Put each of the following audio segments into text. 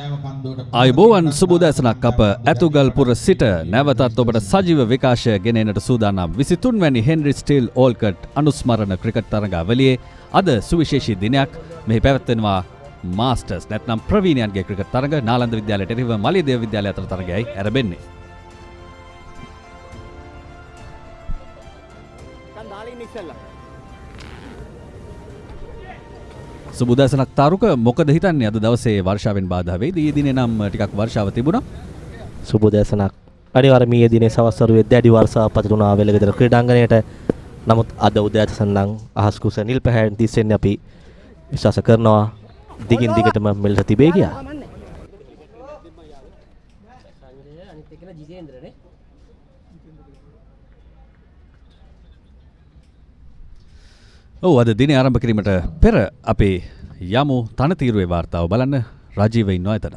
අයිබෝවන් සුබෝදෑසනක් අප ඇතුගල්පුර සිට නැවතත් ඔබට සජීව විකාශය ගෙනෙන්නට සූදානම් 23 වැනි හෙන්රි ස්ටීල් ඕල්කට් අනුස්මරණ ක්‍රිකට් තරඟාවලියේ අද සුවිශේෂී දිනයක්. මෙහි පැවැත්වෙනවා මාස්ටර්ස් නැත්නම් ප්‍රවීණයන්ගේ ක්‍රිකට් තරඟ. නාලන්ද විද්‍යාලයට එරෙහිව මලියදේව විද්‍යාලය අතර තරඟයයි ආරම්භෙන්නේ. සුබෝදෑසනක් තාරුක, මොකද හිතන්නේ අද දවසේ වර්ෂාවෙන් බාධා වෙයිද? ඊයේ දිනේ නම් ටිකක් වර්ෂාව තිබුණා. සුබෝදෑසනක්. අනිවාර්යයෙන් ඊයේ දිනේ සවස් වරුවේ දැඩි වර්ෂාවක් පතුරුණා වෙලගෙදර ක්‍රීඩාංගණයට. නමුත් අද උදෑසන නම් අහස් කුස නිල් පැහැයෙන් තිස්සෙන්නේ අපි විශ්වාස කරනවා දිගින් දිගටම මෙලට තිබේ ගියා. අද දිනේ ආරම්භ කිරීමට පෙර අපේ යමු තනතිරුවේ වාර්තාව බලන්න. රජීව ඉන්නවා එතන.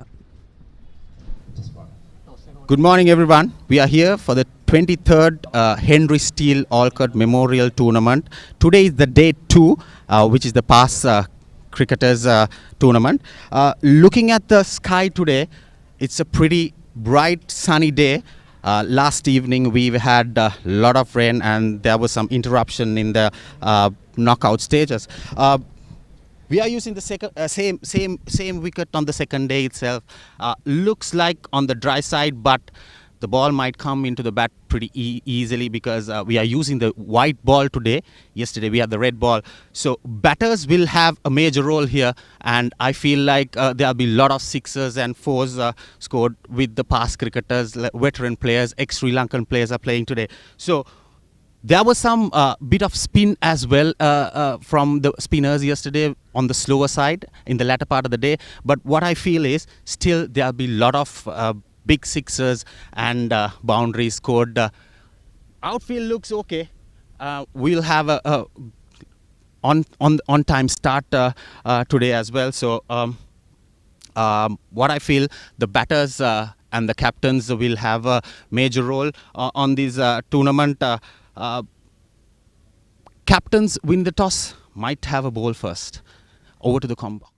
Good morning everyone. We are here for the 23rd Henry Steele Olcott Memorial Tournament. Today is the day 2, which is the past cricketers tournament. Looking at the sky today, it's a pretty bright sunny day. Last evening we had a lot of rain and there was some interruption in the knockout stages. We are using the same wicket on the second day itself. Looks like on the dry side, but the ball might come into the bat pretty easily because we are using the white ball today. Yesterday we had the red ball. So batters will have a major role here, and I feel like there will be a lot of sixes and fours scored with the past cricketers, veteran players, ex-Sri Lankan players are playing today. So there was some bit of spin as well from the spinners yesterday on the slower side in the latter part of the day. But what I feel is still there will be a lot of big sixes and boundaries scored. Outfield looks okay. We'll have a on time start today as well. So what I feel, the batters and the captains will have a major role on this tournament. Captains win the toss, might have a ball first. Over to the com box.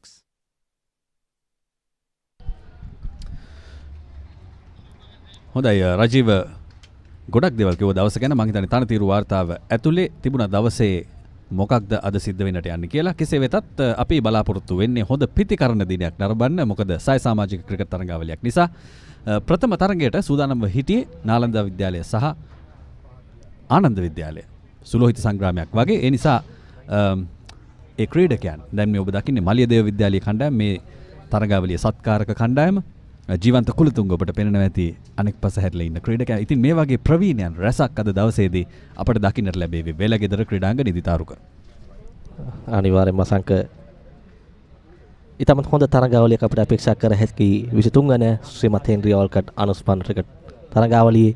හොඳයි රජීව, ගොඩක් දේවල් කිව්ව දවස ගැන. මම හිතන්නේ තනතිරු වාර්තාව ඇතුලේ තිබුණ දවසේ මොකක්ද අද සිද්ධ වෙන්නට යන්නේ කියලා. කෙසේ වෙතත් අපි බලාපොරොත්තු වෙන්නේ හොඳ පිතිකරණ දිනයක් නරඹන්න. මොකද සය සමාජික ක්‍රිකට් තරඟාවලියක් නිසා ප්‍රථම තරඟයට සූදානම්ව හිටියේ නාලන්ද විද්‍යාලය සහ ආනන්ද විද්‍යාලය. සුලෝහිත සංග්‍රාමයක් වගේ. ඒ නිසා ඒ ක්‍රීඩකයන් දැන් මේ ඔබ දකින්නේ මලියදේව විද්‍යාලයේ කණ්ඩායම, මේ තරඟාවලියේ සත්කාරක කණ්ඩායම. ජීවන්ත කුලතුංග ඔබට පෙනෙනවා ඇති අනෙක් පස හැරිලා ඉන්න ක්‍රීඩකයන්. ඉතින් මේ වගේ ප්‍රවීණයන් රැසක් අද දවසේදී අපට දකින්නට ලැබෙවි වෙලගෙදර ක්‍රීඩාංගණයේ දිතාරුක. අනිවාර්යයෙන්ම සංක ඊටමත් හොඳ තරඟාවලියක් අපිට අපේක්ෂා කර හැකි 23 වන ශ්‍රීමත් හෙන්රි ඕල්කට් අනුස්මරණ ක්‍රිකට් තරඟාවලියේ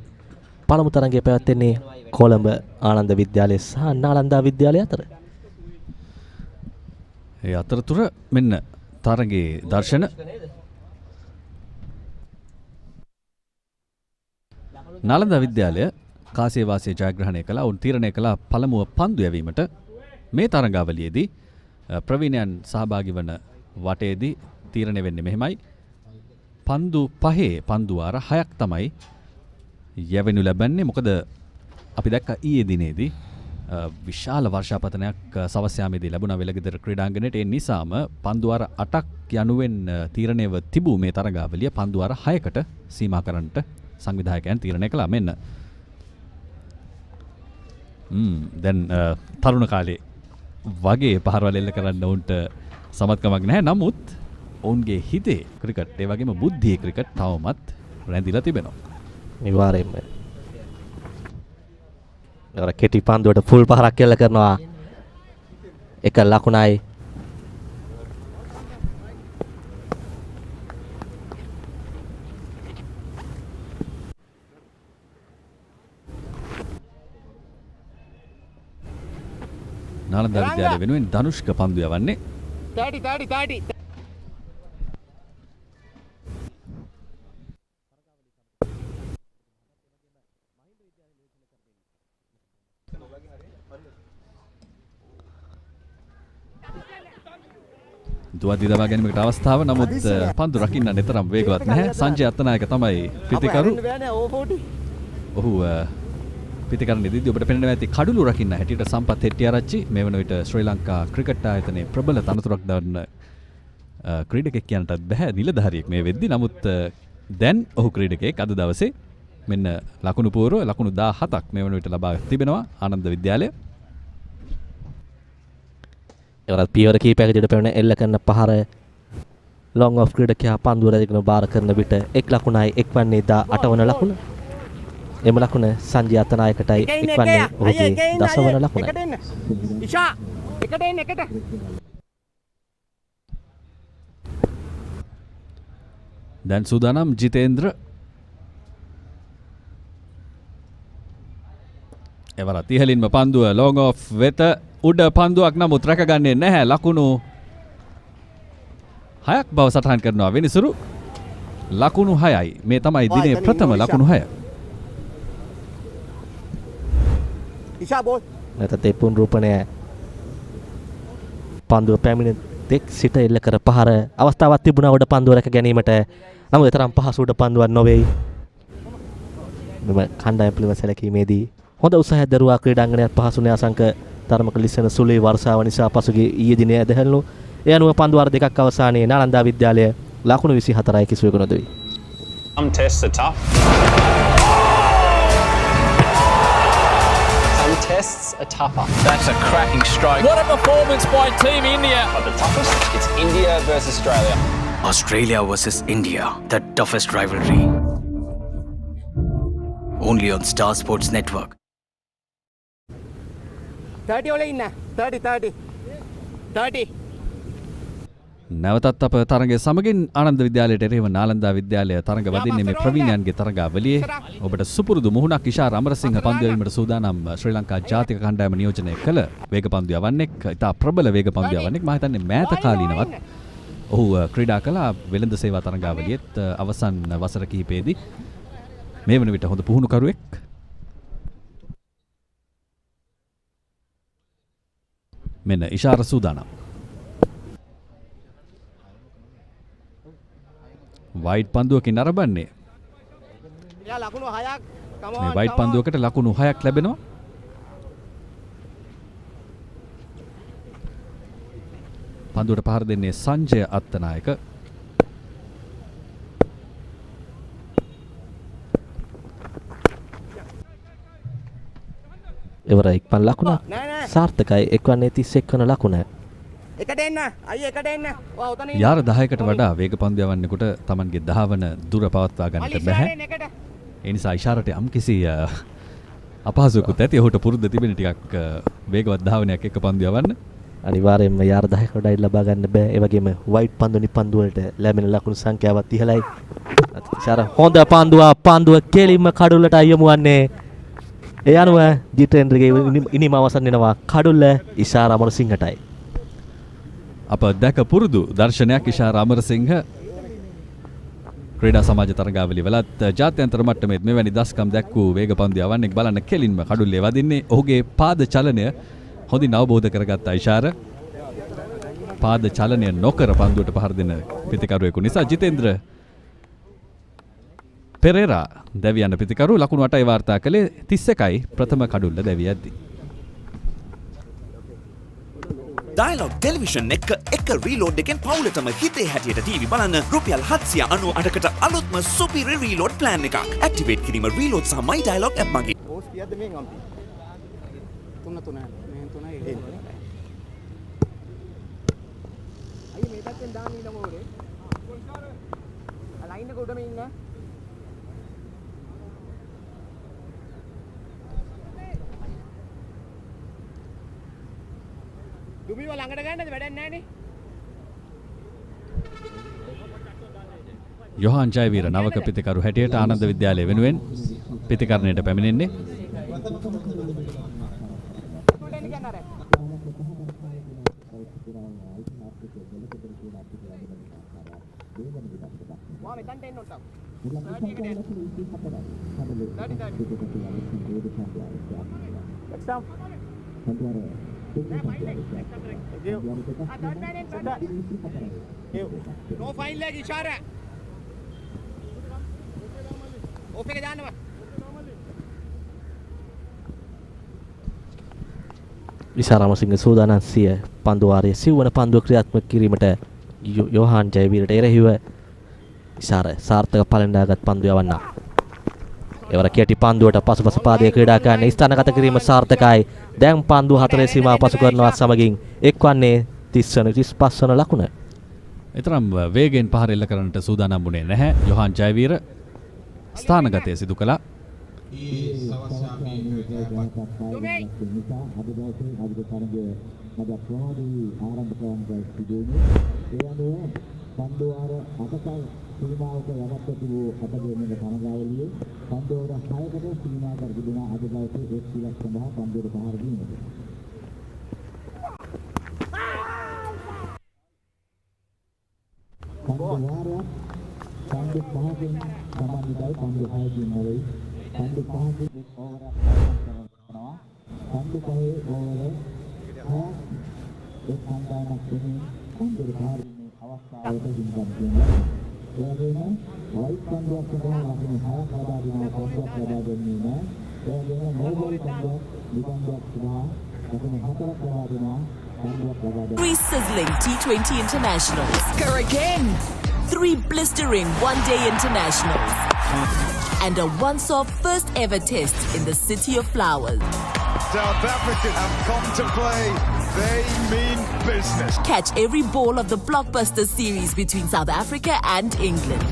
පළමු තරඟය පැවැත්වෙන්නේ කොළඹ ආනන්ද විද්‍යාලය සහ නාලන්දා විද්‍යාලය අතර. ඒ අතරතුර මෙන්න තරඟයේ දර්ශන. නාලන්දා විද්‍යාලය කාසිය වාසිය ජයග්‍රහණය කළා. උන් තීරණය කළා පළමුව පන්දු යැවීමට. මේ තරඟාවලියේදී ප්‍රවීණයන් සහභාගී වන වටේදී තීරණය වෙන්නේ මෙහෙමයි. පන්දු 5 පන්දු වාර 6ක් තමයි යැවෙනු ලැබන්නේ. මොකද අපි දැක්ක ඊයේ දිනේදී විශාල වර්ෂාපතනයක් සවස් යාමේදී ලැබුණා වෙලගෙදර ක්‍රීඩාංගණයට. ඒ නිසාම පන්දු වාර 8ක් යනුවෙන් තීරණයව තිබූ මේ තරඟාවලිය පන්දු වාර 6කට සීමා කරන්නට සංවිධායකයන් තීරණය කළා. මෙන්න දැන් තරුණ කාලේ වගේ පහරවල් එල්ල කරන්න උන්ට සමත්කමක් නැහැ. නමුත් ඔවුන්ගේ හිතේ ක්‍රිකට්, ඒ වගේම බුද්ධියේ ක්‍රිකට් තවමත් රැඳිලා තිබෙනවා. අනිවාර්යයෙන්ම අර කෙටි පන්දුවට ෆුල් පහරක් එල්ල කරනවා. එක ලකුණයි. නාලන්දා විද්‍යාලය වෙනුවෙන් ධනුෂ්ක පන්දු යවන්නේ. 30. පන්දුව දිදවා ගැනීමකට අවස්ථාව නමුත් පන්දු රකින්න නිතරම වේගවත් නැහැ. සංජය අත්තනායක තමයි පිතිකරු. ඔහු පිතිකරන ඉදිරිදී ඔබට පෙනෙනවා ඇති කඩුළු රකින්න හැටියට සම්පත් හෙට්ටිආරච්චි මේ වන විට ශ්‍රී ලංකා ක්‍රිකට් ආයතනයේ ප්‍රබල තනතුරක් දරන ක්‍රීඩකෙක් කියන්නටත් බෑ නිලධාරියෙක් මේ වෙද්දි. නමුත් දැන් ඔහු ක්‍රීඩකයෙක් අද දවසේ මෙන්න ලකුණු පූර්ව ලකුණු 17ක් මේ වන විට ලබා තිබෙනවා ආනන්ද විද්‍යාලය. එවරත් පියවර කීපයකදී පැවැන එල්ල කරන පහර ලොංග් ඔෆ් ක්‍රීඩකයා පන්දුව රැගෙන බාර කරන විට එක් ලකුණයි එක්වන්නේ 18 වන ලකුණ. එම ලකුණ සංජය අත්තනායකටයි එක්වන්නේ ඔහුගේ 10 වන ලකුණයි. ඉෂා එකට එන්න එකට. දැන් සූදානම් ජිතේන්ද්‍ර. එවරත් ඉහළින්ම පන්දුව ලොංග් ඔෆ් වෙත උඩ පන්දුවක් නමුත් රැකගන්නේ නැහැ. ලකුණු 6ක් බව සටහන් කරනවා වෙනිසුරු. ලකුණු 6යි. මේ තමයි දිනේ ප්‍රථම ලකුණු 6. ඉෂා බෝල්. නැතත් ඒ පුනරූපණය පන්දුව පැමිණ තෙක් සිට එල්ල කර පහර අවස්ථාවක් තිබුණා උඩ පන්දුව රැක ගැනීමට. නමුත් තරම් පහසු උඩ පන්දුවක් නොවේයි. මෙම කණ්ඩායම පිළිබඳ සැලකීමේදී හොඳ උත්සාහයක් දරුවා ක්‍රීඩාංගණයත් පහසු න්‍යාසංක තරමක ලිස්සන සුළුයි වර්ෂාව නිසා පසුගිය ඊයේ දිනේ ඇදහැල්ලු. ඒ අනුව පන්දු වාර දෙකක් අවසානයේ නාලන්දා විද්‍යාලය ලකුණු 24යි කිසිවෙකු නොදෙවි. Some tests are tough. Some tests are tougher. That's a cracking stroke. What a performance by Team India. But the toughest, it's India versus Australia. Australia versus India, the toughest rivalry. Only on Star Sports Network. 30 වල ඉන්න 30 නැවතත් අප තරගය සමගින් ආනන්ද විද්‍යාලයට එරෙහිව නාලන්දා විද්‍යාලය තරග වදින්නේ මේ ප්‍රවීණයන්ගේ තරගාවලියේ. ඔබට සුපුරුදු මුහුණක් ඉෂාර අමරසිංහ පන්දු යවීමට සූදානම් ශ්‍රී ලංකා ජාතික කණ්ඩායම නියෝජනය කළ වේග පන්දු යවන්නෙක්. ඉතා ප්‍රබල වේග පන්දු යවන්නෙක්. මම හිතන්නේ මෑත කාලීනවත් ඔහු ක්‍රීඩා කළා වෙළඳ සේවා තරගාවලියේත් අවසන් වසර කිහිපයේදී. මේ වන විට හොඳ පුහුණුකරුවෙක්. මෙන්න ඉෂාර සූදානම්. වයිට් පන්දුවකින් අරබන්නේ. යා ලකුණු 6ක්. මේ වයිට් පන්දුවකට ලකුණු 6ක් ලැබෙනවා. පන්දුවට පහර දෙන්නේ සංජය අත්තනායක. එවර එක්පන් ලකුණ සාර්ථකයි. එක්වන්නේ 31 වන ලකුණ. එකට එන්න අයියේ එකට එන්න. ඔව් උතන ඉන්න. යාර 10කට වඩා වේග පන්දු යවන්නෙකුට Tamanගේ 10 වන දුර පවත්වා ගන්නට බැහැ. ඒ නිසා ඉෂාරට යම්කිසි අපහසුකමක් ඇති. ඔහුට පුරුද්ද තිබෙන ටිකක් වේගවත් ධාවනයක් එක්ක පන්දු යවන්න. අනිවාර්යයෙන්ම යාර 10කට වඩා ලබා ගන්න බෑ. ඒ වගේම වයිට් පන්දු නිපන්දු වලට ලැබෙන ලකුණු සංඛ්‍යාවත් ඉහළයි. ඉෂාර හොඳ පන්දුව කෙලින්ම කඩුල්ලට යොමු වන්නේ. ඒ අනුව ජිතේන්ද්‍රගේ ඉනිම අවසන් වෙනවා කඩුල්ල ඉෂාර අමරසිංහටයි. අප දැක පුරුදු දර්ශනයක් ඉෂාර අමරසිංහ ක්‍රීඩා සමාජ තරගාවලිය වලත් ජාත්‍යන්තර මට්ටමේත් මෙවැනි දස්කම් දැක්වූ වේග පන්දු යවන්නෙක් බලන්න කෙලින්ම කඩුල්ලේ වදින්නේ. ඔහුගේ පාද චලනය හොඳින් අවබෝධ කරගත්ත ඉෂාර පාද චලනය නොකර පන්දුවට පහර දෙන පිතිකරුවෙකු නිසා ජිතේන්ද්‍ර පෙරේරා දැවි යන පිතිකරු ලකුණු 8යි වාර්තා කළේ 31යි ප්‍රථම කඩුල්ල දැවි යද්දී. Dialog television එක reload එකෙන් පවුලටම හිතේ හැටියට TV බලන්න රුපියල් 798කට අලුත්ම superior reload plan එකක්. activate කිරීම reload සහ my Dialog app මගින්. ඕස් පියද්ද මෙන් අම්පි. තුන මෙහෙන් තුනයි එන්නේ. අයියේ මේ පැත්තෙන් දාන්න ඉන්න මොකද? ලයින් එක උඩම ඉන්න. දුමිව ළඟට ගන්නද වැඩක් නැහැ නේ. යොහාන් ජයවීර නවක පිතිකරු හැටියට ආනන්ද විද්‍යාලය වෙනුවෙන් පිතිකරණයට පැමිණෙන්නේ. No fine leg Ishara. Off එක දාන්නවා. විසාරාමසිංහ සූදානම් සිය පන්දු වාරයේ සිව්වන පන්දුව ක්‍රියාත්මක කිරීමට යෝහාන් ජයවීරට එරෙහිව ඉසාර සාර්ථක පළඳාගත් පන්දු යවන්න. එවර කෙටි පන්දුවට පසුපස පාදයේ ක්‍රීඩා කරන ස්ථානගත කිරීම සාර්ථකයි. දැන් පන්දු 4 සීමාව පසු කරනවා සමගින් එක්වන්නේ 30 වන 35 වන ලකුණ. එතරම් වේගෙන් පහර එල්ල කරන්නට සූදානම් වුණේ නැහැ. යෝහාන් ජයවීර ස්ථානගතය සිදු කළා. Three sizzling T20 internationals. Go again. 3 blistering one-day internationals. And a once-off first ever test in the City of Flowers. South Africa have come to play. They mean business. Catch every ball of the blockbuster series between South Africa and England.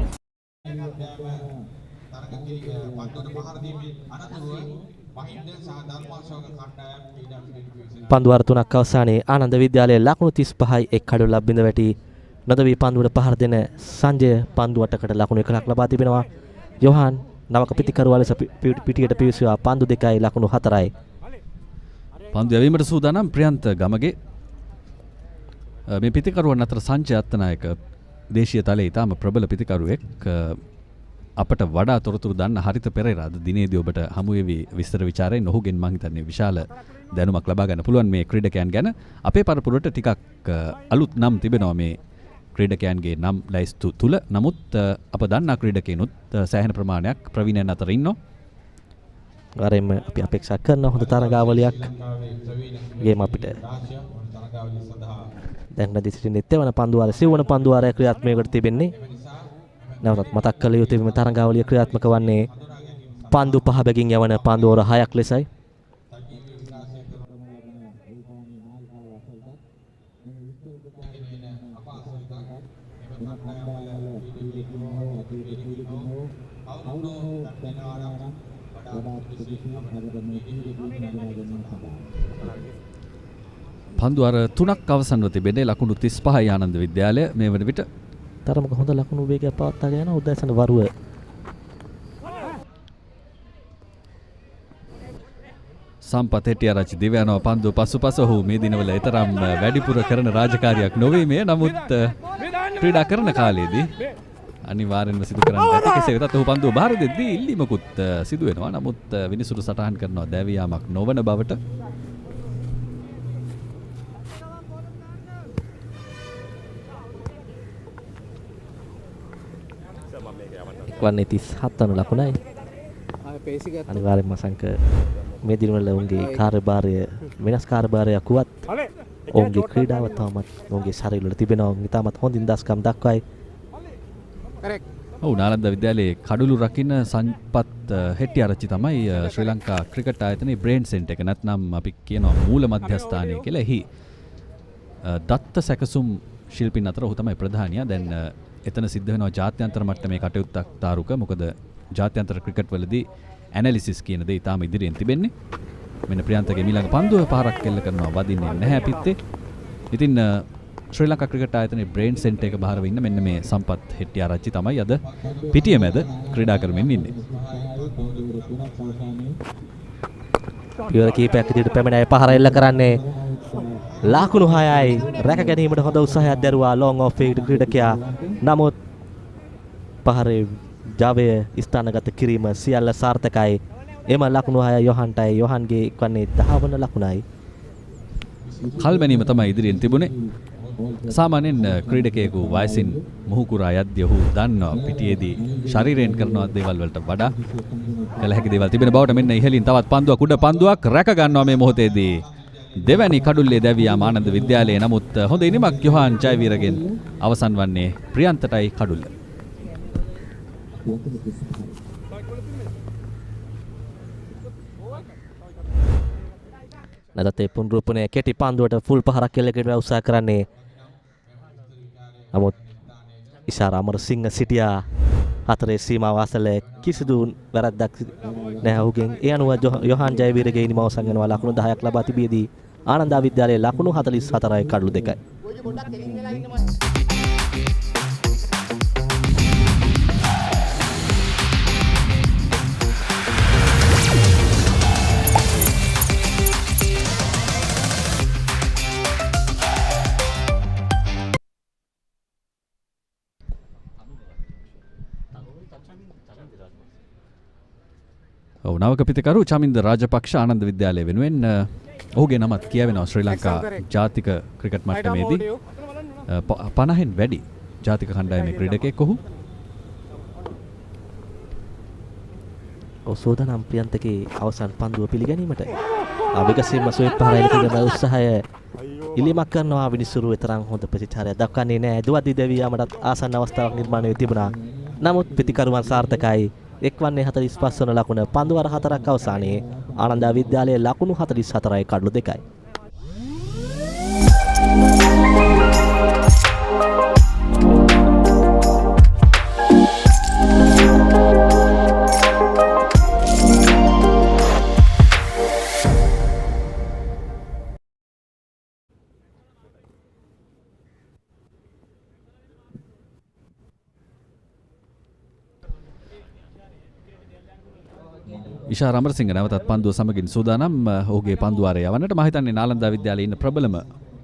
පන්දු වාර 3ක් අවසානයේ ආනන්ද විද්‍යාලයේ ලකුණු 35යි එක් කඩොල ලබින්ද වැටි නොදවි පන්දුවට පහර දෙන සංජය පන්දු 8කට ලකුණු 1ක් ලබා තිබෙනවා. යෝහාන් නවක පිටිකරුවා ලෙස පිටියට පිවිසුවා පන්දු 2යි ලකුණු 4යි. පන්දු යැවීමට සූදානම් ප්‍රියන්ත ගමගේ. මේ පිටිකරුවන් අතර සංජය අත්තනායක දේශීය තලයේ ඉතාම ප්‍රබල පිටිකරුවෙක්. අපට වඩා තොරතුරු දන්න හරිත පෙරේරා අද දිනේදී ඔබට හමු වෙවි විස්තර ਵਿਚාරයෙන් ඔහුගෙන් මම හිතන්නේ විශාල දැනුමක් ලබා ගන්න පුළුවන් මේ ක්‍රීඩකයන් ගැන. අපේ පරපුරට ටිකක් අලුත් නම් තිබෙනවා මේ ක්‍රීඩකයන්ගේ නම් ලයිස්තු තුල. නමුත් අප දන්නා ක්‍රීඩකයනුත් සෑහෙන ප්‍රමාණයක් ප්‍රවීණයන් අතර ඉන්නවා. වරෙම අපි අපේක්ෂා කරන හොඳ තරගාවලියක් ගේම අපිට දැන් නැති සිටින්නේ තෙවන පන්දු වාරයේ සිව්වන පන්දු වාරයේ ක්‍රියාත්මකවට තිබෙන්නේ. නැවතත් මතක් කළ යුතු මේ තරගාවලිය ක්‍රියාත්මක වන්නේ පන්දු 5 බැගින් යවන පන්දු ඕවර 6ක් ලෙසයි. පන්දු අර 3ක් අවසන්ව තිබෙන්නේ ලකුණු 35යි ආනන්ද විද්‍යාලය මේ වන විට තරමක හොඳ ලකුණු වේගයක් පවත්වාගෙන යන උදෑසන වරුව සම්පත් හෙටිආරච්චි දිව්‍යනවා පන්දු පසුපස ඔහු මේ දිනවල ඊතරම් වැඩිපුර කරන රාජකාරියක් නොවේ මේ. නමුත් ක්‍රීඩා කරන කාලයේදී අනිවාර්යෙන්ම සිදු කරන්න ඇති. කෙසේ වෙතත් ඔහු පන්දුව බාර දෙද්දී ඉල්ලීමකුත් සිදු වෙනවා. නමුත් විනිසුරු සටහන් කරනවා දැවියාමක් නොවන බවට. වන්නේ 37 වන ලකුණයි. අනිවාර්යෙන්ම සංක මේ දිනවල උන්ගේ කාර්යභාරය වෙනස් කාර්යභාරයක් වුවත් ඔවුන්ගේ ක්‍රීඩාව තාමත් ඔවුන්ගේ ශරීරවල තිබෙනවා. ඉතාමත් හොඳින් දස්කම් දක්වයි. ඔව් නාලන්ද විද්‍යාලයේ කඩුළු රකින්න සම්පත් හෙටිආරච්චි තමයි ශ්‍රී ලංකා ක්‍රිකට් ආයතනයේ බ්‍රේන් සෙන්ටර් එක නැත්නම් අපි කියනවා මූල මධ්‍යස්ථානය කියලා. එහි දත්ත සැකසුම් ශිල්පීන් අතර ඔහු තමයි ප්‍රධානියා. දැන් එතන සිද්ධ වෙනවා ජාත්‍යන්තර මට්ටමේ කටයුත්තක් තාරුක. මොකද ජාත්‍යන්තර ක්‍රිකට් වලදී ඇනලිසිස් කියන දේ ඉතාම ඉදිරියෙන් තිබෙන්නේ. මෙන්න ප්‍රියන්තගේ ඊළඟ පන්දුව පාරක් කෙල්ල කරනවා වදින්නේ නැහැ පිත්තේ. ඉතින් ශ්‍රී ලංකා ක්‍රිකට් ආයතනයේ බ්‍රේන් සෙන්ටර් එක බහරව ඉන්න මෙන්න මේ සම්පත් හෙටිආරච්චි තමයි අද පිටිය මැද ක්‍රීඩා කරමින් ඉන්නේ. පියවර කීපයක් ඉදිරියට පැමිණයි පහර එල්ල කරන්නේ ලකුණු 6යි. රැක ගැනීමට හොඳ උත්සාහයක් දැරුවා ලොං ඔෆ් ක්‍රීඩකයා. නමුත් පහරේ ජවය ස්ථානගත කිරීම සියල්ල සාර්ථකයි. එම ලකුණු 6 යොහන්ටයි. යොහන්ගේ එක්වන්නේ 10 වන ලකුණයි. කල්මැනීම තමයි ඉදිරියෙන් තිබුණේ. සාමාන්‍යයෙන් ක්‍රීඩකයෙකු වයසින් මුහුකුරා යද්දී ඔහු දන්නවා පිටියේදී ශරීරයෙන් කරන දේවල් වලට වඩා කළ හැකි දේවල් තිබෙන බවට මෙන්න ඉහළින් තවත් පන්දුවක් උඩ පන්දුවක් රැක ගන්නවා මේ මොහොතේදී. දෙවැනි කඩුල්ලේ දැවියාම ආනන්ද විද්‍යාලයේ නමුත් හොඳ ඉනිමක් යොහාන් ජයවීරගෙන් අවසන් වන්නේ ප්‍රියන්තටයි කඩුල්ල. නැදත් ඒ පුනරුපණය කෙටි පන්දුවට ෆුල් පහරක් කෙල්ලකට උත්සාහ කරන්නේ. නමුත් ඉෂාර අමරසිංහ සිටියා හතරේ සීමාව අසල කිසිදු වැරද්දක් නැහැ ඔහුගෙන්. ඒ අනුව යොහාන් ජයවීරගේ ඉනිම අවසන් වෙනවා. ලකුණු 10ක් ලබා තිබියදී ආනන්ද විද්‍යාලයේ ලකුණු 44යි කඩලු 2යි. නවක පිතිකරු චමින්ද රාජපක්ෂ ආනන්ද විද්‍යාලය වෙනුවෙන් ඔහුගේ නමත් කියවෙනවා ශ්‍රී ලංකා ජාතික ක්‍රිකට් මට්ටමේදී 50න් වැඩි ජාතික කණ්ඩායමේ ක්‍රීඩකයෙක් ඔහු. සෝදානම් ප්‍රියන්තගේ අවසන් පන්දුව පිළිගැනීමට විගසීම සුවේත් පහරයිල කරන උත්සාහය ඉලිමක් කරනවා. විනිසුරු තරම් හොඳ ප්‍රතිචාරයක් දක්වන්නේ නැහැ. දුවද්දී දැවියාමටත් ආසන්න අවස්ථාවක් නිර්මාණය වෙ තිබුණා. නමුත් පිතිකරුවන් සාර්ථකයි. එක්වන්නේ 45 වන ලකුණ පන්දුවර 4ක් අවසානයේ ආනන්ද විද්‍යාලයේ ලකුණු 44යි කඩලු 2යි. ඉෂාර අමරසිංහ නැවතත් පන්දුව සමගින් සූදානම්. ඔහුගේ පන්දුවාරය යවන්නට මම හිතන්නේ නාලන්ද විද්‍යාලයේ ඉන්න ප්‍රබලම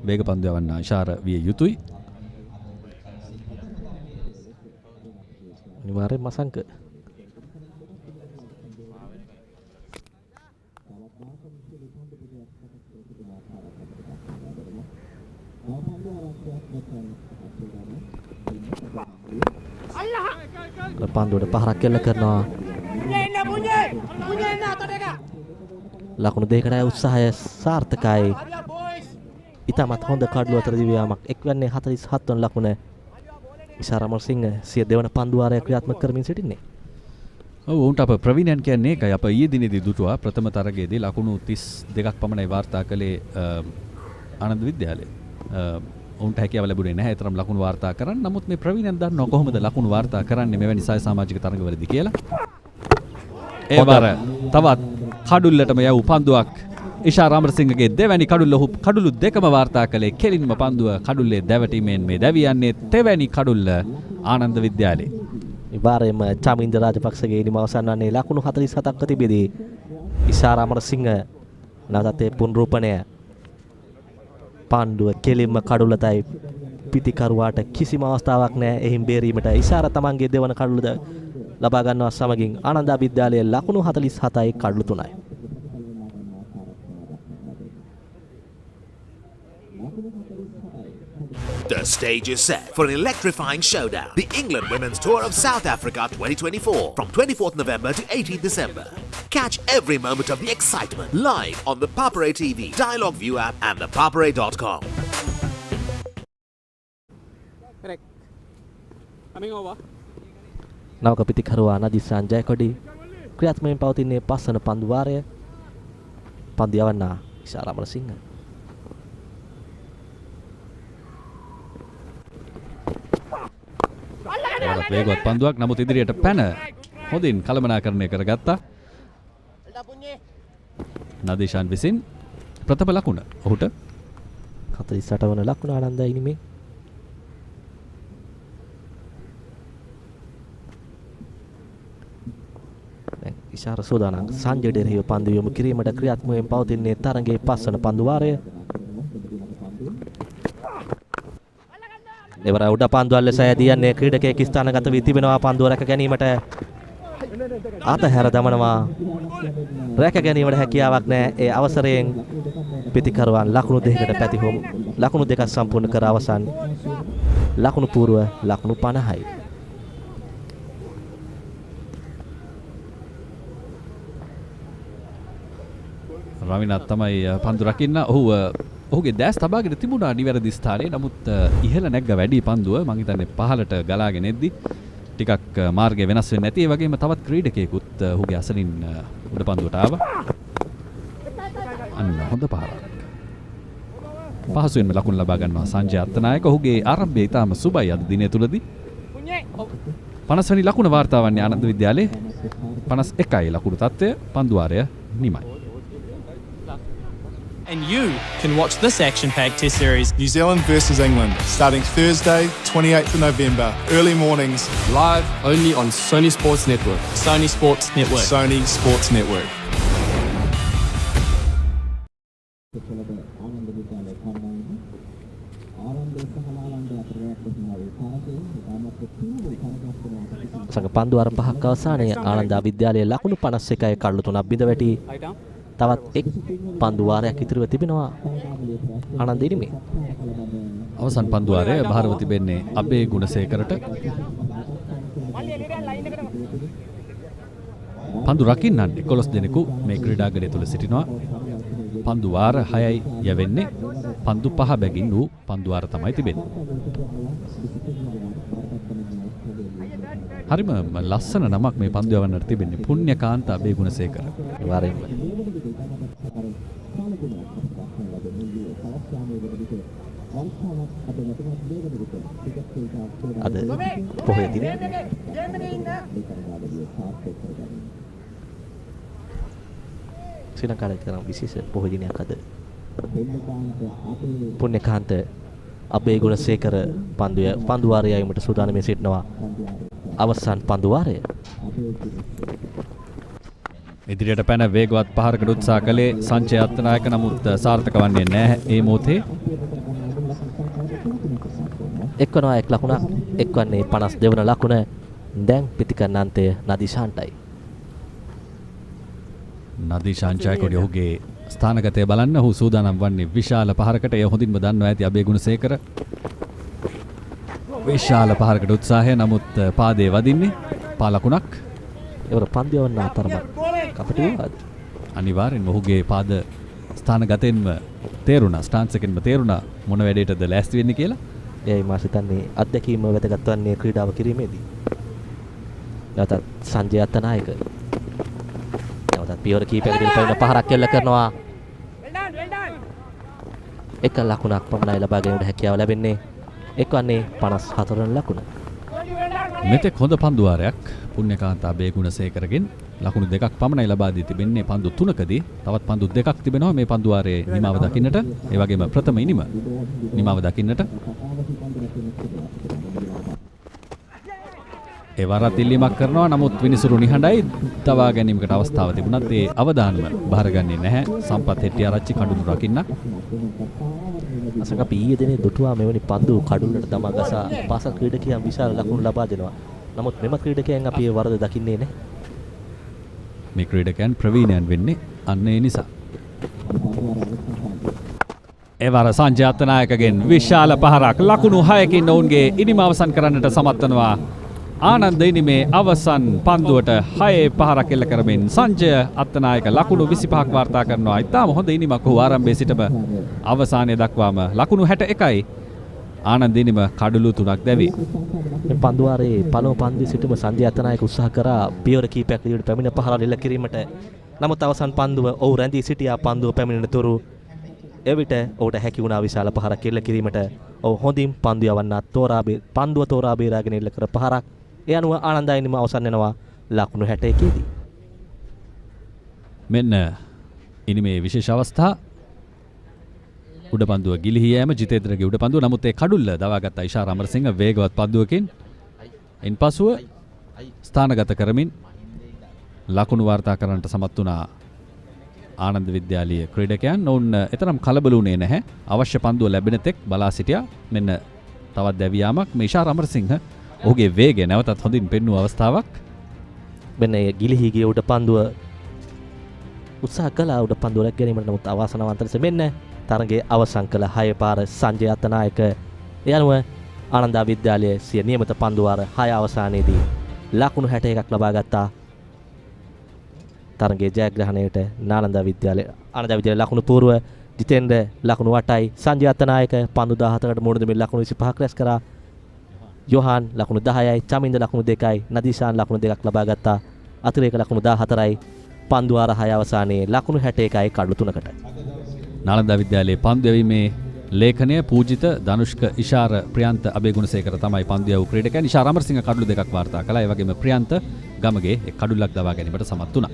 වේග පන්දු යවන්න ඉෂාර විය යුතුයි. අනිවාර්යෙන් මසංක පන්දුවට පහරක් කෙල්ල කරනවා. ලකුණු 2කට උත්සාහය සාර්ථකයි. ඉතාමත් හොඳ කඩලු අතර දිවියාමක්. එක්වන්නේ 47 වන ලකුණ ඉෂාර අමරසිංහ සිය දෙවන පන්දුවාරය ක්‍රියාත්මක කරමින් සිටින්නේ. ඔව් උන්ට අප ප්‍රවීණයන් කියන්නේ ඒකයි. අප ඊයේ දිනේදී දුටුවා ප්‍රථම තරගයේදී ලකුණු 32ක් පමණයි වාර්තා කළේ ආනන්ද විද්‍යාලයේ. උන්ට හැකියාව ලැබුණේ නැහැ තරම් ලකුණු වාර්තා කරන්න. නමුත් මේ ප්‍රවීණයන් දන්නවා කොහොමද ලකුණු වාර්තා කරන්නේ මෙවැනි සමාජික තරගවලදී කියලා. ඒවර තවත් කඩුල්ලටම යව් පන්දුවක් ඉෂාර අමරසිංහගේ දෙවැනි කඩුල්ල. ඔහු කඩුළු දෙකම වාර්තා කළේ කෙලින්ම පන්දුව කඩුල්ලේ දැවටීමෙන් මේ දැවියන්නේ තෙවැනි කඩුල්ල ආනන්ද විද්‍යාලයේ. ඉබාරෙම චමින්ද රාජපක්ෂගේ ඉනිම අවසන් වන්නේ ලකුණු 47ක් තිබෙදී ඉෂාර අමරසිංහ නැවතත් පුනරුපණය පන්දුව කෙලින්ම කඩුල්ලටයි. පිටිකරුවාට කිසිම අවස්ථාවක් නැහැ එහින් බේරීමට. ඉෂාර තමන්ගේ දෙවන කඩුල්ල ලබා ගන්නවා සමගින් ආනන්ද විද්‍යාලයේ ලකුණු 47යි කඩලු 3යි. The stage is set for an electrifying showdown. The England Women's Tour of South Africa 2024 from 24th November to 18th December. Catch every moment of the excitement live on the Papare TV, Dialog ViU App and thepapare.com. Correct. Coming over. නවක පිතිකරුවා නදිසාන් ජයකොඩි ක්‍රියාත්මකයෙන් පවතින්නේ පස්වන පන්දුවාරය. පන්දු යවන්න ඉෂාර අමරසිංහ. වේගවත් පන්දුවක් නමුත් ඉදිරියට පැන හොඳින් කළමනාකරණය කරගත්තා නදීෂාන් විසින්. ප්‍රථම ලකුණ ඔහුට 48 වන ලකුණ ආනන්දයි නිමේ. ඉෂාර සෝදානම් සංජය ඩෙරහිව පන්දු යොමු කිරීමට ක්‍රියාත්මකයෙන් පවතින්නේ තරගයේ පස්වන පන්දුවාරය. එවර උඩ පන්දුවල් ලෙස ඇදියන්නේ ක්‍රීඩකයෙක් ස්ථානගත වී තිබෙනවා. පන්දුව රැක ගැනීමට අතහැර දමනවා. රැක ගැනීමට හැකියාවක් නැහැ. ඒ අවසරයෙන් ප්‍රතිකරුවන් ලකුණු දෙකකට පැතිහොම් ලකුණු දෙකක් සම්පූර්ණ කර අවසන් ලකුණු පූර්ව ලකුණු 50යි. රවිනාත් තමයි පන්දු රකින්න. ඔහුගේ දැස් තබාගෙන තිබුණා නිවැරදි ස්ථානයේ. නමුත් ඉහළ නැග්ග වැඩි පන්දුව මං හිතන්නේ පහළට ගලාගෙන එද්දි ටිකක් මාර්ගය වෙනස් වෙන්නේ නැති. ඒ වගේම තවත් ක්‍රීඩකයෙකුත් ඔහුගේ අසලින් උඩ පන්දුවට ආවා. අන්න හොඳ පහරක්. පහසුවෙන්ම ලකුණු ලබා ගන්නවා සංජය අත්තනායක. ඔහුගේ ආරම්භය ඉතාම සුබයි අද දිනය තුලදී. 50 වෙනි ලකුණ වාර්තා වන්නේ ආනන්ද විද්‍යාලයේ 51යි ලකුණු තත්ත්වය. පන්දු වාරය නිමයි. And you can watch this action-packed Test series New Zealand versus England, starting Thursday, 28th of November, early mornings, live only on Sony Sports Network. Sony Sports Network. Sony Sports Network. සංග පන්දු අර පහක් අවසානයේ ආනන්ද විද්‍යාලයේ ලකුණු 51යි කඩලු 3ක් බිඳ වැටි තවත් එක් පන්දු වාරයක් ඉතිරිව තිබෙනවා ආනන්ද ඉරිමේ. අවසන් පන්දු වාරය බහරව තිබෙන්නේ අබේ ගුණසේකරට. පන්දු රකින්නන් 11 දෙනෙකු මේ ක්‍රීඩාංගණය තුල සිටිනවා. පන්දු වාර 6යි යවෙන්නේ. පන්දු 5 බැගින් වූ පන්දු වාර තමයි තිබෙන්නේ. හරිම ලස්සන නමක් මේ පන්දු යවන්නට තිබෙන්නේ. පුණ්‍යකාන්ත අබේ ගුණසේකර. වාරෙම අද පොහොය දිනේ ශ්‍රී ලංකාවේ කරන විශේෂ පොහොය දිනයක් අද. පුණ්‍යකාන්ත අබේ ගුණසේකර පන්දු වාරය යීමට සූදානම් සිටිනවා. අවසන් පන්දු වාරය. ඉදිරියට පැන වේගවත් පහරකට උත්සාහ කළේ සංජය අත්තනායක. නමුත් සාර්ථක වන්නේ නැහැ ඒ මොහොතේ. එක්වනවා එක් ලකුණ එක්වන්නේ 52 වන ලකුණ. දැන් පිටිකරන අන්තය නදීශාන්ටයි. නදීශාන්ටයි ඔහුගේ ස්ථානගතය බලන්න. ඔහු සූදානම් වන්නේ විශාල පහරකට. එය හොඳින්ම දන්නවා ඇති අබේ ගුණසේකර. විශාල පහරකට උත්සාහය. නමුත් පාදයේ වදින්නේ පා ලකුණක්. ඒවර පන්දු යවන්න අතරම කපටි වුණාද? අනිවාර්යෙන්ම ඔහුගේ පාද ස්ථානගතයෙන්ම තේරුණා. ස්ටාන්ස් එකෙන්ම තේරුණා මොන වැඩේටද ලෑස්ති වෙන්නේ කියලා. එයයි මා හිතන්නේ අත්දැකීම වැදගත් වන්නේ ක්‍රීඩාව කිරීමේදී. නැවතත් සංජය අත්තනායක. නැවතත් පියවර කීපයකදී පයින් පහරක් කෙල්ල කරනවා. එක ලකුණක් පමණයි ලබා ගැනීමට හැකියාව ලැබෙන්නේ. එක්වන්නේ 54 වන ලකුණ. මෙතෙක් හොඳ පන්දු වාරයක් පුණ්‍යකාන්ත අබේ ගුණසේකරගෙන් ලකුණු දෙකක් පමණයි ලබා දී තිබෙන්නේ පන්දු 3කදී. තවත් පන්දු දෙකක් තිබෙනවා මේ පන්දු වාරයේ නිමාව දකින්නට. ඒ වගේම ප්‍රථම ඉනිම නිමාව දකින්නට. ඒ වරත් ඉල්ලීමක් කරනවා. නමුත් විනිසුරු නිහඬයි. තවා ගැනීමකට අවස්ථාව තිබුණත් ඒ අවදානම බාරගන්නේ නැහැ. සම්පත් හෙට්ටිආරච්චි කඩුළු රකින්න. අසක අපි ඊයේ දිනේ දුටුවා මෙවැනි පන්දු කඩුල්ලට තමා ගසා පාසල් ක්‍රීඩකයන් විශාල ලකුණු ලබා දෙනවා. නමුත් මෙම ක්‍රීඩකයන් අපි ඒ වරද දකින්නේ නැහැ. මේ ක්‍රීඩකයන් ප්‍රවීණයන් වෙන්නේ අන්න ඒ නිසා. එවර සංජය අත්තනායකගෙන් විශාල පහරක් ලකුණු 6කින් ඔවුන්ගේ ඉනිම අවසන් කරන්නට සමත් වෙනවා. ආනන්ද ඉනිමේ අවසන් පන්දුවට 6 පහරක් එල්ල කරමින් සංජය අත්තනායක ලකුණු 25ක් වාර්තා කරනවා. ඉතාම හොඳ ඉනිමක් ඔහු ආරම්භයේ සිටම අවසානය දක්වාම ලකුණු 61යි. ආනන්ද ඉනිම කඩලු 3ක් දැවි. මේ පන්දු වාරයේ පළමු පන්දුවේ සිටම සංජය අත්තනායක උත්සාහ කරා පියවර කීපයක් ඉදිරියට පැමිණ පහරක් එල්ල කිරීමට. නමුත් අවසන් පන්දුව ඔහු රැඳී සිටියා පන්දුව පැමිණෙන තුරු. එවිට ඔහුට හැකි වුණා විශාල පහරක් එල්ල කිරීමට. ඔහු හොඳින් පන්දු යවන්නත් පන්දුව තෝරා බේරාගෙන එල්ල කර පහරක්. ඒ අනුව ආනන්ද ඉනිම අවසන් වෙනවා ලකුණු 61දී. මෙන්න ඉනිමේ විශේෂ අවස්ථා. උඩ පන්දුව ගිලිහි යෑම ජිතේන්ද්‍රගේ උඩ පන්දුව. නමුත් ඒ කඩුල්ල දවාගත්ත ඉෂාර අමරසිංහ වේගවත් පන්දුවකින්. ඉන්පසුව ස්ථානගත කරමින් ලකුණු වාර්තා කරන්නට සමත් වුණා ආනන්ද විද්‍යාලීය ක්‍රීඩකයන්. ඔවුන් එතරම් කලබල වුණේ නැහැ. අවශ්‍ය පන්දුව ලැබෙන තෙක් බලා සිටියා. මෙන්න තවත් දැවියාමක්. මේ ඉෂාර අමරසිංහ ඔහුගේ වේගය නැවතත් හොඳින් පෙන්වූ අවස්ථාවක්. මෙන්න ඒ ගිලිහි ගිය උඩ පන්දුව උත්සාහ කළා උඩ පන්දුව රැක ගැනීමට. නමුත් අවාසනාවන්ත ලෙස මෙන්න තරගයේ අවසන් කළ 6 පාර සංජය අත්තනායක. ඒ අනුව ආනන්ද විද්‍යාලය සිය නියමිත පන්දු වාර 6 අවසානයේදී ලකුණු 61ක් ලබා ගත්තා. තරගයේ ජයග්‍රහණයට ආනන්ද විද්‍යාලය ලකුණු පූර්ව ජිතේන්ද්‍ර ලකුණු 8යි. සංජය අත්තනායක පන්දු 17කට මුහුණ දෙමින් ලකුණු 25ක් රැස් කරා. යොහාන් ලකුණු 10යි. චමින්ද ලකුණු 2යි. නදීෂාන් ලකුණු 2ක් ලබා ගත්තා. අතිරේක ලකුණු 14යි. පන්දු වාර 6 අවසානයේ ලකුණු 61යි කඩලු 3කට. නාලන්ද විද්‍යාලයේ පන්දු යැවීමේ ලේඛනය පූජිත ධනුෂ්ක ඉෂාර ප්‍රියන්ත අබේගුණසේකර තමයි පන්දු යවූ ක්‍රීඩකයන්. ඉෂාර අමරසිංහ කඩලු 2ක් වාර්තා කළා. ඒ වගේම ප්‍රියන්ත ගමගේ එක් කඩුල්ලක් දවා ගැනීමට සමත් වුණා.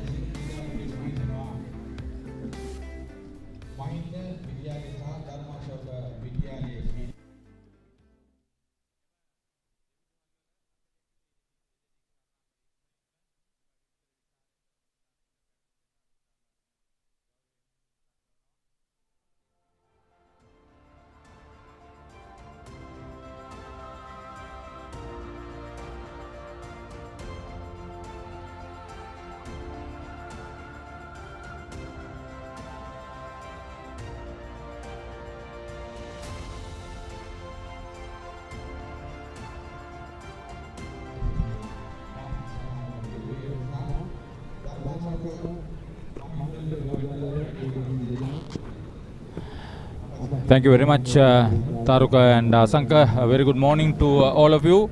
Thank you very much, Taruka and Asanka. A very good morning to all of you.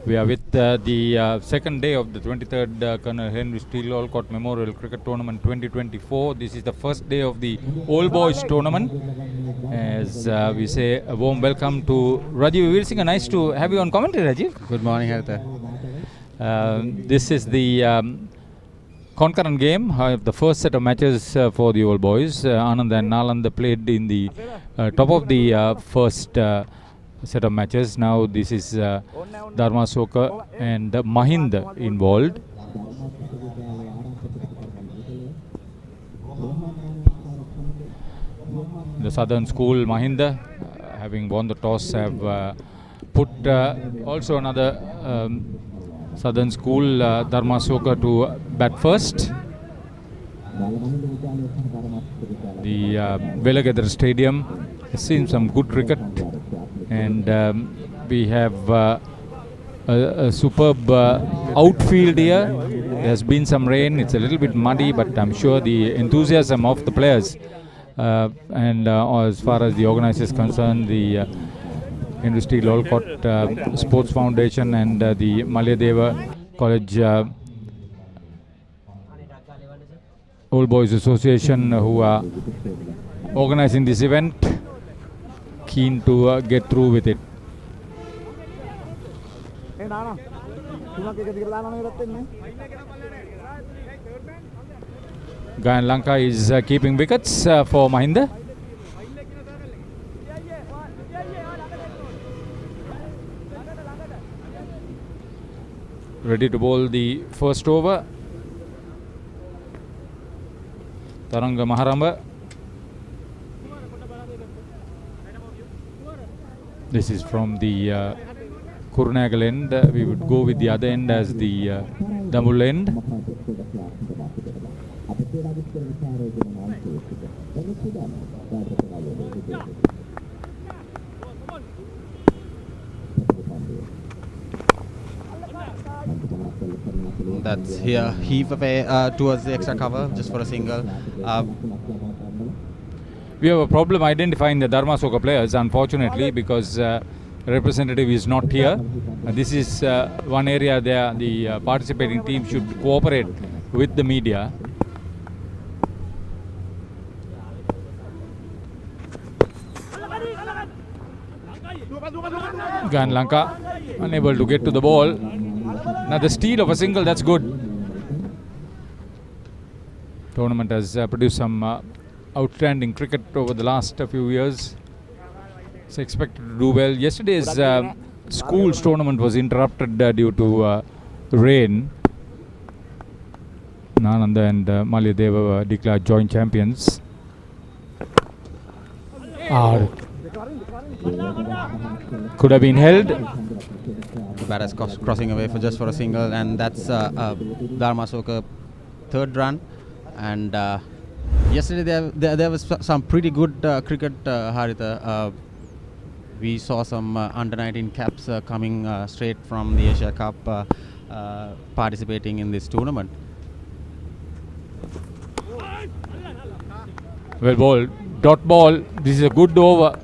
We are with the second day of the 23rd Colonel Henry Steele Olcott Memorial Cricket Tournament 2024. This is the first day of the All Boys Tournament. As we say, a warm welcome to Rajiv Wilsinga. Nice to have you on commentary, Rajiv. Good morning, Haritha. This is the concurrent game, the first set of matches for the All Boys. Anand and Nalanda played in the top of the first set of matches. Now this is Dharma Soka and Mahinda involved. The Southern School Mahinda, having won the toss, have put also another Southern School Dharma Soka to bat first. The Welagedara Stadium has seen some good cricket, and we have a superb outfield here. There has been some rain, it's a little bit muddy, but I'm sure the enthusiasm of the players and as far as the organizer is concerned, the Henry Steele Olcott Sports Foundation and the Malayadeva College Old Boys Association who are organizing this event, keen to get through with it. Gayan Lanka is keeping wickets for Mahinda. Ready to bowl the first over. Taranga Maharamba. This is from the Kurunegala end. We would go with the other end as the double end. That's here, heave away towards the extra cover just for a single. We have a problem identifying the Dharma Soka players, unfortunately, because representative is not here. This is one area there the participating team should cooperate with the media. Gayan Lanka unable to get to the ball. Now the steal of a single, that's good. Tournament has produced some outstanding cricket over the last few years. It's expected to do well. Yesterday's schools tournament was interrupted due to rain. Nananda and Malayadeva were declared joint champions. Could have been held. The batter is crossing away for just for a single, and that's Dharma Soka third run, and Yesterday there was some pretty good cricket, Haritha. We saw some under 19 caps coming straight from the Asia Cup participating in this tournament. Well ball, dot ball. This is a good over.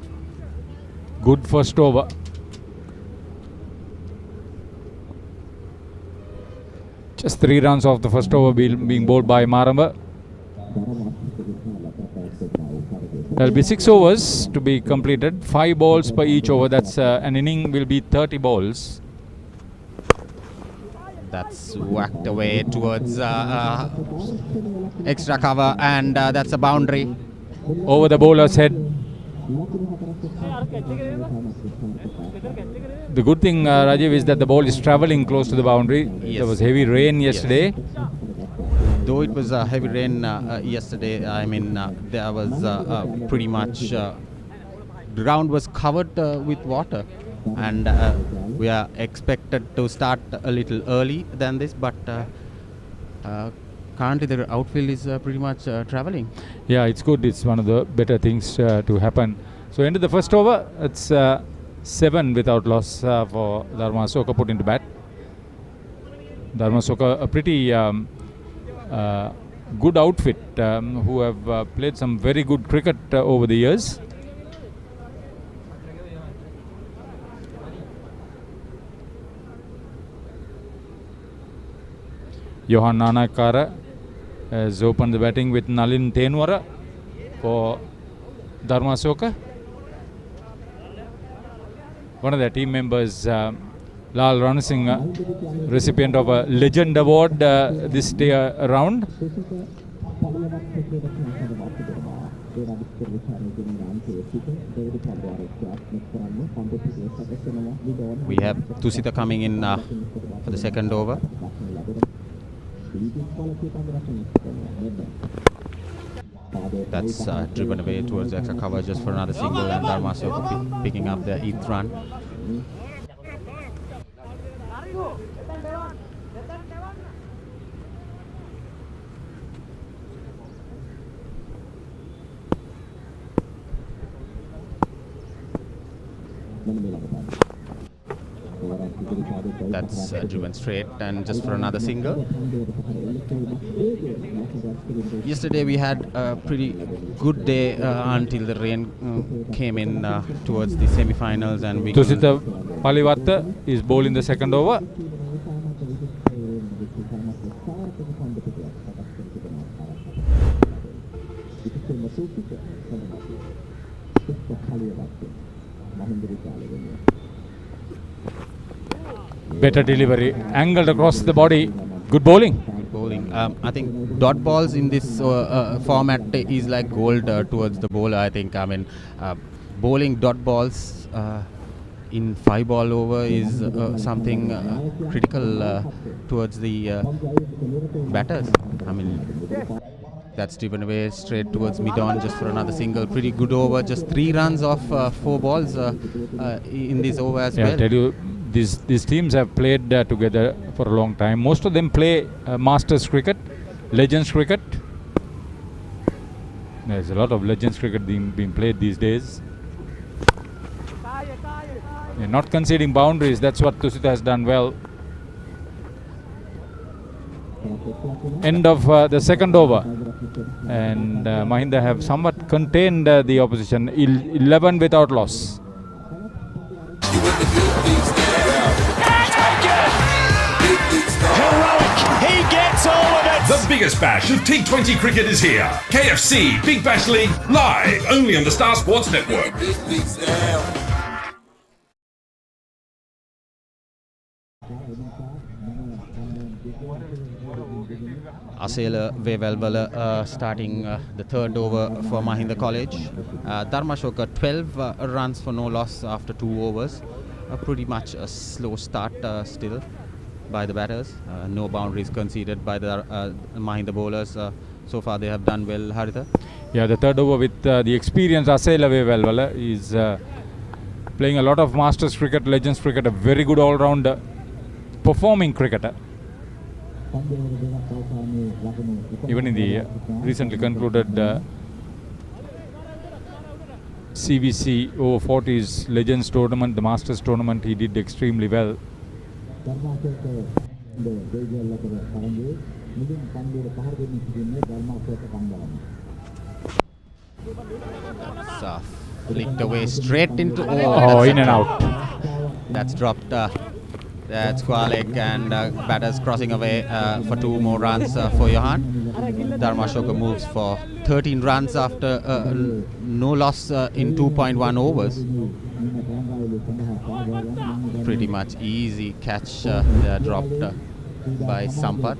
Good first over. Just 3 runs off the first over being bowled by Maramba. There will be 6 overs to be completed. 5 balls per each over. That's an inning will be 30 balls. That's whacked away towards extra cover, and that's a boundary. Over the bowler's head. The good thing, Rajiv, is that the ball is travelling close to the boundary. Yes. There was heavy rain yesterday. Yes. Though it was heavy rain yesterday, I mean, there was pretty much the ground was covered with water, and we are expected to start a little early than this, but currently the outfield is pretty much travelling. Yeah, it's good. It's one of the better things to happen. So end of the first over, it's 7 without loss for Dharma Asoka put into bat. Dharma Asoka, a pretty good outfit who have played some very good cricket over the years. Johan Nanakara has opened the batting with Nalin Tenwara for Dharma Asoka. One of their team members, Lal Ranasinghe, recipient of a Legend Award this day around. We have Tusita coming in for the second over. That's driven away towards extra cover just for another single, and Dharma Asoka picking up the 8th run. That's driven straight and just for another single. Yesterday we had a pretty good day until the rain came in towards the semi-finals, and we Tusita Palivatta is bowling the second over. Better delivery, angled across the body. Good bowling. Good bowling. I think dot balls in this format is like gold towards the bowler. I think. I mean, bowling dot balls in 5-ball over is something critical towards the batters. I mean, that's driven away straight towards mid-on just for another single. Pretty good over. Just 3 runs off 4 balls in this over as well. I tell you, these teams have played together for a long time. Most of them play Masters cricket, Legends cricket. There's a lot of Legends cricket being played these days. And not conceding boundaries, that's what Tusita has done well. End of the second over, and Mahinda have somewhat contained the opposition. 11 without loss. He gets all of it! The biggest bash of T20 cricket is here. KFC Big Bash League live only on the Star Sports Network. Asela Vevelvala starting the third over for Mahinda College. Dharma Asoka 12 runs for no loss after 2 overs. Pretty much a slow start still by the batters. No boundaries conceded by the Mahinda bowlers. So far they have done well, Haritha. Yeah, the third over with the experienced Asela Vevelvala is playing a lot of Masters cricket, Legends cricket, a very good all-round performing cricketer. Even in the recently concluded CVC over 40s Legends tournament, the Masters tournament, he did extremely well. That's flicked away straight into In and out. That's dropped. That's square leg and batters crossing away for 2 more runs for Johan. Dharmashoka moves for 13 runs after no loss in 2.1 overs. Pretty much easy catch there dropped by Sampath.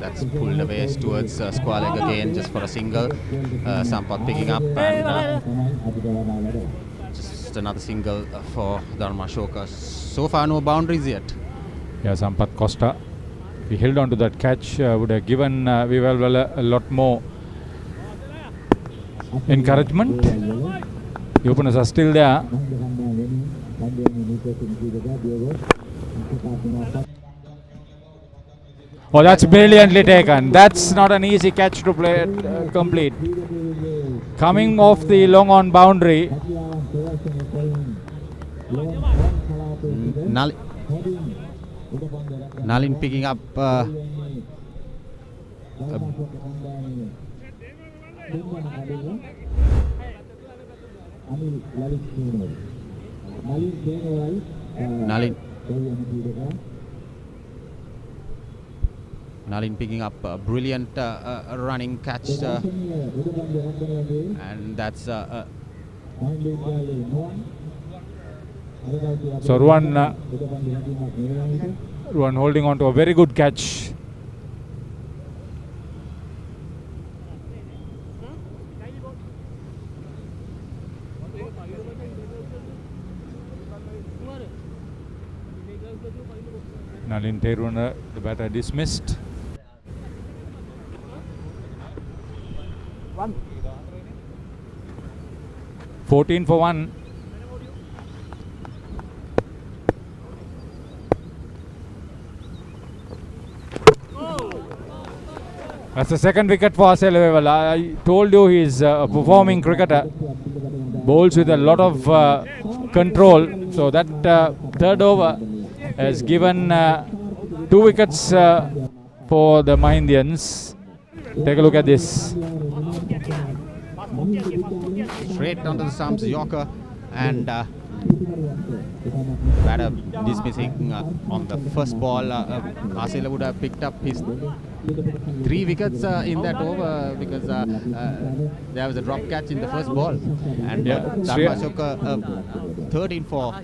That's pulled away towards square leg again just for a single. Sampath picking up and just another single for Dharmashoka. So far no boundaries yet. Yeah, Sampath Costa, he held on to that catch, would have given Vival a lot more encouragement. The openers are still there. Oh, that's brilliantly taken. That's not an easy catch to play complete. Coming off the long on boundary. Nalin picking up Nalin picking up a brilliant running catch and that's so Ruan holding on to a very good catch. Nalin Teruna, the batter dismissed. 14 for 1. That's the second wicket for Asela. I told you he's a performing cricketer. Bowls with a lot of control. So that third over has given 2 wickets for the Mahindians. Take a look at this. Straight onto the stumps, Yorker, and batter dismissing on the first ball. Asela would have picked up his 3 wickets in that over because there was a drop catch in the first ball. And Dharmashoka 13 for.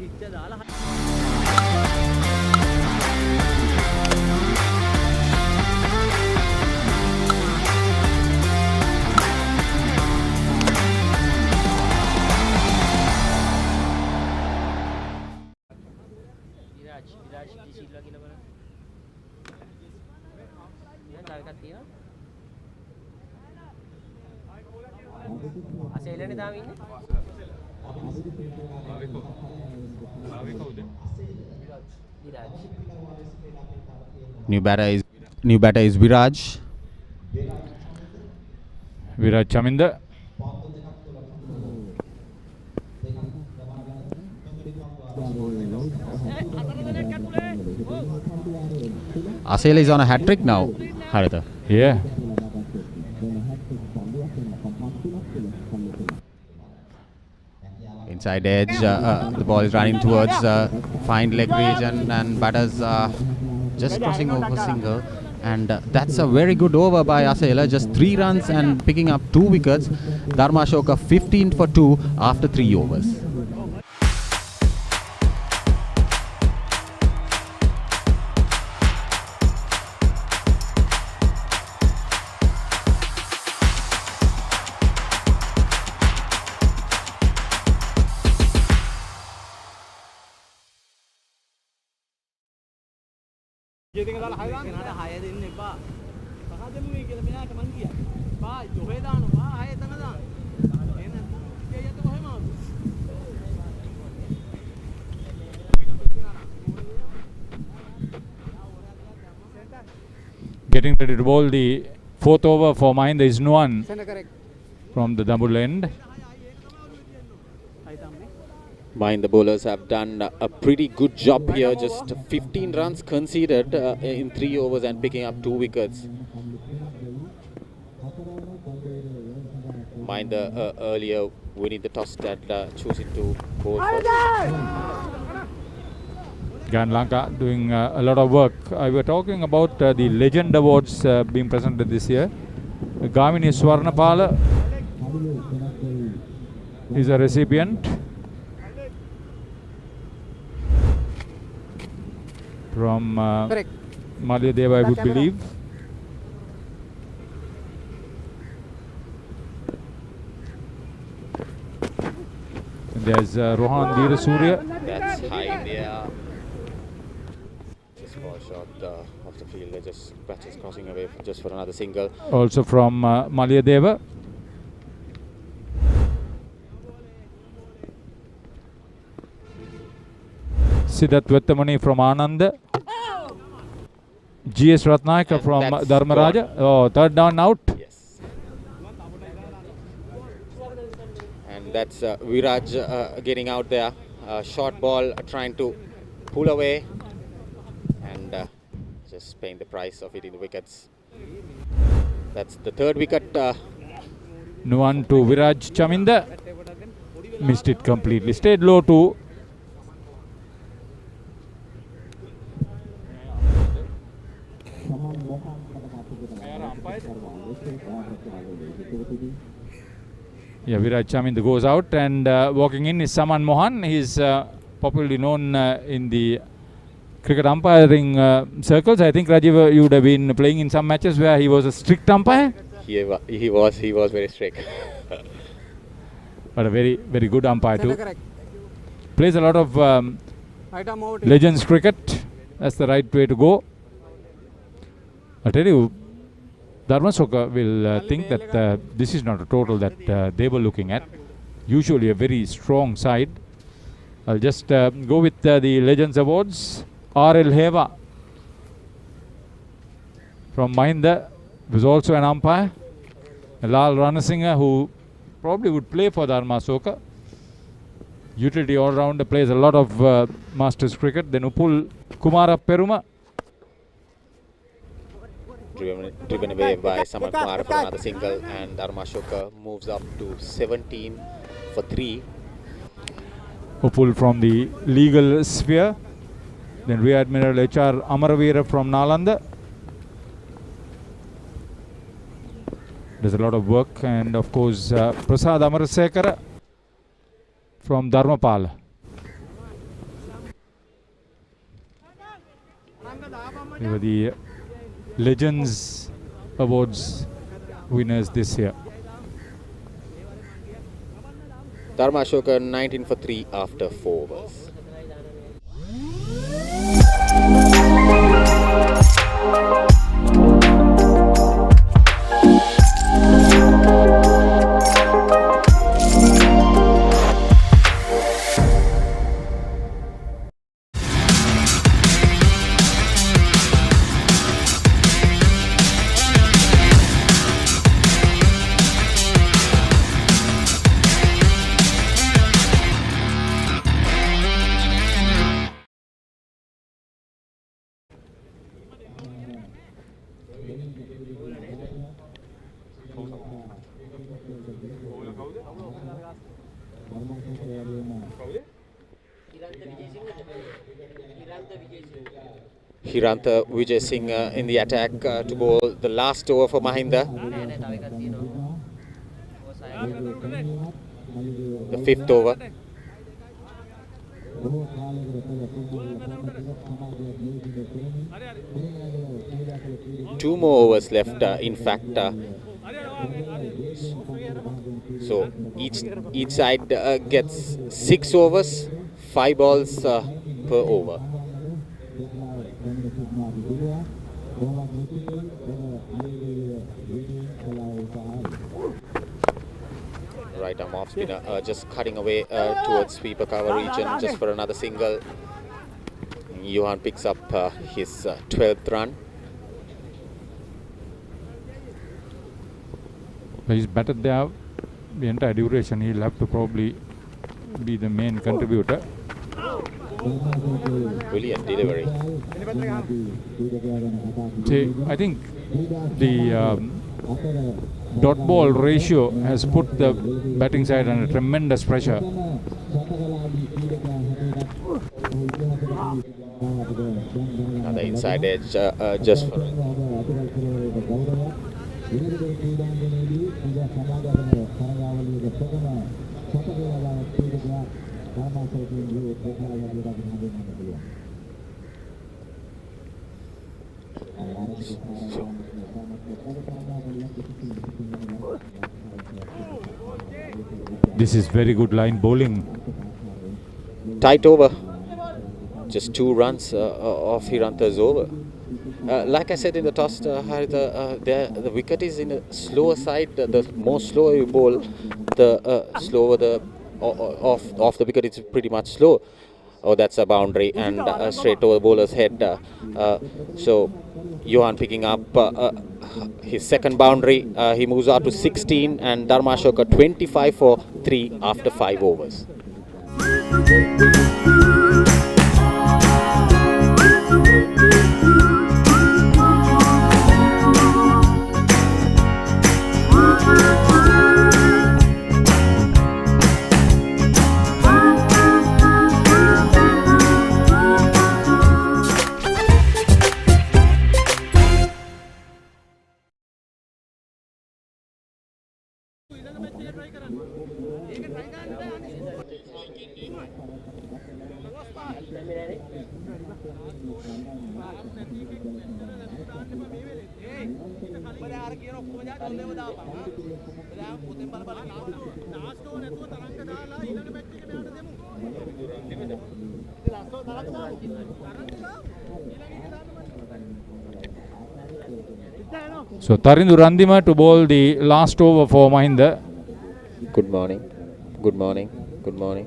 New batter is Viraj. Viraj Chaminda. Asela is on a hat trick now, Haritha. Yeah. Inside edge, the ball is running towards fine leg region and batters just crossing over single. And that's a very good over by Asela, just 3 runs and picking up 2 wickets. Dharmashoka 15 for 2 after 3 overs. Getting ready to bowl the fourth over for Mahinda is Nuwan from the double end. Mahinda bowlers have done a pretty good job here. Just 15 runs conceded in 3 overs and picking up 2 wickets. Mahinda earlier winning the toss that choosing to bowl first. Gan Lanka doing a lot of work. We were talking about the Legend Awards being presented this year. Gamini Swarnapala is a recipient from Malayadeva, I would believe. And there's Rohan Veerasurya. That's high in the air. Just fall short of the field. They're just scratches crossing away just for another single. Also from Malayadeva. Siddharth Vettamani from Ananda. GS Ratnayaka from Dharmaraja. Oh, third down out. Yes. And that's Viraj getting out there. Short ball trying to pull away. And just paying the price of hitting the wickets. That's the third wicket. Nuwan to Viraj Chaminda. Missed it completely. Stayed low to Viraj Chaminda goes out, and walking in is Saman Mohan. He's popularly known in the cricket umpiring circles. I think Rajiv, you would have been playing in some matches where he was a strict umpire. He was very strict. But a very, very good umpire too. Plays a lot of Legends cricket. That's the right way to go. I'll tell you, Dharmasoka will think that this is not a total that they were looking at. Usually a very strong side. I'll just go with the Legends Awards. R.L. Heva from Mahinda was also an umpire. Lal Ranasinghe, who probably would play for Dharmasoka. Utility all-rounder, plays a lot of Masters cricket. Then Upul Kumara Peruma. Driven away by Saman Kumara for another single, and Dharmashoka moves up to 17 for 3. Upul from the legal sphere. Then Rear Admiral H.R. Amaravira from Nalanda. There's a lot of work, and of course Prasad Amarasekara from Dharmapala. They were the Legends Awards winners this year. Dharmashoka 19 for 3 after 4 overs. Hiranta Vijay Singh in the attack to bowl the last over for Mahinda. The 5th over. Two more overs left, in fact. So each side gets 6 overs, 5 balls per over. right arm off spinner, just cutting away towards sweeper cover region just for another single. Johan picks up his 12th run. He's batted there the entire duration. He'll have to probably be the main contributor. Brilliant delivery. See, I think the dot ball ratio has put the batting side under tremendous pressure. Another inside edge just for This is very good line bowling. Tight over. Just 2 runs off Hiranta's over. Like I said in the toss, the wicket is in a slower side. The more slower you bowl, the slower the off the wicket. It's pretty much slow. Oh, that's a boundary and straight over the bowler's head. So Johan picking up his second boundary. He moves out to 16 and Dharmashoka 25 for 3 after 5 overs. So Tarindu Randima to bowl the last over for Mahinda. Good morning. Good morning. Good morning.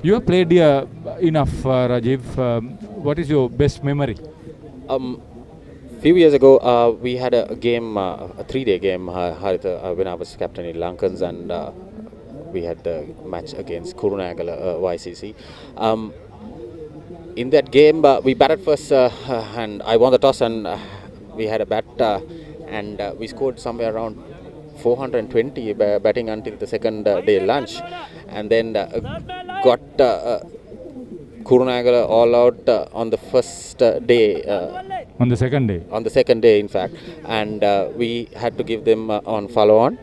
You have played here enough, Rajiv. What is your best memory? Few years ago, we had a game, a 3-day game, when I was captain in Lankans, and we had the match against Kurunegala YCC. In that game, we batted first, and I won the toss, and we had a bat, and we scored somewhere around 420 batting until the second day lunch, and then got Kurunegala all out on the first day. On the second day? On the second day, in fact. And we had to give them on follow-on.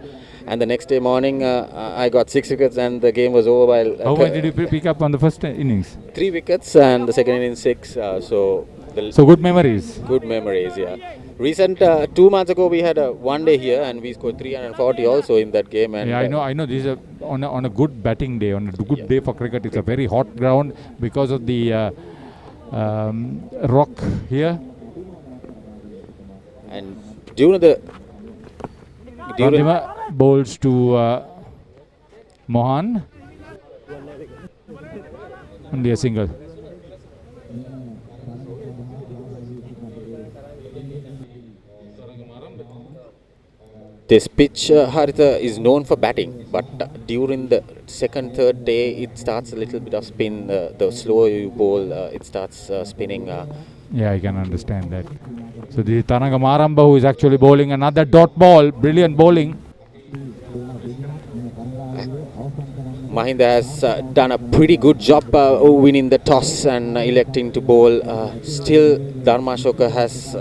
And the next day morning, I got 6 wickets and the game was over. While how much did you pick up on the first innings? 3 wickets and the second innings 6. So good memories? Good memories, yeah. Recent 2 months ago, we had a 1 day here and we scored 340 also in that game. And yeah, I know. This is on a good batting day, on a good day for cricket. It's a very hot ground because of the rock here. And during the Randima bowls to Mohan. Only a single. This pitch, Haritha, is known for batting, but during the second, third day, it starts a little bit of spin. The slower you bowl, it starts spinning. Yeah, I can understand that. So this is Taranga Maramba, who is actually bowling another dot ball. Brilliant bowling. Mahinda has done a pretty good job winning the toss and electing to bowl. Still, Dharmashoka has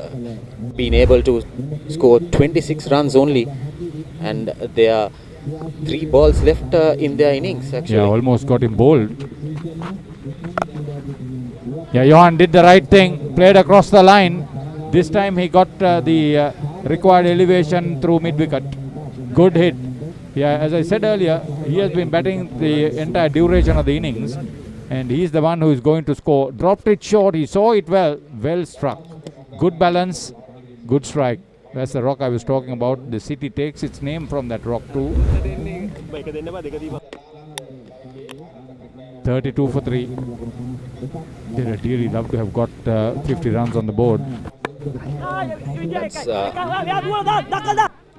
been able to score 26 runs only, and there are 3 balls left in their innings actually. Yeah, almost got him bowled. Yeah, Johan did the right thing, played across the line. This time he got the required elevation through mid-wicket. Good hit. Yeah, as I said earlier, he has been batting the entire duration of the innings, and he is the one who is going to score. Dropped it short, he saw it well, well struck. Good balance, Good strike. That's the rock I was talking about. The city takes its name from that rock too. 32 for 3. They'd really love to have got 50 runs on the board. That's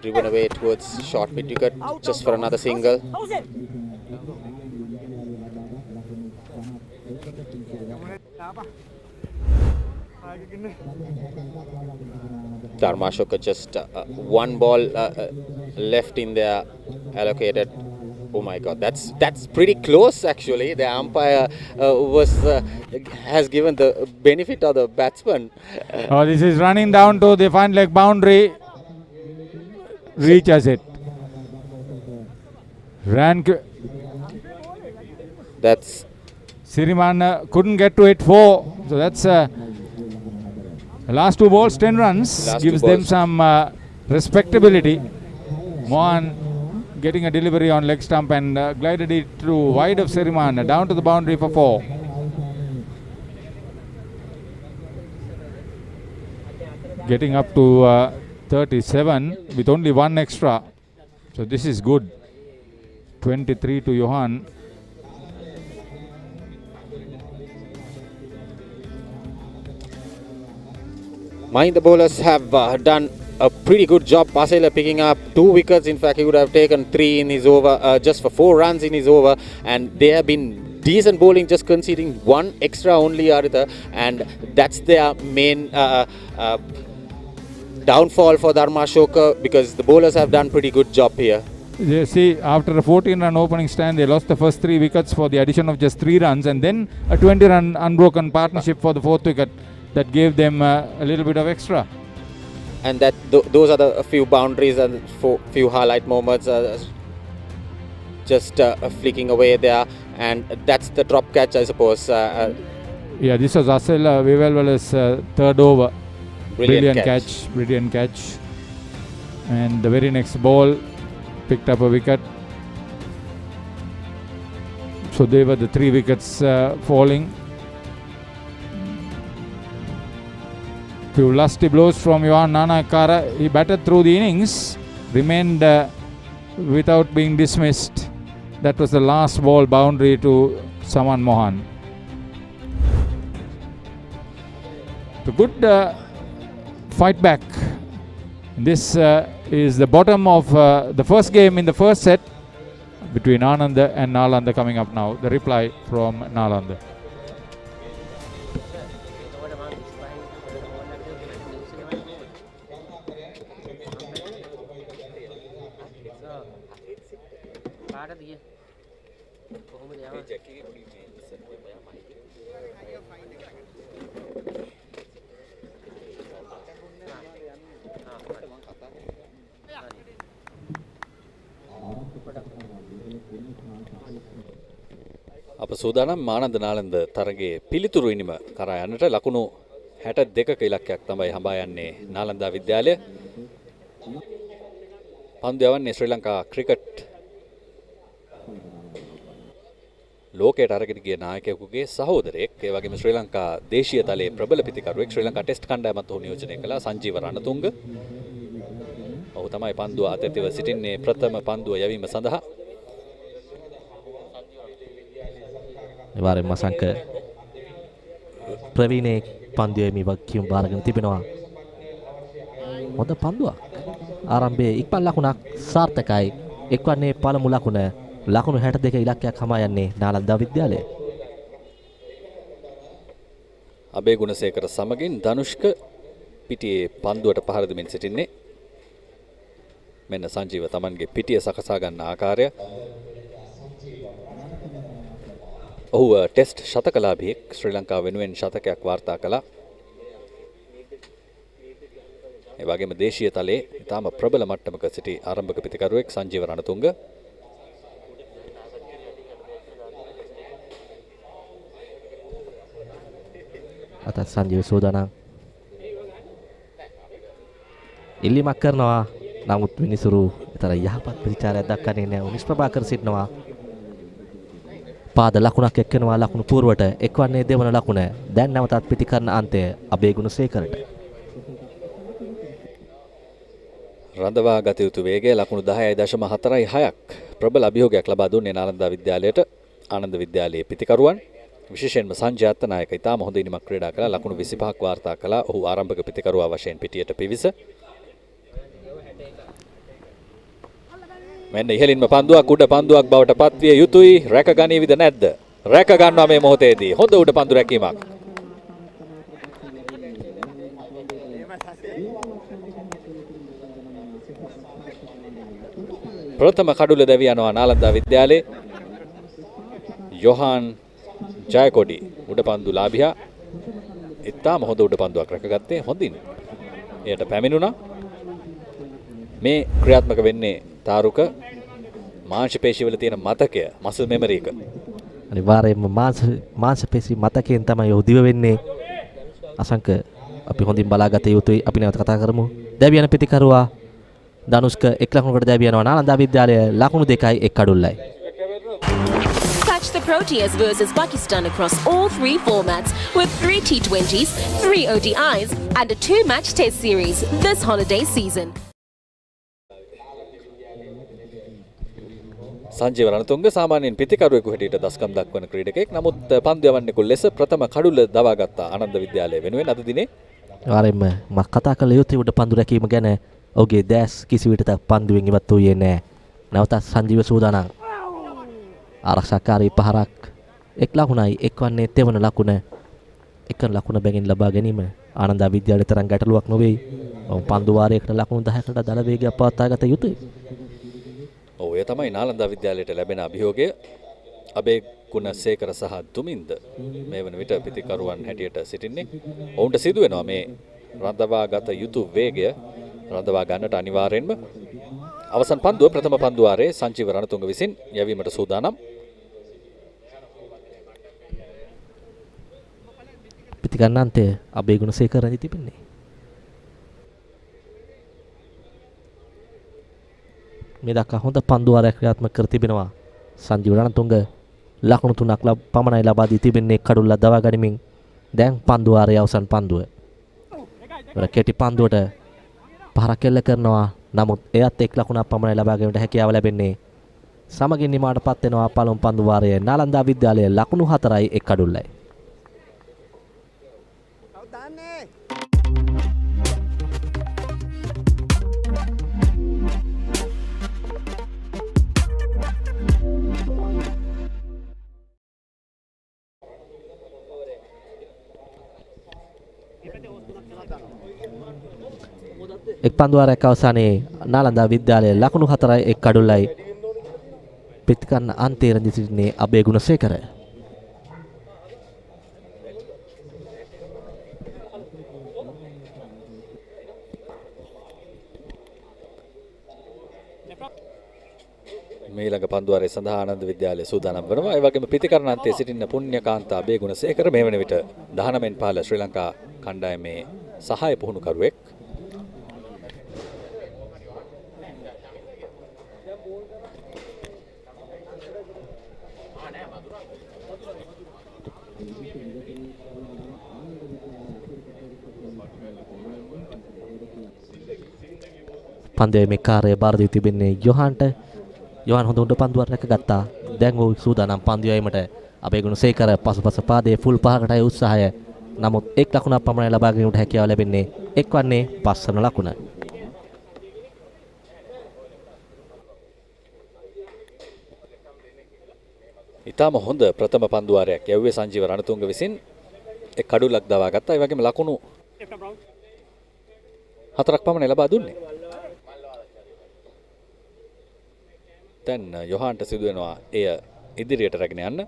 driven away towards short mid wicket just for another single. Dharmashoka just one ball left in their allocated. Oh my God, that's pretty close actually. The umpire has given the benefit of the batsman. Oh, this is running down to the fine leg boundary. Reaches it. That's Siriman couldn't get to it 4. So that's the last 2 balls, 10 runs. Gives them some respectability. Mohan getting a delivery on leg stump and glided it through wide of Siriman down to the boundary for 4. Getting up to 37 with only 1 extra. So this is good. 23 to Johan. The bowlers have done a pretty good job. Pasela picking up 2 wickets. In fact, he would have taken 3 in his over, just for 4 runs in his over. And they have been decent bowling, just conceding 1 extra only, Aritha. And that's their main downfall for Dharmashoka, because the bowlers have done pretty good job here. You see, after a 14-run opening stand, they lost the first 3 wickets for the addition of just 3 runs. And then a 20-run unbroken partnership for the 4th wicket. That gave them a little bit of extra. And that those are the few boundaries and few highlight moments, just flicking away there, and that's the drop catch, I suppose. Yeah, this was Asel Vivelwala's 3rd over. Brilliant catch. And the very next ball picked up a wicket. So they were the 3 wickets falling. Few lusty blows from Johan Nanakara. He batted through the innings, remained without being dismissed. That was the last ball boundary to Saman Mohan. The good fight back. This is the bottom of the first game in the first set between Ananda and Nalanda coming up now. The reply from Nalanda. අප සූදානම් ආනන්ද නාලන්ද තරගයේ පිළිතුරු ඉනිම කරා යන්නට ලකුණු 62ක ඉලක්කයක් තමයි හඹා යන්නේ නාලන්දා විද්‍යාලය. පන්දු යවන්නේ ශ්‍රී ලංකා ක්‍රිකට් ලෝකයට අරගෙන ගිය නායකයෙකුගේ සහෝදරයෙක්, ඒ වගේම ශ්‍රී ලංකා දේශීය තලයේ ප්‍රබල පිතිකරුවෙක්, ශ්‍රී ලංකා ටෙස්ට් කණ්ඩායමත් ඔහු නියෝජනය කළා, සංජීව රණතුංග. ඔහු තමයි පන්දුව අතැතිව සිටින්නේ ප්‍රථම පන්දුව යැවීම සඳහා. එවාරෙන් මසංක ප්‍රවීණේ පන්දුවේ මේ වගකීම් බාරගෙන තිබෙනවා. හොඳ පන්දුවක්. ආරම්භයේ ඉක්මන් ලකුණක් සාර්ථකයි. එක්වන්නේ පළමු ලකුණ. ලකුණු 62 ඉලක්කයක් හමා යන්නේ නාලන්දා විද්‍යාලය. අබේ ගුණසේකර සමගින් ධනුෂ්ක පිටියේ පන්දුවට පහර දෙමින් සිටින්නේ. මෙන්න සංජීව තමන්ගේ පිටිය සකසා ගන්න ආකාරය. ඔහු ටෙස්ට් ශතකලාභියෙක්, ශ්‍රී ලංකාව වෙනුවෙන් ශතකයක් වාර්තා කළා. ඒ වගේම දේශීය තලයේ ඉතාම ප්‍රබල මට්ටමක සිටි ආරම්භක පිතිකරුවෙක් සංජීව රණතුංග. අතත් සංජීව සෝදානම් ඉල්ලීමක් කරනවා. නමුත් මිනිසුරු විතර යහපත් ප්‍රතිචාරයක් දක්වන්නේ නැහැ. උනිස් ප්‍රභාකර සිටනවා. පාද ලකුණක් එක්කනවා ලකුණු පූර්වට. එක්වන්නේ දෙවන ලකුණ. දැන් නැවතත් පිටිකරන අන්තය අබේ ගුණසේකරට. රඳවා ගත යුතු වේගය ලකුණු 10.46ක් ප්‍රබල අභියෝගයක් ලබා දුන්නේ නාලන්දා විද්‍යාලයට. ආනන්ද විද්‍යාලයේ පිතිකරුවන් විශේෂයෙන්ම සංජය අත්තනායක ඉතාම හොඳ ඉනිමක් ක්‍රීඩා කළා. ලකුණු 25ක් වාර්තා කළා. ඔහු ආරම්භක පිතිකරුවා වශයෙන් පිටියට පිවිස. මෙන්න ඉහළින්ම පන්දුවක් උඩ පන්දුවක් බවට පත්විය යුතුයි. රැක ගනීවිද නැද්ද? රැක ගන්නවා මේ මොහොතේදී. හොඳ උඩ පන්දු රැකීමක්. ප්‍රථම කඩුල දැවි යනවා නාලන්දා විද්‍යාලයේ. යොහාන් ජයකොඩි උඩ පන්දු ලාභියා. ඉතාම හොඳ උඩ පන්දුවක් රැකගත්තේ. හොඳින් එයට පැමිණුණා. මේ ක්‍රියාත්මක වෙන්නේ තාරුක මාංශ පේශිවල තියෙන මතකය, මසල් මෙමරි එක. අනිවාර්යයෙන්ම මාංශ පේශි මතකයෙන් තමයි ඔහු දිව වෙන්නේ. අසංක අපි හොඳින් බලාගත යුතුයි. අපි නැවත කතා කරමු. දැවි යන පිතිකරුවා ධනුෂ්ක 1 ලකුණකට දැවි යනවා නාලන්දා විද්‍යාලය ලකුණු 2යි 1 කඩුල්ලයි. Catch the Proteas versus Pakistan across all 3 formats with 3 T20s, 3 ODIs and a 2-match test series this holiday season. Sanjeewa Ranatunga සාමාන්‍යයෙන් පිතිකරුවෙකු හැටියට දස්කම් දක්වන ක්‍රීඩකයෙක්. නමුත් පන්දු යවන්නෙකු ලෙස ප්‍රථම කඩුල දවාගත්ත ආනන්ද විද්‍යාලය වෙනුවෙන් අද දිනේ ආරෙම්ම මම කතා කළ යුත්තේ උඩ පන්දු රැකීම ගැන. ඔහුගේ දැස් කිසි විටක පන්දුවෙන් ඉවත් වූයේ නැහැ. නැවතත් සංජීව සූදානම්. ආරක්ෂාකාරී පහරක් 1 ලකුණයි 1 වන්නේ තෙවන ලකුණ. 1 ලකුණ බැගින් ලබා ගැනීම ආනන්ද විද්‍යාලයට තරම් ගැටලුවක් නොවේ. ඔවුන් පන්දු වාරයකට ලකුණු 10කට දල වේගයක් පවත්වා ගත යුතුයි. ඔව් ඒ තමයි නාලන්දා විද්‍යාලයට ලැබෙන අභියෝගය. අබේ ගුණසේකර සහ දුමින්ද මේ වන විට පිතිකරුවන් හැටියට සිටින්නේ. ඔවුන්ට සිදු වෙනවා මේ රඳවා ගත යුතු වේගය රඳවා ගන්නට අනිවාර්යෙන්ම. අවසන් පන්දුව ප්‍රථම පන්දු වාරයේ සංජීව රණතුංග විසින් යැවීමට සූදානම්. පිතිකන්නන්තය අබේ ගුණසේකර රැඳී තිබෙන්නේ. මේ දක්වා හොඳ පන්දු වාරයක් ක්‍රියාත්මක කර තිබෙනවා සංජීව රණතුංග. ලකුණු 3ක් පමණයි ලබා දී තිබෙන්නේ කඩුල්ල දවා ගනිමින්. දැන් පන්දු වාරයේ අවසන් පන්දුව. කෙටි පන්දුවට පහරක් එල්ල කරනවා. නමුත් එයත් 1 ලකුණක් පමණයි ලබා ගැනීමට හැකියාව ලැබෙන්නේ. සමගින් නිමාටපත් වෙනවා පළමු පන්දු වාරයේ නාලන්දා විද්‍යාලයේ ලකුණු 4යි 1 කඩුල්ලයි. එක් පන්දුවාරයක් අවසානයේ නාලන්දා විද්‍යාලයේ ලකුණු 4යි 1 කඩුල්ලයි. පිතිකන්න අන්තයේ රැඳී සිටින්නේ අබේ ගුණසේකර. මේ ළඟ පන්දුවාරයේ සඳහා ආනන්ද විද්‍යාලය සූදානම් වෙනවා. ඒ වගේම පිතිකරණ අන්තයේ සිටින පුණ්‍යකාන්ත අබේ ගුණසේකර මේ වන විට 19න් පහළ ශ්‍රී ලංකා කණ්ඩායමේ සහාය පුහුණුකරුවෙක්. පන්දුවේ මේ කාර්යය බාර දී තිබෙන්නේ යොහන්ට. යොහන් හොඳ උඩ පන්දුවක් රැකගත්තා. දැන් ඔහු සූදානම් පන්දු යැවීමට. අබේ ගුණසේකර පසුපස පාදයේ ෆුල් 5කටයි උත්සාහය. නමුත් 1 ලකුණක් පමණයි ලබා ගැනීමට හැකියාව ලැබෙන්නේ. 1 වන්නේ පස්වන ලකුණ. ඉතාම හොඳ ප්‍රථම පන්දු වාරයක් යැව්වේ සංජීව රණතුංග විසින්. 1 කඩුල්ලක් දවා ගත්තා. ඒ වගේම ලකුණු 4ක් පමණ ලබා දුන්නේ. දැන් යොහන්ට සිදු වෙනවා එය ඉදිරියට රැගෙන යන්න.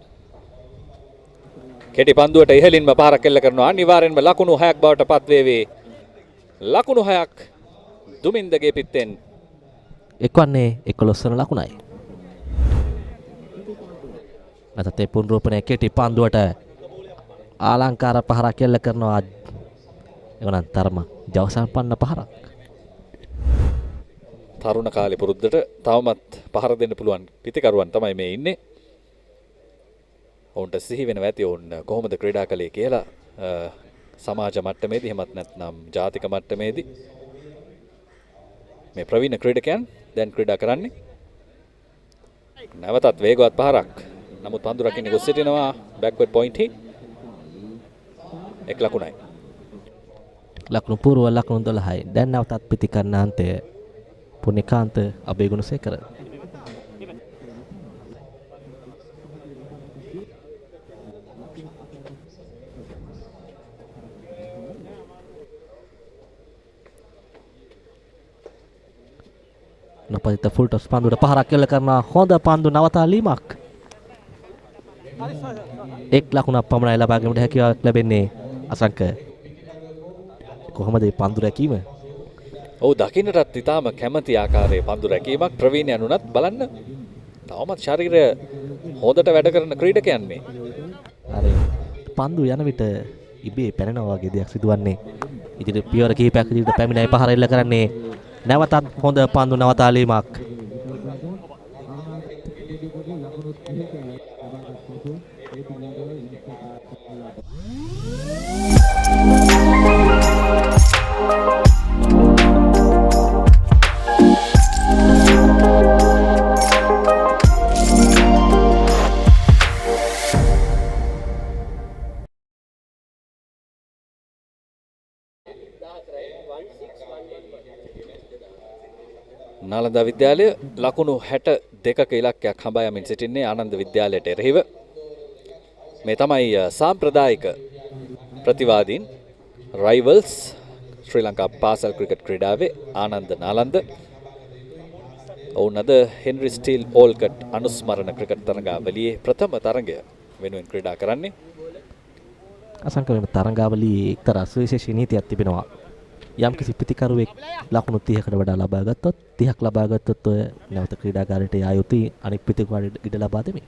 කෙටි පන්දුවට ඉහළින්ම පහරක් එල්ල කරනවා. අනිවාර්යෙන්ම ලකුණු 6ක් බවට පත් වේවි. ලකුණු 6ක් දුමින්දගේ පිටෙන්. එක්වන්නේ 11 වන ලකුණයි. නැතත් ඒ පුනරූපණය කෙටි පන්දුවට ආලංකාර පහරක් එල්ල කරනවා. එවනම් තරම ජවසම්පන්න පහරක්. තරුණ කාලේ පුරුද්දට තවමත් පහර දෙන්න පුළුවන් පිතිකරුවන් තමයි මේ ඉන්නේ. ඔවුන්ට සිහි වෙනවා ඇති ඔවුන් කොහොමද ක්‍රීඩා කළේ කියලා සමාජ මට්ටමේදී එහෙමත් නැත්නම් ජාතික මට්ටමේදී. මේ ප්‍රවීණ ක්‍රීඩකයන් දැන් ක්‍රීඩා කරන්නේ. නැවතත් වේගවත් පහරක්. නමුත් පන්දු රකින්න ගොස් සිටිනවා බෑක්වර්ඩ් පොයින්ට් හි. එක් ලකුණයි. ලකුණු පූර්ව ලකුණු 12යි. දැන් නැවතත් පිටිකන්නාන්තය පුණ්‍යකාන්ත අබේගුණසේකර. නොපදිත ෆුල් ටොස් පන්දුවට පහරක් කෙල කරනවා. හොඳ පන්දු නවතාලීමක්. එක් ලකුණක් පමණයි ලබා ගැනීමට හැකියාවක් ලැබෙන්නේ අසංක. කොහොමද මේ පන්දු රැකීම? ඔව් දකින්නටත් ඉතාම කැමැති ආකාරයේ පන්දු රැකීමක් ප්‍රවීණයන් උනත් බලන්න. තවමත් ශරීරය හොඳට වැඩ කරන ක්‍රීඩකයන් මේ. හරි. පන්දු යන විට ඉබේ පැනනවා වගේ දෙයක් සිදුවන්නේ. ඉදිරි පියවර කිහිපයක් ඉදිරියට පැමිණයි පහර එල්ල කරන්නේ. නැවතත් හොඳ පන්දු නවතාලීමක්. නාලන්දා විද්‍යාලය ලකුණු 62ක ඉලක්කයක් හඹා යමින් සිටින්නේ ආනන්ද විද්‍යාලයට එරෙහිව. මේ තමයි සාම්ප්‍රදායික ප්‍රතිවාදීන් රයිවල්ස් ශ්‍රී ලංකා පාසල් ක්‍රිකට් ක්‍රීඩාවේ ආනන්ද නාලන්ද. ඔවුන් අද හෙන්රි ස්ටීල් ඕල්කට් අනුස්මරණ ක්‍රිකට් තරඟාවලියේ ප්‍රථම තරඟය වෙනුවෙන් ක්‍රීඩා කරන්නේ. අසංකලන තරඟාවලියේ එක්තරා සුවිශේෂී නීතියක් තිබෙනවා. යම්කිසි පිතිකරුවෙක් ලකුණු 30කට වඩා ලබා ගත්තොත් 30ක් ලබා ගත්තොත් ඔය නැවත ක්‍රීඩාගාරයට යා යුතුයි අනෙක් පිතිකරුවට ඉඩ ලබා දෙමි.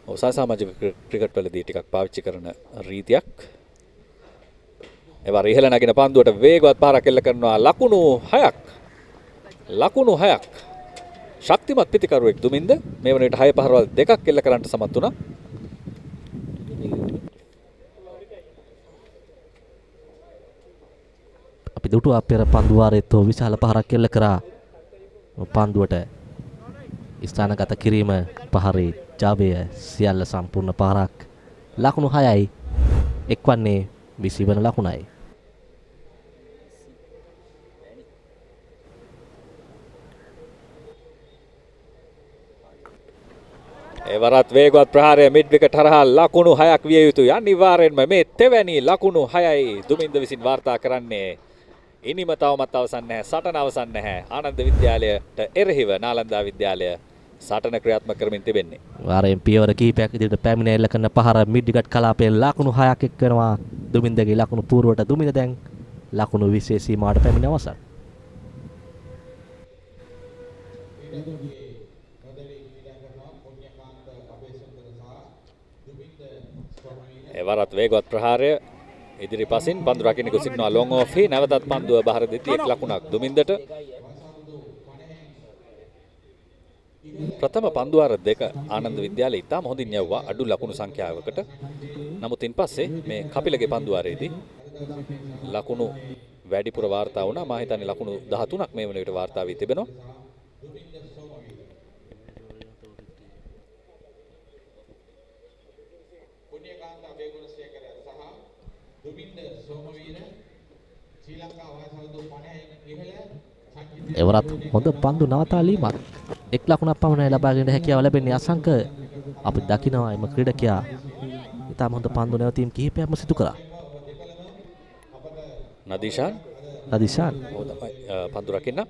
ඔව් සාමාජික ක්‍රිකට් වලදී ටිකක් පාවිච්චි කරන රීතියක්. එවර ඉහළ නැගින පන්දුවට වේගවත් පාරක් එල්ල කරනවා ලකුණු 6ක්. ලකුණු 6ක්. ශක්තිමත් පිතිකරුවෙක් දුමින්ද මේ වන විට 6 පහරවල් දෙකක් එල්ල කරන්නට සමත් වුණා. අපි දුටුවා පෙර පන්දු වාරයේත් විශාල පහරක් එල්ල කරා. පන්දුවට ස්ථානගත කිරීම පහරේ ජාවය සියල්ල සම්පූර්ණ පහරක්. ලකුණු 6යි එක්වන්නේ 20 වන ලකුණයි. එවරත් වේගවත් ප්‍රහාරය මිඩ් විකට් හරහා ලකුණු 6ක් විය යුතුයි. අනිවාර්යෙන්ම මේ තෙවැනි ලකුණු 6යි දුමින්ද විසින් වාර්තා කරන්නේ. ඉනිම තවමත් අවසන් නැහැ. සටන අවසන් නැහැ. ආනන්ද විද්‍යාලයට එරෙහිව නාලන්දා විද්‍යාලය සටන ක්‍රියාත්මක කරමින් තිබෙන්නේ. වාරයෙන් පියවර කිහිපයක් ඉදිරියට පැමිණ එල්ල කරන පහර මිඩ් විකට් කලාපයේ ලකුණු 6ක් එක් වෙනවා. දුමින්දගේ ලකුණු පූර්වට දුමින්ද දැන් ලකුණු 20 සීමාවට පැමිණ අවසන්. එවරත් වේගවත් ප්‍රහාරය ඉදිරි පසින් පන්දු රකින්න සිටිනවා ලොං ඔෆ් හි. නැවතත් පන්දුව බහර දෙති එක් ලකුණක් දුමින්දට. ප්‍රථම පන්දු වාර දෙක ආනන්ද විද්‍යාලය ඉතාම හොඳින් යවුවා අඩු ලකුණු සංඛ්‍යාවකට. නමුත් ඉන්පස්සේ මේ කපිලගේ පන්දු වාරයේදී ලකුණු වැඩිපුර වාර්තා වුණා. මා හිතන්නේ ලකුණු 13ක් මේ වන විට වාර්තා වී තිබෙනවා. එවරත් හොඳ පන්දු නවතාලීමක්. එක් ලකුණක් පමණයි ලබා ගැනීමට හැකියාව ලැබෙන්නේ අසංක. අපි දකිනවා එම ක්‍රීඩකයා ඉතාම හොඳ පන්දු නැවතීම් කිහිපයක්ම සිදු කරා. නදීෂාන් පන්දු රකින්න.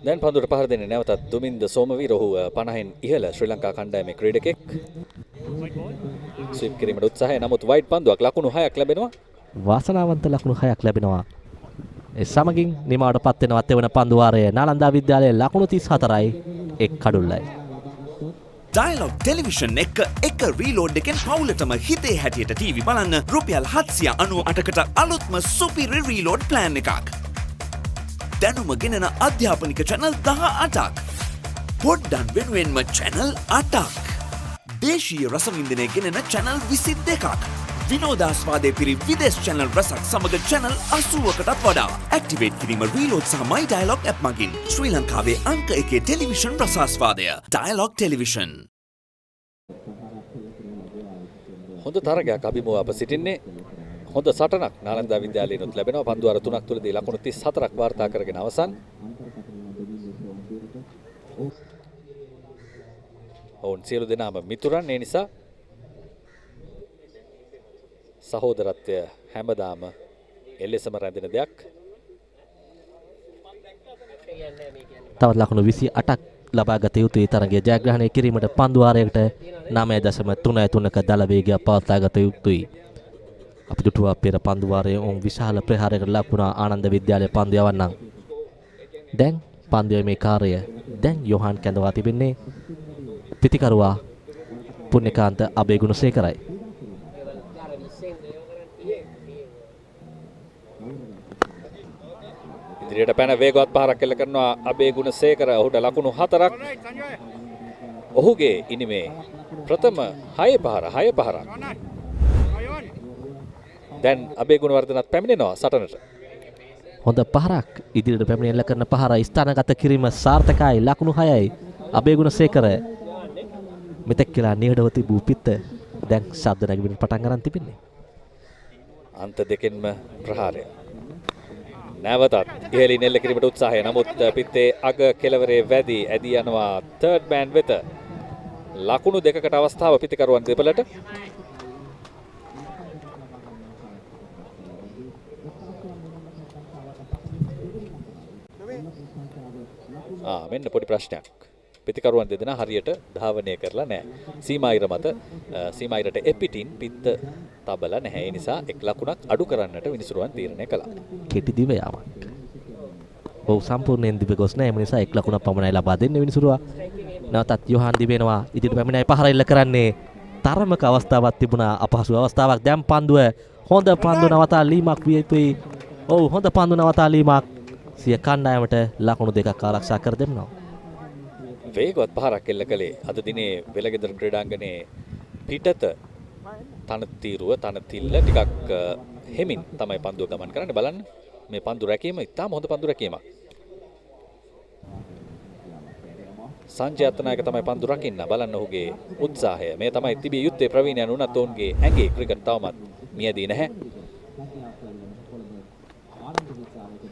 දැන් පන්දුවට පහර දෙන්නේ නැවතත් දුමින්ද සෝමවීර. ඔහු 50න් ඉහළ ශ්‍රී ලංකා කණ්ඩායමේ ක්‍රීඩකෙක්. ස්විප් කිරීමට උත්සාහය. නමුත් වයිඩ් පන්දුවක් ලකුණු 6ක් ලැබෙනවා. වාසනාවන්ත ලකුණු 6ක් ලැබෙනවා. ඒ සමගින් නිමාවට පත් වෙනවා තෙවන පන්දු වාරය. නාලන්දා විද්‍යාලයේ ලකුණු 34යි එක් කඩුල්ලයි. Dialog Television එක රීලෝඩ් එකෙන් පවුලටම හිතේ හැටියට TV බලන්න රුපියල් 798කට අලුත්ම සුපිරි රීලෝඩ් ප්ලෑන් එකක්. දැනුම ගෙනෙන අධ්‍යාපනික channel 18ක්. පොඩ්ඩන් වෙනුවෙන්ම channel 8ක්. දේශීය රසවින්දනය ගෙනෙන channel 22ක්. විනෝදාස්වාදයේ පිරි විදේශ channel රසක් සමග channel 80කටත් වඩා activate කිරීම reload සහ my dialog app මගින් ශ්‍රී ලංකාවේ අංක 1 ටෙලිවිෂන් රසාස්වාදය Dialog Television. හොඳ තරගයක් අභිමුව අප සිටින්නේ. හොඳ සටනක් නාලන්දා විද්‍යාලයෙන්ුත් ලැබෙනවා. පන්දුවාර 3ක් තුලදී ලකුණු 34ක් වාර්තා කරගෙන අවසන්. ඔවුන් සියලු දෙනාම මිතුරන්. ඒ නිසා සහෝදරත්වය හැමදාම එලෙසම රැඳෙන දෙයක්. තවත් ලකුණු 28ක් ලබා ගත යුතුයි තරගය ජයග්‍රහණය කිරීමට. පන්දුවාරයකට 9.33ක දල වේගයක් පවත්වා ගත යුතුයි. අපි දුටුවා පෙර පන්දුවාරයේ ඔවුන් විශාල ප්‍රහාරයකට ලක් වුණා ආනන්ද විද්‍යාලයේ පන්දු යවන්නම්. දැන් පන්දුවේ මේ කාර්යය දැන් යොහාන් කැඳවා තිබෙන්නේ පිතිකරුවා පුණ්‍යකාන්ත අබේගුණසේකරයි. ඉදිරියට පැන වේගවත් පහරක් එල්ල කරනවා අබේගුණසේකර. ඔහුට ලකුණු 4ක්. ඔහුගේ ඉනිමේ ප්‍රථම 6 පහරක්. දැන් අබේගුණවර්ධනත් පැමිණෙනවා සටනට. හොඳ පහරක් ඉදිරියට පැමිණ එල්ල කරන පහර ස්ථානගත කිරීම සාර්ථකයි. ලකුණු 6යි අබේගුණසේකර. මෙතෙක් කියලා නිහඬව තිබූ පිට දැන් ශබ්ද නැගිමින් පටන් ගන්න තිබෙන්නේ. අන්ත දෙකෙන්ම ප්‍රහාරය. නැවතත් ඉහළින් එල්ල කිරීමට උත්සාහය. නමුත් පිත්තේ අග කෙළවරේ වැදී ඇදී යනවා තර්ඩ් මෑන් වෙත. ලකුණු දෙකකට අවස්ථාව පිතිකරුවන් දෙපළට. මෙන්න පොඩි ප්‍රශ්නයක්. පිතිකරුවන් දෙදෙනා හරියට ධාවනය කරලා නැහැ. සීමායිර මත සීමායිරට එපිටින් පිත්ත තබලා නැහැ. ඒ නිසා එක් ලකුණක් අඩු කරන්නට විනිසුරුවන් තීරණය කළා. කෙටි දිව යාමක්. ඔව් සම්පූර්ණයෙන් දිව ගොස් නැහැ. ඒ නිසා එක් ලකුණක් පමණයි ලබා දෙන්නේ විනිසුරුවා. නැවතත් යොහාන් දිවෙනවා. ඉදිරියට පැමිණයි පහර එල්ල කරන්නේ. තරමක අවස්ථාවක් තිබුණා. අපහසු අවස්ථාවක්. දැන් පන්දුව හොඳ පන්දු නවතා ලීමක් විය යුතුයි. ඔව් හොඳ පන්දු නවතා ලීමක්. සිය කණ්ඩායමට ලකුණු දෙකක් ආරක්ෂා කර දෙන්නවා. වේගවත් පහරක් එල්ල කළේ අද දිනේ වෙලගෙදර ක්‍රීඩාංගණයේ පිටත තනතිරුව තනතිල්ල ටිකක් හෙමින් තමයි පන්දුව ගමන් කරන්නේ. බලන්න මේ පන්දු රැකීම ඉතාම හොඳ පන්දු රැකීමක්. සංජය අත්නායක තමයි පන්දු රකින්න. බලන්න ඔහුගේ උත්සාහය. මේ තමයි තිබිය යුත්තේ. ප්‍රවීණයන් උනත් ඔවුන්ගේ ඇඟේ ක්‍රිකට් තවමත් මියදී නැහැ.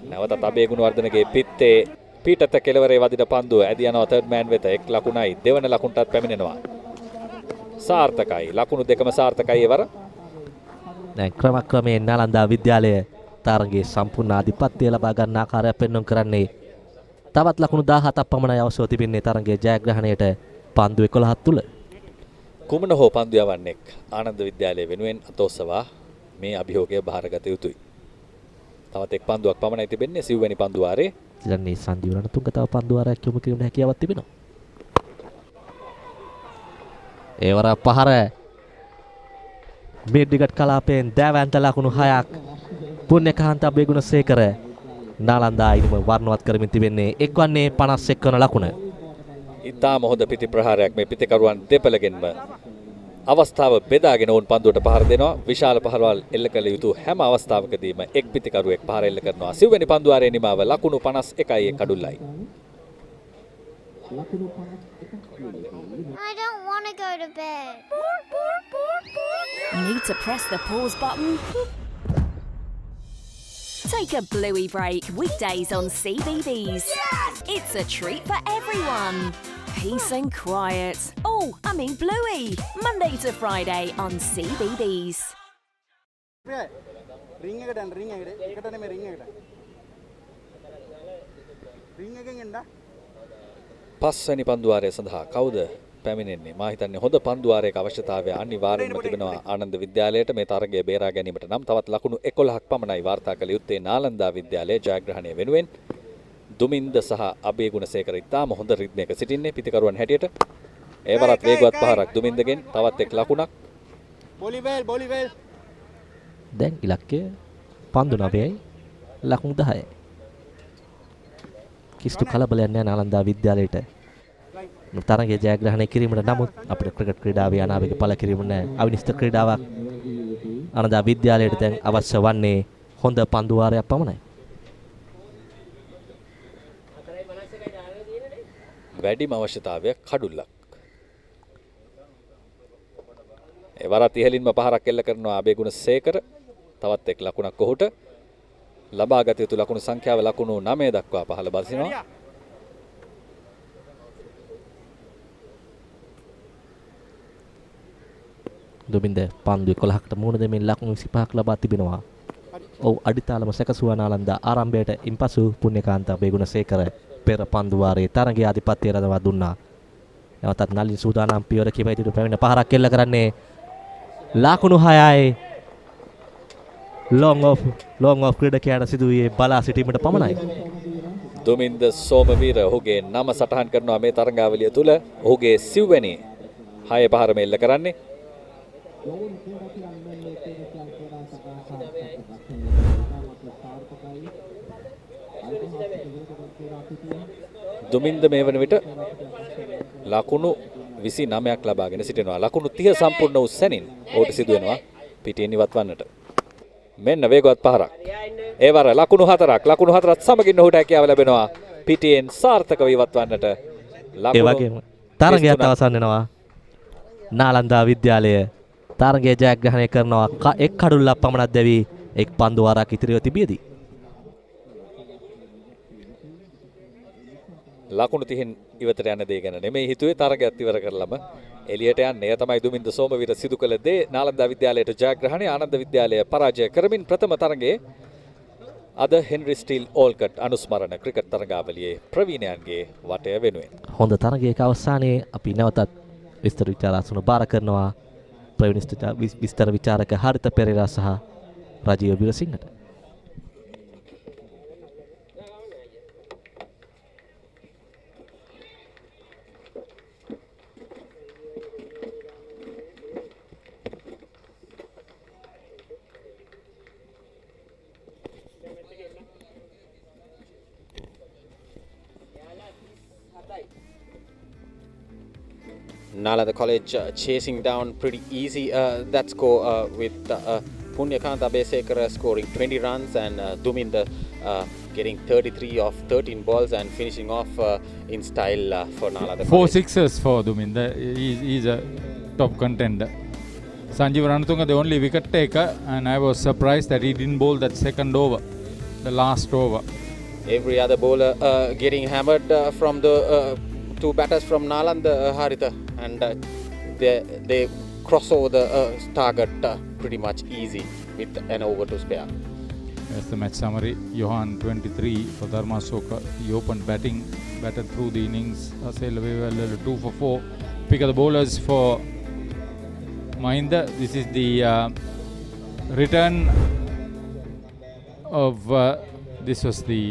නැවතත් අබේගුණවර්ධනගේ පිත්තේ පිටත කෙළවරේ වදින පන්දුව ඇදී යනවා තර්ඩ් මෑන් වෙත. එක් ලකුණයි දෙවන ලකුණටත් පැමිණෙනවා. සාර්ථකයි. ලකුණු දෙකම සාර්ථකයි එවර. දැන් ක්‍රමක්‍රමයෙන් නාලන්දා විද්‍යාලය තරගයේ සම්පූර්ණ ආධිපත්‍යය ලබා ගන්න ආකාරය පෙන්වන්න කරන්නේ. තවත් ලකුණු 17ක් පමණයි අවශ්‍යව තිබෙන්නේ තරගයේ ජයග්‍රහණයට පන්දු 11 තුල. කුමන හෝ පන්දු යවන්නෙක් ආනන්ද විද්‍යාලය වෙනුවෙන් අතෝසවා මේ අභියෝගය බාරගත යුතුයි. තවත් එක් පන්දුවක් පමණයි තිබෙන්නේ සිව්වැනි පන්දුවාරේ. ඉතින් සංජීව රණතුංග තව පන්දුවාරයක් යොමු කිරීමට හැකියාවක් තිබෙනවා. ඒවර පහර මිඩ්විකට් කලාපයෙන් දෑවැන්ත ලකුණු 6ක්. පුණ්‍යකාන්ත අබේගුණසේකර නාලන්දා ඉනිම වර්ණවත් කරමින් තිබෙන්නේ එක්වන්නේ 51 වන ලකුණ. ඉතාම හොඳ පිටි ප්‍රහාරයක් මේ පිටිකරුවන් දෙපළගෙන්ම අවස්ථාව බෙදාගෙන වුන් පන්දුවට පහර දෙනවා. විශාල පහරවල් එල්ල කළ යුතු හැම අවස්ථාවකදීම එක් පිටිකරුවෙක් පහර එල්ල කරනවා. සිව්වැනි පන්දුවාරයේ නිමාව ලකුණු 51යි කඩුල්ලයි. I don't want to go to bed. Need to press the pause button? Take a bluey break weekdays on CBeebies. Yes! It's a treat for everyone. Peace and quiet. Oh, I mean bluey. Monday to Friday on CBeebies. ring ekata me ring එකෙන් එන්න. පස්වැනි පන්දුවාරය සඳහා කවුද පැමිණෙන්නේ? මා හිතන්නේ හොඳ පන්දුවාරයක අවශ්‍යතාවය අනිවාර්යයෙන්ම තිබෙනවා ආනන්ද විද්‍යාලයට මේ තරගය බේරා ගැනීමට නම්. තවත් ලකුණු 11ක් පමණයි වාර්තා කළ යුත්තේ නාලන්දා විද්‍යාලයේ ජයග්‍රහණය වෙනුවෙන්. දුමින්ද සහ අබේගුණසේකර ඉතාම හොඳ රිද්මයක සිටින්නේ පිටිකරුවන් හැටියට. ඒවරත් වේගවත් පහරක් දුමින්දගෙන්. තවත් එක් ලකුණක්. බොලිවේල් දැන් ඉලක්කය පන්දු 9යි ලකුණු 10යි. කිසිදු කලබලයක් නැහැ නාලන්දා විද්‍යාලයට. තරගයේ ජයග්‍රහණය කිරීමට නමුත් අපිට ක්‍රිකට් ක්‍රීඩාවේ අනාවේක පළ කිරීම නැහැ. අවිනිශ්චිත ක්‍රීඩාවක් අනදා විද්‍යාලයට දැන් අවශ්‍ය වන්නේ හොඳ පන්දුවාරයක් පමණයි. වැඩිම අවශ්‍යතාවයක් කඩුල්ලක්. ඒ වරත් ඉහළින්ම පහරක් එල්ල කරනවා අබේගුණසේකර. තවත් එක් ලකුණක් ඔහුට. ලබාගත යුතු ලකුණු සංඛ්‍යාව ලකුණු 9 දක්වා පහළ බසිනවා. දුමින්ද පන්දු 11කට මුහුණ දෙමින් ලකුණු 25ක් ලබා තිබෙනවා. ඔව් අඩිතාලම සැකසුවා නාලන්දා ආරම්භයට ඉන්පසු පුණ්‍යකාන්ත අබේගුණසේකර පෙර පන්දු වාරයේ තරගයේ ආධිපත්‍යය රඳවා දුන්නා. නැවතත් නලින් සූදානම් පියවර කිප ඉදිරියට පැමිණ පහරක් එල්ල කරන්නේ ලකුණු 6යි. long off ක්‍රීඩකයාට සිදුවේ බලා සිටීමට පමණයි. දුමින්ද සෝමවීර ඔහුගේ නම සටහන් කරනවා මේ තරගාවලිය තුල. ඔහුගේ සිව්වැනි 6 පහරම එල්ල කරන්නේ. දුමින්ද මේ වන විට ලකුණු 29ක් ලබාගෙන සිටිනවා. ලකුණු 30 සම්පූර්ණ වූ සැනින් ඔහුට සිදු වෙනවා පිටින් ඉවත් වන්නට. මෙන්න වේගවත් පහරක්. ඒ වර ලකුණු 4ක්. ලකුණු 4ත් සමගින් ඔහුට හැකියාව ලැබෙනවා පිටින් සාර්ථකව ඉවත් වන්නට. ඒ වගේම තරගයත් අවසන් වෙනවා. නාලන්දා විද්‍යාලය තරගය ජයග්‍රහණය කරනවා. එක් කඩුල්ලක් පමණක් දැවි එක් පන්දු වාරයක් ඉතිරිව තිබියදී. ලකුණු 30න් ඉවතට යන දේ ගැන නෙමෙයි හිතුවේ තරගයත් ඉවර කරලම එළියට යන්නේ. එය තමයි දුමින්ද සෝමවීර සිදු කළ දේ. නාලන්දා විද්‍යාලයට ජයග්‍රහණය. ආනන්ද විද්‍යාලය පරාජය කරමින් ප්‍රථම තරගයේ අද හෙන්රි ස්ටීල් ඕල්කට් අනුස්මරණ ක්‍රිකට් තරගාවලියේ ප්‍රවීණයන්ගේ වටය වෙනුවෙන්. හොඳ තරගයක අවසානයේ අපි නැවතත් විස්තර විචාරාසන බාර කරනවා ප්‍රවීණ විස්තර විචාරක හරිත පෙරේරා සහ රජීව බිරසිංහට. Nalanda College chasing down pretty easy that score with Punyakanta Abesekara scoring 20 runs and Duminda getting 33 off 13 balls and finishing off in style for Nalanda College. 4 sixes for Duminda. He's a top contender. Sanjeev Ranatunga the only wicket taker, and I was surprised that he didn't bowl that second over, the last over. Every other bowler getting hammered from the two batters from Nalanda Haritha, and they cross over the target pretty much easy with an over to spare. That's the match summary. Johan 23 for Dharma Soka. He opened batting, batted through the innings. Sailed away well, 2 for 4. Pick of the bowlers for Mahinda. This is the return of this was the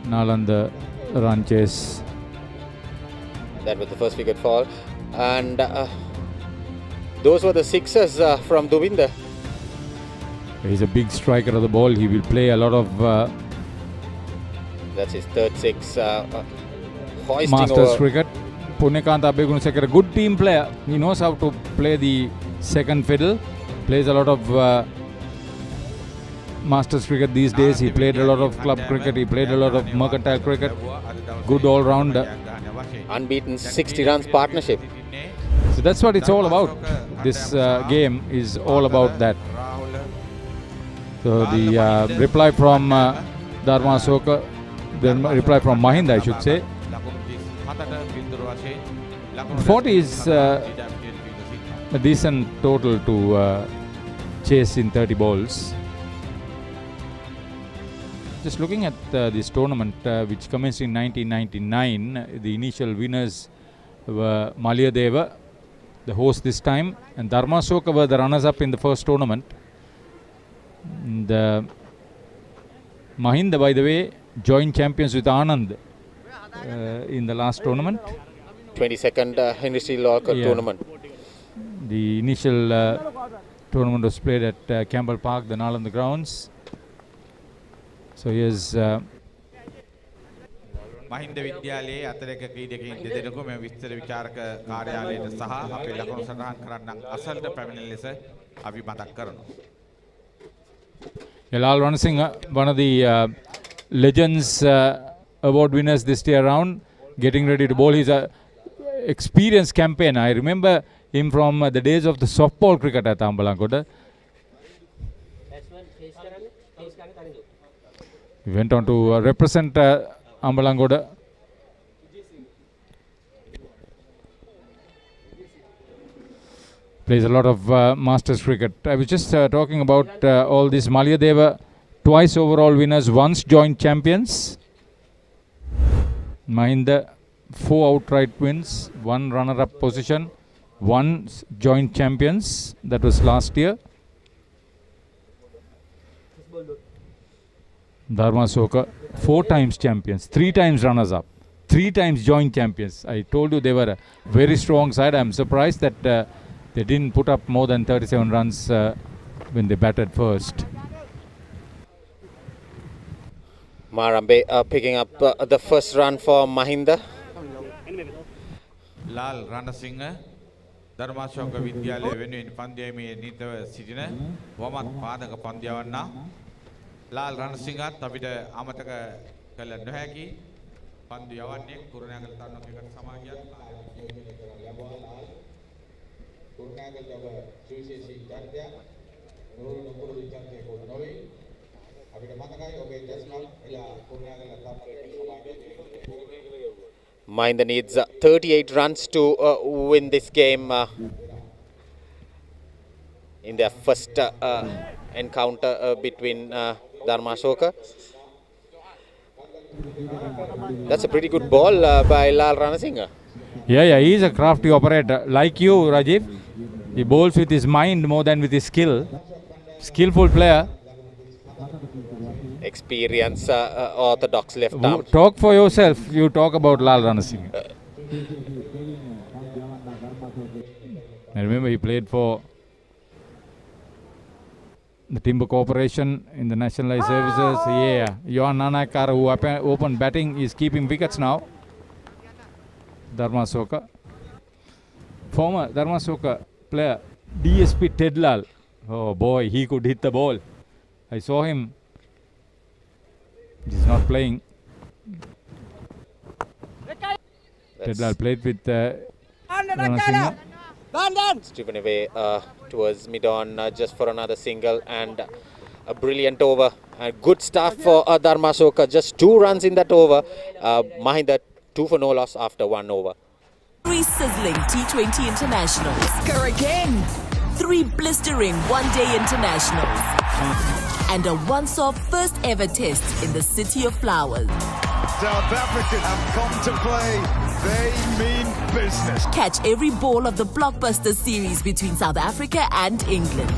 Nalanda run chase. That was the first wicket fall, and those were the sixes from Duminda. He's a big striker of the ball. He will play a lot of that's his third six. Hoisting Masters over. cricket. Punyakanta Abegunasekaar, a good team player. He knows how to play the second fiddle. Plays a lot of Masters cricket these days. He played a lot of club cricket. He played a lot of mercantile cricket. Good all-rounder. Unbeaten 60 runs partnership. So that's what it's all about. This game is all about that. So the reply from Dharma Soka, the reply from Mahinda, I should say. 40 is a decent total to chase in 30 balls. Just looking at this tournament, which commenced in 1999, the initial winners were Malayadeva, the host this time, and Dharma Soka were the runners-up in the first tournament. The Mahinda, by the way, joined champions with Anand in the last tournament. 22nd Henry Steele Olcott tournament. The initial tournament was played at Campbell Park, the Nalanda grounds. So here's Mahinda විද්‍යාලයේ අතරක ක්‍රීඩකයින් දෙදෙනෙකු මෙම විස්තර විචාරක කාර්යාලයට සහ අපේ ලකුණු සටහන් කරන්නන් අසලට පැමිණෙන ලෙස අපි මතක් කරනවා. Lal Ranasinghe, one of the Legends award winners this year around, getting ready to bowl. He's an experienced campaigner. I remember him from the days of the softball cricket at Ambalangoda. He went on to represent Ambalangoda. Plays a lot of Masters cricket. I was just talking about all these. Malayadeva, twice overall winners, once joint champions. Mahinda, 4 outright wins, 1 runner-up position, 1 joint champions. That was last year. Dharma Soka, 4 times champions, 3 times runners-up, 3 times joint champions. I told you they were a very strong side. I'm surprised that they didn't put up more than 37 runs when they batted first. Marambe picking up the first run for Mahinda. Lal Ranasinghe Dharmashoka විද්‍යාලය වෙනුවෙන් පන්දියමේ නිතව සිටින වමත් පාදක පන්දියවන්නා ලාල් රණසිංහත් අපිට අමතක කළ නොහැකි පන්දු යවන්නේ කුරුණෑගල තරුණ cricket සමාජයත් Kurunegala ඔබ සුවිශේෂී චරිතයක් නුරුණ නුපුරුදු චරිතයක් නොවේ අපිට මතකයි ඔබේ දැස්මල් එලා කුරුණෑගල තරුණ ක්‍රිකට් සමාජයේ Mahinda needs 38 runs to win this game in their first encounter between Dharma Soka. That's a pretty good ball by Lal Ranasinghe. Yeah, he's a crafty operator. Like you, Rajiv, he bowls with his mind more than with his skill. Skillful player. Experience, orthodox left arm. Talk for yourself. You talk about Lal Ranasinghe. I remember he played for the Timber Corporation in the Nationalized Services. Yeah, Johan Nanakara, who opened batting, is keeping wickets now. Dharma Soka. Former Dharma Soka player, DSP Ted Lal. Oh boy, he could hit the ball. I saw him. He's not playing. Ted Lal played with Ranasinghe. Driven away towards mid-on just for another single and a brilliant over. And good start for Dharma Soka. Just 2 runs in that over. Mahinda 2 for no loss after 1 over. 3 sizzling T20 internationals. Score again. 3 blistering one-day internationals. And a once-off first ever test in the City of Flowers. South Africa have come to play. They mean business. Catch every ball of the blockbuster series between South Africa and England.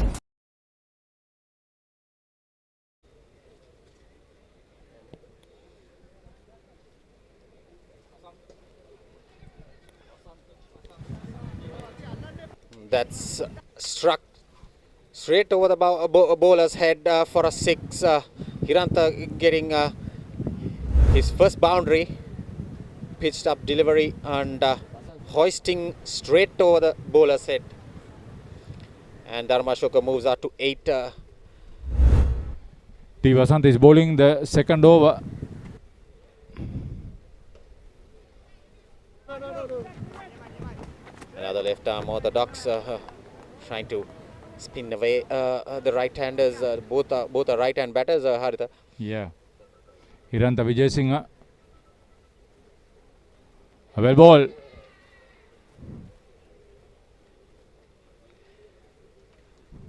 That's struck straight over the bowler's head for a 6. Hiranta getting his first boundary. Pitched up delivery and hoisting straight over the bowler's head. And Dharma Soka moves out to 8. T. Vasant is bowling the second over. Another left arm orthodox trying to spin away the right-handers. Both are right-hand batters, Haritha. Yeah. Hiranta Vijayasinghe. A well ball.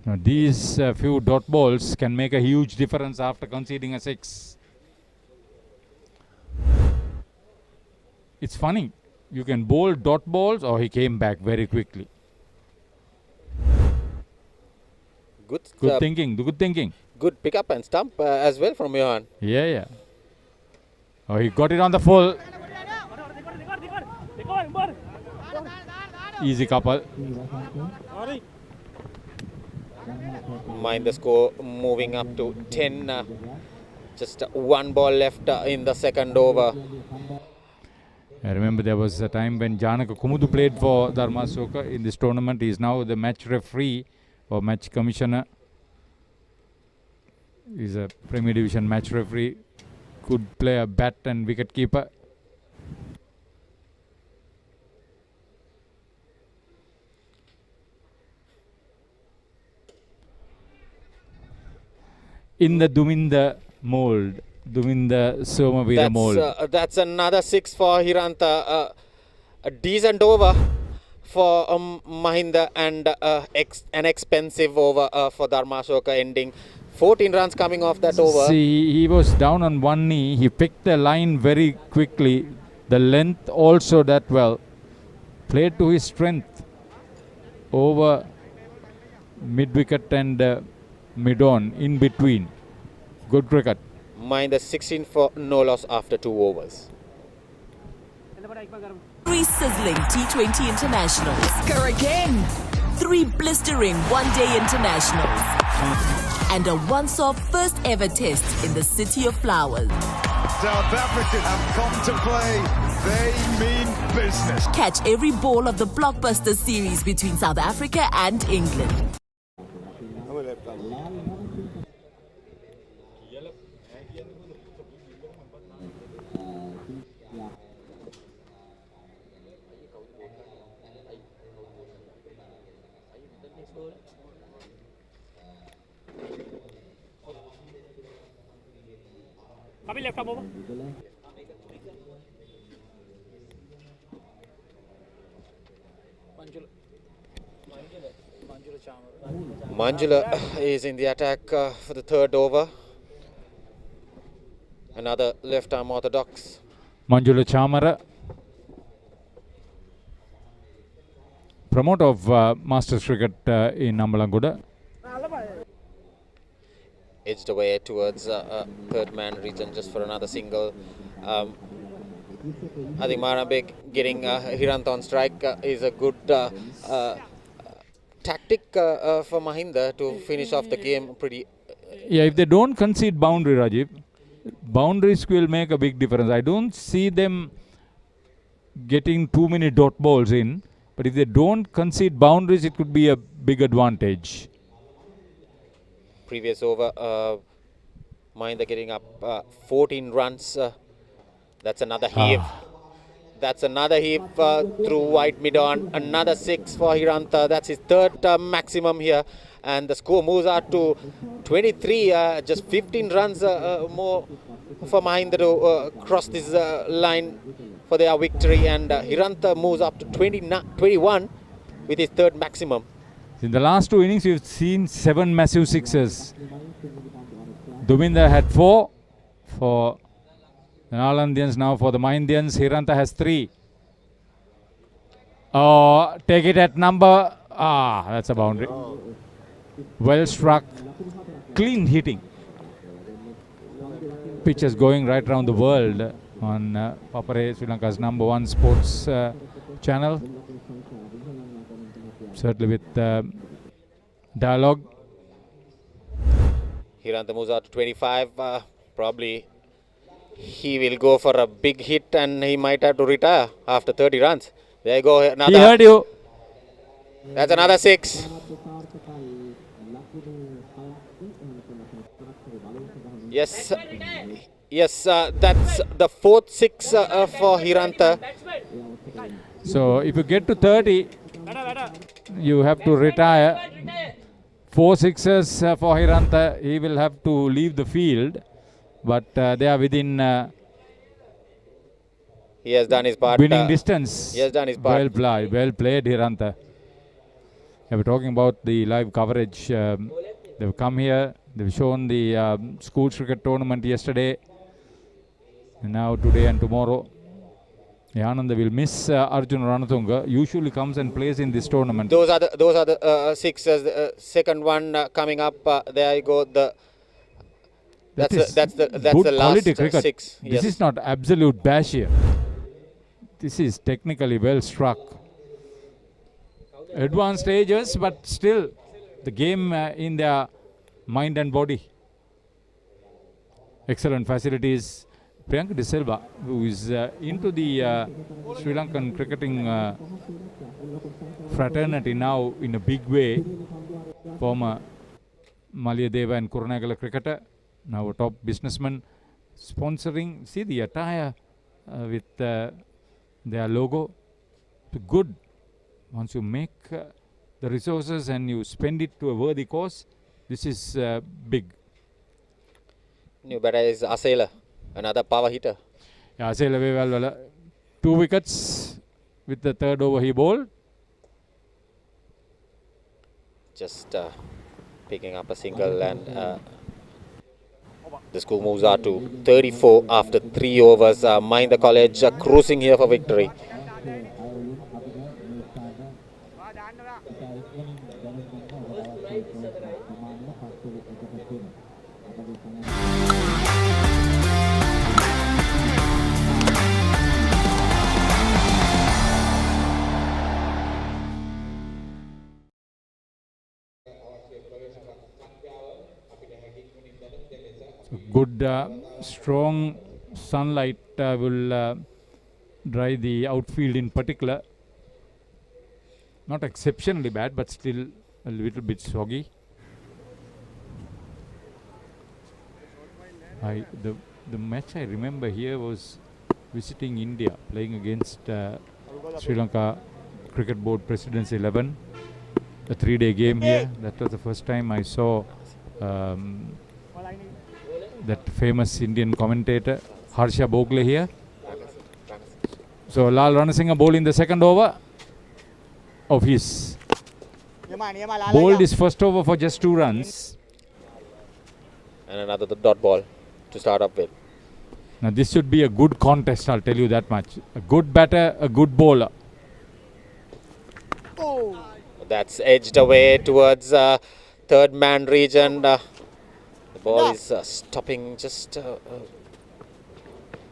Now these few dot balls can make a huge difference after conceding a 6. It's funny. You can bowl dot balls, or he came back very quickly. Good thinking. Good thinking. Good pick up and stump as well from Johan. Yeah. Oh, he got it on the full. Easy couple. Mind the score moving up to 10. Just 1 ball left in the second over. I remember there was a time when Janaka Kumudu played for Dharma Soka in this tournament. He is now the match referee or match commissioner. He's a Premier Division match referee. Could play a bat and wicket keeper. In the Duminda mold, Duminda Somavira mold. That's another 6 for Hiranta. A decent over for Mahinda and an expensive over for Dharmashoka, ending 14 runs coming off that over. See, he was down on one knee. He picked the line very quickly. The length also that well. Played to his strength over mid-wicket and mid-on, in between. Good cricket. Mahinda 16 for no loss after 2 overs. 3 sizzling T20 internationals. Score again. 3 blistering one-day internationals. And a once-off first ever test in the City of Flowers. South Africa have come to play. They mean business. Catch every ball of the blockbuster series between South Africa and England. left up over. Manjula is in the attack for the 3rd over. Another left arm orthodox. Manjula Chamara, promoter of Masters Cricket in Ambalanguda. Edged away towards 3rd man region just for another single. I think Marabek getting Hirant on strike is a good tactic for Mahinda to finish off the game pretty. Yeah, if they don't concede boundary, Rajiv, boundaries will make a big difference. I don't see them getting too many dot balls in, but if they don't concede boundaries, it could be a big advantage. Previous over, Mahinda getting up 14 runs. That's another heave. That's another heave through wide mid-on. Another 6 for Hiranta. That's his 3rd maximum here. And the score moves out to 23. Just 15 runs more for Mahinda to cross this line for their victory. And Hiranta moves up to 21 with his 3rd maximum. In the last 2 innings, we've seen 7 massive sixes. Duminda had 4 for the Nalandians. Now for the Mahindians, Hiranta has 3. Oh, take it at number. That's a boundary. Well struck. Clean hitting. Pitches going right around the world on Papare, Sri Lanka's #1 sports channel. Certainly with Dialog. Hiranta moves out to 25. Probably he will go for a big hit and he might have to retire after 30 runs. There you go. Another. He heard you. That's another 6. Yes. Yes, that's the 4th 6 for Hiranta. So if you get to 30, you have to retire. 4 sixes for Hiranta. He will have to leave the field, but they are within he has done his part. Winning distance. He has done his part. Well played, Hiranta. We were talking about the live coverage. They've come here. They've shown the school cricket tournament yesterday. And now today and tomorrow. Yananda will miss Arjun Ranatunga. Usually comes and plays in this tournament. Those are the 6s. The second one coming up. There you go. That's the last cricket. 6. This is not absolute bash here. This is technically well struck. Advanced stages, but still the game in their mind and body. Excellent facilities. Priyanka De Silva, who is into the Sri Lankan cricketing fraternity now in a big way. Former Malayadeva and Kurunegala cricketer, now a top businessman, sponsoring. See the attire with their logo. Good. Once you make the resources and you spend it to a worthy cause, this is big. New batter is Asela, another power hitter. Yeah, Asela very well. 2 wickets with the third over he bowled. Just picking up a single, and the score moves out to 34 after 3 overs. Mahinda College cruising here for victory. Good strong sunlight will dry the outfield in particular. Not exceptionally bad, but still a little bit soggy. The match I remember here was visiting India, playing against Sri Lanka Cricket Board President's 11. A 3-day game here. That was the first time I saw that famous Indian commentator Harsha Bogle here. So Lal Ranasinghe bowling the second over of his. Bowled his first over for just 2 runs. And another dot ball to start up with. Now this should be a good contest, I'll tell you that much. A good batter, a good bowler. That's edged away towards third man region. The ball is stopping just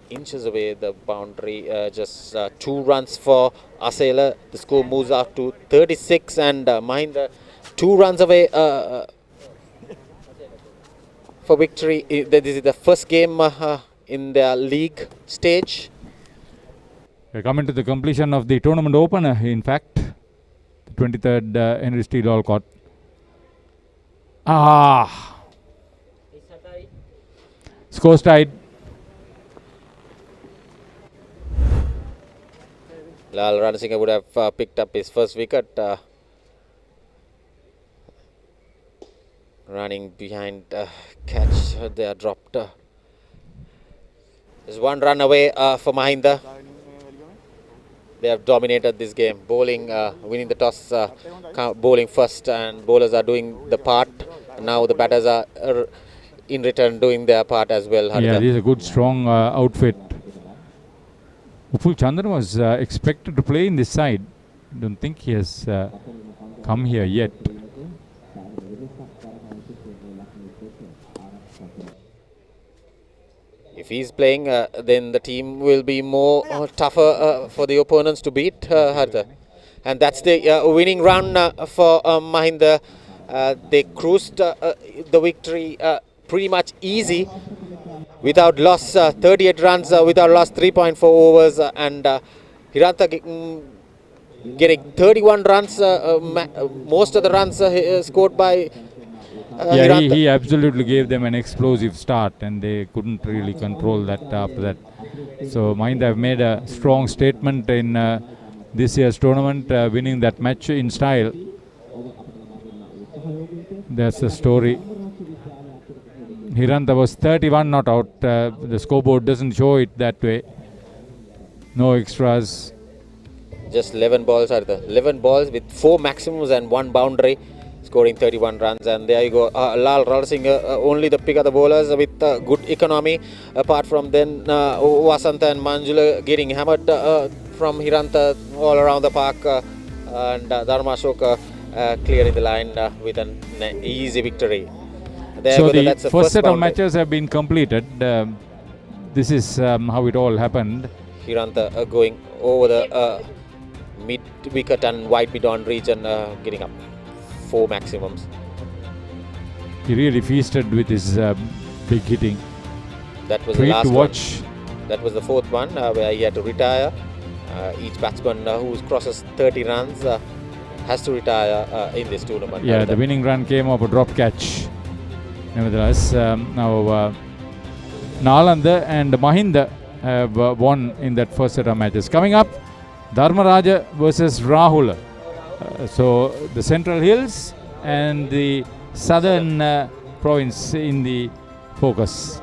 inches away the boundary. Just 2 runs for Asela. The score moves up to 36, and Mahinda 2 runs away for victory. This is the first game in their league stage. We're coming to the completion of the tournament opener, in fact. The 23rd Henry Steele Olcott. Scores tied. Lal Ranasinghe would have picked up his first wicket. Running behind catch, they are dropped. There's 1 run away for Mahinda. They have dominated this game, bowling, winning the toss, bowling first, and bowlers are doing the part. Now the batters are in return doing their part as well. Yeah, this is a good strong outfit. Upul Chandran was expected to play in this side. I don't think he has come here yet. If he's playing, then the team will be more tougher for the opponents to beat, Harita. And that's the winning run for Mahinda. They cruised the victory pretty much easy, without loss, 38 runs, without loss, 3.4 overs, and Hiranta getting 31 runs, most of the runs scored by he absolutely gave them an explosive start, and they couldn't really control that after that. So Mahinda have made a strong statement in this year's tournament, winning that match in style. That's the story. Hiranta was 31 not out. The scoreboard doesn't show it that way. No extras. Just 11 balls are the 11 balls with 4 maximums and 1 boundary, scoring 31 runs. And there you go. Lal Ranasinghe, only the pick of the bowlers with good economy. Apart from then, Vasantha and Manjula getting hammered from Hiranta all around the park. And Dharma Ashoka clearing the line with an easy victory. So the first set of matches have been completed. This is how it all happened. Hiranta going over the mid-wicket and wide mid-on region, getting up 4 maximums. He really feasted with his big hitting. That was Treat the last to watch that was the fourth one where he had to retire. Each batsman who crosses 30 runs has to retire in this tournament. Yeah, the winning run came off a drop catch. Nevertheless, now Nalanda and Mahinda have won in that first set of matches. Coming up, Dharmaraja versus Rahul. So the Central Hills and the Southern Province in the focus.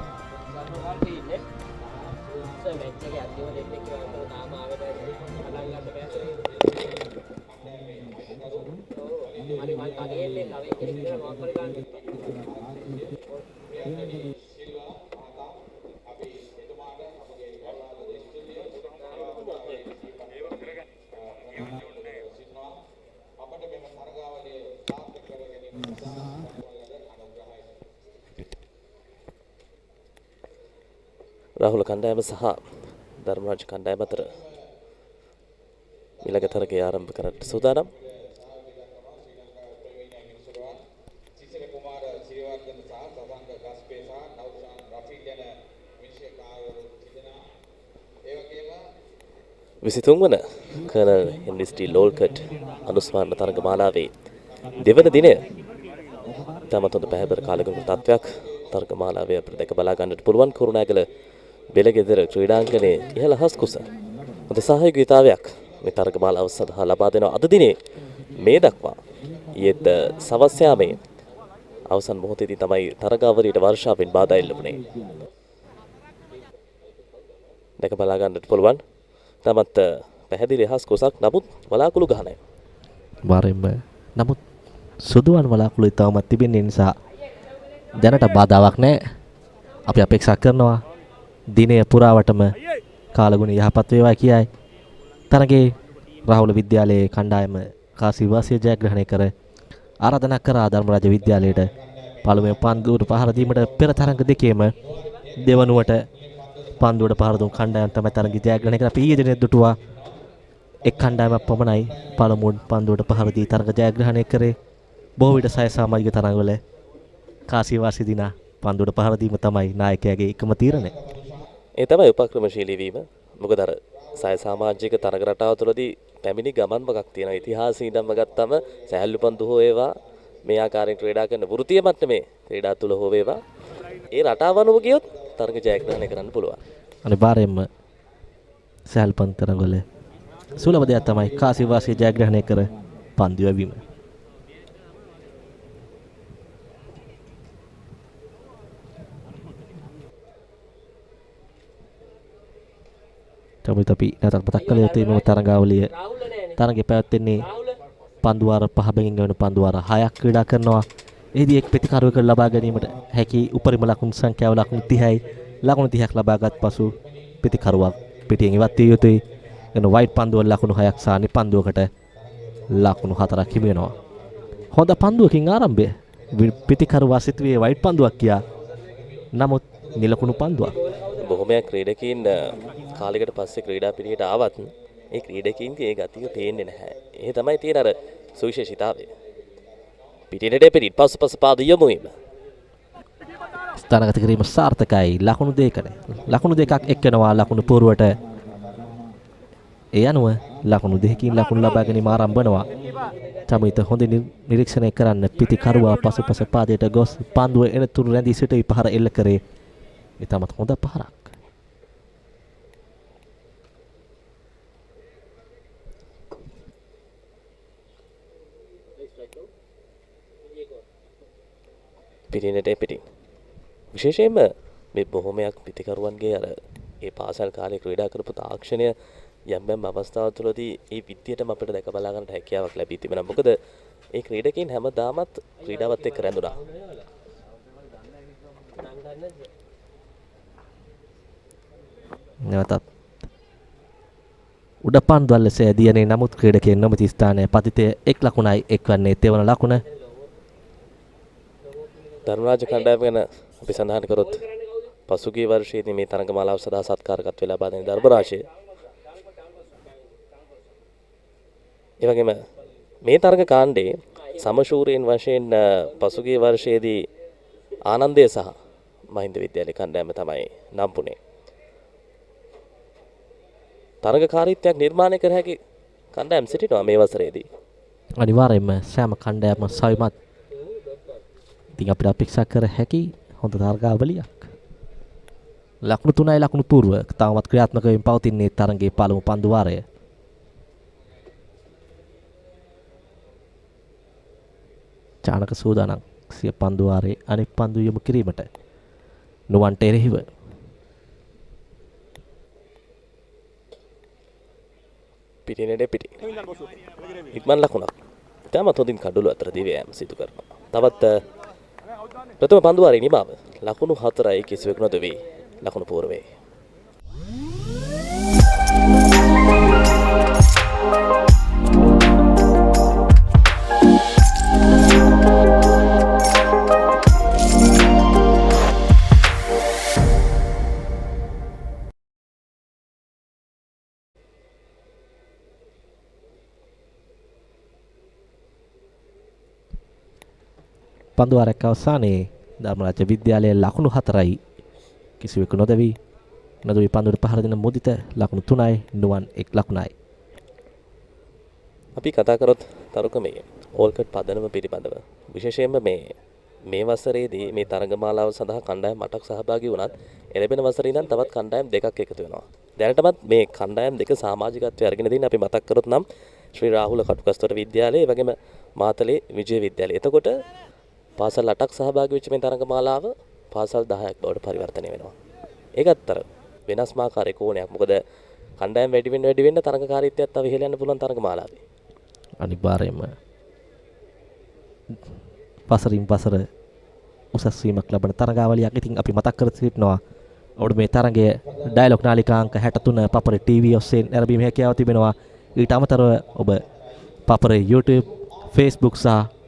Rahula කණ්ඩායම සහ ධර්මරාජ කණ්ඩායම අතර ඊළඟ තරගය ආරම්භ කරන්නට සූදානම්. විසිතුන් වන colonel Henry Steel Olcott අනුස්මරණ තරගමාලාවේ දෙවන දිනය තමත් හොඳ පැහැදිලි කාලයකට තත්වයක් තරගමාලාවේ අපිට දැක බලා ගන්නට පුළුවන්. කුරුණෑගල වෙලගෙදර ක්‍රීඩාංගණයේ ඉහළ හස් කුස හොඳ සහයෝගීතාවයක් මේ තරගමාලාව සඳහා ලබා දෙනවා. අද දිනේ මේ දක්වා ඊයේත් සවස් යාමේ අවසන් මොහොතේදී තමයි තරගාවලියට වර්ෂාවෙන් බාධා එල්ලුනේ. දැක බලා ගන්නට පුළුවන්. තමත් පැහැදිලි හස් කුසක් නමුත් වලාකුළු ගහනයි. වරින්ම නමුත් සුදුවන් වලාකුළු ඉතාමත් තිබෙන නිසා දැනට බාධාවක් නැහැ. අපි අපේක්ෂා කරනවා දිනය පුරාවටම කාලගුණ යහපත් වේවා කියයි. තරගයේ රාහුල විද්‍යාලයේ කණ්ඩායම කාසී වාසිය ජයග්‍රහණය කර ආරාධනා කරා ධර්මරාජ විද්‍යාලයට පළමුවෙන් පන්දුවට පහර දීමට පෙර තරඟ දෙකේම දෙවනුවට පන්දුවට පහර දුන් කණ්ඩායම තමයි තරගය ජයග්‍රහණය කර අපි ඊයේ දිනේ දුටුවා එක් කණ්ඩායමක් පමණයි පළමුවෙන් පන්දුවට පහර දී තරග ජයග්‍රහණය කරේ. බොහෝ විට සය සමාජික තරඟවල කාසී වාසිය දිනා පන්දුවට පහර දීම තමයි නායකයාගේ එකම තීරණය. ඒ තමයි උපක්‍රමශීලී වීම. මොකද අර සය සමාජික තරග රටාව තුළදී පැමිණි ගමන් මගක් තියෙනවා. ඉතිහාසයේ ඉඳන්ම ගත්තම සැහැල්ලු පන්දු හෝ ඒවා මේ ආකාරයෙන් ක්‍රීඩා කරන වෘත්තීය මට්ටමේ ක්‍රීඩා තුළ හෝ ඒවා ඒ රටාව අනුව ගියොත් තරග ජයග්‍රහණය කරන්න පුළුවන්. අනිවාර්යයෙන්ම සැහැල්ලු පන්දු තරගවල සුලභ දෙයක් තමයි කාසී වාසිය ජයග්‍රහණය කර පන්දු යැවීම. අපි නැවතත් මතක් කළ යුතුයි මෙම තරගාවලිය තරගය පැවැත්වෙන්නේ පන්දුවාර 5 බැගින් වෙන පන්දුවාර 6ක් ක්‍රීඩා කරනවා. එහිදී එක් ප්‍රතිකාරයකට ලබා ගැනීමට හැකි උපරිම ලකුණු සංඛ්‍යාව ලකුණු 30යි. ලකුණු 30ක් ලබාගත් පසු ප්‍රතිකරුවක් පිටියෙන් ඉවත් විය යුතුයි. එන වයිට් පන්දුවල ලකුණු 6ක් සහ නිපන්දුවකට ලකුණු 4ක් හිමි වෙනවා. හොඳ පන්දුවකින් ආරම්භය. ප්‍රතිකරුවා සිතුවේ වයිට් පන්දුවක් කියා. නමුත් නිලකුණු පන්දුවක්. බොහොමයක් ක්‍රීඩකීන් කාලයකට පස්සේ ක්‍රීඩා පිළිවෙලට ආවත් ඒ ක්‍රීඩකීන්ගේ ඒ ගතිය පේන්නේ නැහැ. ඒ තමයි තියෙන අර සුවිශේෂීතාවය. පිටිනට පිටින් පස්ස පාද යමු වීම. ස්ථානගත කිරීම සාර්ථකයි. ලකුණු දෙකකට. ලකුණු දෙකක් එක්කනවා ලකුණු පූර්වට. ඒ අනුව ලකුණු දෙකකින් ලකුණු ලබා ගැනීම ආරම්භ වෙනවා. චමිත හොඳින් නිරීක්ෂණය කරන්න පිටිකරුවා පසුපස පාදයට ගොස් පන්දුව එනතුරු රැඳී සිටී පහර එල්ල කරේ. ඉතාමත් හොඳ පහරක්. පිටිනට පිටින් විශේෂයෙන්ම මේ බොහොමයක් පිටිකරුවන්ගේ අර ඒ පාසල් කාලේ ක්‍රීඩා කරපු තාක්ෂණය යම් යම් අවස්ථාව තුළදී ඒ විද්‍යාවටම අපිට දැක බලා ගන්නට හැකියාවක් ලැබී තිබෙනවා. මොකද ඒ ක්‍රීඩකයන් හැමදාමත් ක්‍රීඩාවත් එක්ක රැඳුණා. නැවතත් උඩ පන්දුවල ලෙස ඇදියනේ නමුත් ක්‍රීඩකයන් නොමැති ස්ථානයේ පතිතය එක් ලකුණයි එක්වන්නේ තෙවන ලකුණ. ධර්මරාජ කණ්ඩායම ගැන අපි සඳහන් කරොත් පසුගිය වර්ෂයේදී මේ තරගමාලාව සදා සත්කාරකත්වය ලබා දෙන ධර්මරාජය. ඒ වගේම මේ තරග කාණ්ඩේ සමශූරයන් වශයෙන් පසුගිය වර්ෂයේදී ආනන්දය සහ මහින්ද විද්‍යාලය කණ්ඩායම තමයි නම්පුනේ. තරඟකාරීත්වයක් නිර්මාණය කර හැකි කණ්ඩායම් සිටිනවා මේ වසරේදී. අනිවාර්යයෙන්ම සෑම කණ්ඩායම සවිමත්. ඉතින් අපිට අපේක්ෂා කර හැකි හොඳ තරගාවලියක්. ලකුණු 3යි ලකුණු පූර්ව තාමත් ක්‍රියාත්මක වෙමින් පවතින්නේ තරගයේ පළමු පන්දු වාරය. චානක සූදානම් සිය පන්දු වාරයේ අනෙක් පන්දු යොමු කිරීමට නුවන්ට එරෙහිව. පිටිනේට පිටි. ඉක්මන් ලකුණක්. තාමත් හොඳින් කඩළු අතර දිව්‍යයන් සිදු කරනවා. තවත් ප්‍රථම පන්දු වාරයේ නිමාව ලකුණු 4යි කිසිවෙකු නොදෙවි ලකුණු පූර්වයේ. පන්දු වාරයක් අවසානයේ ධර්මරාජ විද්‍යාලයේ ලකුණු 4යි කිසිවෙකු නොදෙවි පන්දුවට පහර දෙන මුදිත ලකුණු 3යි නුවන් 1 ලකුණයි. අපි කතා කරොත් තරුකමේ ඕල්කට් පදනම පිළිබඳව විශේෂයෙන්ම මේ වසරේදී මේ තරගමාලාව සඳහා කණ්ඩායම් 8ක් සහභාගී වුණත් එළඹෙන වසරේ ඉඳන් තවත් කණ්ඩායම් 2ක් එකතු වෙනවා. දැනටමත් මේ කණ්ඩායම් දෙක සමාජිකත්වයේ අරගෙන දින අපි මතක් කරොත් නම් ශ්‍රී රාහුල කටුකස්තොට විද්‍යාලය ඒ වගේම මාතලේ විජය විද්‍යාලය. එතකොට පාසල් 8ක් සහභාගී වෙච්ච මේ තරගමාලාව පාසල් 10ක් බවට පරිවර්තනය වෙනවා. ඒකත් අර වෙනස්මාකාරී කෝණයක්. මොකද කණ්ඩායම් වැඩි වෙන්න තරගකාරීත්වයත් තව ඉහළ යන්න පුළුවන් තරගමාලාවේ. අනිවාර්යයෙන්ම පසරින් පසර උසස් වීමක් ලබන තරගාවලියක්. ඉතින් අපි මතක් කර සිටිනවා ඔබට මේ තරගය ඩයලොග් නාලිකා අංක 63 පපරේ TV ඔස්සේ නැරඹීමේ හැකියාව තිබෙනවා. ඊට අමතරව ඔබ පපරේ YouTube, Facebook සහ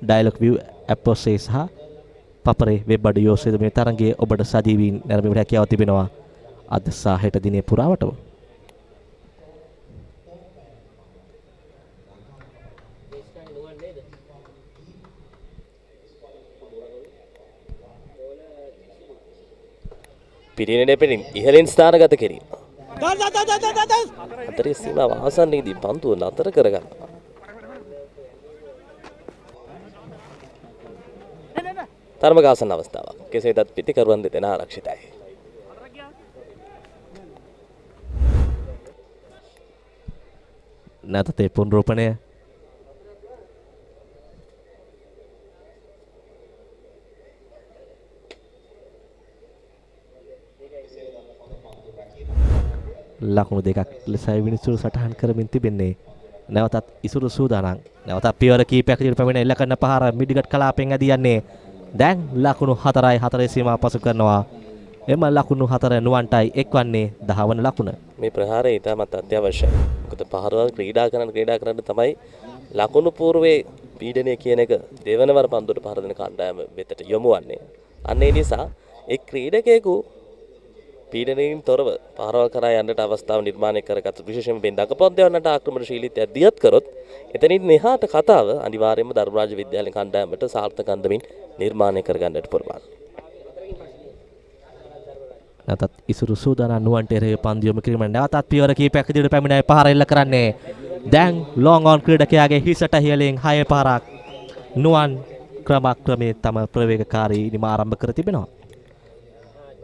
Dialog ViU App ඔස්සේ සහ පපරේ වෙබ් අඩවිය ඔස්සේ මේ තරගයේ ඔබට සජීවීන් නැරඹීමේ හැකියාව තිබෙනවා. අද සහ හෙට දිනේ පුරාවටම. පිටිනේට පිටින් ඉහළින් ස්ථානගත කිරීම. අතරේ සීමාව ආසන්නයේදී පන්දුව නතර කරගන්නවා. තරමකාසන අවස්ථාවක්. කෙසේදත් පිටිකරුවන් දෙදෙනා ආරක්ෂිතයි. නැතතේ පුනරූපණය ලකුණු දෙකක් ලෙසයි විනිසුරු සටහන් කරමින් තිබෙන්නේ. නැවතත් ඉසුරු සූදානම්. නැවතත් පියවර කීපයක් ඉදිරියට පැමිණ එල්ල කරන පහර මිඩිගට් කලාපෙන් ඇදී යන්නේ. දැන් ලකුණු 4යි 4 සීමාව පසු කරනවා. එම ලකුණු 4 නුවන්ටයි එක්වන්නේ 10 වන ලකුණ. මේ ප්‍රහාරය ඉතාමත් අත්‍යවශ්‍යයි. මොකද පහරවල් ක්‍රීඩා කරන තමයි ලකුණු పూర్වයේ පීඩනය කියන එක දෙවන වර පන්දුවට පහර දෙන කණ්ඩායම වෙතට යොමු වන්නේ. අන්න ඒ නිසා ඒ ක්‍රීඩකයෙකු පීඩනයෙන් තොරව පහරවල් කරා යන්නට අවස්ථාව නිර්මාණය කරගත් විශේෂයෙන්ම බෙන්දක පන්දයන්ට ආක්‍රමණශීලීත්වය දියත් කරොත් එතනින් එහාට කතාව අනිවාර්යයෙන්ම ධර්මරාජ විද්‍යාලය කණ්ඩායමට සාර්ථක අන්දමින් නිර්මාණය කරගන්නට පුළුවන්. නැවතත් ඉසුරු සූදානම් නුවන්ට එරෙහිව පන්දු යොමු කිරීම. නැවතත් පියවර කීපයක් ඉදිරියට පැමිණයි පහර එල්ල කරන්නේ. දැන් ලොං ඔන් ක්‍රීඩකයාගේ හිසට ඉහළින් 6 පාරක් නුවන් ක්‍රමක්‍රමයෙන් තම ප්‍රවේගකාරී නිම ආරම්භ කර තිබෙනවා.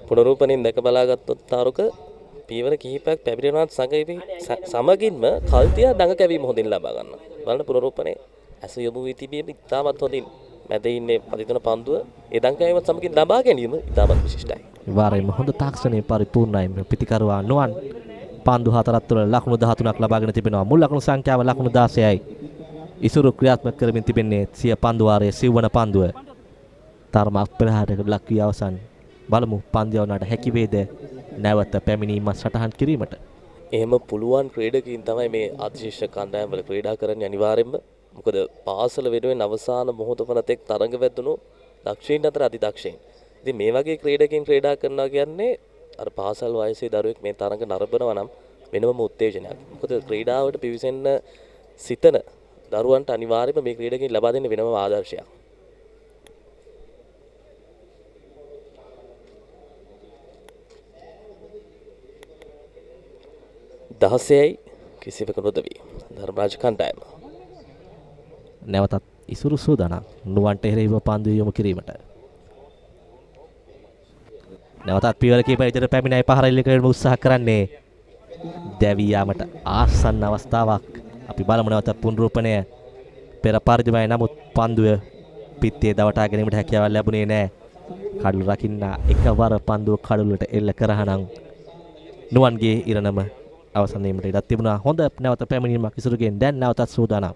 පුනරූපණයෙන් දැක බලාගත්තොත් තාරුක පීවර කිහිපයක් පැමිණෙනවත් සමගින්ම කල්තිය දඟ කැවීම හොඳින් ලබා ගන්නවා. බලන්න පුනරූපණේ ඇස යොමු වී තිබීම ඉතාමත් හොඳින් මැද ඉන්නේ පදිතුන පන්දුව ඒ දඟ කැවීමත් සමගින් ලබා ගැනීම ඉතාමත් විශිෂ්ටයි. වාරයෙන්ම හොඳ තාක්ෂණයේ පරිපූර්ණයි පිටිකරුවා නුවන් පන්දු 4ක් තුළ ලකුණු 13ක් ලබාගෙන තිබෙනවා. මුල් ලකුණු සංඛ්‍යාව ලකුණු 16යි. ඉසුරු ක්‍රියාත්මක කරමින් තිබෙන්නේ සිය පන්දු වාරයේ සිව්වන පන්දුව. තරමක් පෙරහරකට ලක් වී අවසන්. බලමු පන්දියවන්නට හැකි වේද නැවත පැමිණීම සටහන් කිරීමට. එහෙම පුළුවන් ක්‍රීඩකයින් තමයි මේ අතිශීර්ෂ කණ්ඩායම් වල ක්‍රීඩා කරන්නේ අනිවාර්යයෙන්ම. මොකද පාසල වෙනුවෙන් අවසාන මොහොත වනතෙක් තරඟ වැදුණු දක්ෂයින් අතර අති දක්ෂයින්. ඉතින් මේ වගේ ක්‍රීඩකයින් ක්‍රීඩා කරනවා කියන්නේ අර පාසල් වයසේ දරුවෙක් මේ තරඟ නරඹනවා නම් වෙනම උත්තේජනයක්. මොකද ක්‍රීඩාවට පිවිසෙන්න සිතන දරුවන්ට අනිවාර්යයෙන්ම මේ ක්‍රීඩකයින් ලබා දෙන්න වෙනම ආදර්ශයක්. 16යි කිසිවක නොදවි. ධර්මරාජ කණ්ඩායම. නැවතත් ඉසුරු සූදානම් නුවන්ට එරෙහිව පන්දු යොමු කිරීමට. නැවතත් පියවර කීපයක් ඉදිරියට පැමිණයි පහර ඉල්ලීමට උත්සාහ කරන්නේ. දැවී යාමට ආසන්න අවස්ථාවක්. අපි බලමු නැවත පුනරූපණය. පෙර පරිදිමයි නමුත් පන්දුව පිත්තේ දවටා ගැනීමට හැකියාවක් ලැබුණේ නැහැ. කඩළු රකින්න එකවර පන්දුව කඩළුවට එල්ල කරහනම් නුවන්ගේ ඉරණම අවසන් වීමට ඉඩක් තිබුණා. හොඳ නැවත පැමිණීමක් ඉසුරුගෙන් දැන් නැවතත් සූදානම්.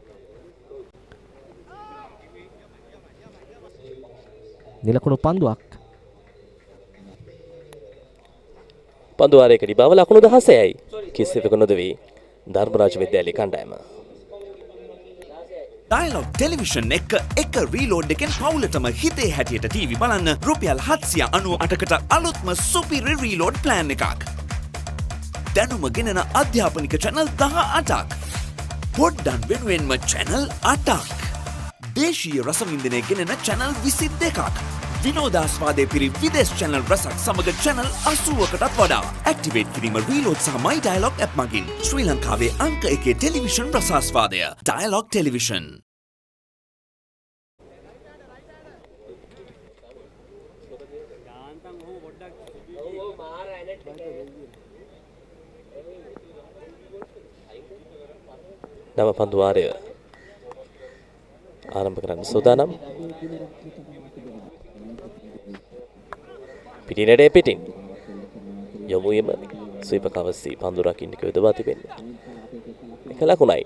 නිලකුණු පන්දුවක්. පන්දු වාරයකදී බව ලකුණු 16යි. කිසිවක නොදවි ධර්මරාජ විද්‍යාලයේ කණ්ඩායම. Dialog Television එක reload එකෙන් පවුලටම හිතේ හැටියට TV බලන්න රුපියල් 798කට අලුත්ම සුපිරි reload plan එකක්. දැනුම ගෙනෙන අධ්‍යාපනික channel 18ක්. පොඩ්ඩන් වෙනුවෙන්ම channel 8ක්. දේශීය රසවින්දනය ගෙනෙන channel 22ක්. විනෝදාස්වාදයේ පිරි විදේශ channel රසක් සමග channel 80කටත් වඩා. Activate කිරීම reload සහ My Dialog app මගින් ශ්‍රී ලංකාවේ අංක 1 ටෙලිවිෂන් රසාස්වාදය. Dialog Television. නව පන්දු වාරය ආරම්භ කරන්න සූදානම්. පිටිනඩේ පිටින් යොමු වීම ස්වීප කවස්සී පන්දු රකින්න යොදවා තිබෙන්නේ. එක ලකුණයි.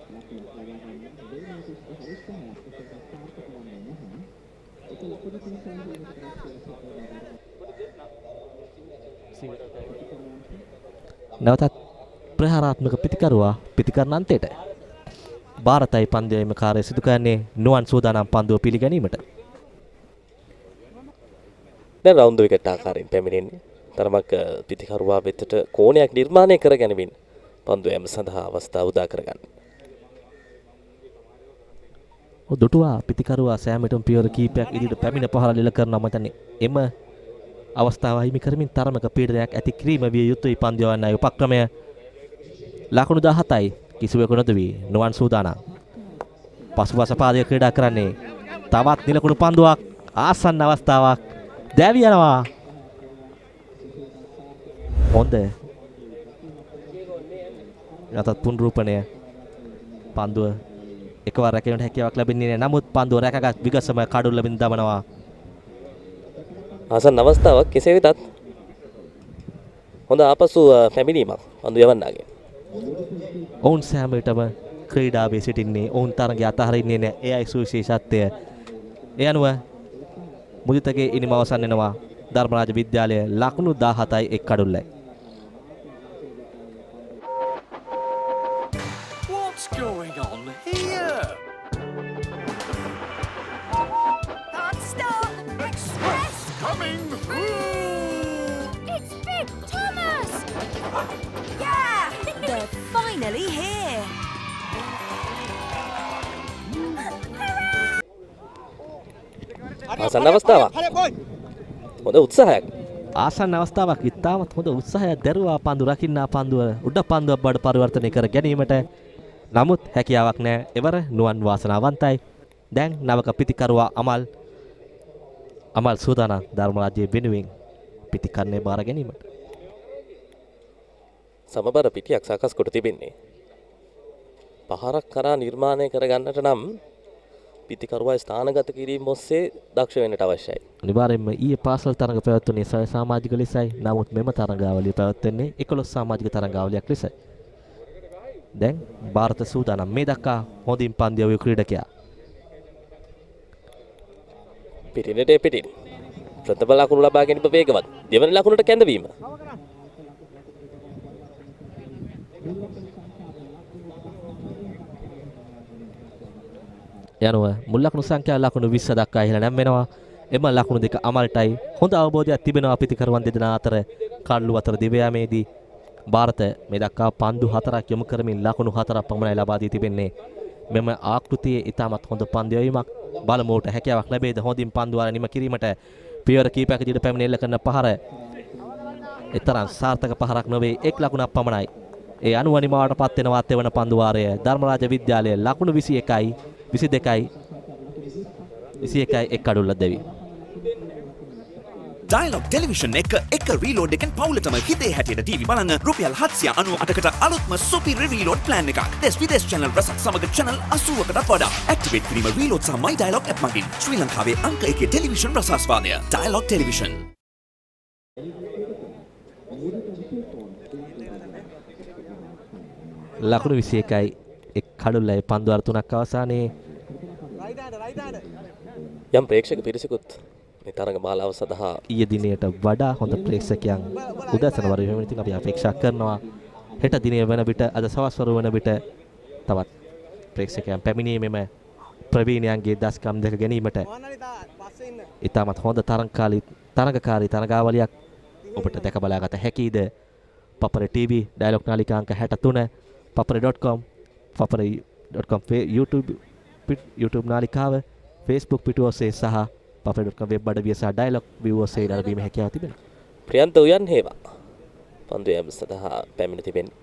නැවතත් ප්‍රහාරාත්මක පිතිකරුවා පිතිකරන අන්තයට. ಭಾರತයි පන්දුවේම කාර්ය සිදු කරන්නේ නුවන් සූදානම් පන්දුව පිළිගැනීමට. දැන් රවුන්ඩ් විකට් ආකාරයෙන් පැමිණෙන්නේ. තරමක් පිතිකරුවා වෙතට කෝණයක් නිර්මාණය කර ගැනීමෙන් පන්දුවේම සඳහා අවස්ථාව උදා කරගන්න. දුටුවා පිතිකරුවා සෑමටම පියවර කීපයක් ඉදිරියට පැමිණ පහර ලෙල කරනවා. මම හිතන්නේ එම අවස්ථාව හිමි කරමින් තරමක පීඩනයක් ඇති කිරීම විය යුතුයි පන්දු යවන්නයි උපක්‍රමය. ලකුණු 17යි කිසිවෙකු නොදවි නුවන් සූදානම්. පසුපස පාදයේ ක්‍රීඩා කරන්නේ. තවත් නිලකුණු පන්දුවක් ආසන්න අවස්ථාවක්. දැවි යනවා. හොඳ. නැතත් පුනරූපණය. පන්දුව එකවර රැකීමට හැකියාවක් ලැබෙන්නේ නැහැ. නමුත් පන්දුව රැකගත් විගසම කඩුල්ල බින් දමනවා. ආසන්න අවස්ථාවක් කෙසේ වෙතත් හොඳ ආපසු පැමිණීමක් පන්දු යවන්නාගේ. ඔවුන් සෑම විටම ක්‍රීඩාවේ සිටින්නේ. ඔවුන් තරගය අතහරින්නේ නැහැ. එයයි සුවිශේෂත්වය. ඒ අනුව මුදිතගේ ඉනිම අවසන් වෙනවා. ධර්මරාජ විද්‍යාලය ලකුණු 17යි එක් කඩුල්ලයි. What's going on here? Hard stop! Express coming through! It's Big Thomas! Yeah! They're finally here! ආසන්න අවස්ථාවක්. හොඳ උත්සාහයක්. ආසන්න අවස්ථාවක්. ඉතාමත් හොඳ උත්සාහයක් දැරුවා පන්දු රකින්නා පන්දුව උඩ පන්දුවක් බඩ පරිවර්තනය කර ගැනීමට. නමුත් හැකියාවක් නැහැ. එවර නුවන් වාසනාවන්තයි. දැන් නවක පිතිකරුවා අමල් සූදානම් ධර්මරාජ්‍යයේ වෙනුවෙන් පිතිකරණය බාර ගැනීමට. සමබර පිටියක් සකස් කොට තිබෙන්නේ. පහරක් කරා නිර්මාණය කර ගන්නට නම් පිතිකරුවා ස්ථානගත කිරීම ඔස්සේ දක්ෂ වෙන්නට අවශ්‍යයි. අනිවාර්යයෙන්ම ඊයේ පාසල් තරඟ පැවැත්වුණේ සමාජික ලෙසයි. නමුත් මෙම තරඟාවලිය පැවැත්වෙන්නේ 11 සමාජික තරඟාවලියක් ලෙසයි. දැන් ಭಾರತ සූදානම් මේ දක්වා හොඳින් පන්දු යවූ ක්‍රීඩකයා. පිටිනට පිටින් ප්‍රථම ලකුණු ලබා ගැනීම වේගවත්. දෙවන ලකුණට කැඳවීම. යනුව මුල් ලකුණු සංඛ්‍යාව ලකුණු 20 දක්වා ඉහළ නැම්වෙනවා. එම ලකුණු දෙක අමල්ටයි. හොඳ අවබෝධයක් තිබෙනවා පිතිකරුවන් දෙදෙනා අතර. කඩළු අතර දිව යාමේදී ಭಾರತ මේ දක්වා පන්දු 4ක් යොමු කරමින් ලකුණු 4ක් පමණයි ලබා දී තිබෙන්නේ. මෙම ආකෘතියේ ඉතාමත් හොඳ පන්දු යැවීමක්. බලමුට හැකියාවක් ලැබේද හොඳින් පන්දු වල නිම කිරීමට. පියවර කීපයක ඉදිරියට පැමිණෙල්ල කරන පහර එතරම් සාර්ථක පහරක් නොවේ. එක් ලකුණක් පමණයි. ඒ අනුව නිමාවට පත් වෙනවා තෙවන පන්දු වාරය ධර්මරාජ විද්‍යාලය ලකුණු 21යි 22යි 21යි එක් අඩුල්ල දෙවි. Dialog Television එක reload එකෙන් පවුලටම හිතේ හැටියට TV බලන්න රුපියල් 798කට අලුත්ම සුපිරි reload plan එකක්. දෙස් විදේශ channel රසක් සමග channel 80කටත් වඩා. activate කිරීම reload සහ my Dialog app මගින් ශ්‍රී ලංකාවේ අංක 1 television රසාස්වාදය. Dialog Television. ලකුණු 21යි එක් කඩුල්ලයි පන්දු අර 3ක් අවසානයේ යම් ප්‍රේක්ෂක පිරිසකුත් මේ තරඟ මාලාව සඳහා ඊයේ දිනයට වඩා හොඳ ප්‍රේක්ෂකයන් උදැසන වර වෙන ඉතින් අපි අපේක්ෂා කරනවා හෙට දිනේ වෙන විට අද සවස් වර වෙන විට තවත් ප්‍රේක්ෂකයන් පැමිණීමේම ප්‍රවීණයන්ගේ දස්කම් දෙක ගැනීමට ඉතාමත් හොඳ තරඟකාරී තරඟාවලියක් ඔබට දැක බලාගත හැකියිද Papare TV Dialog නාලිකා අංක 63 papare.com papare.com YouTube නාලිකාව Facebook පිටුව ඔස්සේ සහ papare.com වෙබ් අඩවිය සහ Dialog ViU ඔස්සේ නැරඹීම හැකියාව තිබෙනවා. ප්‍රියන්ත උයන් හේවා. පන්දු යෑම සඳහා පැමිණ තිබෙන්නේ.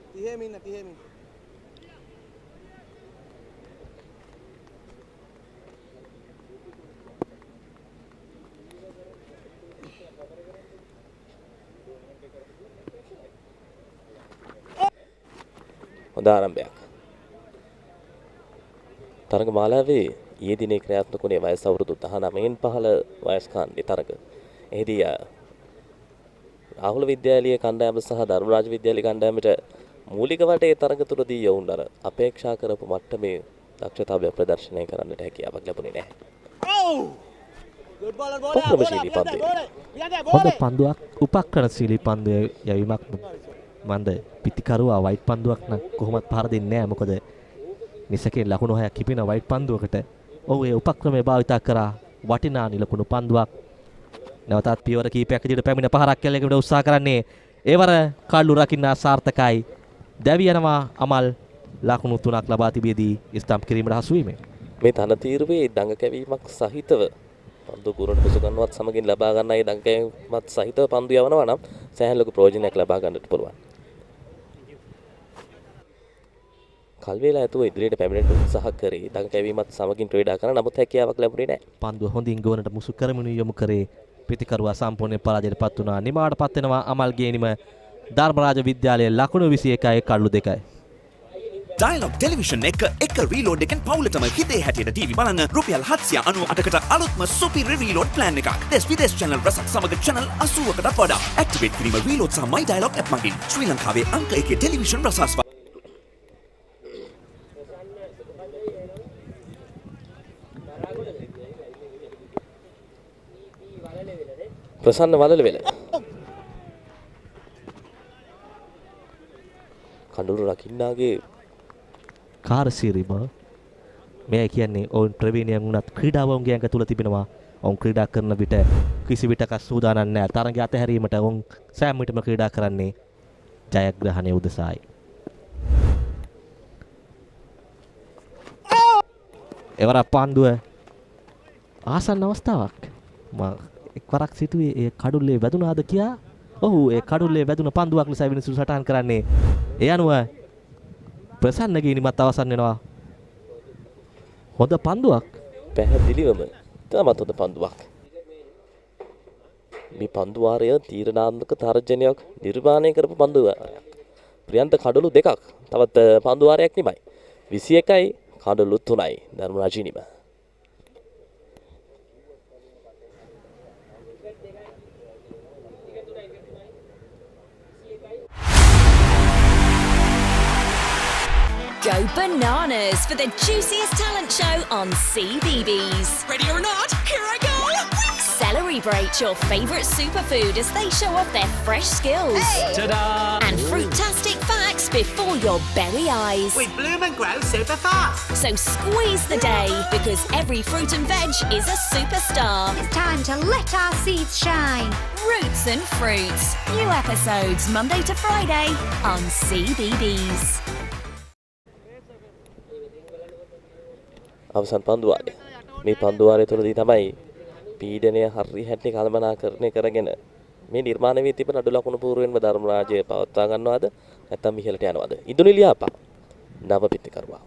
හොඳ ආරම්භයක්. තරඟ මාලාවේ ඊයේ දිනේ ක්‍රියාත්මක වුණේ වයස අවුරුදු 19න් පහළ වයස්කාන්ති තරඟ. එහිදී රාහුල විද්‍යාලීය කණ්ඩායම සහ ධර්මරාජ විද්‍යාලීය කණ්ඩායමට මූලික වටේ තරඟ තුලදී යවුන් අර අපේක්ෂා කරපු මට්ටමේ දක්ෂතාවය ප්‍රදර්ශනය කරන්නට හැකියාවක් ලැබුණේ නැහැ. උපක්‍රමශීලී පන්දුව. හොඳ පන්දුවක් උපක්‍රමශීලී පන්දුවේ යවීමක් මන්ද පිටිකරුවා වයිට් පන්දුවක් නම් කොහොමත් පහර දෙන්නේ නැහැ. මොකද නිසකේ ලකුණු 6ක් කිපින වයිට් පන්දුවකට ඔහු ඒ උපක්‍රමයේ භාවිතා කරා වටිනා නිලකුණු පන්දුවක්. නැවතත් පියවර කීපයක් ඉදිරියට පැමිණ පහරක් කැලේකට උත්සාහ කරන්නේ ඒවර කල්ලු රකින්න සාර්ථකයි. දැවි යනවා අමල් ලකුණු 3ක් ලබා තිබෙදී ස්ටම්ප් කිරීමට හසු වීමෙන් මේ තනතිරුවේ දඟ කැවීමක් සහිතව පන්දු කුරණ පුසුගන්වත් සමගින් ලබා ගන්න ඒ දඟ කැවීමත් සහිතව පන්දු යවනවා නම් සෑහෙන ලොකු ප්‍රයෝජනයක් ලබා ගන්නට පුළුවන්. කල්වේලා ඇතුව ඉදිරියට පැමිණෙන්න උත්සාහ කරේ දඟ කැවීමත් සමගින් ක්‍රීඩා කරන නමුත් හැකියාවක් ලැබුණේ නැහැ. පන්දුව හොඳින් ගෝනට මුසු කරමිනු යොමු කරේ පිටිකරුවා සම්පූර්ණයෙන් පරාජයට පත් වුණා. නිමාවට පත් වෙනවා අමල් ගේනිම ධර්මරාජ විද්‍යාලයේ ලකුණු 21යි කඩලු 2යි. Dialog Television එක reload එකෙන් පවුලටම හිතේ හැටියට TV බලන්න රුපියල් 798කට අලුත්ම සුපිරි reload plan එකක්. දෙස් විදේශ channel රසක් සමග channel 80කටත් වඩා. activate කිරීම reload සහ my Dialog app මගින් ශ්‍රී ලංකාවේ අංක 1 television රසාස්වාදය. ප්‍රසන්න වලල වෙල කඳුළු රකින්නාගේ කාර්යශීලීව මේ කියන්නේ ඔවුන් ප්‍රවීණයන් වුණත් ක්‍රීඩාව ඔවුන්ගේ අංග තුල තිබෙනවා. ඔවුන් ක්‍රීඩා කරන විට කිසි විටක සූදානම් නැහැ. තරඟය අතහැරීමට ඔවුන් සෑම විටම ක්‍රීඩා කරන්නේ ජයග්‍රහණය උදෙසායි. එවර පන්දුව ආසන්න අවස්ථාවක්. එක්වරක් සිටුවේ ඒ කඩුල්ලේ වැදුනාද කියා. ඔහු ඒ කඩුල්ලේ වැදුන පන්දුවක් ලෙස විනිසුරු සටහන් කරන්නේ. ඒ අනුව ප්‍රසන්න ගිනිමත් අවසන් වෙනවා. හොඳ පන්දුවක්. පැහැදිලිවම තමත් හොඳ පන්දුවක්. මේ පන්දු වාරය තීරණාත්මක තර්ජනයක් නිර්මාණය කරපු පන්දු වාරයක්. ප්‍රියන්ත කඩලු දෙකක්. තවත් පන්දු වාරයක් නිමයි. 21යි කඩලු 3යි ධර්මරාජිනිම. Go bananas for the juiciest talent show on CBeebies. Ready or not, here I go! Celebrate your favourite superfood as they show off their fresh skills. Hey. Ta-da! And fruitastic facts before your berry eyes. We bloom and grow super fast. So squeeze the day because every fruit and veg is a superstar. It's time to let our seeds shine. Roots and Fruits. New episodes Monday to Friday on CBeebies. අවසන් පන්දුවාරය. මේ පන්දුවාරය තුළදී තමයි පීඩනය හරි හැටි කළමනාකරණය කරගෙන මේ නිර්මාණය වී තිබෙන අඩු ලකුණු පූර්වෙන්ම ධර්මරාජය පවත්වා ගන්නවද නැත්නම් ඉහළට යනවද? ඉදුනිලියාපා නව පිටිකරුවා.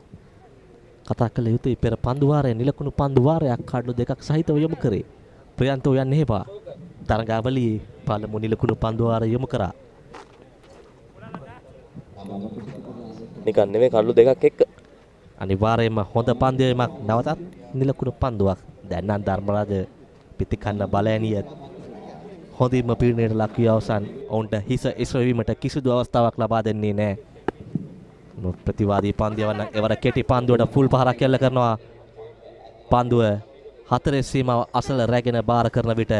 කතා කළ යුතුයි පෙර පන්දු වාරයේ නිලකුණු පන්දු වාරයක් කඩලු දෙකක් සහිතව යොමු කරේ. ප්‍රියන්තෝ යන්නේ එපා. තරඟාවලියේ පළමු නිලකුණු පන්දු වාරය යොමු කරා. නිකන් නෙමෙයි කඩලු දෙකක් එක්ක. අනිවාර්යයෙන්ම හොඳ පන්දුවීමක් නැවතත් නිලකුණු පන්දුවක්. දැන් නම් ධර්මරාජ පිටිකන්න බලෑනිය හොඳින්ම පීඩනයට ලක් වී අවසන්. ඔවුන්ට හිස එසවීමට කිසිදු අවස්ථාවක් ලබා දෙන්නේ නැහැ. ප්‍රතිවාදී පන්දියවන්න එවර කෙටි පන්දුවට ෆුල් පහරක් එල්ල කරනවා. පන්දුව හතරේ සීමාව අසල රැගෙන බාර කරන විට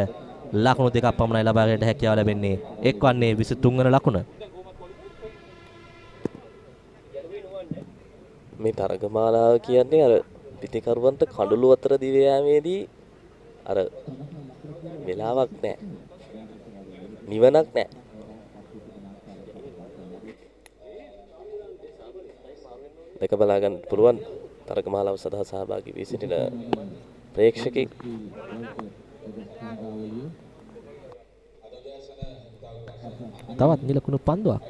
ලකුණු දෙකක් පමණයි ලබා ගන්නට හැකියාව ලැබෙන්නේ. එක්වන්නේ 23 වන ලකුණ. මේ තරගමාලාව කියන්නේ අර පිටිකරුවන්ට කඩළු අතර දිව යාමේදී අර වෙලාවක් නැහැ. නිවනක් නැහැ. දෙක බලා ගන්න පුළුවන් තරගමාලාව සඳහා සහභාගී වී සිටින ප්‍රේක්ෂකෙක්. තවත් නිලකුණු පන්දුවක්.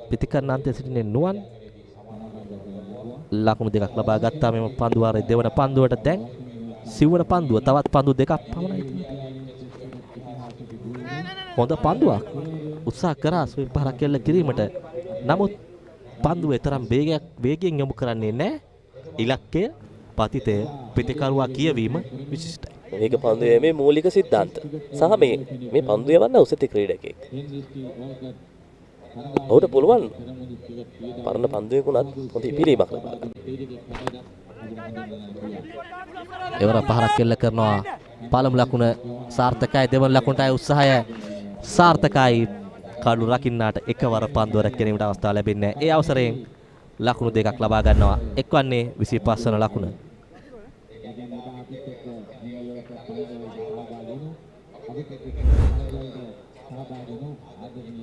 පිටිකරන අන්තයේ සිටින නුවන් ලකුණු දෙකක් ලබා ගත්තා. මෙම පන්දු වාරයේ දෙවන පන්දුවට දැන් සිව්වන පන්දුව තවත් පන්දු දෙකක් පමණයි තියෙන්නේ. හොඳ පන්දුවක්. උත්සාහ කරා ස්විම් පහරක් එල්ල කිරීමට. නමුත් පන්දුවේ තරම් වේගයෙන් යොමු කරන්නේ නැහැ. ඉලක්කය පතිතය පිටිකරුවා කියවීම විශිෂ්ටයි. මේක පන්දු යීමේ මූලික සිද්ධාන්ත. සහ මේ පන්දු යවන්න උසති ක්‍රීඩකයෙක්. ඔහුට පුළුවන් පරණ පන්දුවකුණත් හොඳ ඉපිරීමක් ලබා ගන්න. එවර පහරක් එල්ල කරනවා. පළමු ලකුණ සාර්ථකයි. දෙවන ලකුණටයි උත්සාහය සාර්ථකයි. කඩු රකින්නාට එකවර පන්දුව රැක ගැනීමට අවස්ථාව ලැබෙන්නේ නැහැ. ඒ අවසරයෙන් ලකුණු දෙකක් ලබා ගන්නවා. එක්වන්නේ 25 වන ලකුණ.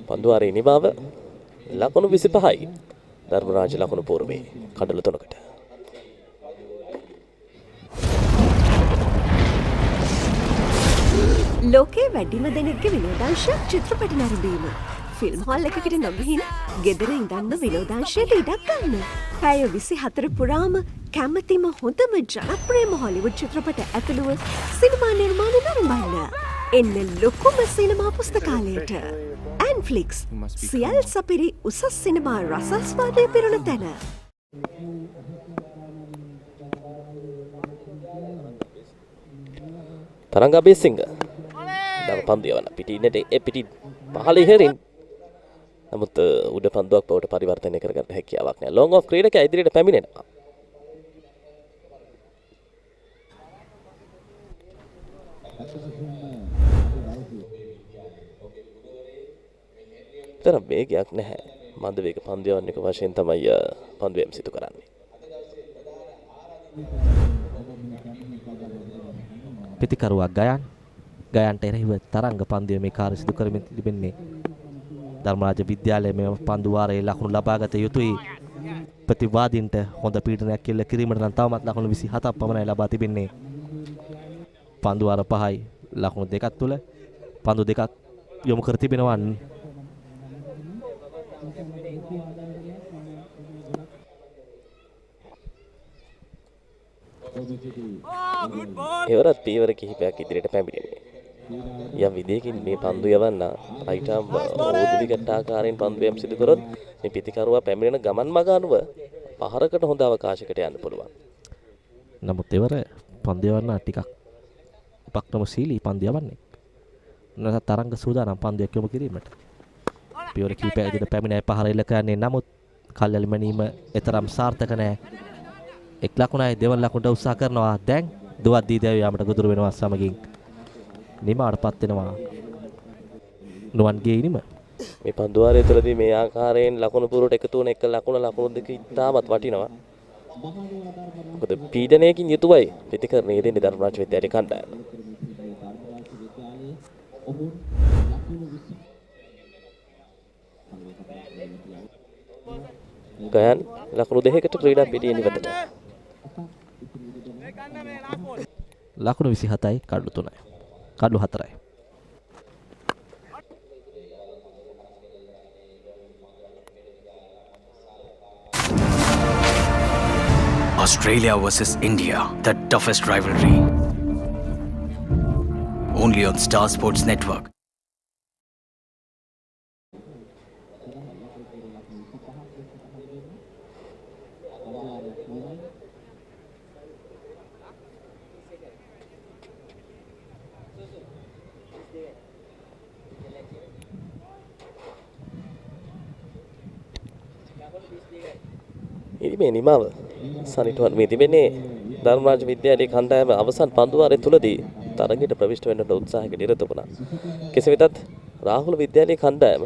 පන්දු වාරයේ නිමාව ලකුණු 25යි. ධර්මරාජ ලකුණු පූර්වයේ කඩළු 3කට. ලෝකයේ වැඩිම දෙනෙක්ගේ විනෝදාංශයක් චිත්‍රපට නැරඹීම. ෆිල්ම් හෝල් එකකට නොගිහින් ගෙදර ඉඳන්ම විනෝදාංශයට ඉඩක් ගන්න. පැය 24 පුරාම කැමතිම හොඳම ජනප්‍රියම හොලිවුඩ් චිත්‍රපට ඇතුළුව සිනමා නිර්මාණ නරඹන්න. එන්න ලොකුම සිනමා පුස්තකාලයට. ඇන්ෆ්ලික්ස් සියල් සපිරි උසස් සිනමා රසාස්වාදය පිරුණ තැන. තරංග අබේසිංහ දව පන්දු යවන පිටින්නට පිටි පහළ ඉහරින්. නමුත් උඩ පන්දුවක් බවට පරිවර්තනය කරගන්න හැකියාවක් නැහැ. ලොං ඔෆ් ක්‍රීඩකයා ඉදිරියට පැමිණෙනවා. තරම් වේගයක් නැහැ. මන්ද වේග පන්දු යවන්නක වශයෙන් තමයි පන්දුවීම සිදු කරන්නේ. පිටිකරුවා ගයන්ට එරෙහිව තරංග පන්දුවේ කාර්ය සිදු කරමින් තිබෙන්නේ. ධර්මරාජ විද්‍යාලයේ මෙම පන්දු වාරයේ ලකුණු ලබාගත යුතුයි. ප්‍රතිවාදීන්ට හොඳ පීඩනයක් එල්ල කිරීමට නම් තවමත් ලකුණු 27ක් පමණයි ලබා තිබෙන්නේ. පන්දු වාර 5යි ලකුණු දෙකක් තුල පන්දු දෙකක් යොමු කර තිබෙනවා. එවරත් පීවර කිහිපයක් ඉදිරියට පැමිණෙන්නේ. යම් විදියකින් මේ පන්දු යවන්න රයිට් ආම් ඕඩ් විකට් ආකාරයෙන් පන්දු යම් සිදු කරොත් මේ පිටිකරුවා පැමිණෙන ගමන් මඟ අනුව පහරකට හොඳ අවකාශයකට යන්න පුළුවන්. නමුත් එවර පන්දු යවන්න ටිකක් උපක්‍රමශීලී පන්දු යවන්නේ. නැත්නම් තරංග සූදානම් පන්දුවක් යොමු කිරීමට. පීවර කිහිපයක් ඉදිරියට පැමිණ පහර එල්ල කරන්නේ. නමුත් කල්යලි මැනීම එතරම් සාර්ථක නැහැ. එක් ලකුණයි දෙවන ලකුණට උත්සාහ කරනවා. දැන් දුවත් දී දැව යාමට ගොදුරු වෙනවා සමගින් නිමාවටපත් වෙනවා නුවන්ගේ ඉනිම. මේ පන්දු වාරය තුළදී මේ ආකාරයෙන් ලකුණු පුරට එකතු වන එක ලකුණු දෙක ඉතාමත් වටිනවා. මොකද පීඩනයකින් යුතුවයි ප්‍රතිකරණය දෙන්නේ ධර්මරාජ විද්‍යාලයේ කණ්ඩායම. ගයන් ලකුණු දෙකකට ක්‍රීඩා පිටියේ නිවතට. ලකුණු 27යි කඩලු 3යි. කඩලු 4යි. Australia versus India, the toughest rivalry. Only on Star Sports Network. ඉතින් මේ නිමාව සනිටුවන් මේ තිබෙන්නේ ධර්මරාජ විද්‍යාලයේ කණ්ඩායම අවසන් පන්දුවාරය තුලදී තරගයට ප්‍රවිෂ්ඨ වෙන්නට උත්සාහයක නිරත වුණා. කෙසේ වෙතත් රාහුල විද්‍යාලයේ කණ්ඩායම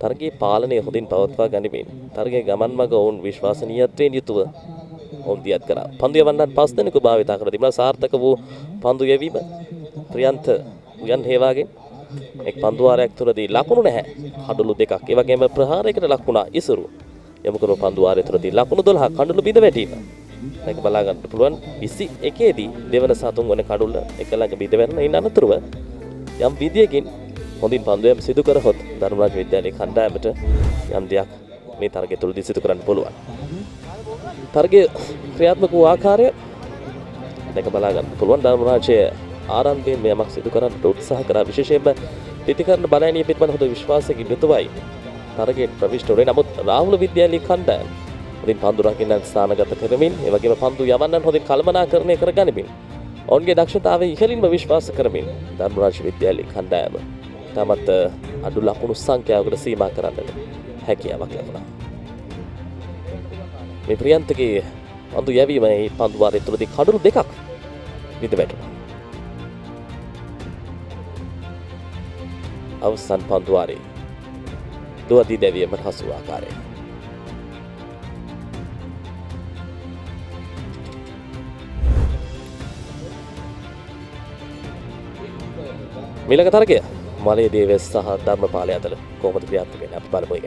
තරගයේ පාලනය හොඳින් පවත්වා ගනිමින් තරගයේ ගමන් මඟ ඔවුන් විශ්වාසනීයත්වයෙන් යුතුව ඔවුන් දියත් කරා. පන්දු යවන්නන් 5 දෙනෙකු භාවිතා කර තිබුණා. සාර්ථක වූ පන්දු යැවීම ප්‍රියන්ත උයන් හේවාගෙන් එක් පන්දුවාරයක් තුලදී ලකුණු නැහැ. කඩලු දෙකක්. ඒ වගේම ප්‍රහාරයකට ලක් වුණා ඉසුරු. යමුකරු පන්දුවාරය තුලදී ලකුණු 12 කඩලු බිඳ වැටීම. මේක බලා ගන්න පුළුවන් 21 දී දෙවන සහ තුන්වන කඩුල්ල එක ළඟ බිඳ වැටෙන. ඉන් අනතුරුව යම් විදියකින් හොඳින් පන්දුවම් සිදු කරහොත් ධර්මරාජ විද්‍යාලයේ කණ්ඩායමට යම් දෙයක් මේ තරගය තුලදී සිදු කරන්න පුළුවන්. තරගයේ ක්‍රියාත්මක වූ ආකාරය මේක බලා ගන්න පුළුවන්. ධර්මරාජයේ ආරම්භයෙන් මේ යමක් සිදු කරන්න උත්සාහ කරා. විශේෂයෙන්ම පිටිකරන බලයන්ිය පිටමන හොඳ විශ්වාසයකින් යුතුවයි තරගයට ප්‍රවිෂ්ඨ වුණේ. නමුත් රාහුල විද්‍යාලයේ කණ්ඩායම හොඳින් පන්දු රකින්න ස්ථානගත කරමින් ඒ වගේම පන්දු යවන්නන් හොඳින් කළමනාකරණය කරගනිමින් ඔවුන්ගේ දක්ෂතාවය ඉහළින්ම විශ්වාස කරමින් ධර්මරාජ විද්‍යාලයේ කණ්ඩායම තමත් අඩු ලකුණු සංඛ්‍යාවකට සීමා කරන්නට හැකියාවක් ලැබුණා. මේ ප්‍රියන්තගේ පන්දු යැවීම මේ පන්දු වාරය තුලදී කඩලු දෙකක් විද වැටුණා. අවසන් පන්දු වාරයේ දුවදී දැවීමට හසු ආකාරය. මිලක තරගය මලේ දේවස් සහ ධර්මපාලය අතර කොහොමද ක්‍රියාත්මක වෙන්නේ අපි බලමු ඒක.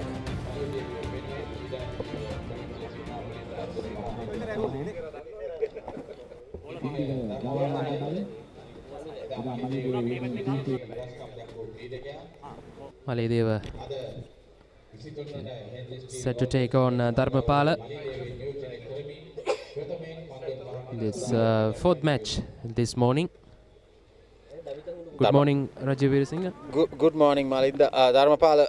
Maledeva set to take on Dharmapala. This fourth match this morning. Good morning, Rajiv Singh. Good morning, Malinda. Dharmapala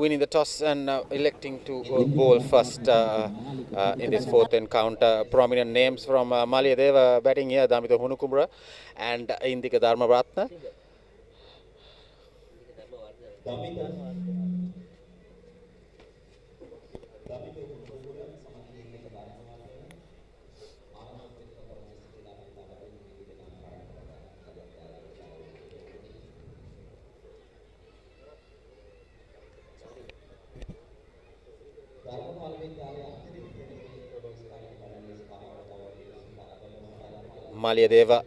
winning the toss and electing to bowl first in this fourth encounter. Prominent names from Maledeva batting here, Damita Hunukumra and Indika Dharmaratna. Maledeva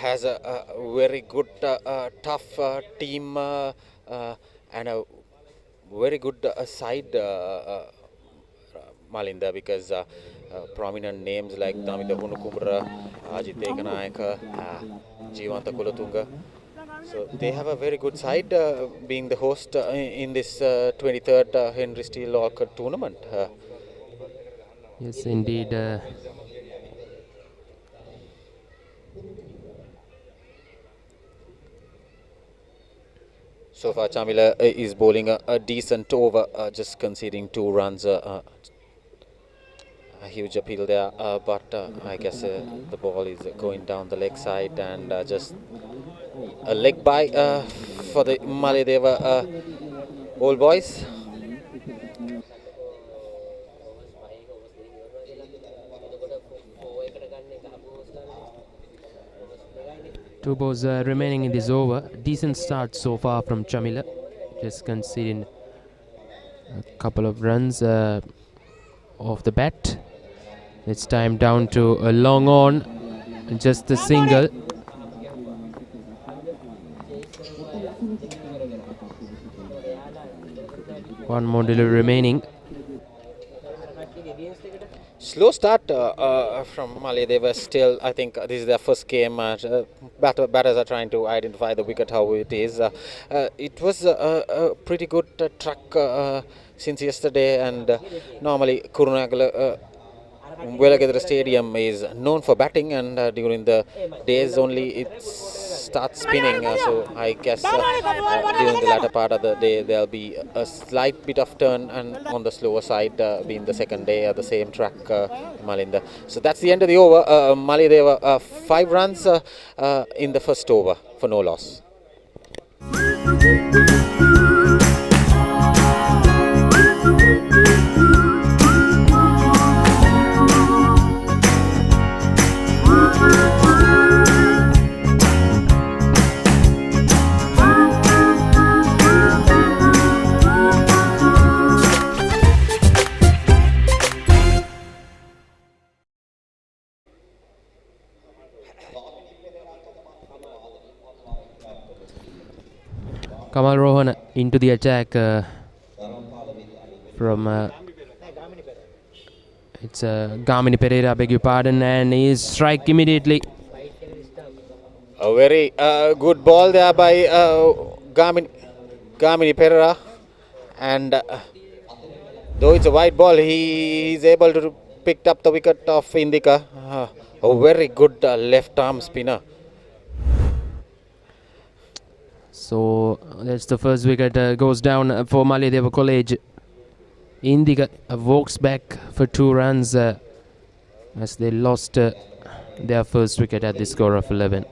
has a very good, tough team and a very good side, Malinda, because prominent names like Damita Hunukumra, Ajit Ekanayaka, Jeevanta Kulatunga. So they have a very good side being the host in this 23rd Henry Steele Olcott tournament. Yes, indeed. So far, Chamila is bowling a decent over, just conceding 2 runs. A huge appeal there, but I guess the ball is going down the leg side and just a leg bye for the Maledeva old boys. Two balls remaining in this over. Decent start so far from Chamila. Just conceding a couple of runs off the bat. It's time down to a long on. Just a single. One more delivery remaining. Slow start from Maledeva still. I think this is their first game. Batters are trying to identify the wicket, how it is. It was a pretty good track since yesterday, and normally Kurunegala Welagedara Stadium is known for batting, and during the days only it starts spinning. So I guess during the latter part of the day there'll be a slight bit of turn, and on the slower side being the second day at the same track, Malinda. So that's the end of the over. Malideva 5 runs in the first over for no loss. Kamal Rohan into the attack from it's Gamini Pereira, beg your pardon, and he is strike immediately. A very good ball there by Gamini Pereira, and though it's a wide ball, he is able to pick up the wicket of Indika. A very good left arm spinner. So that's the first wicket goes down for Malideva College. Indika walks back for 2 runs as they lost their first wicket at the score of 11.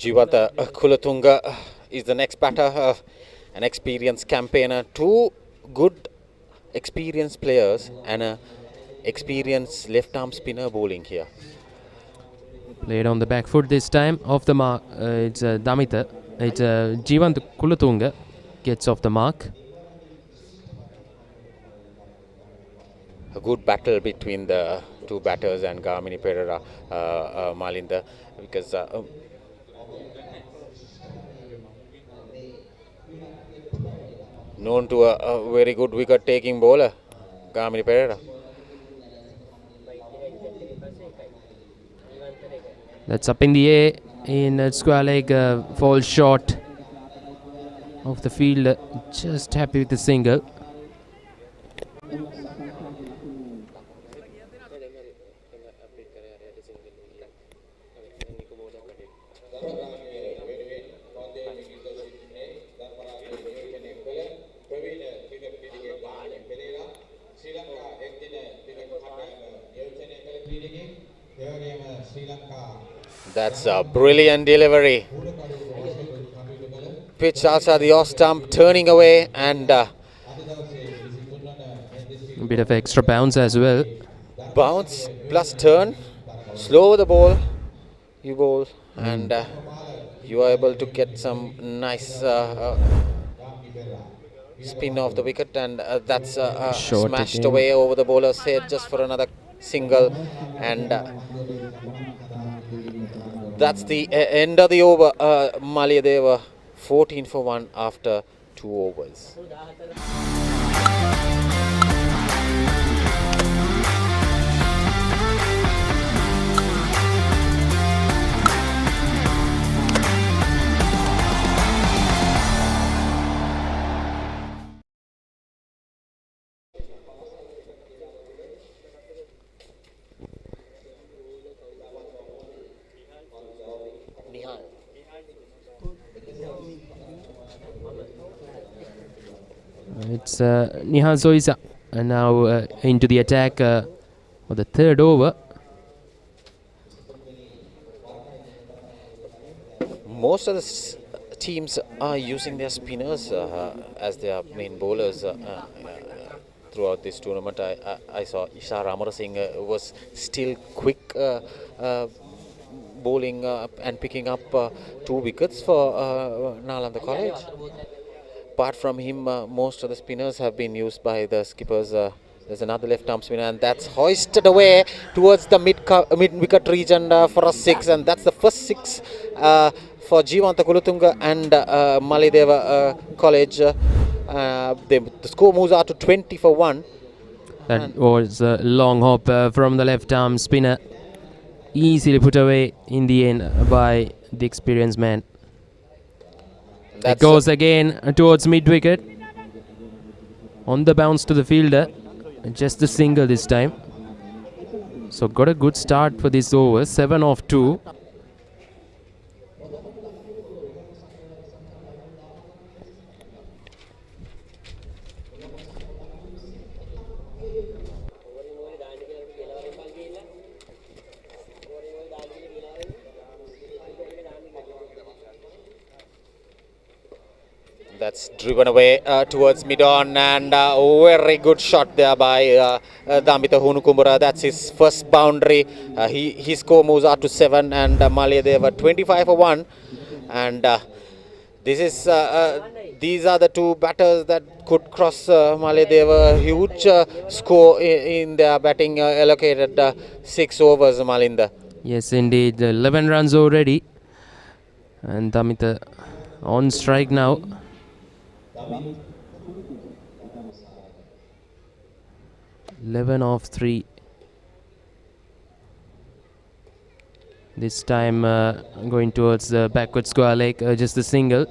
Jivata Kulatunga is the next batter, an experienced campaigner. 2 good experienced players and an experienced left arm spinner bowling here. Played on the back foot this time. Off the mark, it's Damita. It's Jivanta Kulatunga gets off the mark. A good battle between the 2 batters and Gamini Pereira, Malinda, because known to a very good wicket taking bowler, Gamini Pereira. That's up in the air in square leg, falls short of the field. Just happy with the single. That's a brilliant delivery. Pitch outside the off stump, turning away, and a bit of extra bounce as well. Bounce plus turn, slow the ball, you bowl, and you are able to get some nice spin off the wicket, and that's smashed away over the bowler's head just for another single, and that's the end of the over. Maliyadeva 14 for 1 after 2 overs. It's Nihal Zoisa now into the attack for the 3rd over. Most of the teams are using their spinners as their main bowlers throughout this tournament. I saw Isha Ramarasinghe was still quick bowling and picking up 2 wickets for Nalanda College. Apart from him, most of the spinners have been used by the skippers There's another left-arm spinner, and that's hoisted away towards the mid-wicket region for a 6, and that's the first 6 for Jivanta Kulutunga and Maledeva College. The score moves out to 20 for 1. That was a long hop from the left-arm spinner. Easily put away in the end by the experienced man. It goes again towards mid-wicket. On the bounce to the fielder. Just the single this time. So got a good start for this over. 7 off 2. That's driven away towards mid-on, and very good shot there by Damita Hunukumbura. That's his first boundary. His score moves out to 7, and Maledeva 25 for 1. And these are the two batters that could cross Maledeva. Huge score in their batting allocated 6 overs, Malinda. Yes, indeed. 11 runs already. And Damita on strike now. 11 off 3. This time going towards the backward square leg, just the single.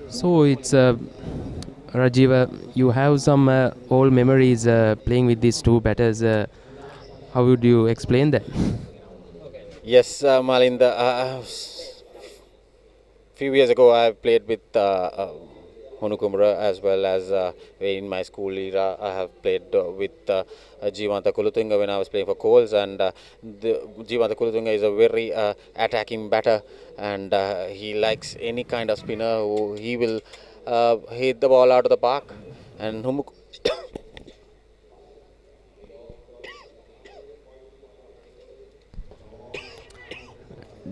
So it's Rajiva, you have some old memories playing with these two batters. How would you explain that? Yes, Malinda. Few years ago, I played with Hunukumbura, as well as in my school era. I have played with Jivanta Kulutunga when I was playing for Coles, and Jivanta Kulutunga is a very attacking batter, and he likes any kind of spinner who he will hit the ball out of the park. And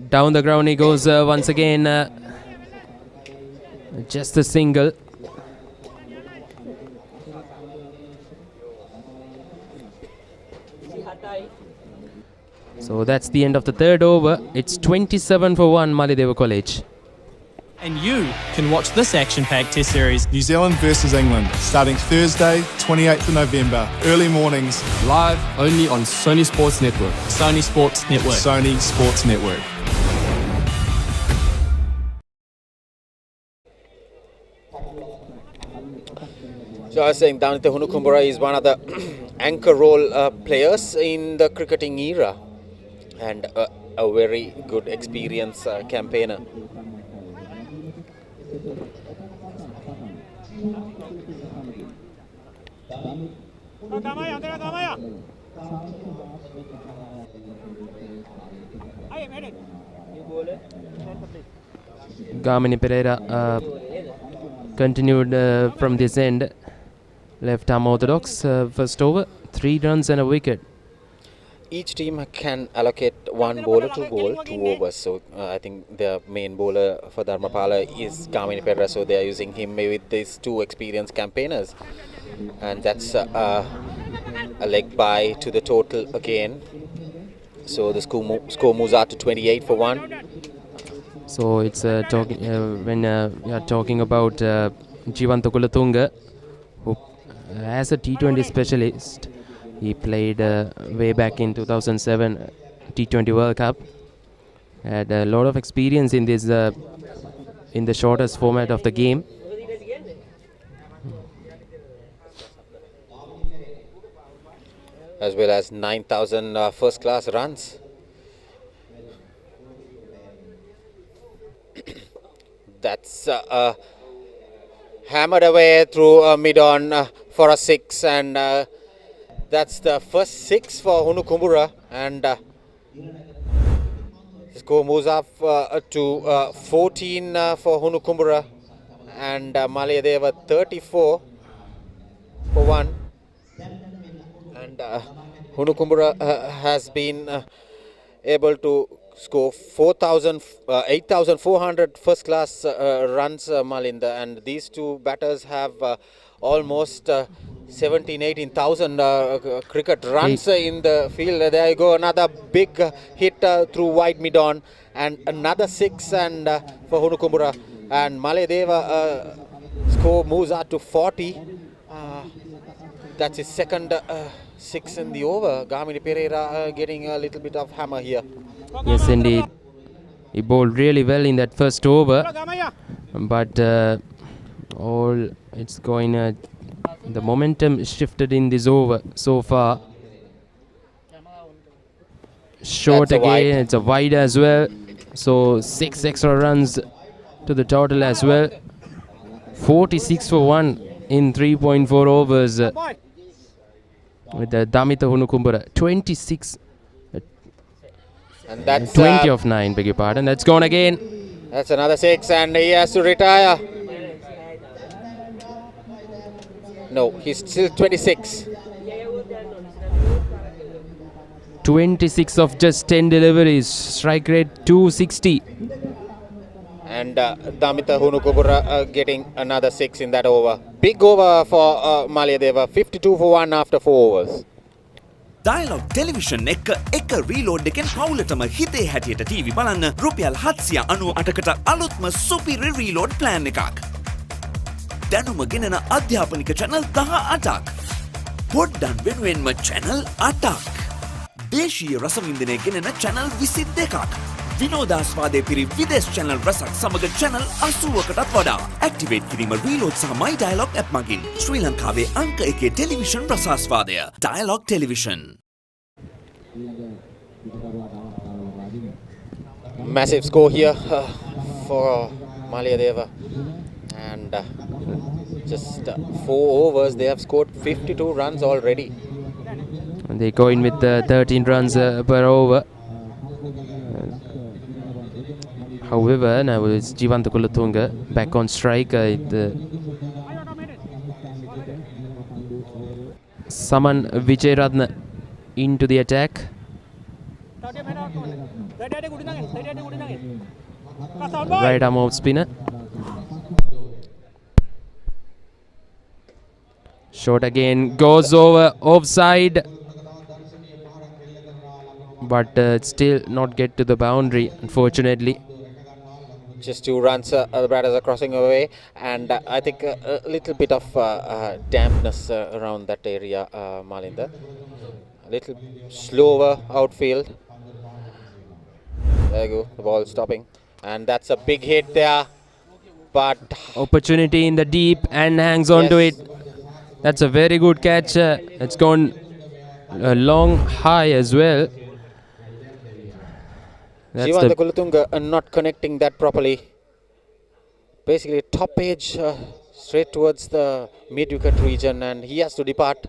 down the ground he goes once again. Just a single. So that's the end of the third over. It's 27 for 1, Maledeva College. And you can watch this action-packed Test series, New Zealand versus England, starting Thursday, 28th of November, early mornings. Live only on Sony Sports Network. Sony Sports Network. Sony Sports Network. So I was saying Damita Hunukumbura is one of the anchor role players in the cricketing era, and a very good experienced campaigner. Gamini Pereira continued from this end. Left arm orthodox, first over, 3 runs and a wicket. Each team can allocate one bowler to bowl 2 overs. So I think the main bowler for Dharmapala is Gamini Pereira, so they are using him with these 2 experienced campaigners. And that's a leg bye to the total again. So the score moves out to 28 for 1. So it's when we are talking about Jivanta Kulatunga, who as a T20 specialist, he played way back in 2007 T20 World Cup. Had a lot of experience in this in the shortest format of the game. As well as 9,000 first-class runs. That's hammered away through mid-on for a 6, and that's the first 6 for Hunukumbura, and the score moves up to 14 for Hunukumbura, and Maledeva 34 for 1. And Hunukumbura has been able to score 8,400 first-class runs, Malinda, and these 2 batters have almost 18,000 cricket runs in the field. There you go, another big hit through wide mid-on, and another 6 and for Hunukumbura. And Maledeva score moves out to 40. That's his second 6 in the over. Gamini Pereira getting a little bit of hammer here. Yes, indeed. He bowled really well in that first over, but all it's going. The momentum shifted in this over so far. Short again. It's a wide as well. So 6 extra runs to the total as well. 46 for 1 in 3.4 overs with the Damitha Hunukumbura. 26. And that's 20 of 9, beg your pardon. That's gone again. That's another 6, and he has to retire. No, he's still 26. 26 of just 10 deliveries. Strike rate 260. And Damitha Hunukumbura getting another 6 in that over. Big over for Maledeva. 52 for 1 after 4 overs. Dialog Television එක reload එකෙන් පවුලටම හිතේ හැටියට TV බලන්න රුපියල් 798කට අලුත්ම සුපිරි reload plan එකක්. දැනුම ගෙනෙන අධ්‍යාපනික channel 18ක්. පොඩ්ඩන් වෙනුවෙන්ම channel 8ක්. දේශීය රසවින්දනය ගෙනෙන channel 22ක්. විනෝදාස්වාදයේ පිරි විදේශ channel රසක් සමග channel 80කටත් වඩා. Activate කිරීම reload සහ My Dialog app මගින් ශ්‍රී ලංකාවේ අංක 1 television රසාස්වාදය. Dialog Television. Massive score here for Maledeva. And just 4 overs, they have scored 52 runs already. And they go in with 13 runs per over. However, now it's Jivanta Kulatunga back on strike. Saman Vijayaratna into the attack. Right arm off spinner. Short again, goes over, offside. But still not get to the boundary, unfortunately. Just 2 runs, the batters are crossing away, and I think a little bit of dampness around that area, Malinda. A little slower outfield. There you go, the ball stopping, and that's a big hit there. But opportunity in the deep and hangs on to it. That's a very good catch. It's gone long high as well. Jivanta Kulatunga not connecting that properly. Basically top edge straight towards the mid-wicket region, and he has to depart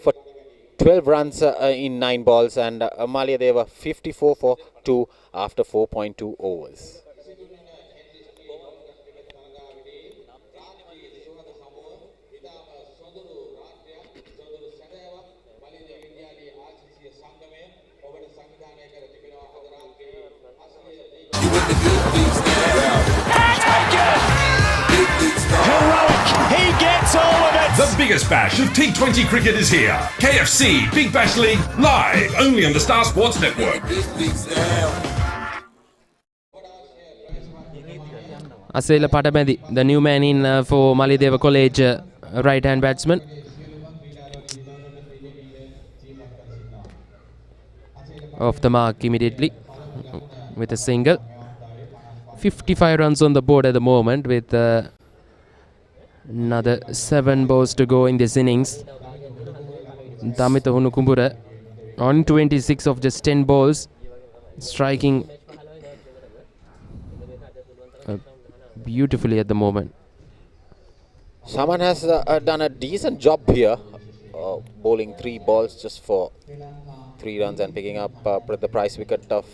for 12 runs in 9 balls, and Maledeva 54 for 2 after 4.2 overs. He gets all of it! The biggest bash of T20 cricket is here. KFC Big Bash League live only on the Star Sports Network. Asela Patamedi, the new man in for Maledeva College, right-hand batsman. Off the mark immediately with a single. 55 runs on the board at the moment with another 7 balls to go in this innings. Damitha Hunukumbura on 26 of just 10 balls, striking beautifully at the moment. Someone has done a decent job here, bowling 3 balls just for 3 runs and picking up the prize wicket of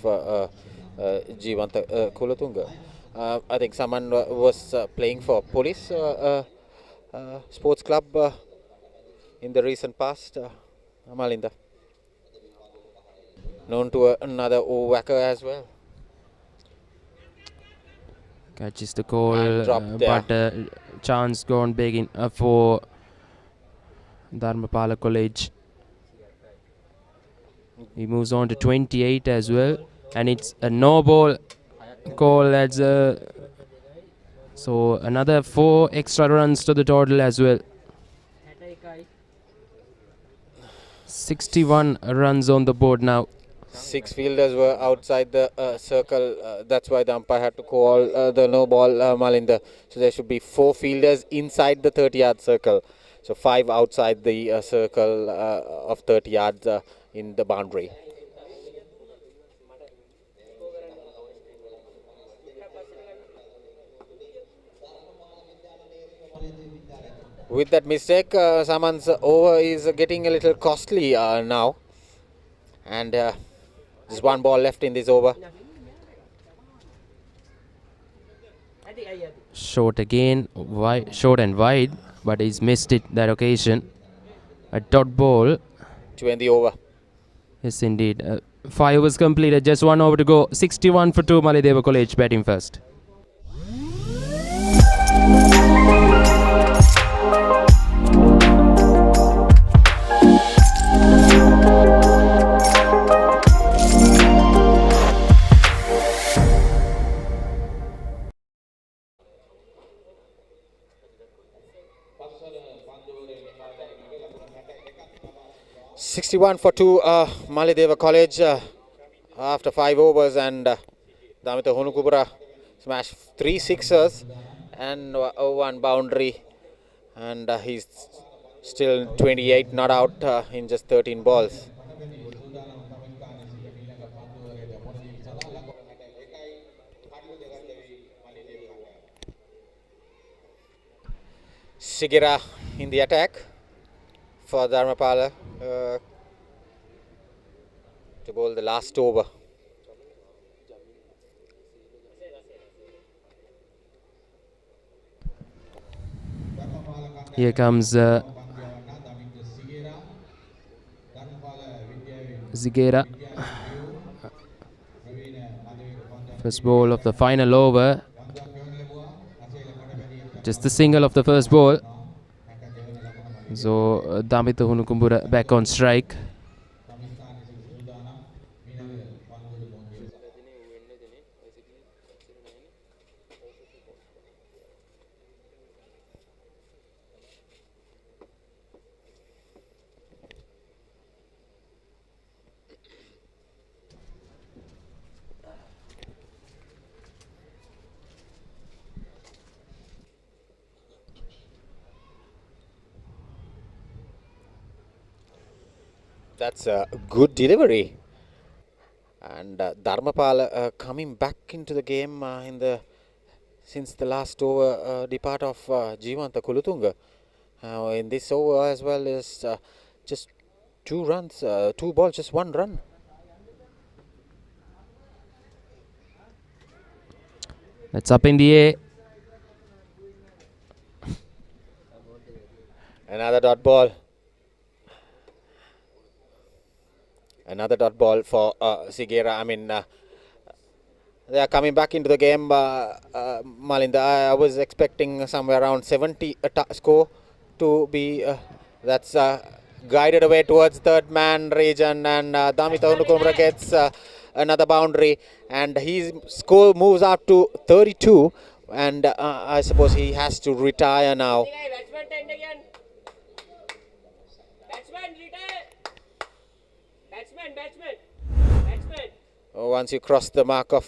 Jivanta Kulatunga. I think someone was playing for Police Sports Club in the recent past, Malinda. Known to another whacker as well. Catches the call, but chance gone big in for Dharmapala College. He moves on to 28 as well, and it's a no ball call. That's so another 4 extra runs to the total as well. 61 runs on the board now. 6 fielders were outside the circle. That's why the umpire had to call the no ball, Malinda. So there should be 4 fielders inside the 30-yard circle. So 5 outside the circle of 30 yards in the boundary. With that mistake, Saman's over is getting a little costly now. And there's 1 ball left in this over. Short again, short and wide, but he's missed it that occasion. A dot ball. To end the over. Yes, indeed. 5 overs completed, just 1 over to go. 61 for 2, Maladeva College batting first. $61 for 2, Maladeva College after 5 overs, and Damita Honukubura smashed 3 sixers and 1 boundary, and he's still 28 not out in just 13 balls. Sigira in the attack for Dharmapala to bowl the last over. Here comes Zigera. First ball of the final over. Just the single of the first ball. So Damita Hunukumbura back on strike. That's a good delivery, and Dharmapala coming back into the game since the last over depart of Jivanta Kulutunga. In this over as well is just 2 runs, 2 balls, just 1 run. That's up in the air. Another dot ball. Another dot ball for Sigera. I mean, they are coming back into the game, Malinda. I was expecting somewhere around 70 score to be, that's guided away towards third man region, and Damita Hunukumbura gets another boundary, and his score moves up to 32, and I suppose he has to retire now. Once you cross the mark of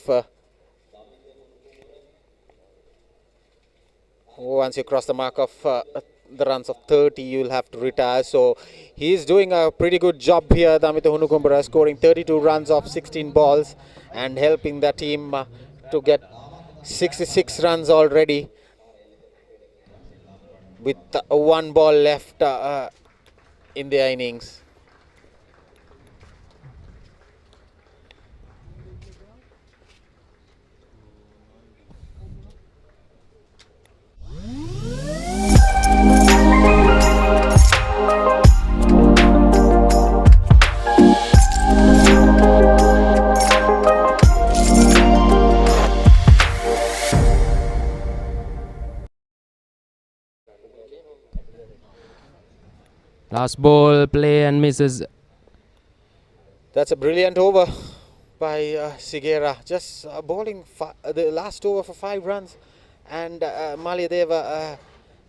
the runs of 30, you'll have to retire. So he's doing a pretty good job here, Damita Hunukumbura, scoring 32 runs off 16 balls and helping the team to get 66 runs already with 1 ball left in their innings. Last ball, play and misses. That's a brilliant over by Sigera. Just bowling the last over for 5 runs. And Malayadeva,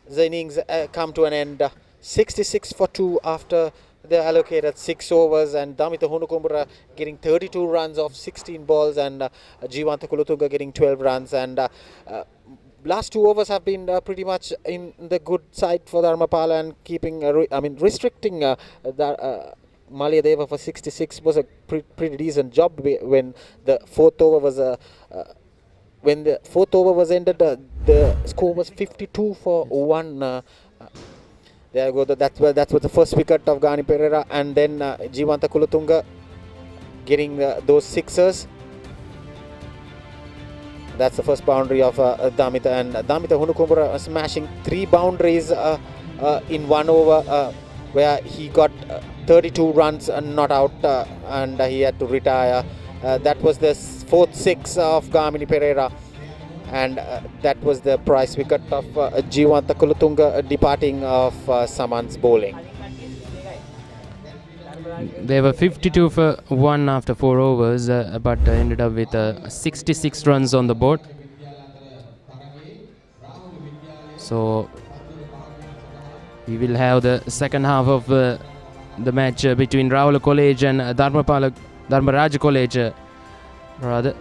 the innings come to an end. 66 for 2 after the allocated 6 overs. And Damitha Hunukumbura getting 32 runs off 16 balls. And Jivanta Kulutunga getting 12 runs. And last 2 overs have been pretty much in the good side for Dharmapala and keeping, restricting Malayadeva for 66 was a pretty decent job. When the 4th over was ended, the score was 52 for 1. There you go. That was the first wicket of Gani Pereira, and then Jivanta Kulutunga getting those sixers. That's the first boundary of Damitha, and Damitha Hunukumbura smashing 3 boundaries in 1 over, where he got 32 runs not out, and he had to retire. That was the 4th 6 of Gamini Pereira, and that was the prize wicket of Jivanta Kulutunga departing of Saman's bowling. They were 52 for 1 after 4 overs, but ended up with 66 runs on the board. So we will have the second half of the match between Rahula College and Dharmaraj College, rather.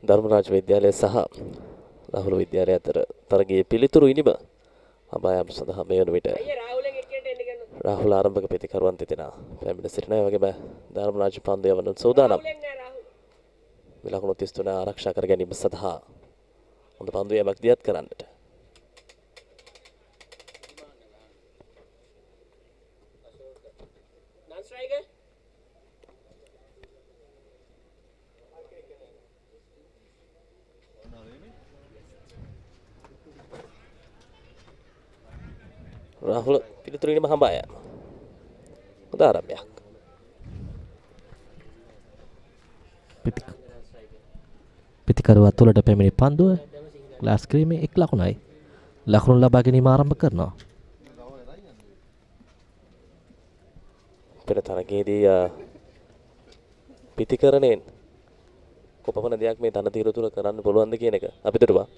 Dharmaraja විද්‍යාලය සහ රාහුල විද්‍යාලය අතර තරගයේ පිළිතුරු ඉනිම අභායම් සඳහා මේ වන විට රාහුල ආරම්භක ප්‍රතිකරුවන් දෙදෙනා පැමිණ සිටිනවා. ඒ වගේම ධර්මරාජ පන්දු යවන සෝදානම්. මේ ලකුණු 33 ආරක්ෂා කර ගැනීම සඳහා හොඳ පන්දු යමක් දියත් කරන්නට. රාහුල පිළිතුරු ඉනිම හඹා යෑම. හොඳ ආරම්භයක්. පිතිකරුවා තුලට පැමිණි පන්දුව ග්ලාස් ක්‍රීමේ 1 ලකුණයි. ලකුණු ලබා ගැනීම ආරම්භ කරනවා. පෙර තරගයේදී පිතිකරණයෙන් කොපමණ දෙයක් මේ තනතිර තුල කරන්න පුළුවන්ද කියන එක අපි දුටුවා.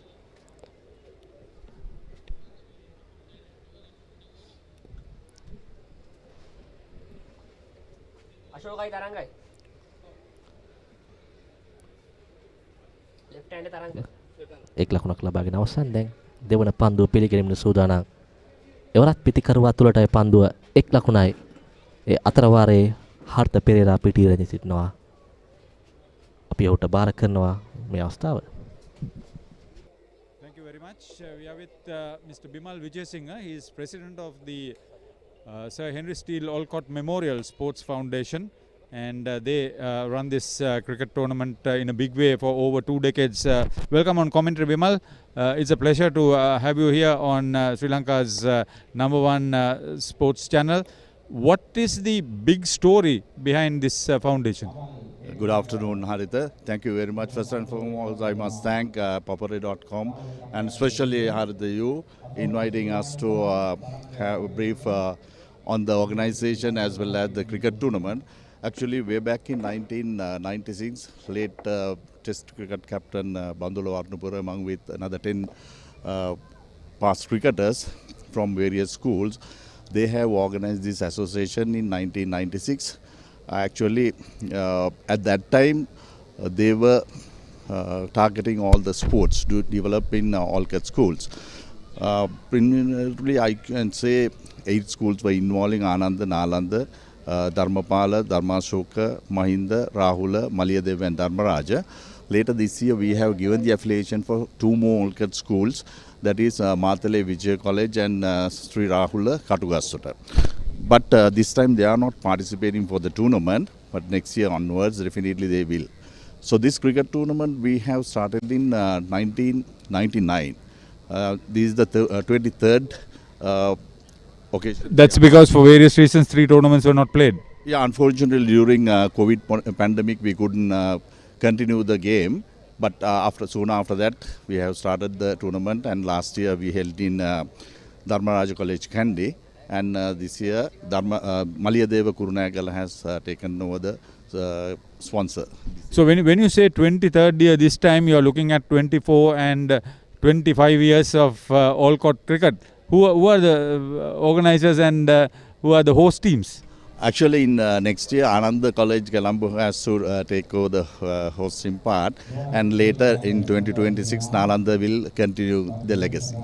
අශෝකයි තරංගයි. left hand තරංග. 1 ලකුණක් ලබාගෙන අවසන්. දැන් දෙවන පන්දුව පිළිගැනීමේ සූදානම්. එවරත් පිතිකරුවා තුලට ඒ පන්දුව 1 ලකුණයි. ඒ අතර වාරයේ හර්ත පෙරේරා පිටිය රැඳී සිටිනවා. අපි ඔහුට බාර කරනවා මේ අවස්ථාව. Thank you very much. We are with Mr. Bimal Vijayasinghe. He is president of the Sir Henry Steele Olcott Memorial Sports Foundation, and they run this cricket tournament in a big way for over 2 decades. Welcome on commentary, Bimal. It's a pleasure to have you here on Sri Lanka's #1 sports channel. What is the big story behind this foundation? Good afternoon, Haritha. Thank you very much. First and foremost, I must thank Papare.com and especially Haritha, you inviting us to have a brief on the organization as well as the cricket tournament. Actually, way back in 1996, late Test cricket captain Bandula Warnapura, among with another 10 past cricketers from various schools, they have organized this association in 1996. Actually, at that time, they were targeting all the sports to develop in Olcott schools. Preliminarily, I can say 8 schools were involving Ananda, Nalanda, Dharmapala, Dharmashoka, Mahinda, Rahula, Maliyadeva and Dharmaraja. Later this year, we have given the affiliation for 2 more Olcott schools, that is Matale Vijay College and Sri Rahula Katugasuta. But this time they are not participating for the tournament, but next year onwards, definitely they will. So this cricket tournament we have started in 1999. This is the 23rd occasion. That's because for various reasons 3 tournaments were not played. Yeah, unfortunately during COVID pandemic we couldn't continue the game, but soon after that we have started the tournament, and last year we held in Dharmaraja College Kandy, and this year Maliyadeva Kurunegala has taken over the sponsor. So when you say 23rd year, this time you are looking at 24 and 25 years of Olcott cricket. Who are the organizers and who are the host teams? Actually, in next year, Ananda College Colombo has to take over the hosting part, and later in 2026, Nalanda will continue the legacy.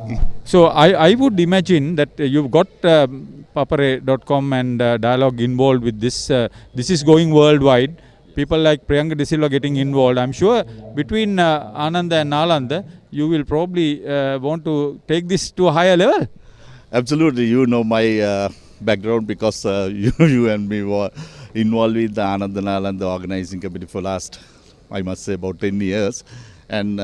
So I would imagine that you've got Papare.com and Dialog involved with this. This is going worldwide. People like Priyanka De Silva getting involved. I'm sure between Ananda and Nalanda, you will probably want to take this to a higher level. Absolutely, you know my background because you and me were involved with the Ananda Nalanda organizing committee for last, I must say, about 10 years. And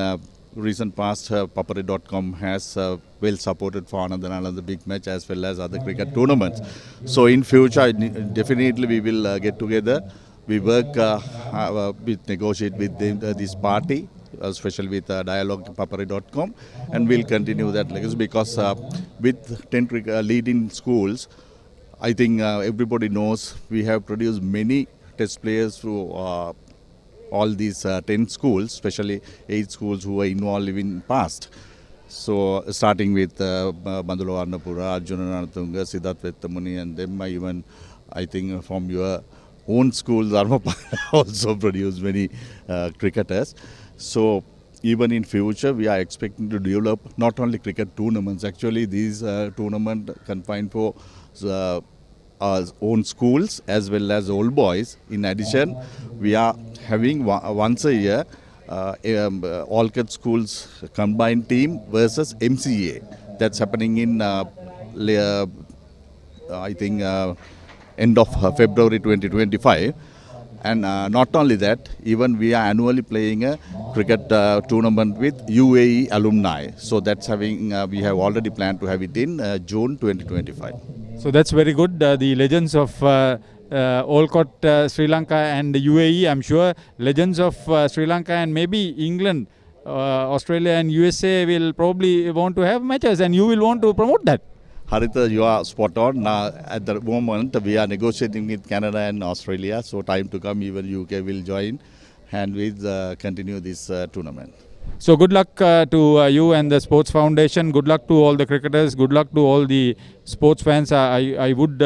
recent past, Papare.com has well supported for Ananda Nalanda big match as well as other cricket tournaments. So in future, definitely we will get together. We work, negotiate with this party, especially with Dialog Papare.com, and we'll continue that legacy because with 10 leading schools, I think everybody knows we have produced many test players through all these 10 schools, especially 8 schools who were involved in past. So starting with Bandula Annapura, Arjuna Ranatunga, Siddharth Vettamuni, and then even I think from your own school, Dharmapala also produced many cricketers. So even in future, we are expecting to develop not only cricket tournaments. Actually, these tournaments confined for our own schools as well as old boys. In addition, we are having once a year Olcott schools combined team versus MCA. That's happening in I think end of February 2025. And not only that, even we are annually playing a cricket tournament with UAE alumni. So that's having, we have already planned to have it in June 2025. So that's very good. The legends of Olcott, Sri Lanka and the UAE, I'm sure legends of Sri Lanka and maybe England, Australia and USA will probably want to have matches, and you will want to promote that. Haritha, you are spot on. At the moment, we are negotiating with Canada and Australia. So time to come, even UK will join and we'll continue this tournament. So good luck to you and the Sports Foundation. Good luck to all the cricketers. Good luck to all the sports fans. I would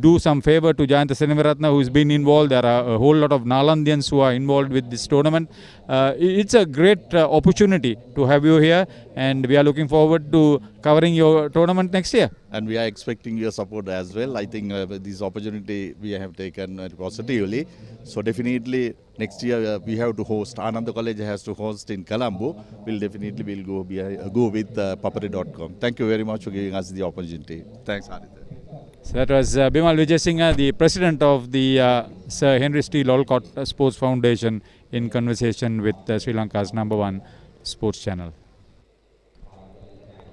do some favor to Jayanta Seneviratna, who has been involved. There are a whole lot of Nalandians who are involved with this tournament. It's a great opportunity to have you here, and we are looking forward to covering your tournament next year. And we are expecting your support as well. I think this opportunity we have taken positively. So definitely next year we have to host. Ananda College has to host in Colombo. We'll definitely go with Papare.com. Thank you very much for giving us the opportunity. Thanks, Haritha. So that was Bimal Vijay, the president of the Sir Henry Steele Olcott Sports Foundation, in conversation with Sri Lanka's #1 sports channel.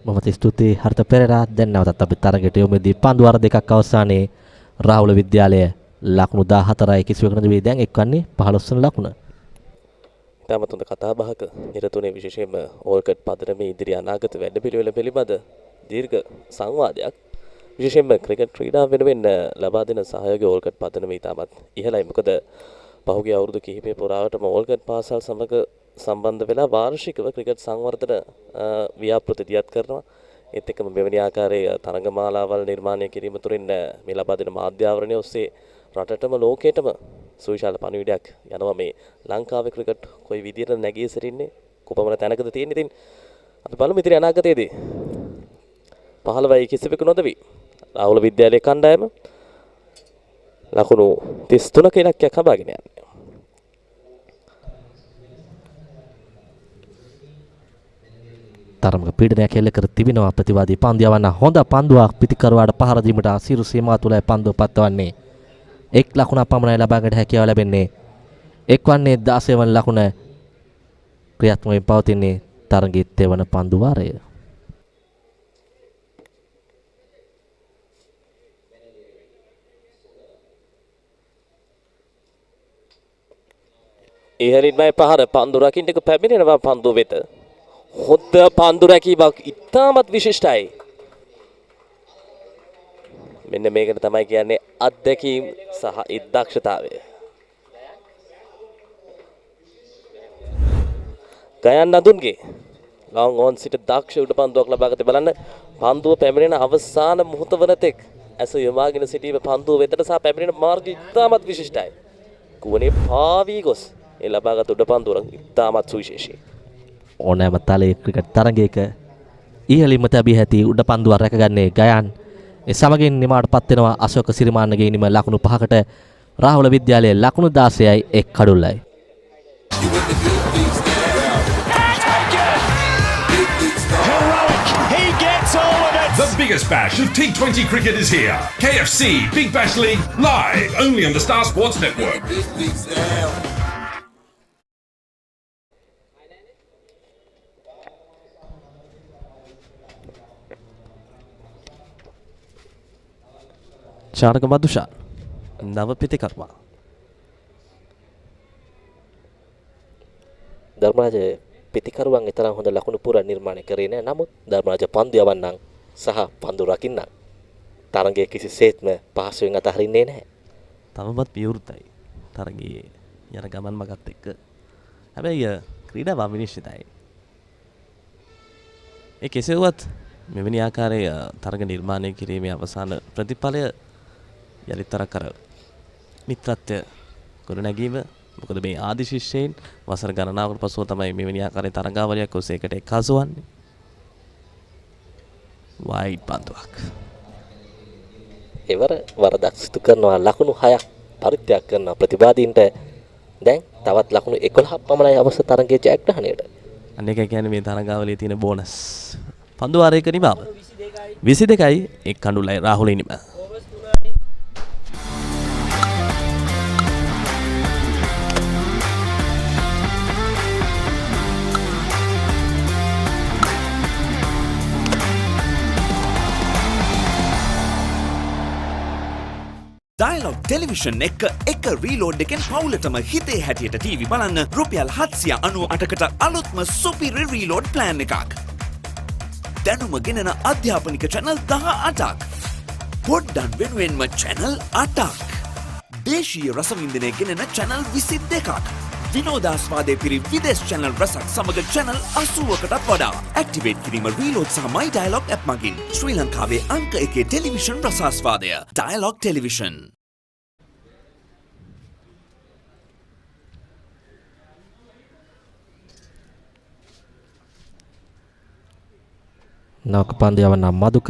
බොහොම ස්තුතියි හර්ත පෙරේරා. දැන් නැවතත් අපි තරගයට යොමුදී පන්දුවාර දෙකක් අවසානයේ රාහුල විද්‍යාලය ලකුණු 14යි කිසිවක නෙවෙයි දැන් එක්වන්නේ 15 වන ලකුණ. තාමත් හොඳ කතාබහක නිරතුනේ විශේෂයෙන්ම ඕල්කට් පදනමේ ඉදිරි අනාගත වැඩපිළිවෙල පිළිබඳ දීර්ඝ සංවාදයක් විශේෂයෙන්ම ක්‍රිකට් ක්‍රීඩාව වෙනුවෙන් ලබා දෙන සහයෝගය ඕල්කට් පදනමේ තාමත් ඉහළයි. මොකද පහුගිය අවුරුදු කිහිපය පුරාවටම ඕල්කට් පාසල් සමග සම්බන්ධ වෙලා වාර්ෂිකව ක්‍රිකට් සංවර්ධන ව්‍යාපෘති දියත් කරනවා. ඒත් එක්කම මෙවැනි ආකාරයේ තරඟමාලාවල් නිර්මාණය කිරීම තුළින් මේ ලබා දෙන මාධ්‍යාවරණය ඔස්සේ රටටම ලෝකයටම සුවිශාල පණිවිඩයක් යනවා. මේ ලංකාවේ ක්‍රිකට් කොයි විදියට නැගී සිටින්නේ, කොපමණ තැනකද තියෙන්නේ. ඉතින් අපි බලමු ඉතින් අනාගතයේදී 15යි කිසිවෙකු නොදවි. රාහුල විද්‍යාලයේ කණ්ඩායම ලකුණු 33ක ඉලක්කයක් හඹාගෙන යන්නේ. තරමක පීඩනයක් එල්ල කර තිබෙනවා ප්‍රතිවාදී පන්දු යවන්න හොඳ පන්දුවක් පිටිකරුවාට පහර දීමට අසීරු සීමා තුලයි පන්දුව පත්වන්නේ. 1 ලකුණක් පමණයි ලබාගත හැකියාව ලැබෙන්නේ. එක් වන්නේ 16 වන ලකුණ ක්‍රියාත්මකව පවතින්නේ තරගයේ තෙවන පන්දු වාරය. ඉහළින්මයි පහර පන්දු රකින්නක පැමිණෙනවා පන්දුව වෙත. හොඳ පන්දු රැකීමක් ඉතාමත් විශිෂ්ටයි. මෙන්න මේකට තමයි කියන්නේ අත්දැකීම් සහ ඉදක්ෂතාවය. ගයන් නදුන්ගේ ලොං ඔන් සිට දක්ෂ උඩ පන්දුවක් ලබාගත බලන්න පන්දුව පැමිණෙන අවසාන මොහොත වන තෙක් ඇස යොමාගෙන සිටීම පන්දුව වෙතට සහ පැමිණෙන මාර්ගය ඉතාමත් විශිෂ්ටයි. කුවනේ පාවී ගොස් ඒ ලබාගත් උඩ පන්දුව ඉතාමත් සුවිශේෂී. ඕනෑම තලයේ ක්‍රිකට් තරගයක ඉහළින්ම තැබිය හැකි උඩ පන්දුවක් රැකගන්නේ ගයන්. ඒ සමගින් නිමාවට පත් වෙනවා අශෝක සිරිමාන්නගේ ඉනිම ලකුණු 5කට රාහුල විද්‍යාලයේ ලකුණු 16යි 1 කඩුල්ලයි. The biggest bash of T20 cricket is here. KFC Big Bash League live only on the Star Sports Network. Charaka මදුෂා නව පිටිකරුවා. ධර්මරාජ පිටිකරුවන් තරම් හොඳ ලකුණු පුරා නිර්මාණය කරේ නැහැ. නමුත් ධර්මරාජ පන්දු යවන්නම් සහ පන්දු රකින්නම් තරගයේ කිසිසේත්ම පහසුවෙන් අතහරින්නේ නැහැ. තවමත් විවෘතයි තරගයේ යන ගමන් මගත් එක්ක. හැබැයි ක්‍රීඩාව අවිනිශ්චිතයි. ඒ කෙසේ වුවත් මෙවැනි ආකාරයේ තරග නිර්මාණය කිරීමේ අවසාන ප්‍රතිඵලය යලිතරක් කර මිත්‍රත්වය ගොඩනැගීම. මොකද මේ ආදි ශිෂ්‍යයන් වසර ගණනාවකට පසුව තමයි මෙවැනි ආකාරයේ තරගාවලියක් ඔස්සේ එකට එක්කාසු වන්නේ. වයිඩ් පන්දුවක්. එවර වරදක් සිදු කරනවා ලකුණු 6ක් පරිත්‍යාග කරන ප්‍රතිවාදීන්ට දැන් තවත් ලකුණු 11ක් පමණයි අවශ්‍ය තරගයේ ජයග්‍රහණයට. අනේක කියන්නේ මේ තරගාවලියේ තියෙන බෝනස්. පන්දු වාරයක නිමාව 22යි 1 කඩුල්ලයි රාහුල ඉනිම. Dialog Television එක reload එකෙන් පවුලටම හිතේ හැටියට TV බලන්න රුපියල් 798කට අලුත්ම සුපිරි reload plan එකක්. දැනුම ගෙනන අධ්‍යාපනික channel 18ක්. පොඩ්ඩන් වෙනුවෙන්ම channel 8ක්. දේශීය රසවින්දනය ගෙනන channel 22ක්. විනෝදාස්වාදයේ පිරි විදේශ channel රසක් සමග channel 80කටත් වඩා. ඇක්ටිවේට් කිරීම reload සහ my Dialog app මගින් ශ්‍රී ලංකාවේ අංක 1 ටෙලිවිෂන් රසාස්වාදය. Dialog Television. නවක පන්දු යවන්න මදුක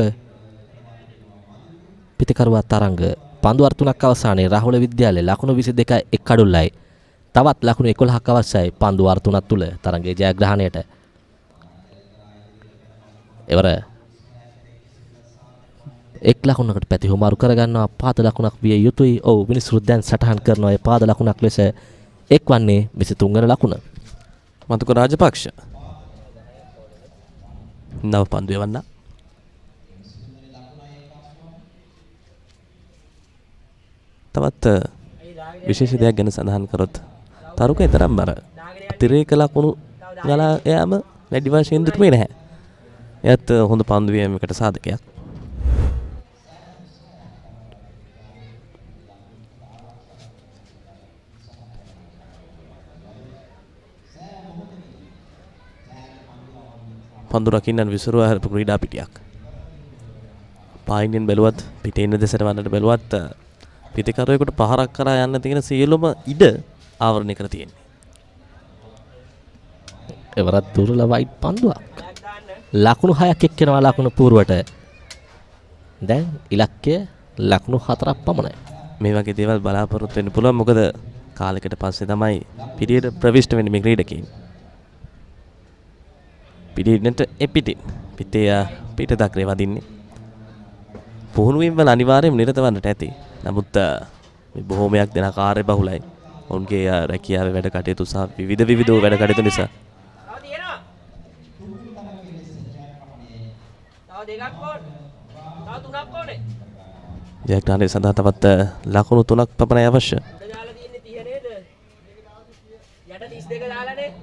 පිටිකරුවා තරංග පන්දු වර 3ක් අවසානයේ රාහුල විද්‍යාලයේ ලකුණු 22යි 1 කඩුල්ලයි. තවත් ලකුණු 11ක් අවශ්‍යයි පන්දු වර 3ක් තුල තරගයේ ජයග්‍රහණයට. එවර එක් ලකුණකට පැති හුමාරු කරගන්නවා පාද ලකුණක් විය යුතුයි. ඔව් මිනිස්සු දැන් සටහන් කරනවා ඒ පාද ලකුණක් ලෙස එක් වන්නේ 23 වෙනි ලකුණ. මතුක රාජපක්ෂ නව පන්දු යවන්න. තවත් විශේෂ දෙයක් ගැන සඳහන් කරොත් තරුක තරම් බර අතිරේක ලකුණු ගලා යාම වැඩි වශයෙන් දුටුවේ නැහැ. එයත් හොඳ පන්දු වීමකට සාධකයක්. පන්දු රකින්නන් විසිරුවා හරපු ක්‍රීඩා පිටියක්. පායින්ෙන් බැලුවත් පිටේ ඉන්න දෙසට වන්නට බැලුවත් පිටිකරුවෙකුට පහරක් කරා යන්න තියෙන සියලුම ඉඩ ආවරණය කර තියෙන්නේ. එවරත් දුර්ලභ වයිඩ් පන්දුවක්. ලකුණු 6ක් එක්කෙනවා ලකුණු පූර්වට. දැන් ඉලක්කය ලකුණු 4ක් පමණයි. මේ වගේ දේවල් බලාපොරොත්තු වෙන්න පුළුවන්. මොකද කාලයකට පස්සේ තමයි පිටියට ප්‍රවිෂ්ඨ වෙන්නේ මේ ක්‍රීඩකයන්. පිටියට එපිටින් පිටේ පිට දක්රේ වදින්නේ. පුහුණු වීම වල අනිවාර්යයෙන්ම නිරත වන්නට ඇති. නමුත් මේ බොහෝමයක් දෙන කාර්ය බහුලයි. ඔවුන්ගේ රැකියාවේ වැඩ කටයුතු සහ විවිධ වැඩ කටයුතු නිසා. ජයග්‍රහණය සඳහා තවත් ලකුණු 3ක් පමණයි අවශ්‍ය.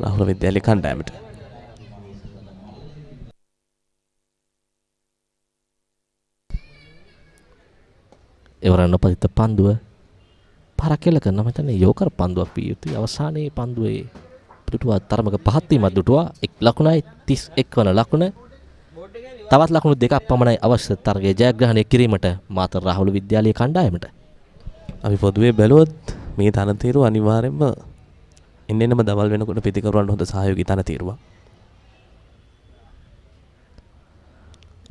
රාහුල විද්‍යාලයේ කණ්ඩායමට. එවරන් නොපතිත පන්දුව පරකෙල කරන මම හිතන්නේ යෝකර් පන්දුවක් විය යුතුයි. අවසානයේ පන්දුවේ පිටුවා තරමක පහත් වීමක් දුටුවා. 1 ලකුණයි 31 වන ලකුණ. තවත් ලකුණු 2ක් පමණයි අවශ්‍ය තරගයේ ජයග්‍රහණය කිරීමට මාතර රාහුල විද්‍යාලයේ කණ්ඩායමට. අපි පොදුවේ බැලුවොත් මේ තනතිරු අනිවාර්යයෙන්ම එන්නෙම දවල් වෙනකොට පිටිකරුවන්ට හොඳ සහයෝගී තනතිරුවක්.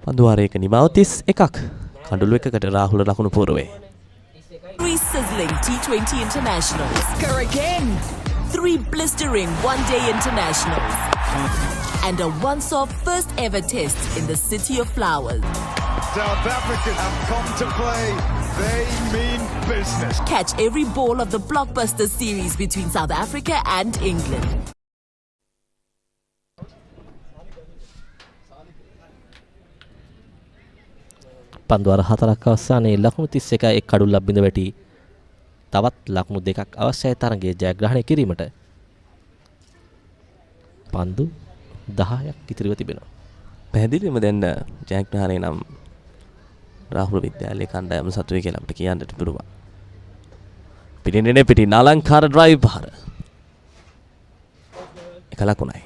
පන්දුවාරයක නිමාව 31ක්. කඩළු එකකට රාහුල ලකුණු පූර්වේ. 3 sizzling T20 internationals. Score again. 3 blistering one-day internationals. And a once-off first ever test in the City of Flowers. South Africa have come to play. They mean business. Catch every ball of the blockbuster series between South Africa and England. පන්දුවර 4ක් අවසානයේ ලකුණු 31යි එක් කඩුල්ලක් බිඳ වැටි. තවත් ලකුණු 2ක් අවශ්‍යයි තරගයේ ජයග්‍රහණය කිරීමට. පන්දු 10ක් ඉතිරිව තිබෙනවා. පැහැදිලිවම දැන් ජයග්‍රහණය නම් රාහුල විද්‍යාලයේ කණ්ඩායම සතුයි කියලා අපිට කියන්නට පුළුවන්. පිටින් පිටින් අලංකාර ඩ්‍රයිව් පහර. එක ලකුණයි.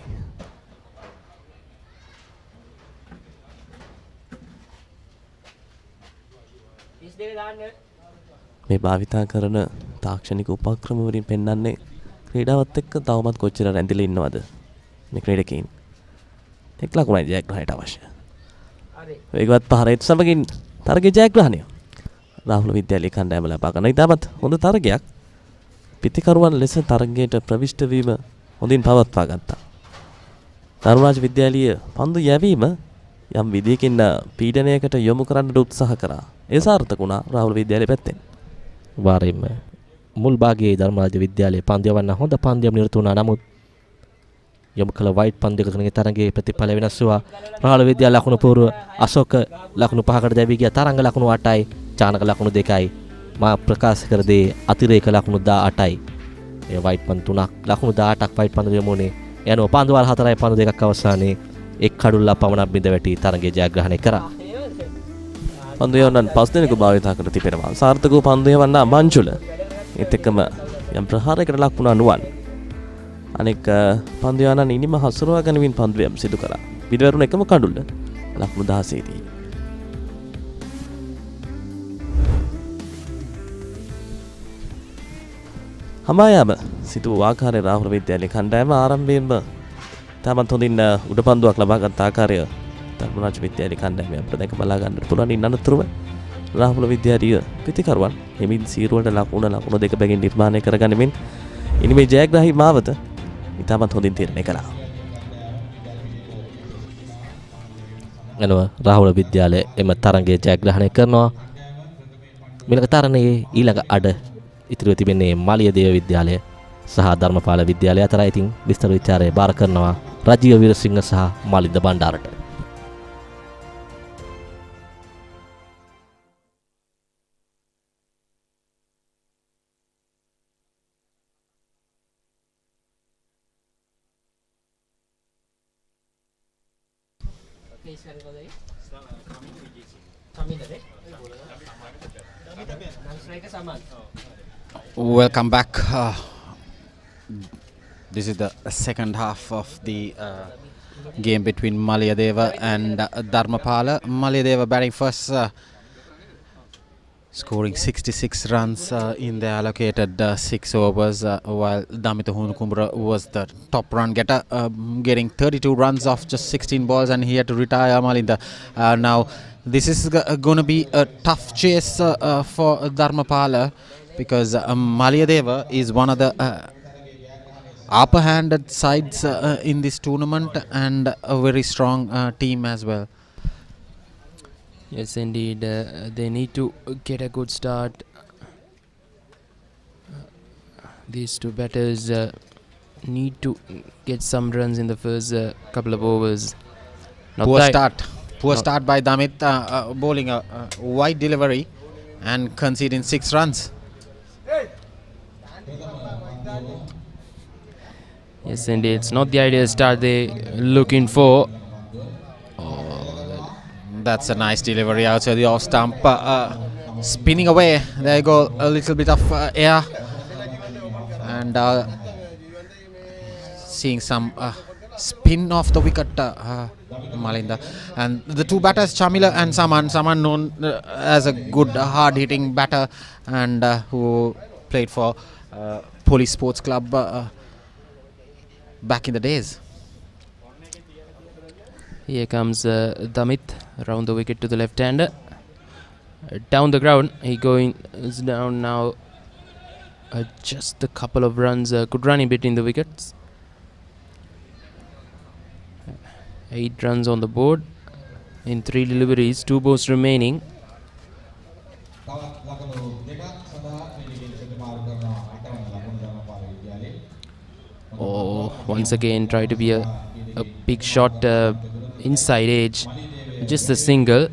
මේ භාවිතා කරන තාක්ෂණික උපක්‍රම වලින් පෙන්වන්නේ ක්‍රීඩාවත් එක්ක තවමත් කොච්චර රැඳිලා ඉන්නවද මේ ක්‍රීඩකයන්. 1 ලකුණයි ජයග්‍රහණයට අවශ්‍ය. වේගවත් පහරේත් සමගින් තරගයේ ජයග්‍රහණය රාහුල විද්‍යාලයේ කණ්ඩායම ලබා ගන්න. ඉතාමත් හොඳ තරගයක්. පිටිකරුවන් ලෙස තරගයට ප්‍රවිෂ්ඨ වීම හොඳින් පවත්වා ගත්තා. තරුණරාජ විද්‍යාලීය පන්දු යැවීම යම් විදියකින් පීඩනයකට යොමු කරන්න උත්සාහ කරා. ඒ සාර්ථක වුණා රාහුල විද්‍යාලයේ පැත්තෙන්. වාරෙම මුල් භාගයේ ධර්මරාජ විද්‍යාලයේ පන්දු යවන්න හොඳ පන්දුවක් නිරත වුණා. නමුත් යොමු කළ වයිට් පන්දුවකගේ තරගයේ ප්‍රතිඵල වෙනස් වුණා. රාහුල විද්‍යාල ලකුණු පූර්ව අශෝක ලකුණු 5කට දැවී ගියා. තරංග ලකුණු 8යි, චානක ලකුණු 2යි. මා ප්‍රකාශ කර දේ අතිරේක ලකුණු 18යි. ඒ වයිට් පන්දු 3ක් ලකුණු 18ක් වයිට් පන්දු යමුනේ. යනවා පන්දු වල 4යි පන්දු 2ක් අවසානයේ එක් කඩුල්ලක් පමණක් බිඳ වැටි තරගයේ ජයග්‍රහණය කරා. පන්දු යවන්න 5 දෙනෙකු භාවිතා කර තිබෙනවා. සාර්ථකව පන්දු යවන්න මංජුල. ඒත් එක්කම යම් ප්‍රහාරයකට ලක් වුණා නුවන්. අනෙක් පන්දු යවන්න ඉනිම හසුරුවා ගැනීමෙන් පන්දු යම් සිදු කළා. පිටවරුණ එකම කඩුල්ල ලකුණු 16 දී. හමායාම සිටු ආකාරයේ රාහුල විද්‍යාලයේ කණ්ඩායම ආරම්භයෙන්ම තමන් හොඳින් උඩ පන්දුවක් ලබා ගත් ආකාරය ධර්මරාජ විද්‍යාලයේ කණ්ඩායම අපිට දැක බලා ගන්නට පුළුවන්. ඉන් අනතුරුව රාහුල විද්‍යාලීය පිටිකරුවන් හිමින් සීරුවට ලකුණු 2 බැගින් නිර්මාණය කරගනිමින් ඉනිමේ ජයග්‍රාහී මාවත ඉතාමත් හොඳින් තීරණය කළා. එනවා රාහුල විද්‍යාලය එම තරගයේ ජයග්‍රහණය කරනවා. මිලක තරණයේ ඊළඟ අඩ ඉතිරිව තිබෙන්නේ මාලියදේව විද්‍යාලය සහ ධර්මපාල විද්‍යාලය අතරයි. ඉතින් විස්තර විචාරය බාර කරනවා රජීව වීරසිංහ සහ Malinda බණ්ඩාරට. Welcome back. This is the second half of the game between Maliyadeva and Dharmapala. Maliyadeva batting first. scoring 66 runs in the allocated 6 overs, while Damitha Hunukumbra was the top run getter, getting 32 runs off just 16 balls, and he had to retire Malinda. Now this is going to be a tough chase for Dharmapala, because Malayadeva is one of the upper-handed sides in this tournament, and a very strong team as well. Yes, indeed. They need to get a good start. These two batters need to get some runs in the first couple of overs. Poor start by Damit, bowling a wide delivery and conceding 6 runs. Yes, indeed. It's not the ideal start they're looking for. That's a nice delivery outside the off stump, spinning away. There you go, a little bit of air, and seeing some spin off the wicket, Malinda. And the two batters, Chamila and Saman known as a good hard-hitting batter, and who played for Police Sports Club back in the days. Here comes Damit around the wicket to the left-hander. Down the ground, he is down now. Just a couple of runs, good run in between the wickets. 8 runs on the board in 3 deliveries, 2 balls remaining. Oh, once again try to be a big shot inside edge, just a single.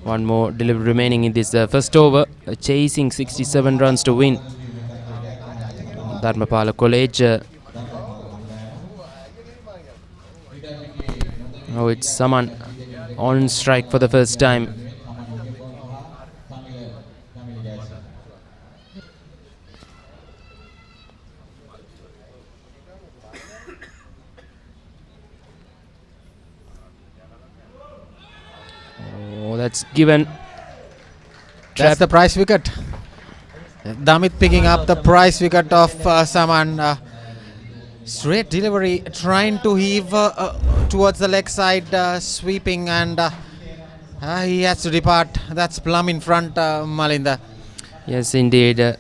One more delivery remaining in this first over, chasing 67 runs to win. Dharmapala College. Oh, it's someone on strike for the first time. Oh, that's given. That's the prize wicket. Damit picking up the prize wicket of Saman. Straight delivery, trying to heave towards the leg side, sweeping, and he has to depart. That's plumb in front, Malinda. Yes, indeed.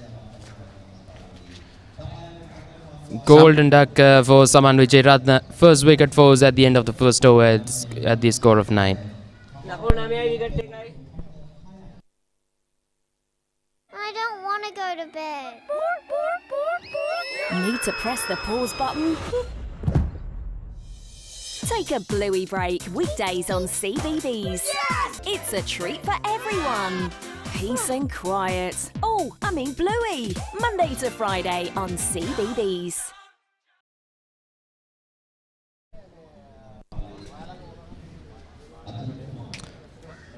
Golden duck for Saman Vijay Ratna. First wicket falls at the end of the first over at the score of 9. I don't want to go to bed. Need to press the pause button? Take a bluey break weekdays on CBeebies. Yes! It's a treat for everyone. Peace and quiet. Oh, I mean bluey. Monday to Friday on CBeebies.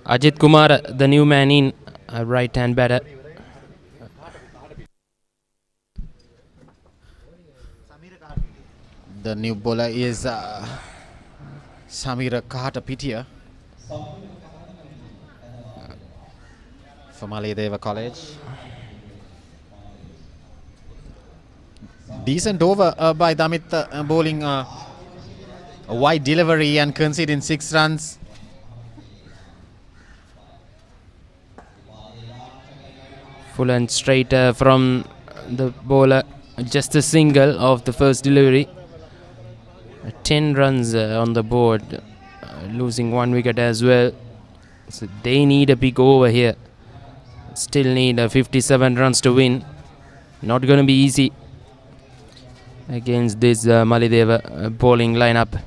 Ajit Kumar, the new man in, right-hand batter. The new bowler is Samira Kahatapitia from Malayadeva College. Decent over by Damit, bowling a wide delivery and conceding 6 runs. Full and straight from the bowler. Just a single of the first delivery. 10 runs on the board, losing 1 wicket as well. So they need a big over here. Still need 57 runs to win. Not going to be easy against this Malayadeva bowling lineup.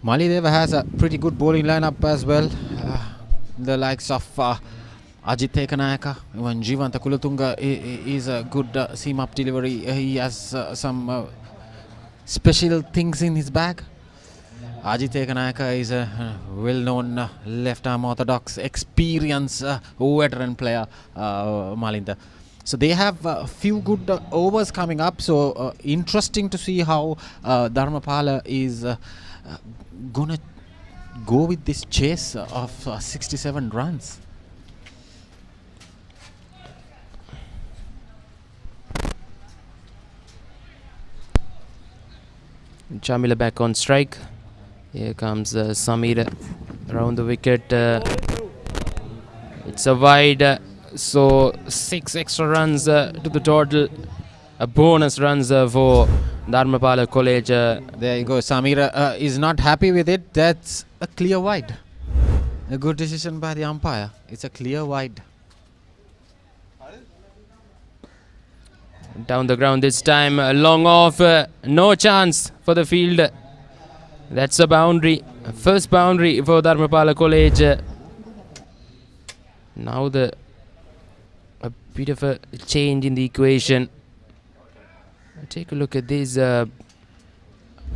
Malayadeva has a pretty good bowling lineup as well. The likes of Ajit Ekanayaka, when Jivanta Kulatunga is a good seam-up delivery. He has some special things in his bag. Ajit Ekanayaka is a well-known left-arm orthodox, experienced veteran player, Malinda. So they have a few good overs coming up. So interesting to see how Dharmapala is gonna go with this chase of 67 runs. Chamila back on strike. Here comes Samir around the wicket. It's a wide, so 6 extra runs to the total. A bonus runs for Dharmapala College. There you go. Samir is not happy with it. That's a clear wide. A good decision by the umpire. It's a clear wide. Down the ground this time, long off, no chance for the field. That's a boundary, first boundary for Dharmapala College. Now a bit of a change in the equation. Take a look at this.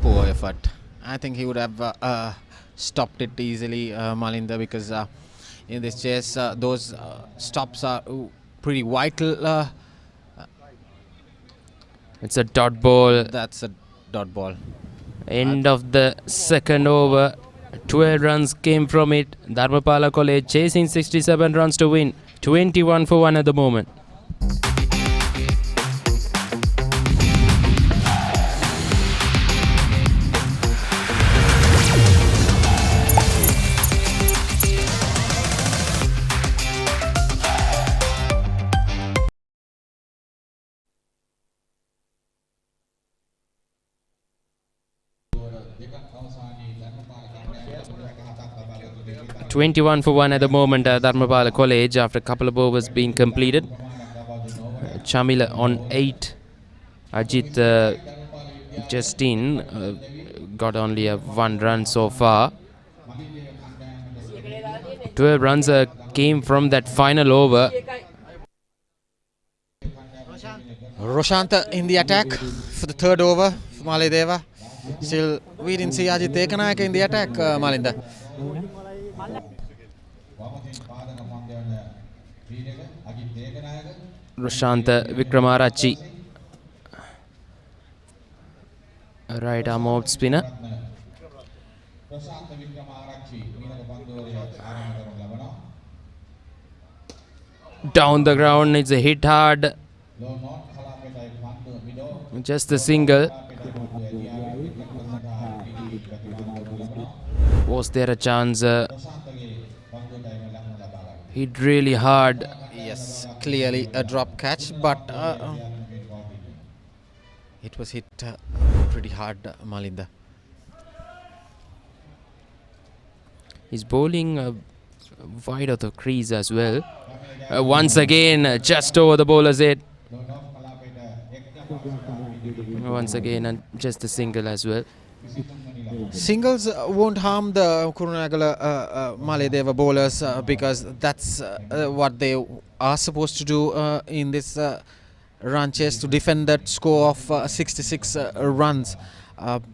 Poor effort. I think he would have stopped it easily, Malinda, because in this chase those stops are pretty vital. It's a dot ball. That's a dot ball. End of the second over. 12 runs came from it. Dharmapala College chasing 67 runs to win. 21 for 1 at the moment. $21 for 1 at the moment, Dharmapala College, after a couple of overs being completed. Chamila on 8. Ajit Justin got only a 1 run so far. 12 runs came from that final over. Roshanta in the attack for the third over for Maledeva. Still, we didn't see Ajit Ekanayaka in the attack, Malinda. Roshanta Wickramarachchi, right arm out spinner. Down the ground, it's a hit hard. Just a single. Was there a chance? Hit really hard. Yes, clearly a drop catch, but it was hit pretty hard, Malinda. He's bowling wide of the crease as well. Once again, just over the bowler's head. Once again, just a single as well. Singles won't harm the Kurunegala Maledeva bowlers because that's what they are supposed to do in this run chase, to defend that score of 66 runs.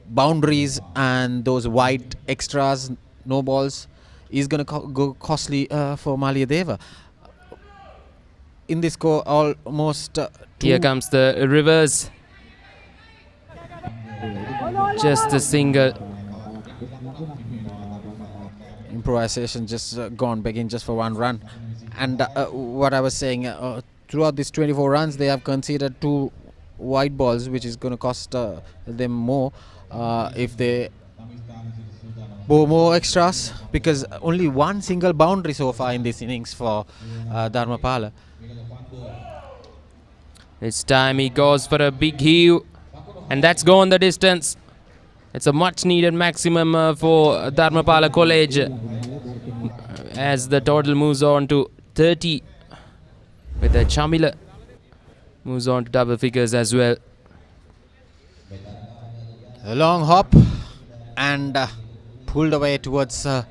Boundaries and those wide extras, no balls, is going to go costly for Maledeva. In this score, almost here comes the reverse. Just a single. Improvisation just gone begin just for 1 run. And what I was saying, throughout these 24 runs, they have conceded 2 wide balls, which is going to cost them more if they bowl more extras, because only 1 single boundary so far in this innings for Dharmapala. This time he goes for a big heave, and that's gone the distance. It's a much needed maximum for Dharmapala College as the total moves on to 30, with the Chamila moves on to double figures as well. A long hop and pulled away towards the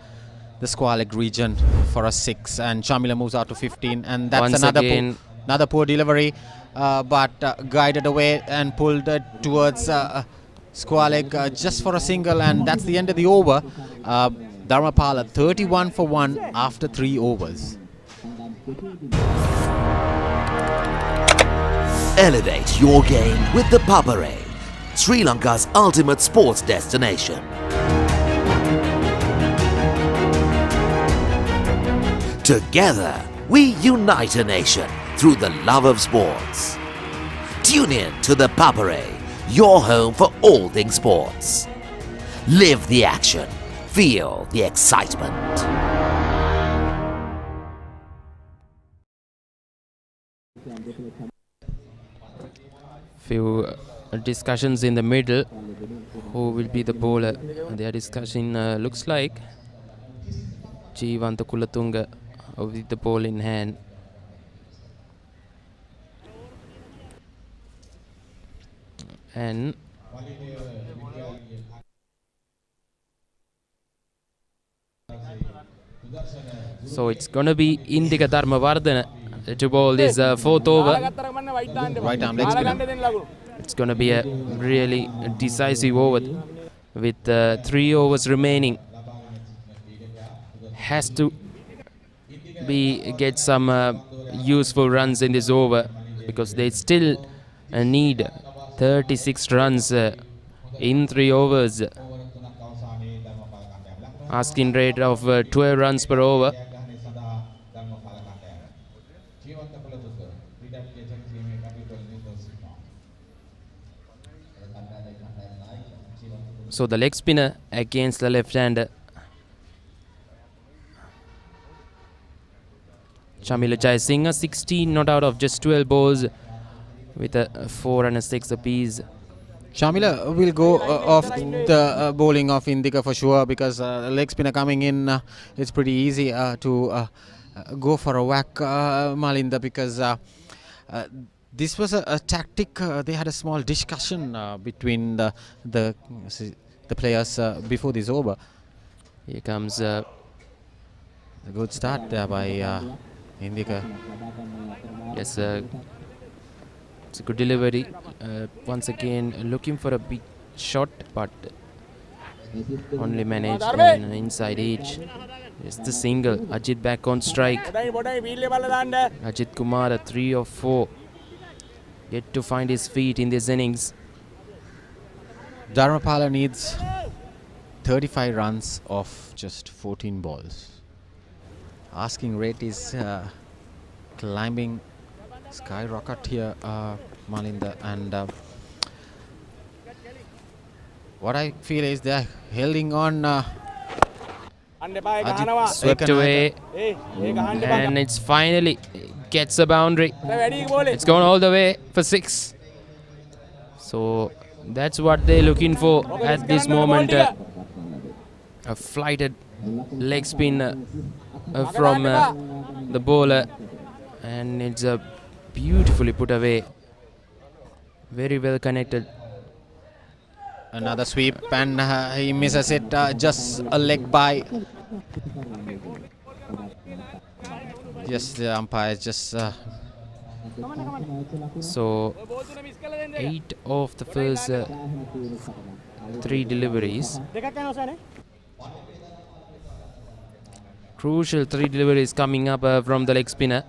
square leg region for a 6, and Chamila moves out to 15, and that's another poor delivery, but guided away and pulled towards square leg just for a single, and that's the end of the over. Dharmapala 31 for 1 after 3 overs. Elevate your game with the Papare, Sri Lanka's ultimate sports destination. Together, we unite a nation through the love of sports. Tune in to the Papare, your home for all things sports. Live the action, feel the excitement. Few discussions in the middle. Who will be the bowler? Their discussion looks like Jeevanta Kulatunga with the ball in hand. And so it's gonna be Indika Dharmavardhana to bowl this fourth over. Right arm leg spinner. It's gonna be a really decisive over with 3 overs remaining. Has to get some useful runs in this over because they still need 36 runs in 3 overs. Asking rate of 12 runs per over. So the leg spinner against the left-hander. Shamila Jayasinghe, 16 not out of just 12 balls with a 4 and a 6 apiece. Shamila will go off the bowling of Indika for sure because leg spinner coming in, it's pretty easy to go for a whack, Malinda, because this was a tactic. They had a small discussion between the players before this over. Here comes a good start there by Indika. Yes, it's a good delivery. Once again, looking for a big shot, but only managed an inside edge. It's the single. Ajit back on strike. Ajit Kumar, 3 of 4. Yet to find his feet in this innings. Dharmapala needs 35 runs off just 14 balls. Asking rate is climbing skyrocket here, Malinda, and what I feel is they're holding on. Ajit swept away, and it's finally gets a boundary. It's gone all the way for 6. So that's what they're looking for at this moment. A flighted leg spin from the bowler, and it's beautifully put away. Very well connected. Another sweep, and he misses it, just a leg by. Yes, the umpire just. So 8 of the first 3 deliveries. Crucial 3 deliveries coming up from the leg spinner.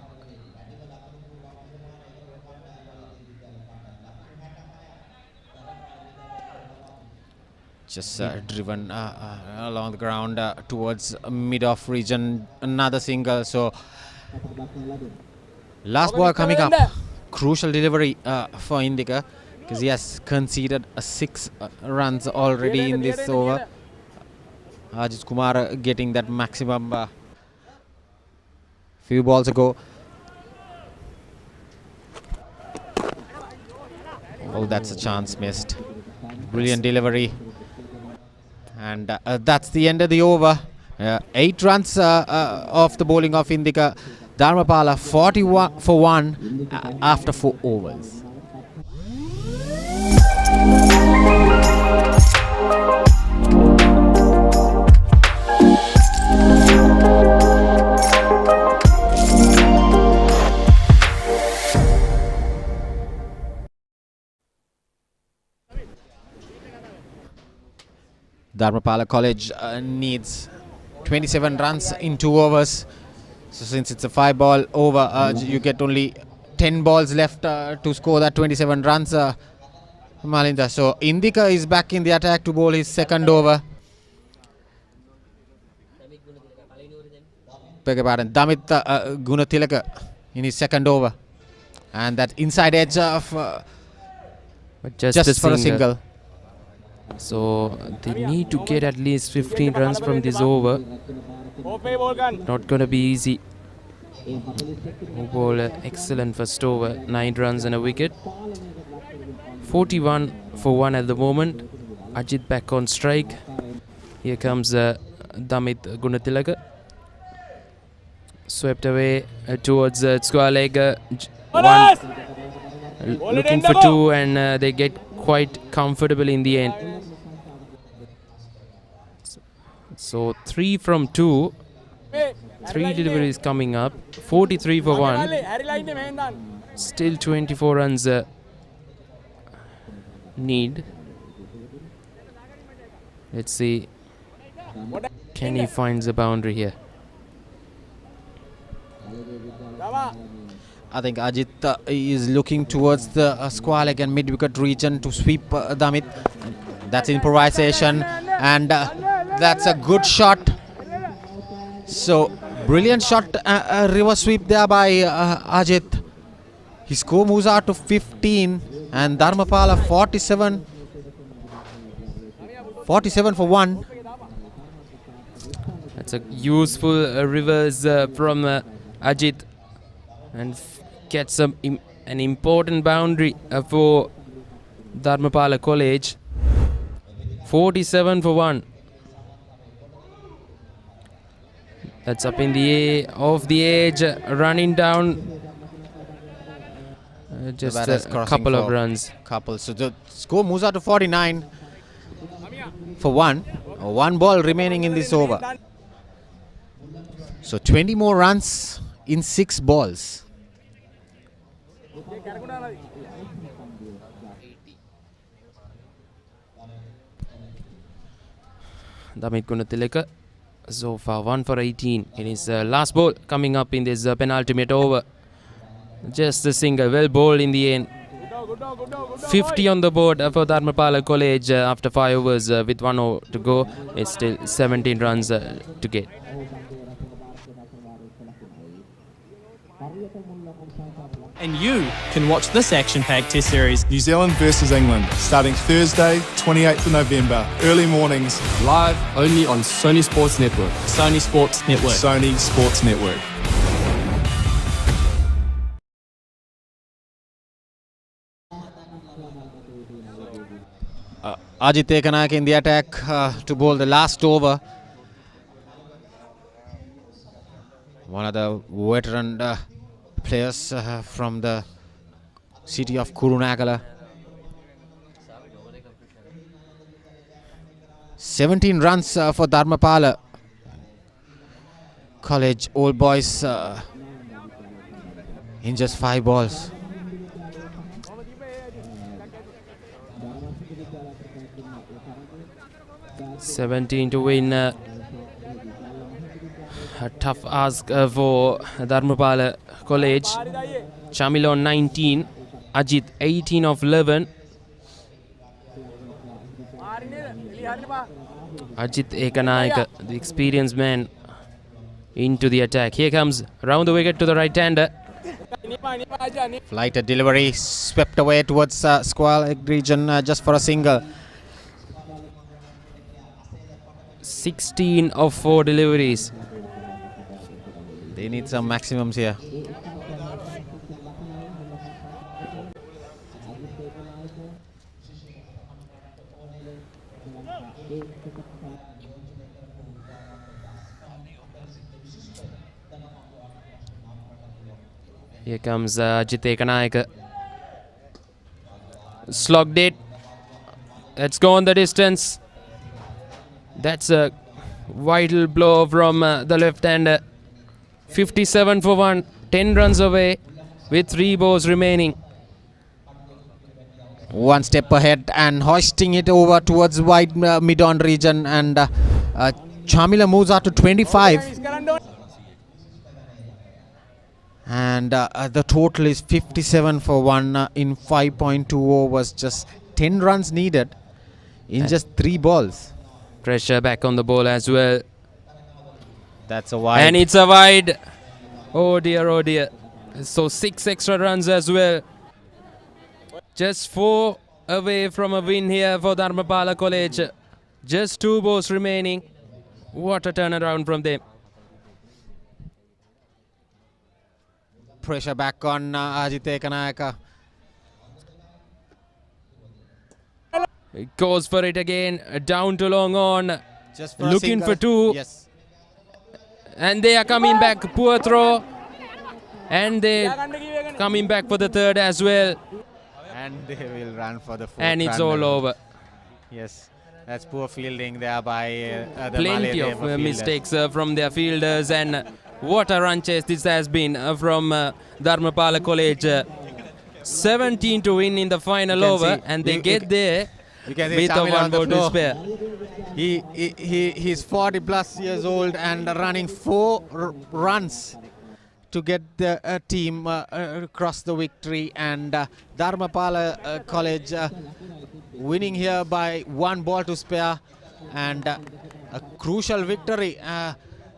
Just driven along the ground towards mid-off region. Another single. So last ball coming up. Crucial delivery for Indika because he has conceded 6 runs already in this over. Ajit Kumar getting that maximum few balls ago. Oh, that's a chance missed. Brilliant delivery. And that's the end of the over. 8 runs off the bowling of Indika. Dharmapala 41 for 1 after 4 overs. Dharmapala College needs 27 runs in 2 overs. So since it's a 5-ball over, you get only 10 balls left to score that 27 runs, Malinda. So Indika is back in the attack to bowl his second over. Beg your pardon, Damit Gunatilaka in his second over. And that inside edge of just for a single. So they need to get at least 15 runs from this over. Not going to be easy. Bowler, excellent first over, 9 runs and a wicket. 41 for 1 at the moment. Ajit back on strike. Here comes Damit Gunatilaka. Swept away towards square leg. One looking for 2, and they get quite comfortable in the end. So 3 from 2. 3 deliveries coming up. 43 for 1. Still 24 runs need. Let's see. Can he finds a boundary here? I think Ajit is looking towards the square leg and mid-wicket region to sweep Damit. That's improvisation, and that's a good shot. So brilliant shot, reverse sweep there by Ajit. His score moves out to 15, and Dharmapala 47 for 1. That's a useful reverse from Ajit, and gets an important boundary for Dharmapala College. 47 for 1. That's up in the air, off the edge, running down. Just a couple of runs. So the score moves out to 49 for 1. 1 ball remaining in this over. So 20 more runs in 6 balls. Damit Gunatilaka so far 1 for 18 in his last ball coming up in this penultimate over. Just a single, well bowled in the end. 50 on the board for Dharmapala College after 5 overs with 1 over to go. It's still 17 runs to get. And you can watch this action-packed Test series New Zealand versus England, starting Thursday, 28th of November, early mornings. Live only on Sony Sports Network. Sony Sports Network. Sony Sports Network. Ajit Ekanayak in the attack to bowl the last over. One of the veteran players from the city of Kurunegala. 17 runs for Dharmapala College Old Boys in just 5 balls. $17 to win. A tough ask for Dharmapala College. Shamil on 19. Ajit 18 of 11. Ajit Ekanayak, the experienced man, into the attack. Here comes round the wicket to the right-hander. Flighted delivery, swept away towards square leg region just for a single. 16 of 4 deliveries. They need some maximums here. Here comes Ajit Ekanayak. Slogged it. Let's go on the distance. That's a vital blow from the left-hander. 57 for 1. 10 runs away with 3 balls remaining. One step ahead and hoisting it over towards wide mid-on region, and Chamila moves out to 25. And the total is 57 for 1 in 5.2 overs. Just 10 runs needed in just 3 balls. Pressure back on the ball as well. That's a wide. And it's a wide. Oh dear, oh dear. So 6 extra runs as well. Just 4 away from a win here for Dharmapala College. Just 2 balls remaining. What a turnaround from them. Pressure back on Ajit Ekanayaka. It goes for it again. Down to long on. Just for looking for 2. Yes. And they are coming back. Poor throw. And they coming back for the 3rd as well. And they will run for the 4th. And it's all over. Yes. That's poor fielding there by the Plenty of mistakes from their fielders. And what a run chase this has been from Dharmapala College. 17 to win in the final over. And they get there with a 1 ball to spare. He's 40 plus years old and running 4 runs to get the team across the victory. And Dharmapala College winning here by 1 ball to spare. And a crucial victory.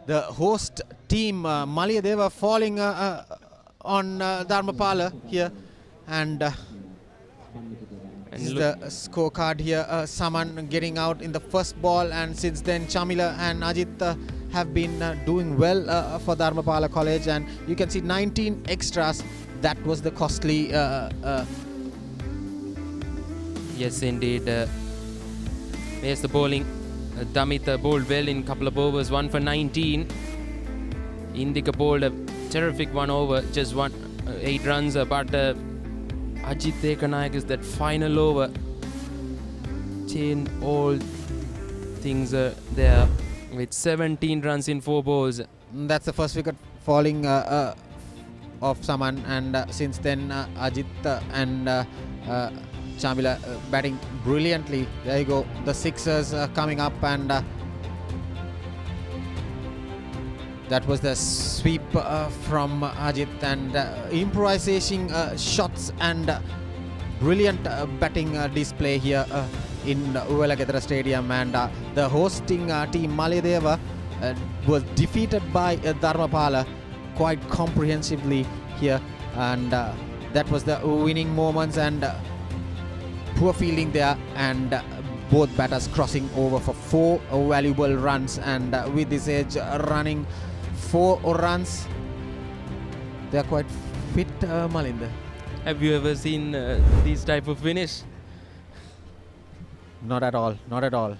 The host team, Welagedara, falling on Dharmapala here. And the scorecard here, Saman getting out in the first ball, and since then Chamila and Ajit have been doing well for Dharmapala College, and you can see 19 extras. That was the costly. Yes, indeed. There's the bowling. Damit bowled well in a couple of overs, 1 for 19. Indika bowled a terrific 1 over, just 8 runs, but Ajit Ekanayak is that final over. Chain all things there with 17 runs in 4 balls. That's the first wicket falling of Saman, and since then Ajit and Chamila batting brilliantly. There you go, the sixers coming up, and that was the sweep from Ajit, and improvising shots and brilliant batting display here in Welagedara Stadium. And the hosting team Welagedara was defeated by Dharmapala quite comprehensively here, and that was the winning moments, and poor fielding there, and both batters crossing over for 4 valuable runs, and with this edge running 4 runs. They are quite fit, Malinder. Have you ever seen this type of finish? Not at all, not at all.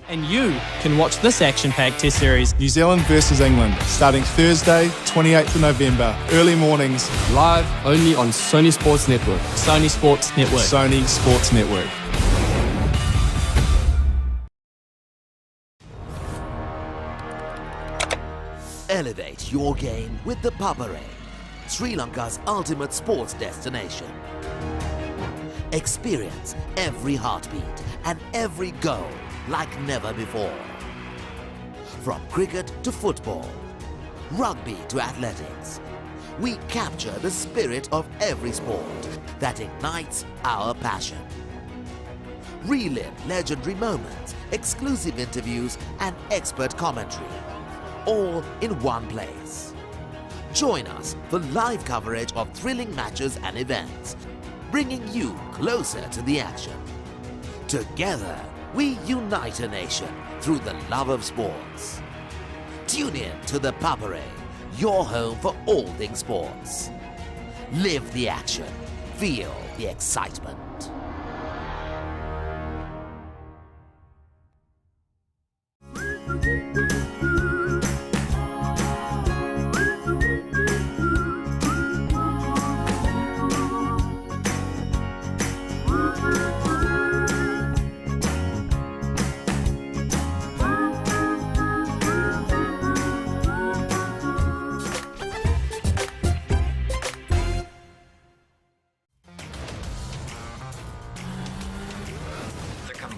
And you can watch this action-packed Test series, New Zealand versus England, starting Thursday, 28th of November, early mornings. Live only on Sony Sports Network. Sony Sports Network. Sony Sports Network. Elevate your game with the Papare, Sri Lanka's ultimate sports destination. Experience every heartbeat and every goal like never before. From cricket to football, rugby to athletics, we capture the spirit of every sport that ignites our passion. Relive legendary moments, exclusive interviews, and expert commentary, all in one place. Join us for live coverage of thrilling matches and events, bringing you closer to the action. Together, we unite a nation through the love of sports. Tune in to the Papare, your home for all things sports. Live the action, feel the excitement.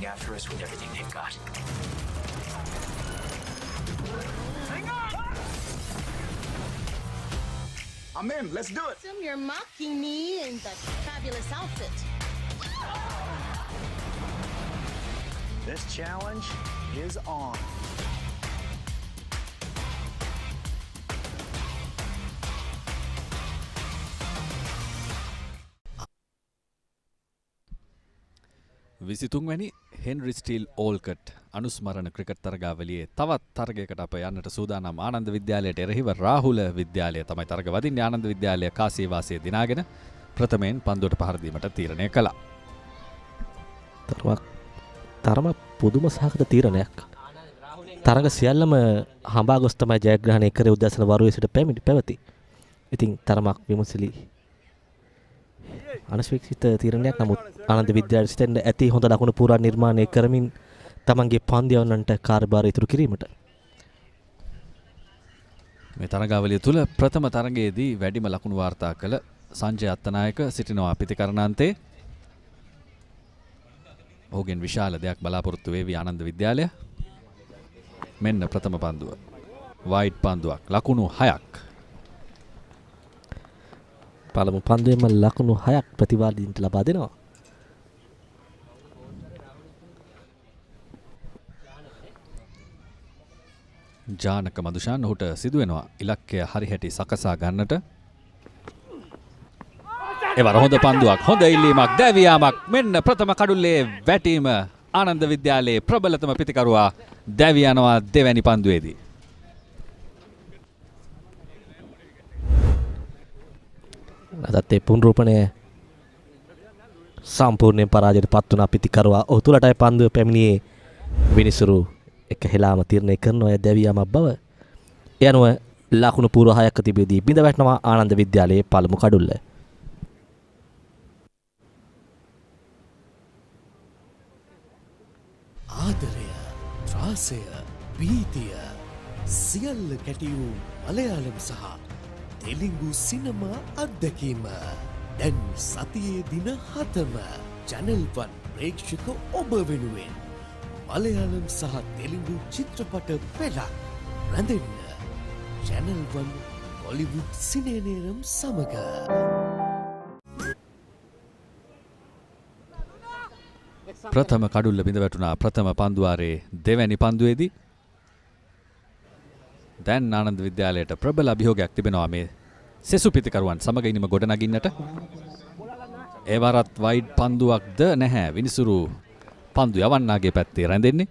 After us with everything they've got. I'm in. Let's do it. You're mocking me in that fabulous outfit. This challenge is on. විසිතුන්වැනි Henry Steel Olcott අනුස්මරණ cricket තරගාවලියේ තවත් තරගයකට අප යන්නට සූදානම් ආනන්ද විද්‍යාලයට එරෙහිව රාහුල විද්‍යාලය තමයි තරග වදින්නේ. ආනන්ද විද්‍යාලය කාසිවාසයේ දිනාගෙන ප්‍රථමයෙන් පන්දුවට පහර දීමට තීරණය කළා. තරම පුදුම සහගත තීරණයක්. තරග සියල්ලම හඹා ගොස් තමයි ජයග්‍රහණය කරේ උදැසන වරුවේ සිට පැවති. ඉතින් තරමක් විමසිලි අනස්වීක්ෂිත තීරණයක්. නමුත් ආනන්ද විද්‍යාලයට සිටින්න ඇති හොඳ ලකුණු පුරා නිර්මාණය කරමින් තමන්ගේ පන්දියවන්නන්ට කාර්යභාරය ඉතුරු කිරීමට. මේ තරගාවලිය තුල ප්‍රථම තරගයේදී වැඩිම ලකුණු වාර්තා කළ සංජය අත්තනායක සිටිනවා පිටිකරණාන්තේ. ඔහුගෙන් විශාල දෙයක් බලාපොරොත්තු වේවි ආනන්ද විද්‍යාලය. මෙන්න ප්‍රථම පන්දුව. වයිඩ් පන්දුවක්. ලකුණු 6ක්. පළමු පන්දුවේම ලකුණු 6ක් ප්‍රතිවාදීන්ට ලබා දෙනවා. ජානක මදුෂාන් ඔහුට සිදු වෙනවා ඉලක්කය හරිහැටි සකසා ගන්නට. එවර හොඳ පන්දුවක්, හොඳ ඉල්ලීමක්, දැවියාමක්. මෙන්න ප්‍රථම කඩුල්ලේ වැටීම ආනන්ද විද්‍යාලයේ ප්‍රබලතම පිතිකරුවා දැවි යනවා දෙවැනි පන්දුවේදී. අදත් ඒ පුනරූපණය සම්පූර්ණයෙන් පරාජයට පත් වුණා පිතිකරුවා. ඔහු තුලටයි පන්දුව පැමිණියේ. විනිසුරු එක හෙලාම තීරණය කරනවා දැවියාමක් බව. ඒ අනුව ලකුණු පූර්ව 6ක තිබෙදී බිඳ වැටෙනවා ආනන්ද විද්‍යාලයේ පළමු කඩුල්ල. ආදරය, ත්‍රාසය, භීතිය සියල්ල කැටි වූ මලයාලම් සහ තෙලිඟු සිනමා අත්දැකීම දැන් සතියේ දින 7ම චැනල් 1 ප්‍රේක්ෂක ඔබ වෙනුවෙන් මලයාලම් සහ තෙලිඟු චිත්‍රපට පෙළක් රැඳෙන්න චැනල් 1 හොලිවුඩ් සිනේනේරම් සමග. ප්‍රථම කඩුල්ල බිඳ වැටුණා ප්‍රථම පන්දුවාරයේ දෙවැනි පන්දුවේදී. දැන් ආනන්ද විද්‍යාලයට ප්‍රබල අභියෝගයක් තිබෙනවා මේ සෙසු පිතිකරුවන් සමග ඉනිම ගොඩනගින්නට. ඒ වරත් වයිඩ් පන්දුවක්ද නැහැ. විනිසුරු පන්දු යවන්නාගේ පැත්තේ රැඳෙන්නේ.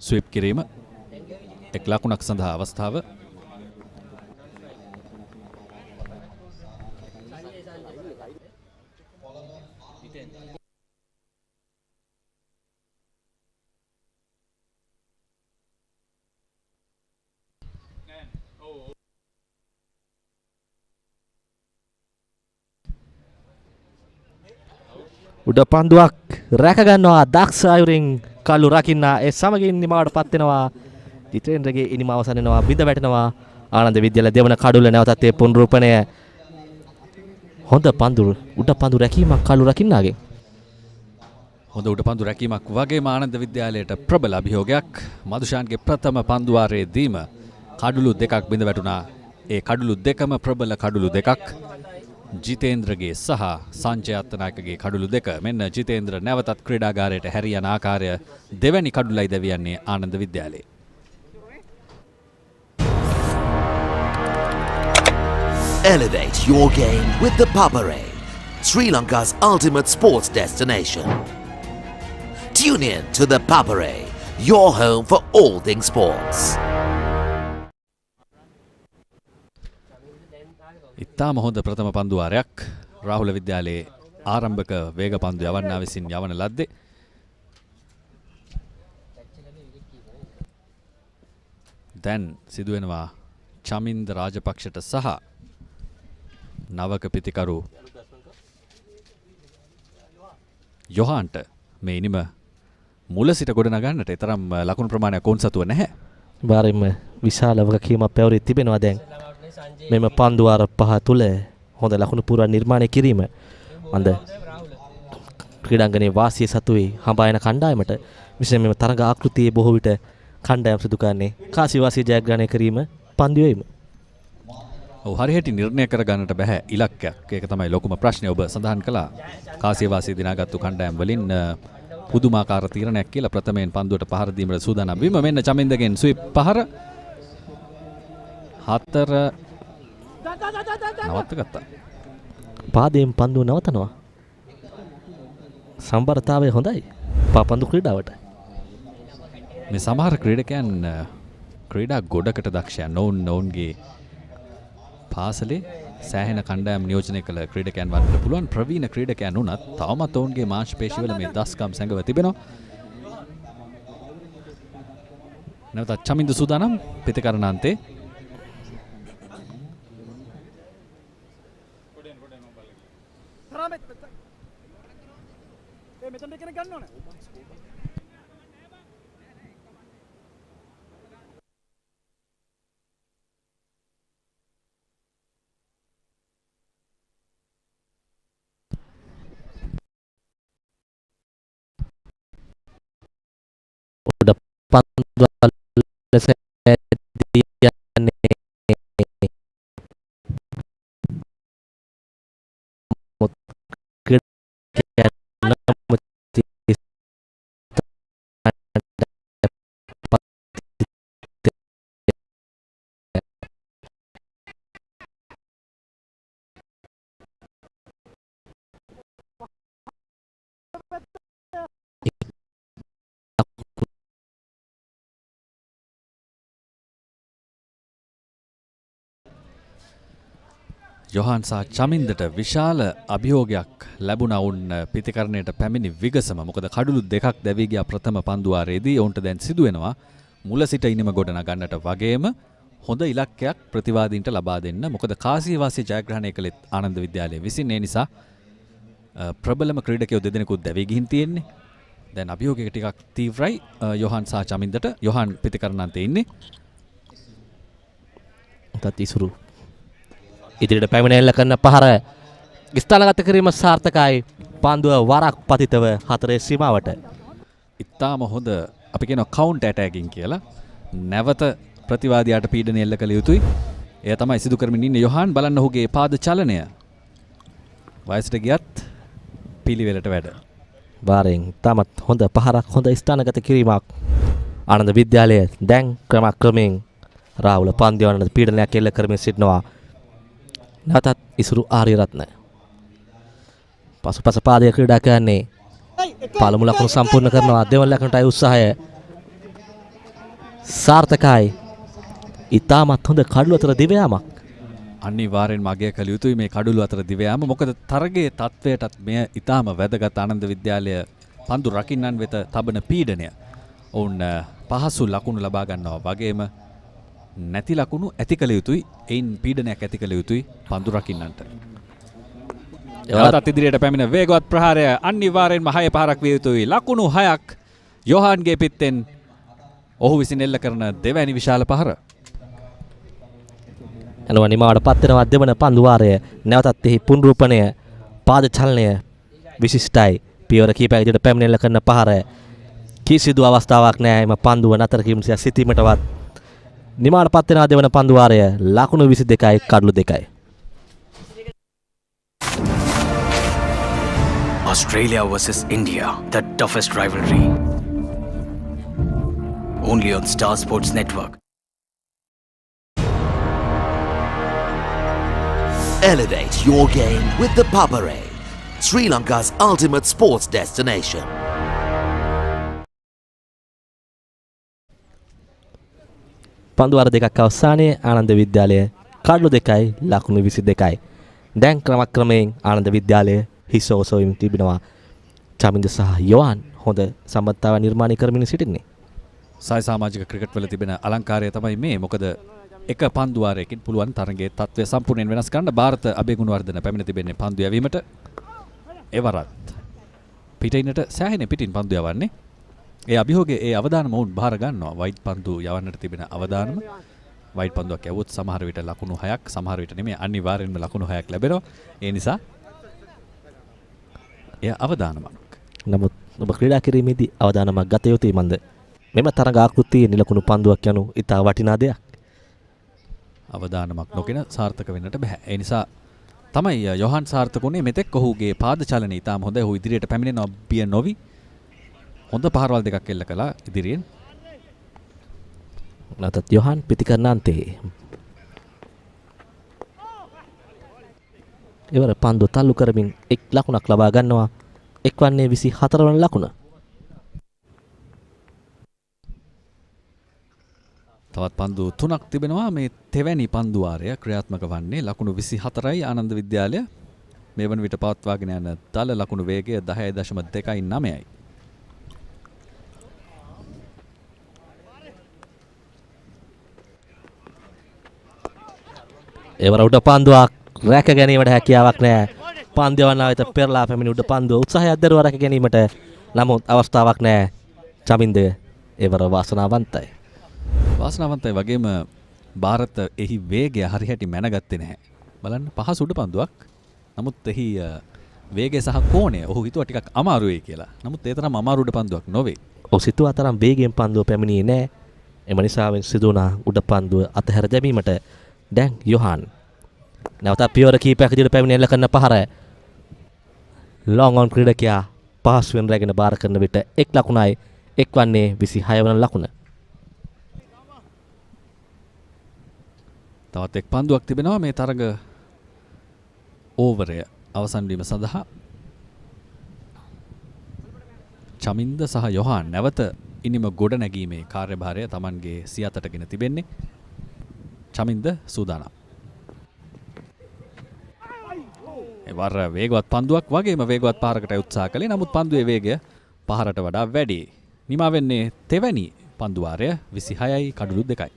ස්විප් කිරීම එක් ලකුණක් සඳහා අවස්ථාව. උඩ පන්දුවක් රැක ගන්නවා දක්ෂ අයුරින් කළු රකින්නා. ඒ සමගින් නිමාවට පත් වෙනවා. ජිතේන්ද්‍රගේ ඉනිම අවසන් වෙනවා. බිඳ වැටෙනවා ආනන්ද විද්‍යාලය දෙවන කඩුල්ල. නැවතත් ඒ පුනරූපණය. හොඳ පන්දු උඩ පන්දු රැකීමක් කළු රකින්නාගෙන්. හොඳ උඩ පන්දු රැකීමක් වගේම ආනන්ද විද්‍යාලයට ප්‍රබල අභියෝගයක්. මදුෂාන්ගේ ප්‍රථම පන්දුවාරයේදීම කඩුළු දෙකක් බිඳ වැටුණා. ඒ කඩුළු දෙකම ප්‍රබල කඩුළු දෙකක්. ජිතේන්ද්‍රගේ සහ සංජය අත්තනායකගේ කඩුළු දෙක. මෙන්න ජිතේන්ද්‍ර නැවතත් ක්‍රීඩාගාරයට හැරී යන ආකාරය දෙවැනි කඩුලයි දැවියන්නේ ආනන්ද විද්‍යාලයේ. Elevate your game with the Papare, Sri Lanka's ultimate sports destination. Tune in to the Papare, your home for all things sports. ඉතාම හොඳ ප්‍රථම පන්දුවාරයක් රාහුල විද්‍යාලයේ ආරම්භක වේග පන්දු යවන්නා විසින් යවන ලද්දේ. දැන් සිදුවෙනවා චමින්ද රාජපක්ෂට සහ නවක පිතිකරු යොහන්ට මේ ඉනිම මුල සිට ගොඩනගන්නට තරම් ලකුණු ප්‍රමාණයක් ඔවුන් සතුව නැහැ. බාරින්ම විශාල වගකීමක් පැවරී තිබෙනවා දැන්. මෙම පන්දුවාර 5 තුල හොඳ ලකුණු පුරා නිර්මාණය කිරීම අන්ද ක්‍රීඩාංගනයේ වාසිය සතුයි හඹා යන කණ්ඩායමට විශේෂයෙන්ම මෙම තරඟ ආකෘතියේ බොහෝ විට කණ්ඩායම් සිදු කරන්නේ කාසි වාසිය ජයග්‍රහණය කිරීම පන්දුවේම. ඔව් හරියට නිර්ණය කර ගන්නට බෑ ඉලක්කයක්. ඒක තමයි ලොකුම ප්‍රශ්නේ. ඔබ සඳහන් කළා කාසිය වාසිය දිනාගත්තු කණ්ඩායම් වලින් පුදුමාකාර තීරණයක් කියලා ප්‍රථමයෙන් පන්දුවට පහර දීමට සූදානම් වීම. මෙන්න චමින්දගෙන් ස්විප් පහර 4 නවත්ත ගත්තා. පාදයෙන් පන්දුව නවතනවා. සම්බරතාවය හොඳයි පාපන්දු ක්‍රීඩාවට. මේ සමහර ක්‍රීඩකයන් ක්‍රීඩා ගොඩකට දක්ෂයන්. ඔවුන්ගේ පාසලේ සෑහෙන කණ්ඩායම් නියෝජනය කළ ක්‍රීඩකයන් වන්නට පුළුවන්. ප්‍රවීණ ක්‍රීඩකයන් වුණත් තවමත් ඔවුන්ගේ මාංශ පේශිවල මේ දස්කම් සැඟව තිබෙනවා. නැවතත් චමින්ද සූදානම් පිතිකරණාන්තේ. යොහාන් සහ චමින්දට විශාල අභියෝගයක් ලැබුණා වුන් පිතිකරණයට පැමිණි විගසම. මොකද කඩුළු දෙකක් දැවී ගියා ප්‍රථම පන්දුවාරයේදී. ඔවුන්ට දැන් සිදු වෙනවා මුල සිට ඉනිම ගොඩනගන්නට වගේම හොඳ ඉලක්කයක් ප්‍රතිවාදීන්ට ලබා දෙන්න. මොකද කාසිය වාසිය ජයග්‍රහණය කළෙත් ආනන්ද විද්‍යාලයේ විසින්. ඒ නිසා ප්‍රබලම ක්‍රීඩකයෝ දෙදෙනෙකුත් දැවී ගිහින් තියෙන්නේ. දැන් අභියෝගයක ටිකක් තීව්‍රයි යොහාන් සහ චමින්දට. යොහාන් පිතිකරණාන්තේ ඉන්නේ. තත්තිසුරු ඉදිරියට පැමිණෙල්ල කරන පහර ස්ථානගත කිරීම සාර්ථකයි. පන්දුව වරක් පතිතව හතරේ සීමාවට. ඉතාම හොඳ අපි කියනවා කවුන්ටර් ඇටැකින් කියලා. නැවත ප්‍රතිවාදියාට පීඩනය එල්ල කළ යුතුයි. එය තමයි සිදු කරමින් ඉන්නේ යොහාන්. බලන්න ඔහුගේ පාද චලනය. වයසට ගියත් පිළිවෙලට වැඩ. වාරෙන් තාමත් හොඳ පහරක් හොඳ ස්ථානගත කිරීමක්. ආනන්ද විද්‍යාලය දැන් ක්‍රමක්‍රමයෙන් රාහුල පන්දිවන්නට පීඩනයක් එල්ල කරමින් සිටිනවා. නැවතත් ඉසුරු ආර්යරත්න පසුපස පාදයේ ක්‍රීඩා කරන්නේ පළමු ලකුණු සම්පූර්ණ කරනවා. දෙවන ලකුණටයි උත්සාහය සාර්ථකයි. ඉතාමත් හොඳ කඩළු අතර දිව යාමක්. අනිවාර්යෙන්ම අගය කළ යුතුයි මේ කඩළු අතර දිව යාම. මොකද තරගයේ තත්වයටත් මෙය ඉතාම වැදගත්. ආනන්ද විද්‍යාලය පන්දු රකින්නන් වෙත තබන පීඩනය ඔවුන් පහසු ලකුණු ලබා ගන්නවා වගේම නැති ලකුණු ඇති කළ යුතුයි. එයින් පීඩනයක් ඇති කළ යුතුයි පන්දු රකින්නන්ට. එවලත් ඉදිරියට පැමිණ වේගවත් ප්‍රහාරය අනිවාර්යෙන්ම 6 පහරක් විය යුතුයි. ලකුණු 6ක් යොහාන්ගේ පිත්තෙන් ඔහු විසින් එල්ල කරන දෙවැනි විශාල පහර. එනවා නිමාවට පත් වෙනවා දෙවන පන්දු වාරය. නැවතත් එහි පුනරුපණය පාද චලනය විශිෂ්ටයි. පියවර කීපයක් ඉදිරියට පැමිණෙල්ල කරන පහර කිසිදු අවස්ථාවක් නැහැ එම පන්දුව නතර කිරීම සිතීමටවත්. නිමාවට පත් වෙනවා දෙවන පන්දු වාරය. ලකුණු 22යි කඩළු 2යි. Australia versus India, the toughest rivalry. Only on Star Sports Network. Elevate your game with the Papare, Sri Lanka's ultimate sports destination. පන්දුවාර දෙකක් අවසානයේ ආනන්ද විද්‍යාලය කඩළු 2යි ලකුණු 22යි. දැන් ක්‍රමක්‍රමයෙන් ආනන්ද විද්‍යාලය හිස ඔසවමින් තිබෙනවා. චමින්ද සහ යොහාන් හොඳ සම්බන්ධතාව නිර්මාණය කරමින් සිටින්නේ. සාය සමාජික ක්‍රිකට් වල තිබෙන අලංකාරය තමයි මේ. මොකද එක පන්දුවාරයකින් පුළුවන් තරගයේ තත්ත්වය සම්පූර්ණයෙන් වෙනස් කරන්න. ಭಾರತ අබේගුණවර්ධන පැමිණ තිබෙන්නේ පන්දු යැවීමට. එවරත් පිටින්නට සෑහෙන පිටින් පන්දු යවන්නේ. ඒ අභියෝගයේ ඒ අවදානම වුන් බාර ගන්නවා. වයිඩ් පන්දු යවන්නට තිබෙන අවදානම. වයිඩ් පන්දුවක් යවුවොත් සමහර විට ලකුණු 6ක්, සමහර විට නෙමෙයි අනිවාර්යෙන්ම ලකුණු 6ක් ලැබෙනවා. ඒ නිසා එය අවදානමක්. නමුත් ඔබ ක්‍රීඩා කිරීමේදී අවදානමක් ගත යුතුයි මන්ද. මෙම තරඟ ආකෘතියේ නිලකුණු පන්දුවක් යනු ඉතා වටිනා දෙයක්. අවදානමක් නොගෙන සාර්ථක වෙන්නට බෑ. ඒ නිසා තමයි යොහන් සාර්ථකුනේ මෙතෙක් ඔහුගේ පාද චලනය ඉතාම හොඳයි. ඔහු ඉදිරියට පැමිණෙනවා බිය නොවි. හොඳ පහරවල් දෙකක් එල්ල කළා ඉදිරියෙන්. නැතත් යොහන් පිතිකරනාන්තේ එවර පන්දු තල්ලු කරමින් එක් ලකුණක් ලබා ගන්නවා. එක් වන්නේ 24 වන ලකුණ. තවත් පන්දු 3ක් තිබෙනවා. මේ තෙවැනි පන්දු වාරය ක්‍රියාත්මක වන්නේ ලකුණු 24යි ආනන්ද විද්‍යාලය. මේ වන විට පවත්වාගෙන යන දල ලකුණු වේගය 10.29යි. එවර උඩ පන්දුවක් රැක ගැනීමට හැකියාවක් නැහැ. පන්දවන්න වෙත පෙරලා පැමිණි උඩ පන්දුව උත්සාහයක් දරුවා රැක ගැනීමට. නමුත් අවස්ථාවක් නැහැ. චමින්ද එවර වාසනාවන්තයි. වාසනාවන්තයි වගේම ಭಾರತ එහි වේගය හරියට මැනගත්තේ නැහැ. බලන්න පහසු උඩ පන්දුවක්. නමුත් එහි වේගය සහ කෝණය ඔහු හිතුවා ටිකක් අමාරුයි කියලා. නමුත් ඒ තරම් අමාරු උඩ පන්දුවක් නොවේ. ඔහු සිතුවා තරම් වේගයෙන් පන්දුව පැමිණියේ නැහැ. එම නිසාවෙන් සිදු වුණා උඩ පන්දුව අතහැර දැමීමට. දැන් යොහන් නැවත පියවර කීපයක් ඉදිරියට පැමිණ එල්ල කරන පහර. ලොං ඔන් ක්‍රීඩකයා පහසුවෙන් රැගෙන බාර කරන විට එක් ලකුණයි. එක් වන්නේ 26 වන ලකුණ. තවත් එක් පන්දුවක් තිබෙනවා මේ තරග ඕවරය අවසන් වීම සඳහා. චමින්ද සහ යොහන් නැවත ඉනිම ගොඩ නැගීමේ කාර්යභාරය Tamanගේ සියතටගෙන තිබෙන්නේ. චමින්ද සූදානම්. එවර වේගවත් පන්දුවක් වගේම වේගවත් පහරකට උත්සාහ කළේ. නමුත් පන්දුවේ වේගය පහරට වඩා වැඩි. නිමා වෙන්නේ තෙවැනි පන්දු වාරය 26යි කඩලු 2යි.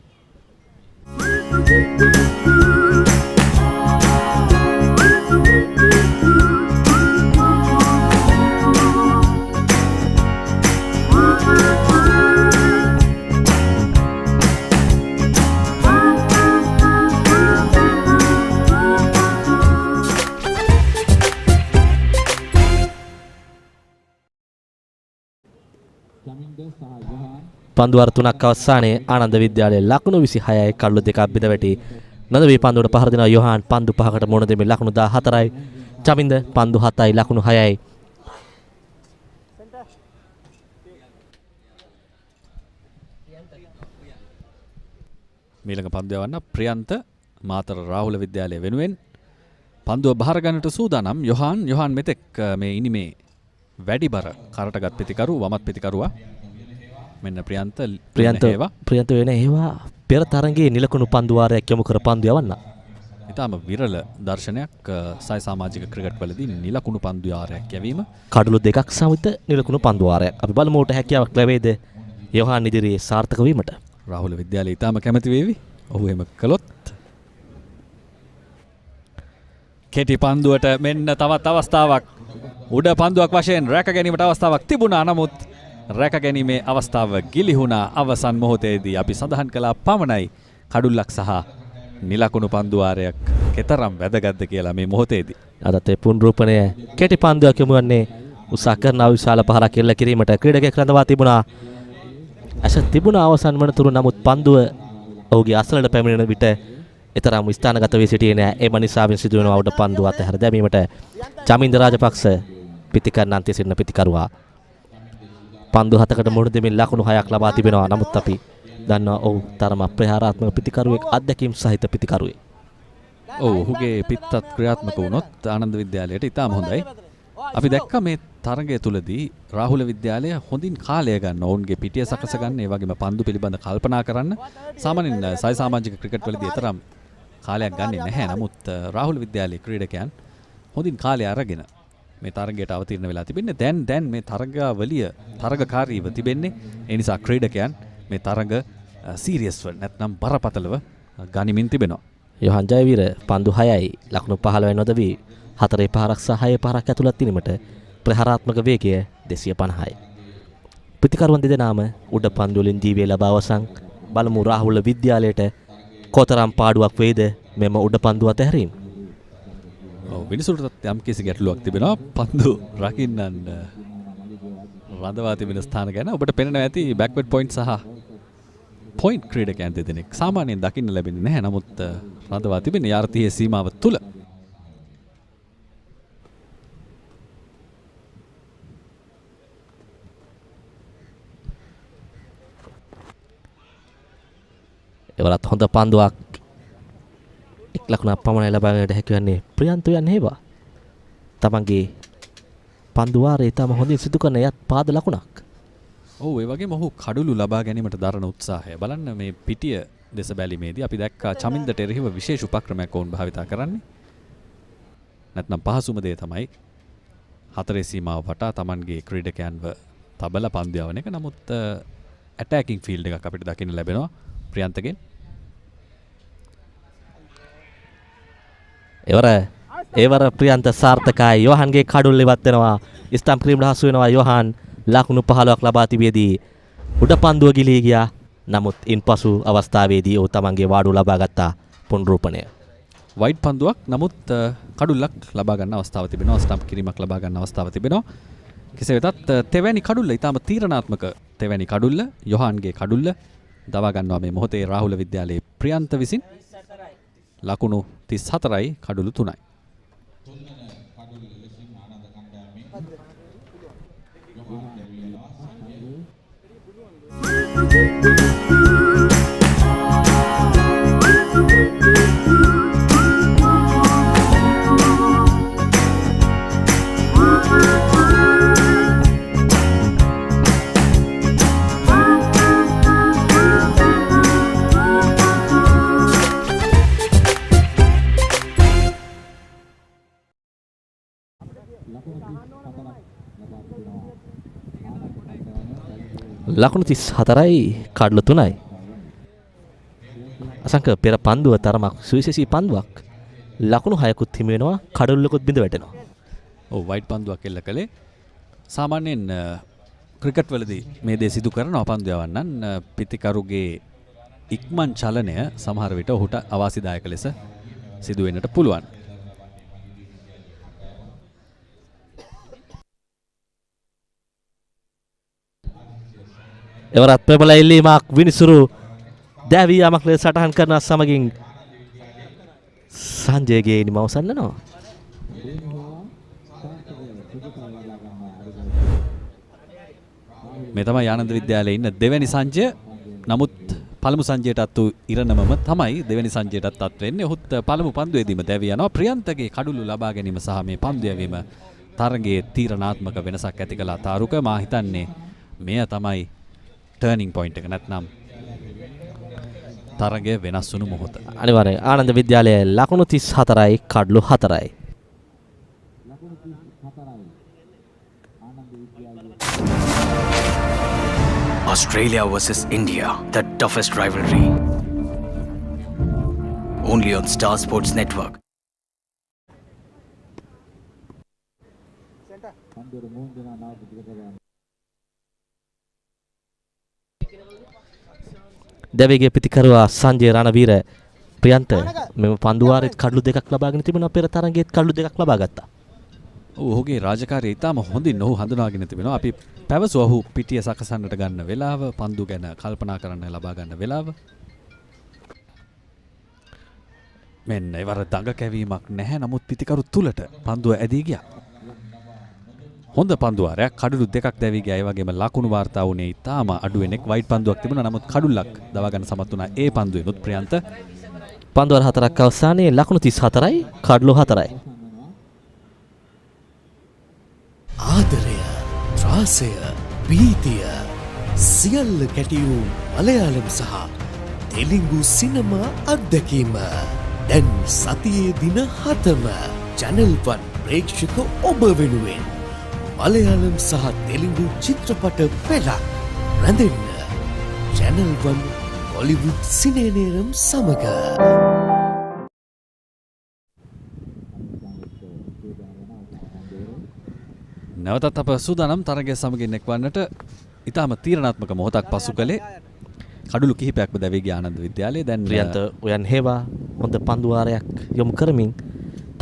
පන්දු වාර 3ක් අවසානයේ ආනන්ද විද්‍යාලයේ ලකුණු 26යි කඩලු 2ක් බිඳ වැටි. නදවි පන්දුවට පහර දෙනවා යොහන්. පන්දු 5කට මුහුණ දෙමින් ලකුණු 14යි. චමින්ද පන්දු 7යි ලකුණු 6යි. මීළඟ පන්දු යවන්න ප්‍රියන්ත මාතර රාහුල විද්‍යාලය වෙනුවෙන් පන්දුව බහර ගන්නට සූදානම්. යොහන් මෙතෙක් මේ ඉනිමේ වැඩි බර කරටගත් පිතිකරු වමත් පිතිකරුවා. මෙන්න ප්‍රියන්ත වෙන ඒවා පෙර තරඟයේ නිලකුණු පන්දු වාරයක් යොමු කර පන්දු යවන්න. ඊටම විරල දර්ශනයක් සය සමාජික ක්‍රිකට් වලදී නිලකුණු පන්දු වාරයක් යැවීම. කඩලු 2ක් සමග නිලකුණු පන්දු වාරයක්. අපි බලමු ඌට හැකියාවක් ලැබෙයිද යොහන් ඉදිරියේ සාර්ථක වීමට. රාහුල විද්‍යාලය ඊටම කැමති වේවි. ඔහු එහෙම කළොත්. කෙටි පන්දුවට මෙන්න තවත් අවස්ථාවක්. උඩ පන්දුවක් වශයෙන් රැක ගැනීමට අවස්ථාවක් තිබුණා. නමුත් රැක ගැනීමේ අවස්ථාව ගිලිහුණා අවසන් මොහොතේදී. අපි සඳහන් කළා පමණයි කඩුල්ලක් සහ නිලකුණු පන්දු වාරයක් කෙතරම් වැදගත්ද කියලා මේ මොහොතේදී. අදත් ඒ පුනරූපණය කෙටි පන්දුවක් යොමු වන්නේ උත්සාහ කරන විශාල පහරක් එල්ල කිරීමට ක්‍රීඩකයෙක් රඳවා තිබුණා. ඇස තිබුණා අවසන් වනතුරු. නමුත් පන්දුව ඔහුගේ අසලට පැමිණෙන විට එතරම් ස්ථානගත වී සිටියේ නැහැ. ඒ මනිසාවෙන් සිදු වෙනවා උඩ පන්දුව අතහැර දැමීමට. චමින්ද රාජපක්ෂ පිතිකරනාන්තයේ සිටින පිතිකරුවා. පන්දු 7කට මුහුණ දෙමින් ලකුණු 6ක් ලබා තිබෙනවා. නමුත් අපි දන්නවා ඔහු තරම ප්‍රහාරාත්මක පිතිකරුවෙක්, අත්දැකීම් සහිත පිතිකරුවෙක්. ඔහුගේ පිත්තත් ක්‍රියාත්මක වුණොත් ආනන්ද විද්‍යාලයට ඉතාම හොඳයි. අපි දැක්ක මේ තරගය තුලදී රාහුල විද්‍යාලය හොඳින් කාලය ගන්න, ඔවුන්ගේ පිටිය සකස ගන්න, ඒ වගේම පන්දු පිළිබඳ කල්පනා කරන්න. සාමාන්‍යයෙන් සය සමාජික ක්‍රිකට් වලදී තරම් කාලයක් ගන්නෙ නැහැ. නමුත් රාහුල විද්‍යාලයේ ක්‍රීඩකයන් හොඳින් කාලය අරගෙන මේ තරගයට අවතීර්ණ වෙලා තිබෙන්නේ. දැන් මේ තරගාවලිය තරගකාරීව තිබෙන්නේ. ඒ නිසා ක්‍රීඩකයන් මේ තරග සීරියස්ව නැත්නම් බරපතලව ගනිමින් තිබෙනවා. යොහන් ජයවීර පන්දු 6යි ලකුණු 15 නොදවි 4 පහරක් සහ 6 පහරක් ඇතුළත් වීමට ප්‍රහාරාත්මක වේගය 250යි. ප්‍රතිකරුවන් දෙදෙනාම උඩ පන්දු වලින් ජීවය ලබා අවසන්. බලමු රාහුල විද්‍යාලයට කොතරම් පාඩුවක් වේද මෙම උඩ පන්දු අතහැරීම. විනිසුරුටත් යම් කිසි ගැටලුවක් තිබෙනවා පන්දු රකින්නන් රඳවා තිබෙන ස්ථාන ගැන. ඔබට පෙනෙනවා ඇති බෑක්වර්ඩ් පොයින්ට් සහ පොයින්ට් ක්‍රීඩකයන් දෙදෙනෙක් සාමාන්‍යයෙන් දකින්න ලැබෙන්නේ නැහැ. නමුත් රඳවා තිබෙන යාර්තියේ සීමාව තුල. එවලත් හොඳ පන්දුවක් එක් ලකුණක් පමණයි ලබාගන්නට හැකි වන්නේ ප්‍රියන්ත යන් හේවා. තමන්ගේ පන්දු වාරය තම හොඳින් සිදු කරන යත් පාද ලකුණක්. ඔව් ඒ වගේම ඔහු කඩුළු ලබා ගැනීමට දරන උත්සාහය බලන්න මේ පිටිය දෙස බැලීමේදී අපි දැක්කා චමින්දට එරෙහිව විශේෂ උපක්‍රමයක් වුන් භාවිතා කරන්නේ. නැත්නම් පහසුම දේ තමයි හතරේ සීමාව වටා තමන්ගේ ක්‍රීඩකයන්ව තබලා පන්දු යවන එක. නමුත් ඇටැකින් ෆීල්ඩ් එකක් අපිට දකින්න ලැබෙනවා ප්‍රියන්තගෙන්. එවර ප්‍රියන්ත සාර්ථකයි. යෝහන්ගේ කඩුල්ල ඉවත් වෙනවා. ස්ටම්ප් ක්‍රීම්ට හසු වෙනවා යෝහන්. ලකුණු 15ක් ලබා තිබියදී උඩ පන්දුව ගිලී ගියා. නමුත් ඉන්පසු අවස්ථාවේදී ඔහු තමන්ගේ වාඩුව ලබා ගත්තා පුනරුපණය. වයිඩ් පන්දුවක් නමුත් කඩුල්ලක් ලබා ගන්න අවස්ථාව තිබෙනවා. ස්ටම්ප් කිරීමක් ලබා ගන්න අවස්ථාව තිබෙනවා. කෙසේ වෙතත් තෙවැනි කඩුල්ල ඊටම තීරණාත්මක තෙවැනි කඩුල්ල යෝහන්ගේ කඩුල්ල දවා ගන්නවා මේ මොහොතේ රාහුල විද්‍යාලයේ ප්‍රියන්ත විසින්. ලකුණු 34යි කඩුළු 3යි. ලකුණු 34යි කඩලු 3යි. අසංක පෙර පන්දුව තරමක් සුවිශේෂී පන්දුවක්. ලකුණු 6කුත් හිමි වෙනවා කඩලුකුත් බිඳ වැටෙනවා. ඔව් වයිඩ් පන්දුවක් එල්ල කළේ. සාමාන්‍යයෙන් ක්‍රිකට් වලදී මේ දේ සිදු කරනවා පන්දු යවන්නන්. පිතිකරුගේ ඉක්මන් චලනය සමහර විට ඔහුට අවාසිදායක ලෙස සිදු වෙන්නට පුළුවන්. එවරත් ප්‍රබල ඉල්ලීමක් විනිසුරු දැවී යමක් ලෙස සටහන් කරන සමගින් සංජයගේ ඉනිම අවසන් වෙනවා. මේ තමයි ආනන්ද විද්‍යාලයේ ඉන්න දෙවැනි සංජය. නමුත් පළමු සංජයටත් ඉරණමම තමයි දෙවැනි සංජයටත් අත් වෙන්නේ. ඔහුත් පළමු පන්දුවේදීම දැවී යනවා. ප්‍රියන්තගේ කඩුළු ලබා ගැනීම සහ මේ පන්දු යැවීම තරගයේ තීරණාත්මක වෙනසක් ඇති කළා තාරුක. මා හිතන්නේ මෙය තමයි ටර්නිංగ్ පොයින්ට් එක. නැත්නම් තරගය වෙනස් වුණු මොහොත. අනිවාර්යයෙන් ආනන්ද විද්‍යාලයේ ලකුණු 34යි කඩලු 4යි. Australia versus India, the toughest rivalry. Only on Star Sports Network. දැවීගේ පිතිකරුවා Sanjaya Ranaweera Priyantha මෙම පන්දු වාරෙත් කඩලු දෙකක් ලබාගෙන තිබෙනවා. පෙර තරගයේත් කඩලු දෙකක් ලබා ගත්තා. ඔහුගේ රාජකාරිය ඉතාම හොඳින් ඔහු හඳුනාගෙන තිබෙනවා. අපි පැවසුවා ඔහු පිටිය සකසන්නට ගන්න වෙලාව, පන්දු ගැන කල්පනා කරන්න ලබා ගන්න වෙලාව. මෙන්න ඒවර දඟ කැවීමක් නැහැ. නමුත් පිතිකරු තුලට පන්දුව ඇදී ගියා. හොඳ පන්දුවාරයක් කඩුළු දෙකක් දැවී ගියා. ඒ වගේම ලකුණු වාර්තා වුණේ ඉතාම අඩුවෙන් එක් වයිඩ් පන්දුවක් තිබුණා. නමුත් කඩුල්ලක් දවා ගන්න සමත් වුණා ඒ පන්දුවෙනුත් ප්‍රියන්ත. පන්දුවර 4ක් අවසානයේ ලකුණු 34යි කඩලු 4යි. ආදරය, ත්‍රාසය, ප්‍රීතිය සියල්ල කැටි වූ මලයාලම් සහ තෙලිඟු සිනමා අත්දැකීම දැන් සතියේ දින 7ම channel 1 ප්‍රේක්ෂක ඔබ වෙනුවෙන් මලයාලම් සහ තෙලිඟු චිත්‍රපට පෙළක් රැඳෙන්න channel 1 Hollywood සිනේනේරම් සමග. නැවතත් අප සූදානම් තරගය සමගින් එක්වන්නට. ඉතාම තීරණාත්මක මොහොතක් පසු කළේ කඩුළු කිහිපයක්ම දැවී ගිය ආනන්ද විද්‍යාලයේ. දැන් ප්‍රියන්ත උයන් හේවා හොඳ පන්දු වාරයක් යොමු කරමින්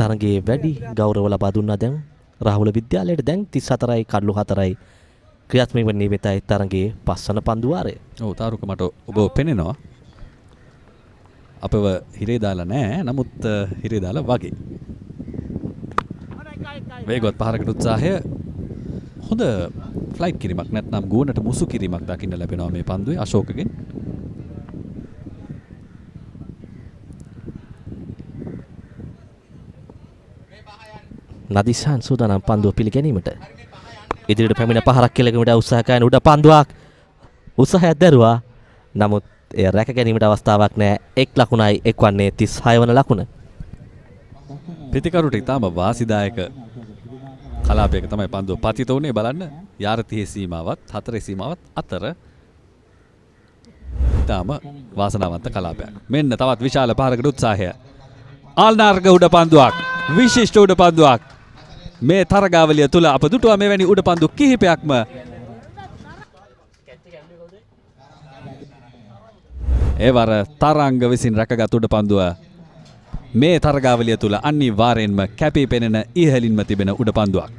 තරගයේ වැඩි ගෞරව ලබා දුන්නා දැන් රාහුල විද්‍යාලයට දැන් 34යි කඩලු 4යි ක්‍රියාත්මක වෙන්නේ වෙතයි තරගයේ පස්වන පන්දු වාරය. ඔව් තාරුක මට ඔබ පෙනෙනවා. අපව හිරේ දාලා නැහැ. නමුත් හිරේ දාලා වගේ. වේගවත් පහරකට උත්සාහය හොඳ ෆ්ලයිට් කිරීමක් නැත්නම් ගුවනට මුසු කිරීමක් දකින්න ලැබෙනවා මේ පන්දුවේ අශෝකගෙන්. නදිසාන් සූදානම් පන්දුව පිළිගැනීමට. ඉදිරියට පැමිණ පහරක් කෙලෙකමට උත්සාහ කරන උඩ පන්දුවක් උත්සාහයක් දැරුවා. නමුත් එය රැක ගැනීමට අවස්ථාවක් නැහැ. 1 ලකුණයි එක්වන්නේ 36 වන ලකුණ. ප්‍රතිකරුට ඉතාම වාසිදායක කලාපයක තමයි පන්දුව පතිත වුණේ. බලන්න යාර 30 සීමාවත් 4 සීමාවත් අතර ඉතාම වාසනාවන්ත කලාපයක්. මෙන්න තවත් විශාල පහරකට උත්සාහය. ආල්නාර්ග උඩ පන්දුවක්. විශිෂ්ට උඩ පන්දුවක්. මේ තරගාවලිය තුල අප දුටුවා මෙවැනි උඩ පන්දු කිහිපයක්ම. ඒවර තරංග විසින් රැකගත් උඩ පන්දුව මේ තරගාවලිය තුල අනිවාර්යෙන්ම කැපී පෙනෙන ඉහළින්ම තිබෙන උඩ පන්දුවක්.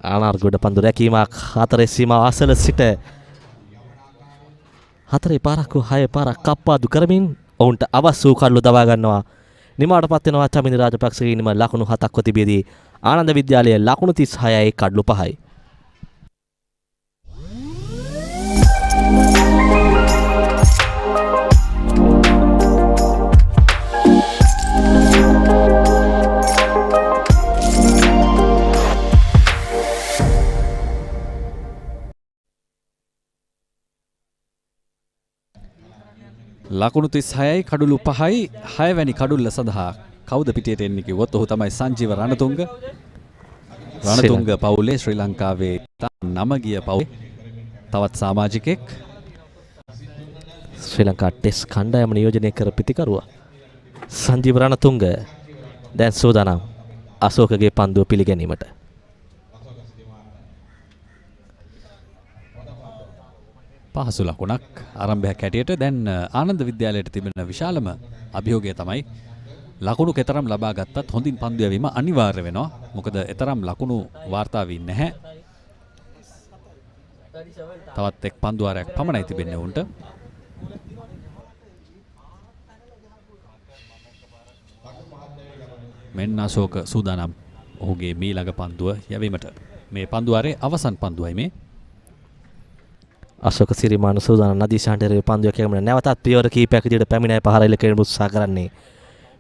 ආනාර්ග උඩ පන්දු රැකීමක් 4 සීමාව අසල සිට 4 පාරක් 6 පාරක් කප්පාදු කරමින් ඔවුන්ට අවශ්‍ය වූ කඩලු දවා ගන්නවා. නිමාවටපත් වෙනවා චමිනි රාජපක්ෂගෙනම ලකුණු 7ක්ව තිබෙදී ආනන්ද විද්‍යාලයේ ලකුණු 36යි කඩලු 5යි. ලකුණු 36යි කඩුළු 5යි 6 වැනි කඩුල්ල සඳහා කවුද පිටියට එන්නේ කිව්වොත් ඔහු තමයි සංජීව රණතුංග. රණතුංග පවුලේ ශ්‍රී ලංකාවේ නම ගිය පවුලේ තවත් සමාජිකෙක්. ශ්‍රී ලංකා ටෙස්ට් කණ්ඩායම නියෝජනය කර පිටිකරුවා සංජීව රණතුංග දැන් සූදානම් අශෝකගේ පන්දුව පිළිගැනීමට. පහසු ලකුණක් ආරම්භයක් හැටියට දැන් ආනන්ද විද්‍යාලයට තිබෙන විශාලම අභියෝගය තමයි ලකුණු කෙතරම් ලබා ගත්තත් හොඳින් පන්දු යැවීම අනිවාර්ය වෙනවා. මොකද එතරම් ලකුණු වාර්තා වී නැහැ. තවත් එක් පන්දු වාරයක් පමණයි තිබෙන්නේ උන්ට. මෙන්න අශෝක සූදානම් ඔහුගේ මීළඟ පන්දුව යැවීමට. මේ පන්දු වාරයේ අවසන් පන්දුවයි මේ. අශෝක සිරිමාන සූදානම් නදීශාන්ටරේ පන්දුව කැමන නැවතත් පියවර කීපයක් ඉදිරියට පැමිණයි පහර ඉලක්කයට උත්සාහ කරන්නේ.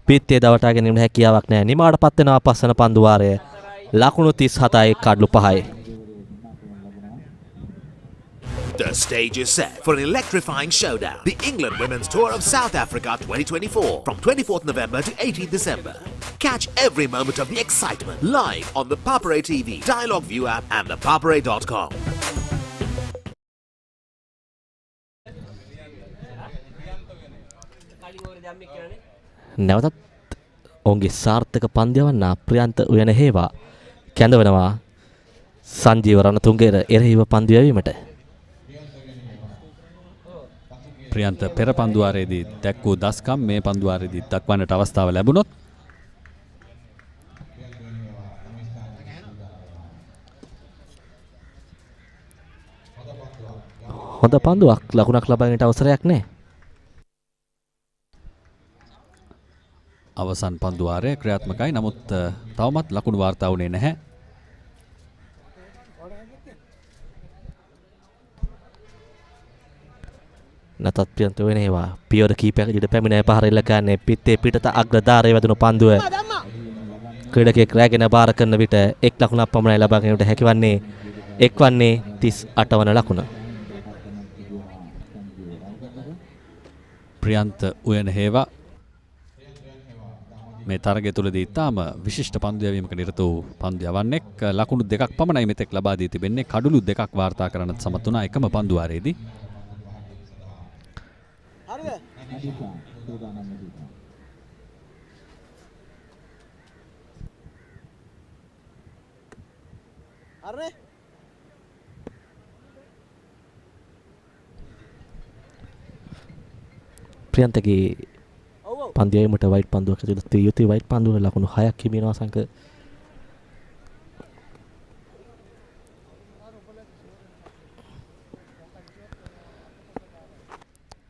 පිත්තේ දවටා ගැනීමට හැකියාවක් නැහැ. නිමාවටපත් වෙනවා පස්වන පන්දු වාරය. ලකුණු 37යි කඩලු 5යි. The stage is set for an electrifying showdown. The England Women's Tour of South Africa 2024 from 24th November to 18th December. Catch every moment of the excitement live on the Papare TV, Dialog ViU App and thepapare.com. නැවතත් ඔවුන්ගේ සාර්ථක පන්දියවන්න ප්‍රියන්ත උයන හේවා කැඳවනවා සංජීව රණතුංගේට එරෙහිව පන්දු යැවීමට. ප්‍රියන්ත පෙර පන්දු වාරයේදී දැක් වූ දස්කම් මේ පන්දු වාරයේදී දක්වන්නට අවස්ථාව ලැබුණොත් හොඳ පන්දුවක් ලකුණක් ලබා ගැනීමට අවසරයක් නැහැ. අවසන් පන්දු වාරය ක්‍රියාත්මකයි. නමුත් තවමත් ලකුණු වාර්තා වුණේ නැහැ. නැතත් ප්‍රියන්ත වෙන ඒවා පියවර කීපයක් ඉදිරියට පැමිණේ පහර එල්ල ගන්නේ පිත්තේ පිටත අග්‍රධාරයේ වැදුණු පන්දුව. ක්‍රීඩකයෙක් රැගෙන බාර කරන විට 1 ලකුණක් පමණයි ලබා ගැනීමට හැකිවන්නේ. එක්වන්නේ 38 වන ලකුණ. ප්‍රියන්ත උයන හේවා මේ තරගය තුලදී ඉතාම විශිෂ්ට පන්දු යැවීමක නිරත වූ පන්දු යවන්නෙක්. ලකුණු 2ක් පමණයි මෙතෙක් ලබා දී තිබෙන්නේ. කඩුළු 2ක් වාර්තා කරන්නත් සමත් වුණා එකම පන්දු වාරයේදී. ප්‍රියන්තගේ පන්දියේමට වයිට් පන්දුවක් ඇතුළත තිය යුතුයි. වයිට් පන්දුවේ ලකුණු 6ක් හිමිනවා සංක.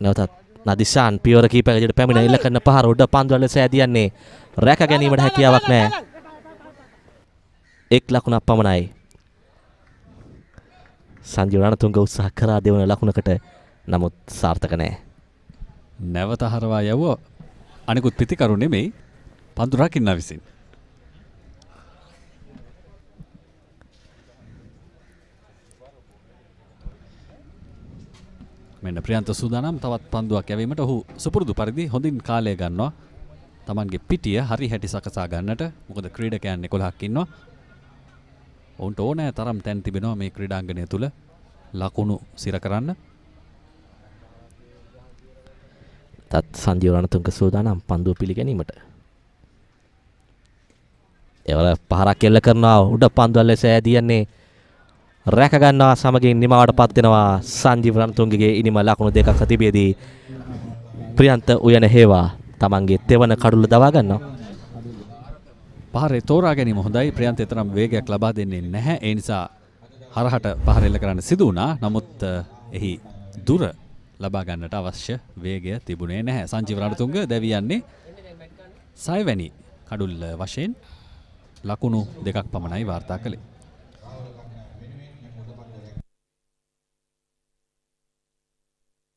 නැවතත් නදිෂාන් පියවර කීපයකට පැමිණ ඉල්ල කරන පහර උඩ පන්දුව ලෙස ඇදියන්නේ. රැක ගැනීමට හැකියාවක් නැහැ. එක් ලකුණක් පමණයි. සංජීව රණතුංග උත්සාහ කරා දෙවන ලකුණකට නමුත් සාර්ථක නැහැ. නැවත හරවා යව අනිකුත් පිතිකරු නෙමෙයි පන්දු රකින්න විසින්. මෙන්න ප්‍රියන්ත සූදානම් තවත් පන්දුවක් යැවීමට ඔහු සුපුරුදු පරිදි හොඳින් කාලය ගන්නවා. Tamanගේ පිටිය හරි හැටි සකසා ගන්නට. මොකද ක්‍රීඩකයන් 11ක් ඉන්නවා. ඔවුන්ට ඕනෑ තරම් තැන් තිබෙනවා මේ ක්‍රීඩාංගණය තුල ලකුණු සිර කරන්න. තත් සංජීව රණතුංග සූදානම් පන්දුව පිළිගැනීමට. ඒවල පහරක් එල්ල කරනවා උඩ පන්දුව ලෙස ඇදියන්නේ. රැක ගන්නවා සමගින් නිමාවටපත් වෙනවා සංජීව රණතුංගගේ ඉනිම ලකුණු දෙකක් සතිබේදී ප්‍රියන්ත උයන හේවා තමන්ගේ තෙවන කඩුල්ල දවා ගන්නවා. පහරේ තෝරා ගැනීම හොඳයි. ප්‍රියන්ත තරම් වේගයක් ලබා දෙන්නේ නැහැ. ඒ නිසා හරහට පහර එල්ල කරන්න සිදු වුණා. නමුත් එහි දුර ලබා ගන්නට අවශ්‍ය වේගය තිබුණේ නැහැ. සංජීව රණතුංග දැවියන්නේ 6 වැනි කඩුල්ල වශයෙන් ලකුණු දෙකක් පමණයි වාර්තා කළේ.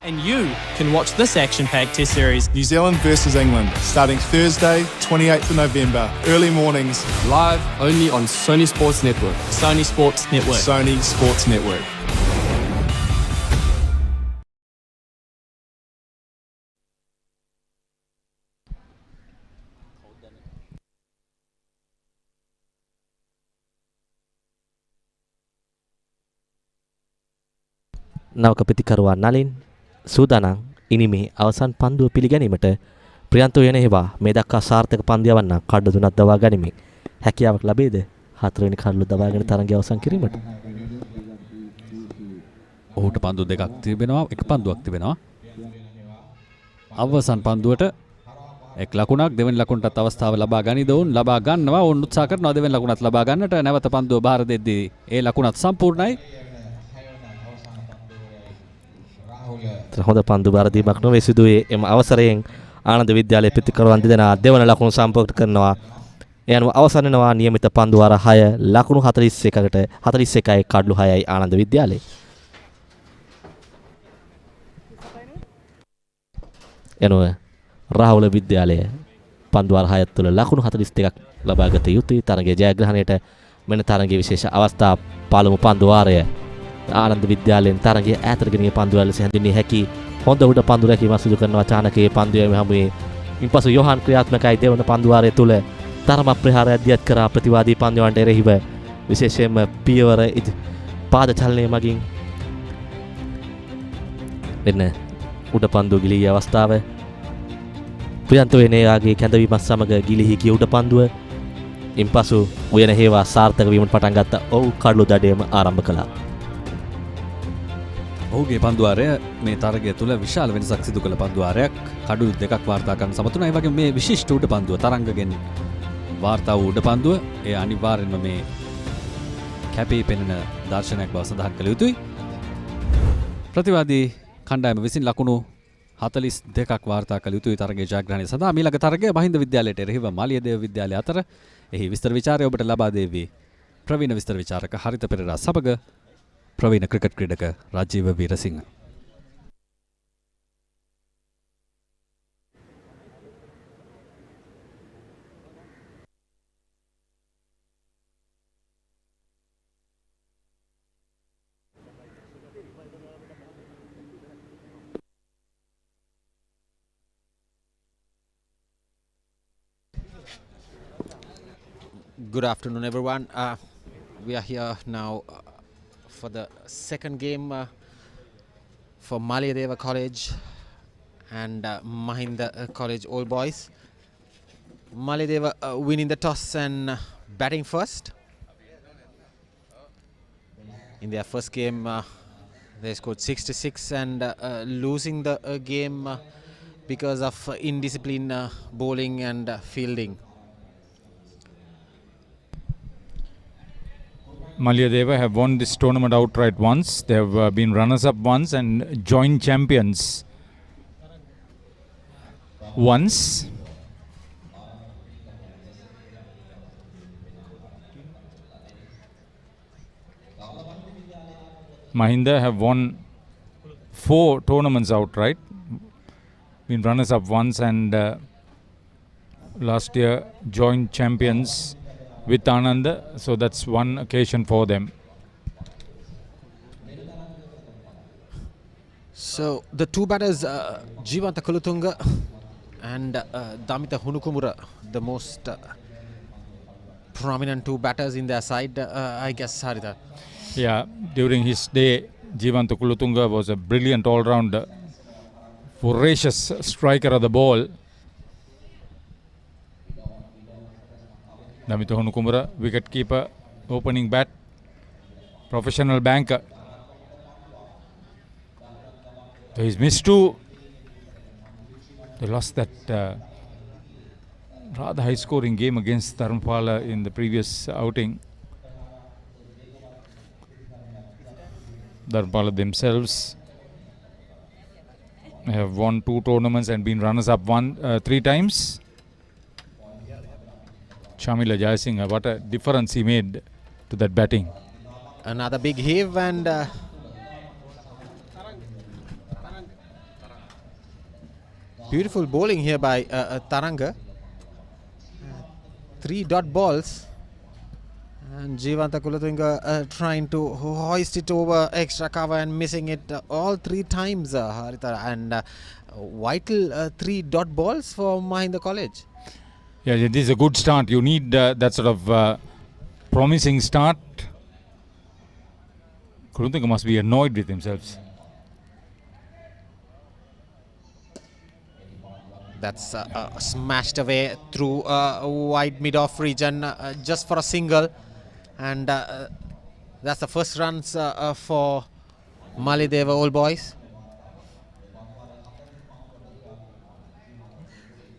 And you can watch this action-packed Test series New Zealand versus England, starting Thursday, 28th of November, early mornings, live only on Sony Sports Network. Sony Sports Network. Sony Sports Network. නවක ප්‍රතිකරුවා නලින් සූදානම් ඉනිමේ අවසන් පන්දුව පිළිගැනීමට ප්‍රියන්ත උයන හේවා මේ දක්වා සාර්ථක පන්දියවන්න කඩ තුනක් දවා ගැනීමේ හැකියාවක් ලැබෙයිද? හතරවෙනි කඩලු දවාගෙන තරගය අවසන් කිරීමට. ඔහුට පන්දු දෙකක් තිබෙනවා. එක පන්දුවක් තිබෙනවා. අවසන් පන්දුවට එක් ලකුණක් දෙවෙනි ලකුණටත් අවස්ථාව ලබා ගනිද වුන් ලබා ගන්නවා. වුන් උත්සාහ කරනවා දෙවෙනි ලකුණත් ලබා ගන්නට. නැවත පන්දුව බාර දෙද්දී ඒ ලකුණත් සම්පූර්ණයි. හොඳ පන්දු බාර දීමක් නොවේ සිදුවේ. එම අවසරයෙන් ආනන්ද විද්‍යාලයේ ප්‍රතිකරුවන් දෙදෙනා දෙවන ලකුණු සම්පූර්ණ කරනවා. ඒ අනුව අවසන් වෙනවා නියමිත පන්දු වාර 6 ලකුණු 41කට 41යි කඩලු 6යි ආනන්ද විද්‍යාලයේ. එනුව රාහුල විද්‍යාලය පන්දු වාර 6 තුළ ලකුණු 42ක් ලබා ගත යුතුයි තරගයේ ජයග්‍රහණයට. මෙන්න තරගයේ විශේෂ අවස්ථා පළමු පන්දු වාරය ආනන්ද විද්‍යාලයෙන් තරගයේ ඈතට ගෙනිය පන්දුව ලෙස හැඳින්විය හැකි හොඳ උඩ පන්දු රැකීම සිදු කරනවා චානකයේ පන්දුවේ හමුවේ. ඉන්පසු යෝහන් ක්‍රියාත්මකයි දෙවන පන්දු වාරය තුල තරම ප්‍රහාරය අධ්‍යයත් කරා ප්‍රතිවාදී පන්දුවන්ට එරෙහිව විශේෂයෙන්ම පියවර පාද චලනය මගින් එන්න උඩ පන්දුව ගිලී අවස්ථාව ප්‍රියන්ත වේනයාගේ කැඳවීමත් සමග ගිලිහි ගිය උඩ පන්දුව ඉන්පසු උයන හේවා සාර්ථක වීමට පටන් ගත්ත ඔව් කඩලු දඩයම ආරම්භ කළා. ඔහුගේ පන්දුවාරය මේ තරගය තුළ විශාල වෙනසක් සිදු කළ පන්දුවාරයක්. කඩුළු දෙකක් වාර්තා කරන්න සමතුන. ඒ වගේ මේ විශිෂ්ට උඩ පන්දුව තරංගගෙන් වාර්තා වූ උඩ පන්දුව ඒ අනිවාර්යෙන්ම මේ කැපී පෙනෙන දර්ශනයක් බව සඳහන් කළ යුතුයි. ප්‍රතිවාදී කණ්ඩායම විසින් ලකුණු 42ක් වාර්තා කළ යුතුයි තරගයේ ජයග්‍රහණය සඳහා. මීළඟ තරගය මහින්ද විද්‍යාලයට එරෙහිව මාලියදේව විද්‍යාලය අතර. එහි විස්තර විචාරය ඔබට ලබා දෙවි ප්‍රවීණ විස්තර විචාරක හරිත පෙරේරා සමග ප්‍රවීණ ක්‍රිකට් ක්‍රීඩක Rajeewa Weerasinghe. Good afternoon, everyone. We are here now for the second game for Maliyadeva College and Mahinda College All Boys. Maliyadeva winning the toss and batting first. In their first game, they scored 66 and losing the game because of indisciplined bowling and fielding. Welagedara have won this tournament outright once. They have been runners-up once and joint champions once. Mahinda have won 4 tournaments outright, been runners-up once, and last year joint champions with Anand, so that's one occasion for them. So the two batters, Jivanta Kulutunga and Damitha Hunukumura, the most prominent two batters in their side, I guess, Haritha. Yeah, during his day, Jivanta Kulutunga was a brilliant all-rounder, voracious striker of the ball. Damitha Hunukumura, wicket keeper, opening bat, professional banker. So he's missed 2. They lost that rather high-scoring game against Dharamapala in the previous outing. Dharamapala themselves have won 2 tournaments and been runners-up 3 times. Shamila Jayasinghe, what a difference he made to that batting. Another big heave and beautiful bowling here by Taranga. 3 dot balls. And Jivanta Kulutunga trying to hoist it over extra cover and missing it all 3 times, Haritha. And vital 3 dot balls for Mahinda College. Yeah, it is a good start. You need that sort of promising start. Kurunegala must be annoyed with himself. That's smashed away through wide mid-off region just for a single. And that's the first runs for Welagedara Old Boys.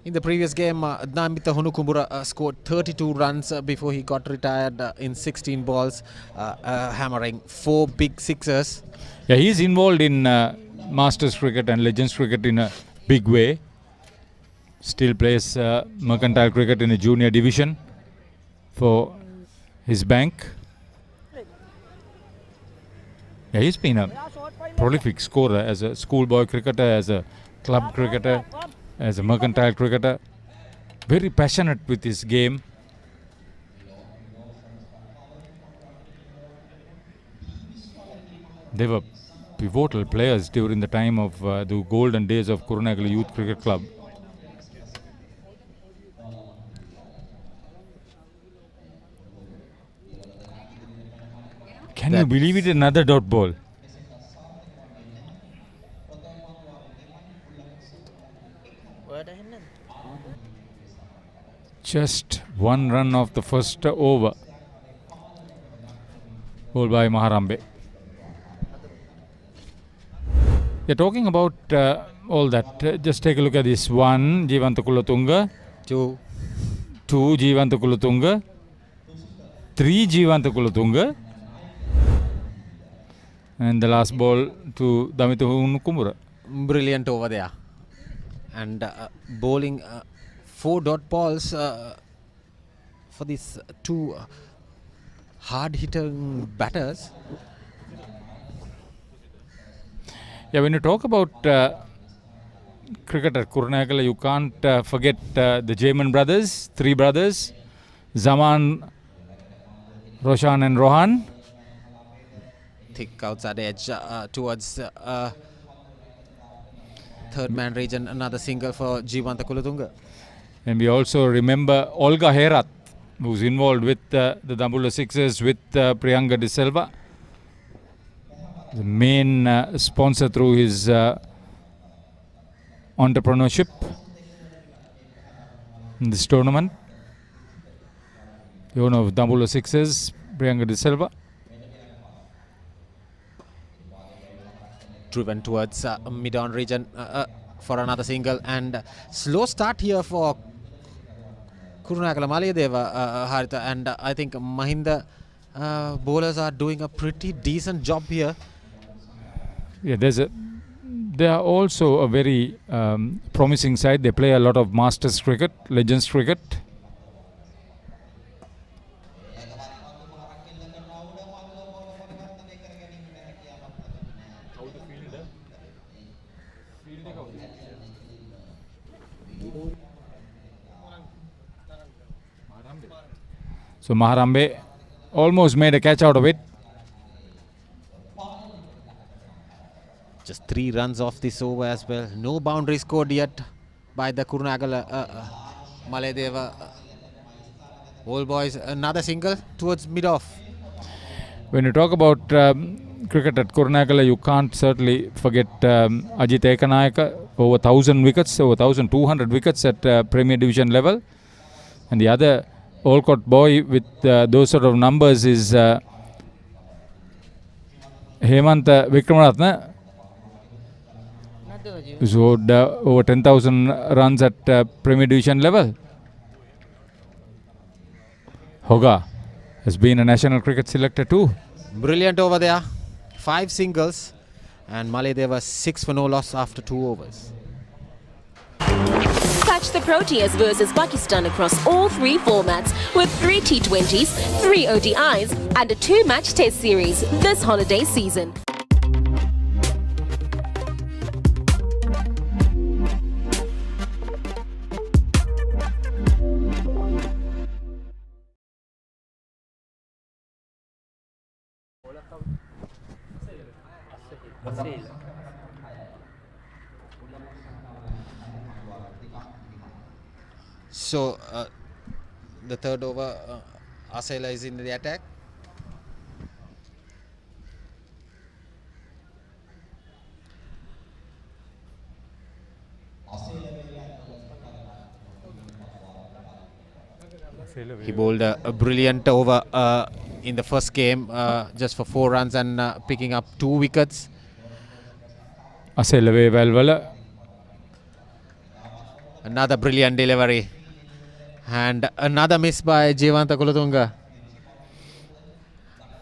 In the previous game, Damitha Hunukumura scored 32 runs before he got retired in 16 balls, hammering 4 big sixers. Yeah, he's involved in Masters cricket and Legends cricket in a big way. Still plays mercantile cricket in a junior division for his bank. Yeah, he's been a prolific scorer as a schoolboy cricketer, as a club cricketer, as a mercantile cricketer. Very passionate with his game. They were pivotal players during the time of the golden days of Kurunegala Youth Cricket Club. Can you believe it? Another dot ball. Just 1 run off the first over. Bowled by Maharambe. You're talking about all that. Just take a look at this. 1, Jivanta Kulutunga. 2, Jivanta Kulutunga. 3, Jivanta Kulutunga. And the last ball to Damitha Hunukumura. Brilliant over there. And bowling 4 dot balls for these 2 hard-hitting batters. Yeah, when you talk about cricket at Kurunegala, you can't forget the Jayman brothers, 3 brothers, Zaman, Roshan and Rohan. Thick outside edge towards third man region, another single for Jivanta Kulutunga. And we also remember Olga Herat, who's involved with the Dambula Sixers with Priyanka De Silva, the main sponsor through his entrepreneurship in this tournament. The owner of Dambula Sixers, Priyanka De Silva. Driven towards mid-on region. for another single, and slow start here for Kurunegala Malayadeva, Haritha, and I think Mahinda bowlers are doing a pretty decent job here. Yeah, they are also a very promising side. They play a lot of Masters cricket, Legends cricket. So Maharambe almost made a catch out of it. Just 3 runs off this over as well. No boundary scored yet by the Kurunegala Malayadeva Old Boys. Another single towards mid-off. When you talk about cricket at Kurunegala, you can't certainly forget Ajit Ekanayaka, over 1,000 wickets, over 1,200 wickets at Premier Division level. And the other Olcott boy with those sort of numbers is Hemant Vikramaratne, who's over 10,000 runs at Premier Division level. Hoga has been a national cricket selector too. Brilliant over there. 5 singles, and Malayadeva 6 for no loss after 2 overs. Catch the Proteas versus Pakistan across all 3 formats with 3 T20s, 3 ODIs and a 2-match test series this holiday season. So the third over, Asela is in the attack. He bowled a brilliant over in the first game, just for 4 runs and picking up 2 wickets. Another brilliant delivery. And another miss by Jivanta Kulatunga.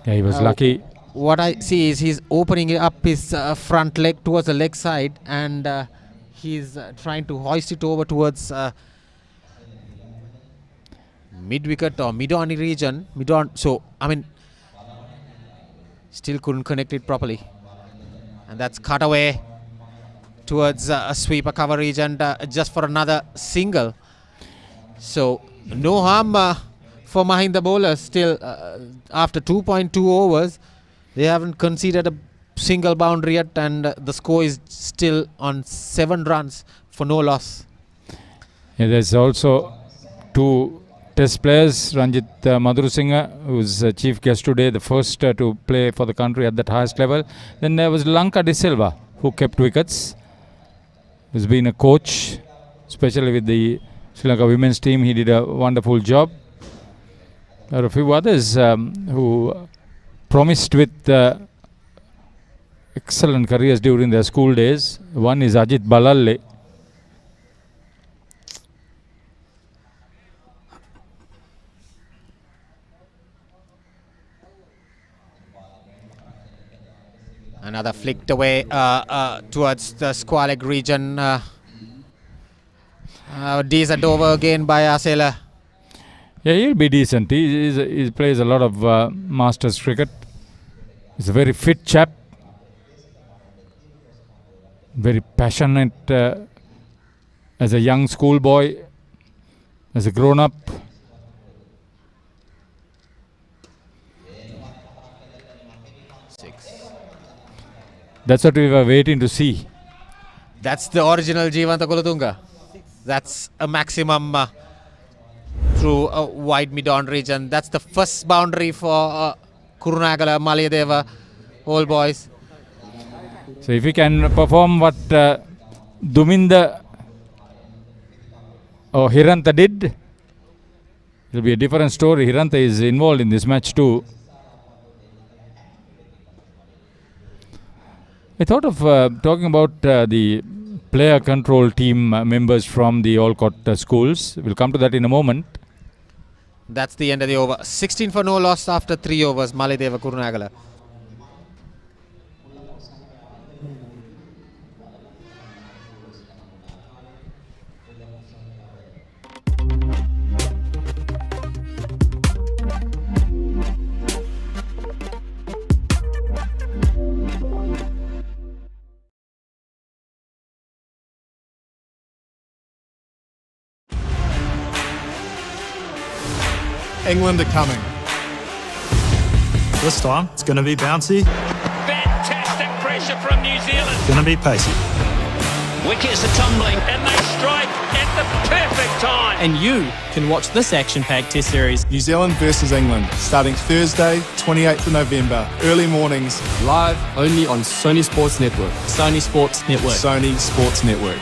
Yeah, he was lucky. What I see is he's opening up his front leg towards the leg side, and he's trying to hoist it over towards mid-wicket or mid-on region. Mid-on, so, I mean, still couldn't connect it properly. And that's cut away towards a sweeper coverage, and just for another single. So no harm for Mahinda bowlers. Still, after 2.2 overs, they haven't conceded a single boundary yet, and the score is still on 7 runs for no loss. Yeah, there's also 2 test players, Ranjit Madhurusingha, who's chief guest today, the first to play for the country at that highest level. Then there was Lanka De Silva, who kept wickets. He's been a coach, especially with the Sri Lanka women's team. He did a wonderful job. There are a few others who promised with excellent careers during their school days. One is Ajit Balalle. Another flicked away towards the square leg region. Decent over again by Asela. Yeah, he'll be decent. He plays a lot of Masters cricket. He's a very fit chap. Very passionate as a young schoolboy, as a grown-up. That's what we were waiting to see. That's the original Jivanta Kulatunga. That's a maximum through a wide mid-on region. That's the first boundary for Kurunegala Malayadeva Old Boys. So if he can perform what Duminda or Hiranta did, it will be a different story. Hiranta is involved in this match too. I thought of talking about the player control team members from the Olcott schools. We'll come to that in a moment. That's the end of the over. 16 for no loss after 3 overs. Malideva Kurunegala. England are coming. This time, it's going to be bouncy. Fantastic pressure from New Zealand. It's going to be pacey. Wickets are tumbling and they strike at the perfect time. And you can watch this action-packed Test series. New Zealand versus England, starting Thursday, 28th of November, early mornings. Live only on Sony Sports Network. Sony Sports Network. Sony Sports Network.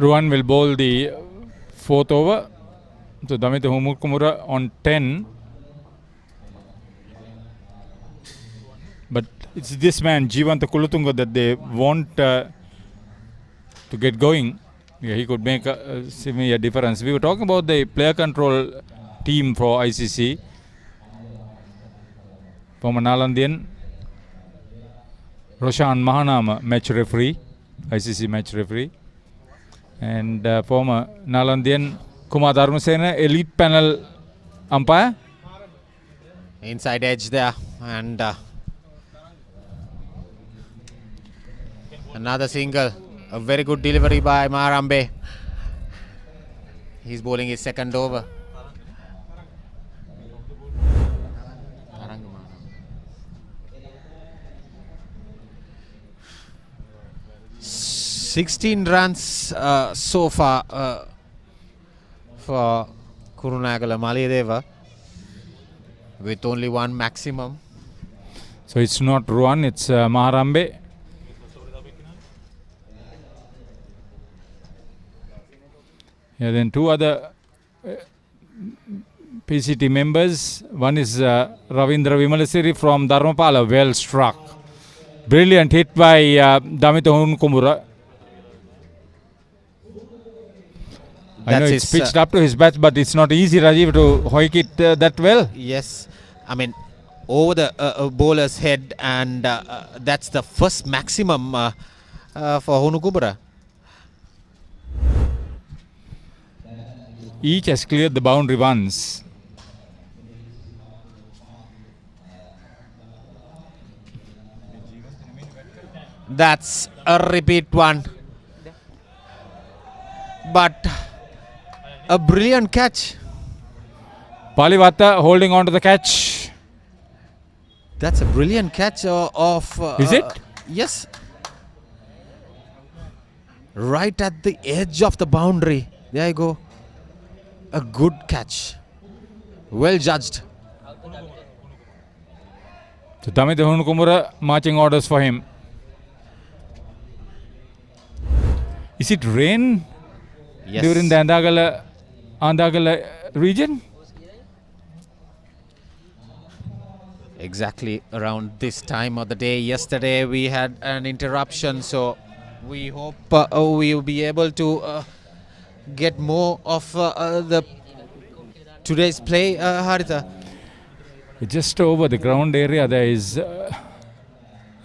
Ruan will bowl the 4th over. So Damita Humukumura on 10. But it's this man, Jivanta Kulutunga, that they want to get going. Yeah, he could make a similar difference. We were talking about the player control team for ICC. Former Nalandian Roshan Mahanama, match referee, ICC match referee. And former Nalandian Kumar Dharmasena, elite panel umpire. Inside edge there, and another single. A very good delivery by Maharambe. He's bowling his 2nd over. $16 runs so far for Kurunegala Malideva, with only 1 maximum. So it's not Ruan, it's Maharambe. Yeah, then 2 other PCT members. One is Ravindra Vimalasiri from Dharmapala, well struck. Brilliant hit by Damita Hunkumura. I know it's pitched up to his bat, but it's not easy, Rajiv, to hoik it that well. Yes, I mean, over the bowler's head, and that's the first maximum for Hunkumura. Each has cleared the boundary once. That's a repeat one. But a brilliant catch. Palivata holding on to the catch. That's a brilliant catch of... Is it? Yes. Right at the edge of the boundary. There you go. A good catch. Well judged. So Damita Hunkumura, marching orders for him. Is it rain during the Andagala region? Exactly around this time of the day. Yesterday we had an interruption, so we hope we will be able to get more of the today's play, Haritha. Just over the ground area there is a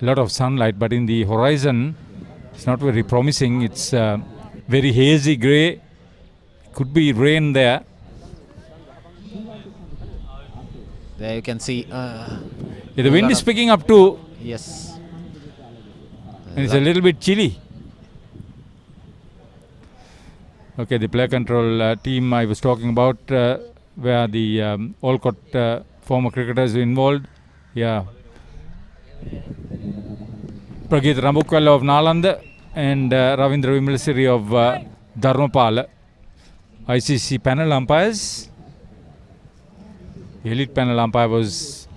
lot of sunlight, but in the horizon it's not very promising. It's very hazy grey. Could be rain there. There you can see. The wind is picking up too. Yes. And it's a little bit chilly. Okay, the player control team I was talking about, where the Olcott former cricketers are involved. Yeah. Pragit Rambukwala of Nalanda and Ravindra Vimalasiri of Dharmapala. ICC panel umpires. The elite panel umpire was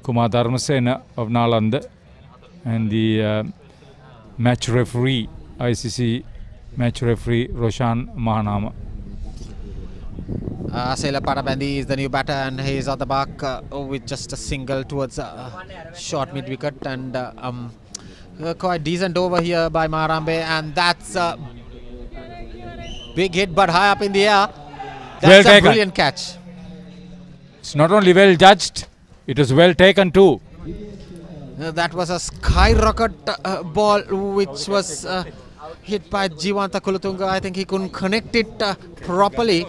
Kumar Dharmasena of Nalanda. And the match referee, ICC match referee Roshan Mahanama. Sailor Parabandi is the new batter, and he is on the mark with just a single towards short mid wicket, and quite decent over here by Maharambe, and that's a big hit but high up in the air. That's a brilliant catch. It's not only well judged, it is well taken too. That was a skyrocket ball which was hit by Jivanta Kulatunga. I think he couldn't connect it properly.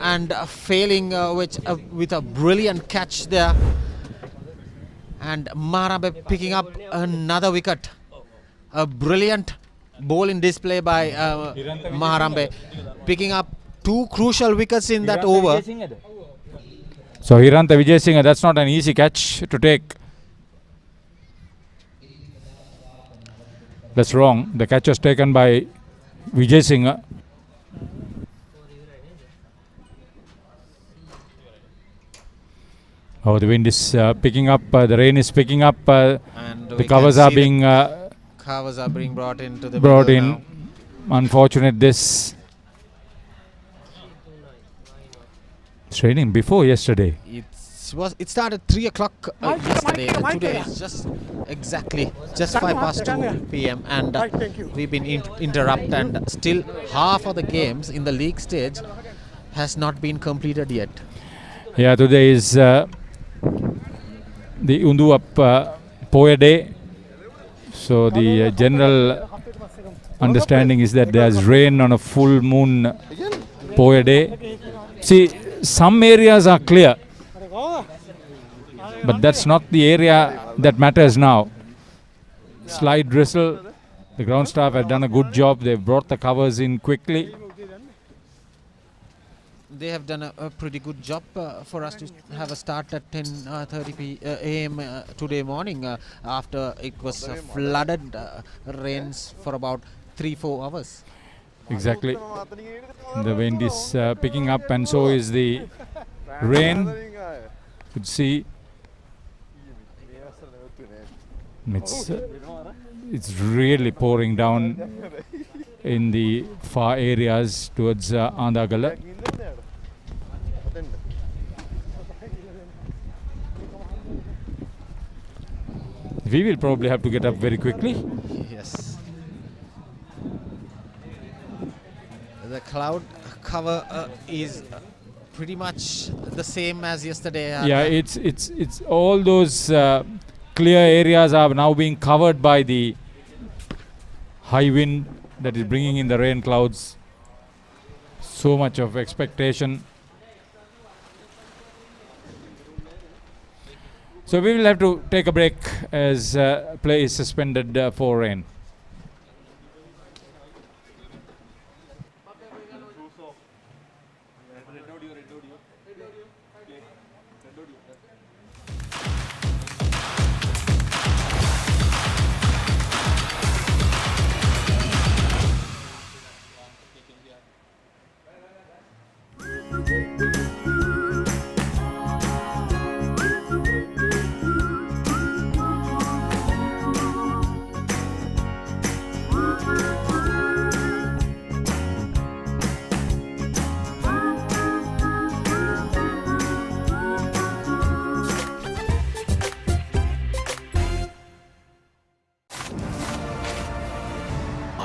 And failing with a brilliant catch there, and Maharambe picking up another wicket. A brilliant bowling display by Maharambe, picking up 2 crucial wickets in that over. So Hiranta Vijay Singh, that's not an easy catch to take. That's wrong. The catch was taken by Vijay Singh. Oh, the wind is picking up, the rain is picking up, the covers are being brought into the now. Unfortunate this. It's raining before yesterday. It started 3 o'clock yesterday. Today is just exactly just 2 p.m. and we've been interrupted, and still half of the games in the league stage has not been completed yet. Yeah, today is the Undu up Poya Day. So the general understanding is that there's rain on a full moon Poya Day. See, some areas are clear, but that's not the area that matters now. Slight drizzle. The ground staff have done a good job. They've brought the covers in quickly. They have done a pretty good job for us to have a start at 10:30 a.m. Today morning after it was flooded rains for about 3-4 hours. Exactly. The wind is picking up, and so is the rain. You could see it's really pouring down in the far areas towards Andagala. We will probably have to get up very quickly. Yes. The cloud cover is pretty much the same as yesterday. Yeah, it's all those clear areas are now being covered by the high wind that is bringing in the rain clouds. So much of expectation. So we will have to take a break as play is suspended for rain.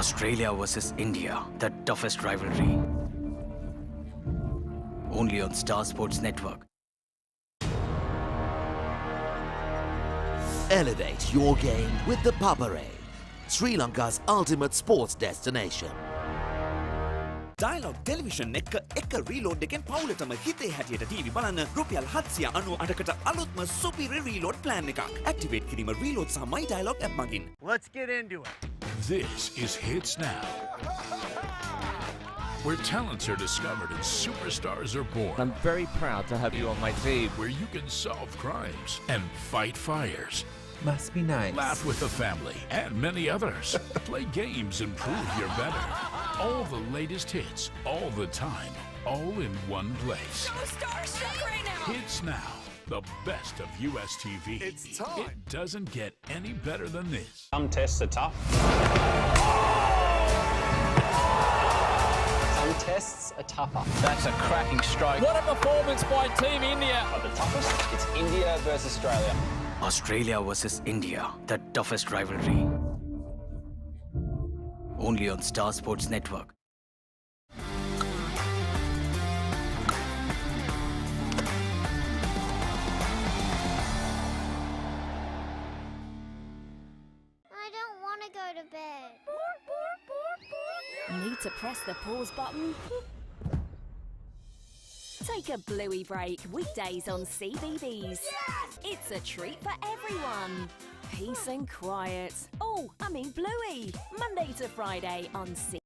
Australia versus India, the toughest rivalry. Only on Star Sports Network. Elevate your game with the Papare, Sri Lanka's ultimate sports destination. Dialog television එක reload එකෙන් පවුලටම හිතේ හැටියට TV බලන්න රුපියල් 798කට අලුත්ම superior reload plan එකක්. Activate කිරීම reload සහ My Dialog app මගින්. Let's get into it. This is Hits Now, where talents are discovered and superstars are born. I'm very proud to have you on my team. Where you can solve crimes and fight fires. Must be nice. Laugh with the family and many others. Play games and prove you're better. All the latest hits, all the time, all in one place. So starstruck right now. Hits Now The best of US TV. It's time. It doesn't get any better than this. Some tests are tough. Some tests are tougher. That's a cracking stroke. What a performance by Team India. But the toughest, it's India versus Australia. Australia versus India, the toughest rivalry. Only on Star Sports Network. I don't want to go to bed. Need to press the pause button? Take a bluey break weekdays on CBeebies. It's a treat for everyone. Peace and quiet. Oh, I mean bluey. Monday to Friday on C.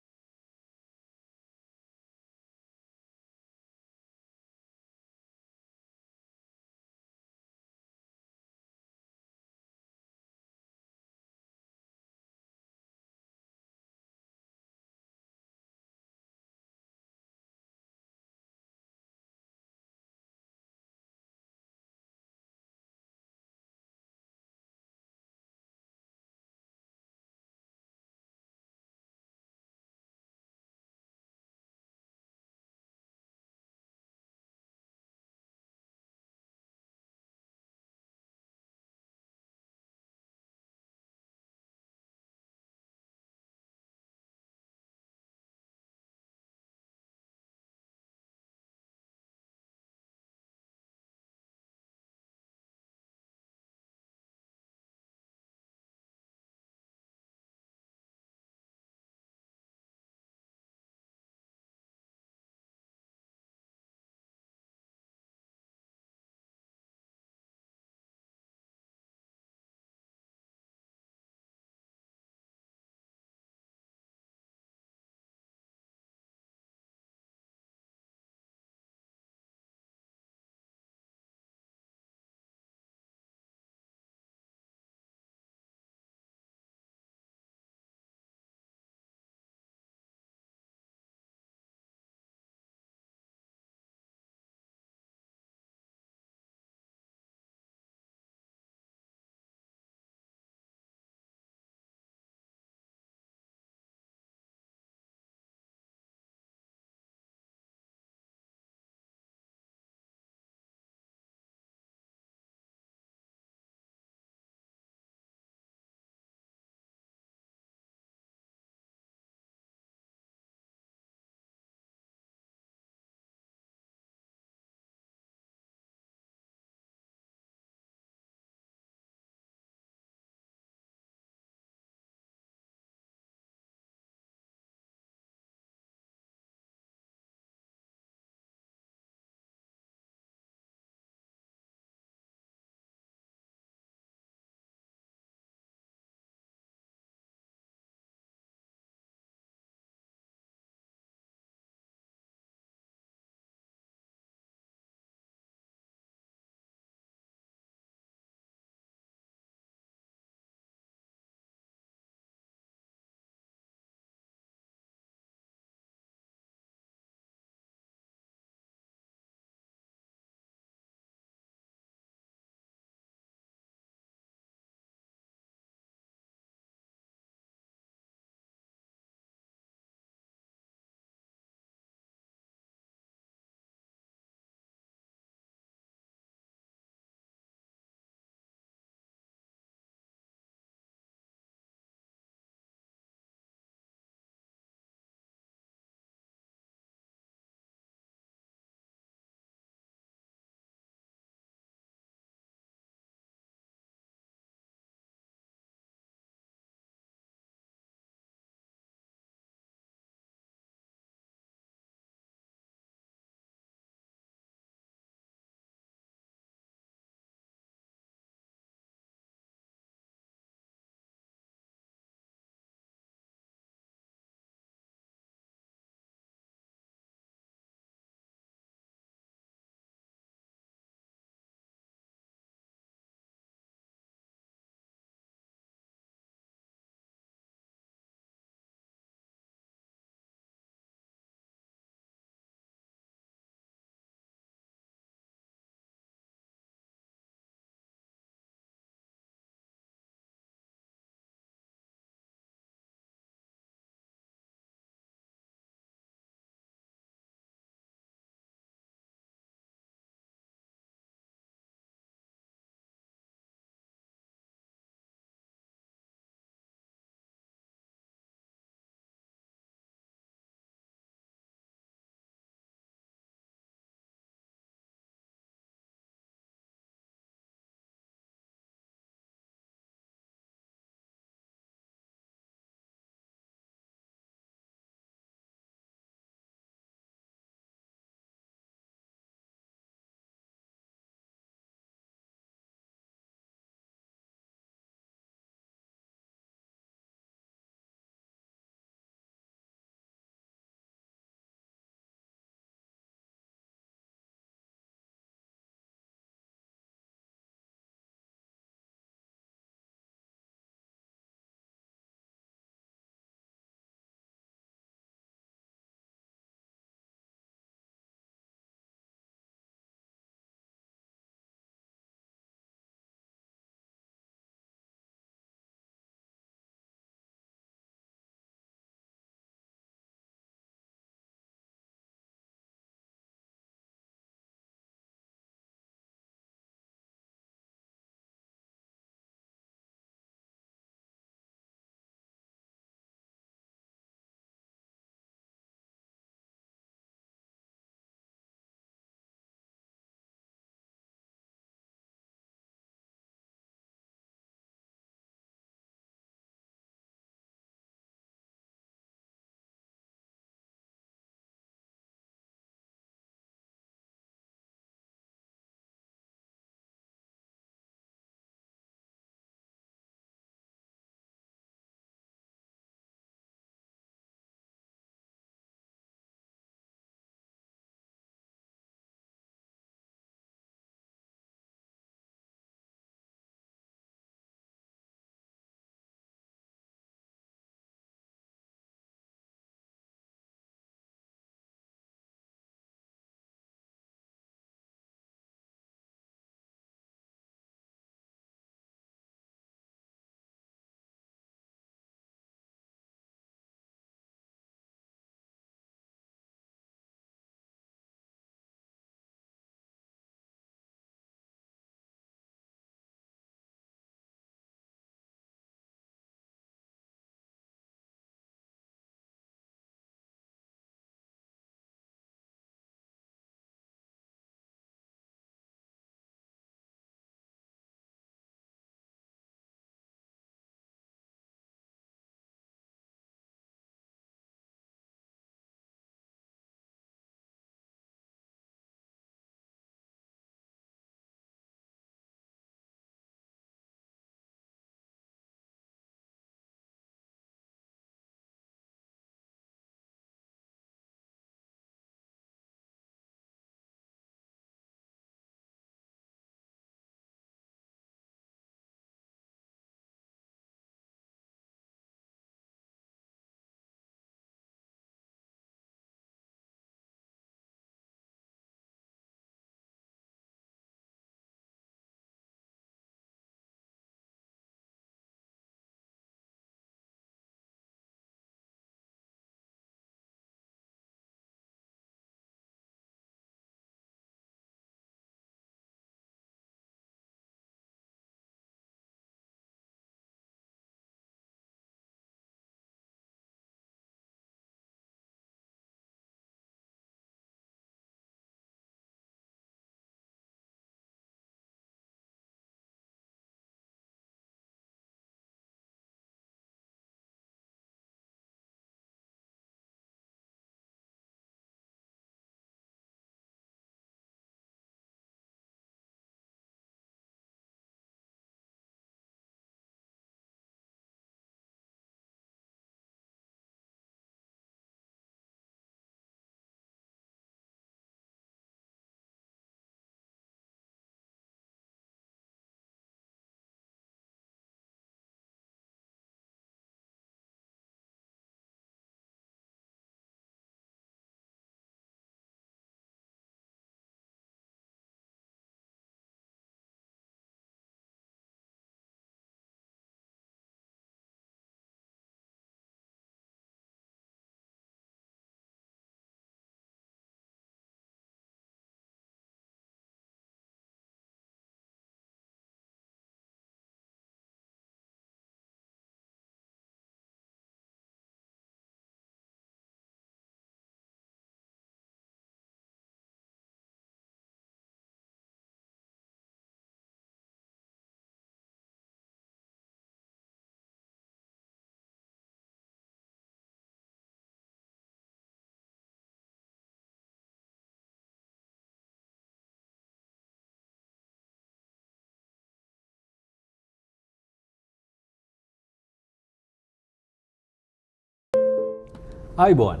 ආයිබෝන්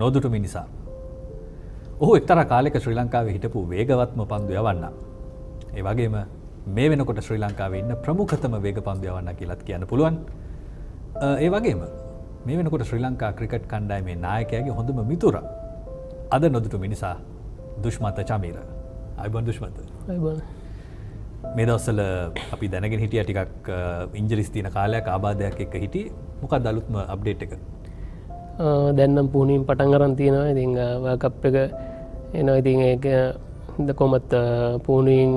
නොදුටු මිනිසා. ඔහු එක්තරා කාලයක ශ්‍රී ලංකාවේ හිටපු වේගවත්ම පන්දු යවන්න. ඒ වගේම මේ වෙනකොට ශ්‍රී ලංකාවේ ඉන්න ප්‍රමුඛතම වේග පන්දු යවන්න කියලාත් කියන්න පුළුවන්. ඒ වගේම මේ වෙනකොට ශ්‍රී ලංකා ක්‍රිකට් කණ්ඩායමේ නායකයාගේ හොඳම මිතුරා. අද නොදුටු මිනිසා දුෂ්මත චමීර. ආයිබෝන් දුෂ්මත. ආයිබෝන්. මේ දවස්වල අපි දැනගෙන හිටියා ටිකක් ඉන්ජරිස් තියෙන කාලයක් ආබාධයක් එක්ක හිටියේ. මොකක්ද අලුත්ම අප්ඩේට් එක? දැන් නම් පුහුණුවීම් පටන් අරන් තියෙනවා. ඉතින් වර්ල්ඩ් කප් එක එනවා. ඉතින් ඒක කොහොමත් පුහුණුවීම්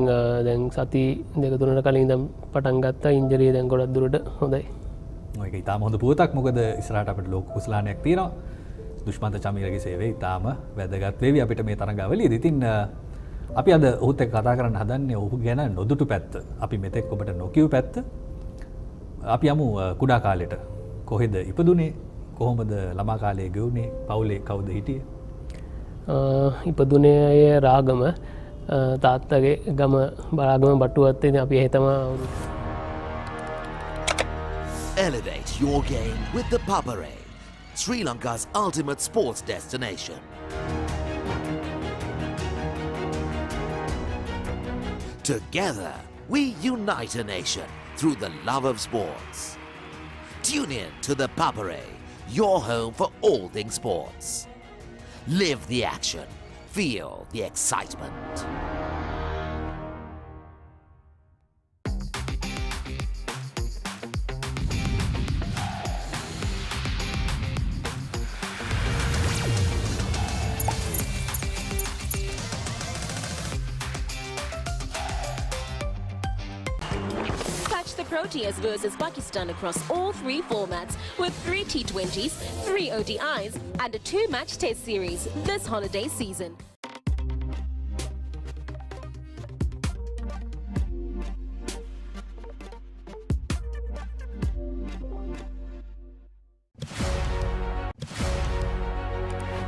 දැන් සති දෙක තුනකට කලින් ඉඳන් පටන් ගත්තා. ඉන්ජරිය දැන් ගොඩක් දුරට හොඳයි. ඒක ඉතාම හොඳ පුවතක්. මොකද ඉස්සරහට අපිට ලෝක කුසලානයක් තියෙනවා. දුෂ්මන්ත චමීරගේ සේවය ඉතාම වැදගත් වේවි අපිට මේ තරඟාවලියේදී. ඉතින් අපි අද ඔහුත් එක්ක කතා කරන්න හදන්නේ ඔහු ගැන නොදුටු පැත්ත. අපි මෙතෙක් ඔබට නොකියු පැත්ත. අපි යමු කුඩා කාලෙට. කොහෙද ඉපදුනේ? කොහොමද ළමා කාලේ ගෙවුනේ? පවුලේ කවුද හිටියේ? ඉපදුනේ අය රාගම තාත්තගේ ගම බරාගම බටුවත්. ඉතින් අපි එහෙ තමයි. Elevate your game with the Papare, Sri Lanka's ultimate sports destination. Together, we unite a nation through the love of sports. Tune in to the Papare, your home for all things sports. Live the action, feel the excitement. The Proteas versus Pakistan across all three formats with 3 T20s, 3 ODIs and a 2-match test series this holiday season.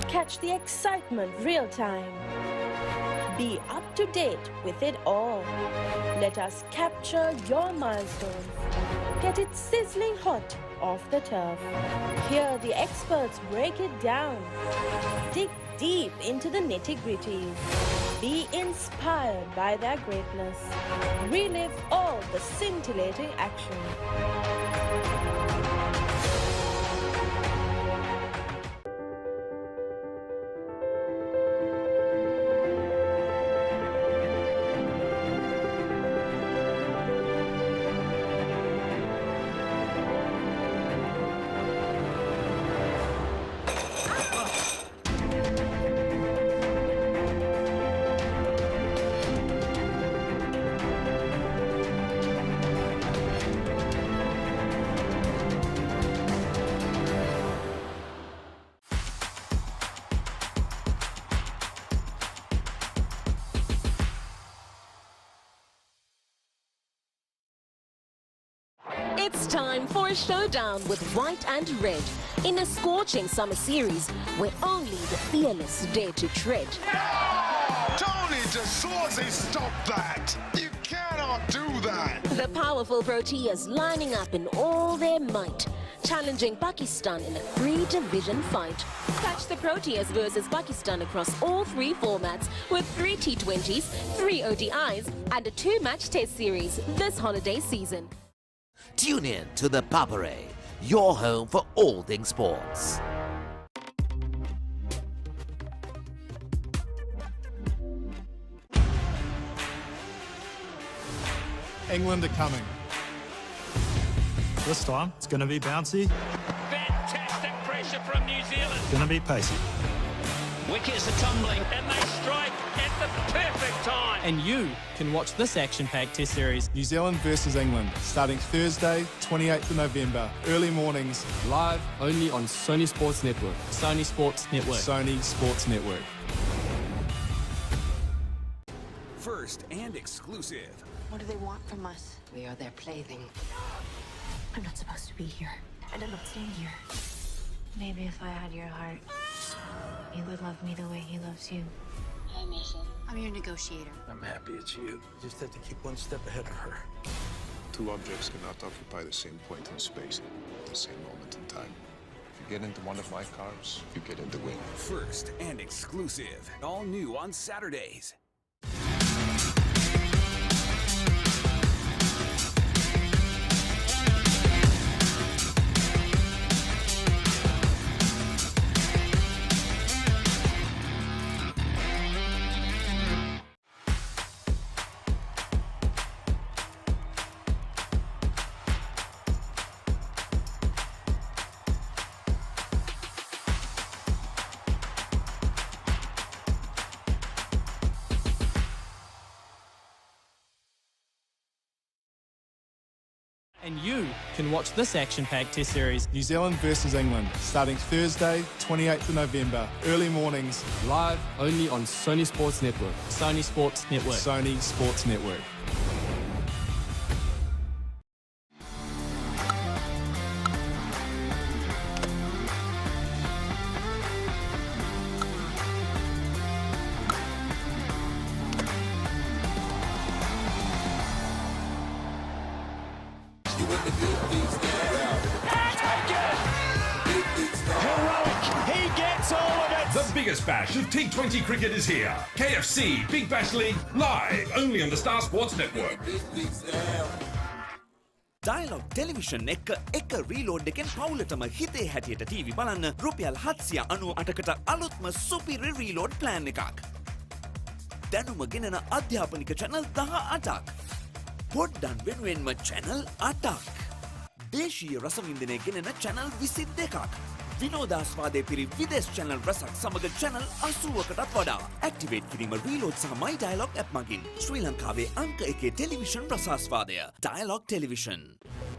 Catch the excitement real time. Be up to date with it all. Let us capture your milestones. Get it sizzling hot off the turf. Hear the experts break it down. Dig deep into the nitty-gritties. Be inspired by their greatness. Relive all the scintillating action. It's time for a showdown with white and red in a scorching summer series where only the fearless dare to tread. Tony DeSorzi, stop that! You cannot do that! The powerful Proteas lining up in all their might, challenging Pakistan in a 3-division fight. Catch the Proteas versus Pakistan across all three formats with 3 T20s, 3 ODIs and a 2-match test series this holiday season. Tune in to the Papare, your home for all things sports. England are coming. This time, it's going to be bouncy. Fantastic pressure from New Zealand. It's going to be pacey. Wickets are tumbling and they strike at the perfect time. And you can watch this action-packed test series. New Zealand versus England, starting Thursday, 28th of November, early mornings. Live only on Sony Sports Network. Sony Sports Network. Sony Sports Network. First and exclusive. What do they want from us? We are their plaything. I'm not supposed to be here, and I'm not staying here. Maybe if I had your heart, he would love me the way he loves you. Hi, Mason. I'm your negotiator. I'm happy it's you. You just have to keep one step ahead of her. Two objects cannot occupy the same point in space at the same moment in time. If you get into one of my cars, you get in the win. First and exclusive. All new on Saturdays. And you can watch this action-packed Test series New Zealand versus England, starting Thursday, 28th of November, early mornings. Live only on Sony Sports Network. Sony Sports Network. Sony Sports Network. The biggest bash of T20 cricket is here. KFC Big Bash League live only on the Star Sports Network. Dialog Television එක reload එකෙන් පවුලටම හිතේ හැටියට TV බලන්න රුපියල් 798කට අලුත්ම සුපිරි reload plan එකක්. දැනුම ගෙනන අධ්‍යාපනික channel 18ක්. පොඩ්ඩන් වෙනුවෙන්ම channel 8ක්. දේශීය රසවින්දනය ගෙනන channel 22ක්. විනෝදාස්වාදය පිරි විදේශ channel රසක් සමග channel 80කටත් වඩා. Activate කිරීම reload සහ My Dialog app මගින්. ශ්‍රී ලංකාවේ අංක 1 television රසාස්වාදය. Dialog Television.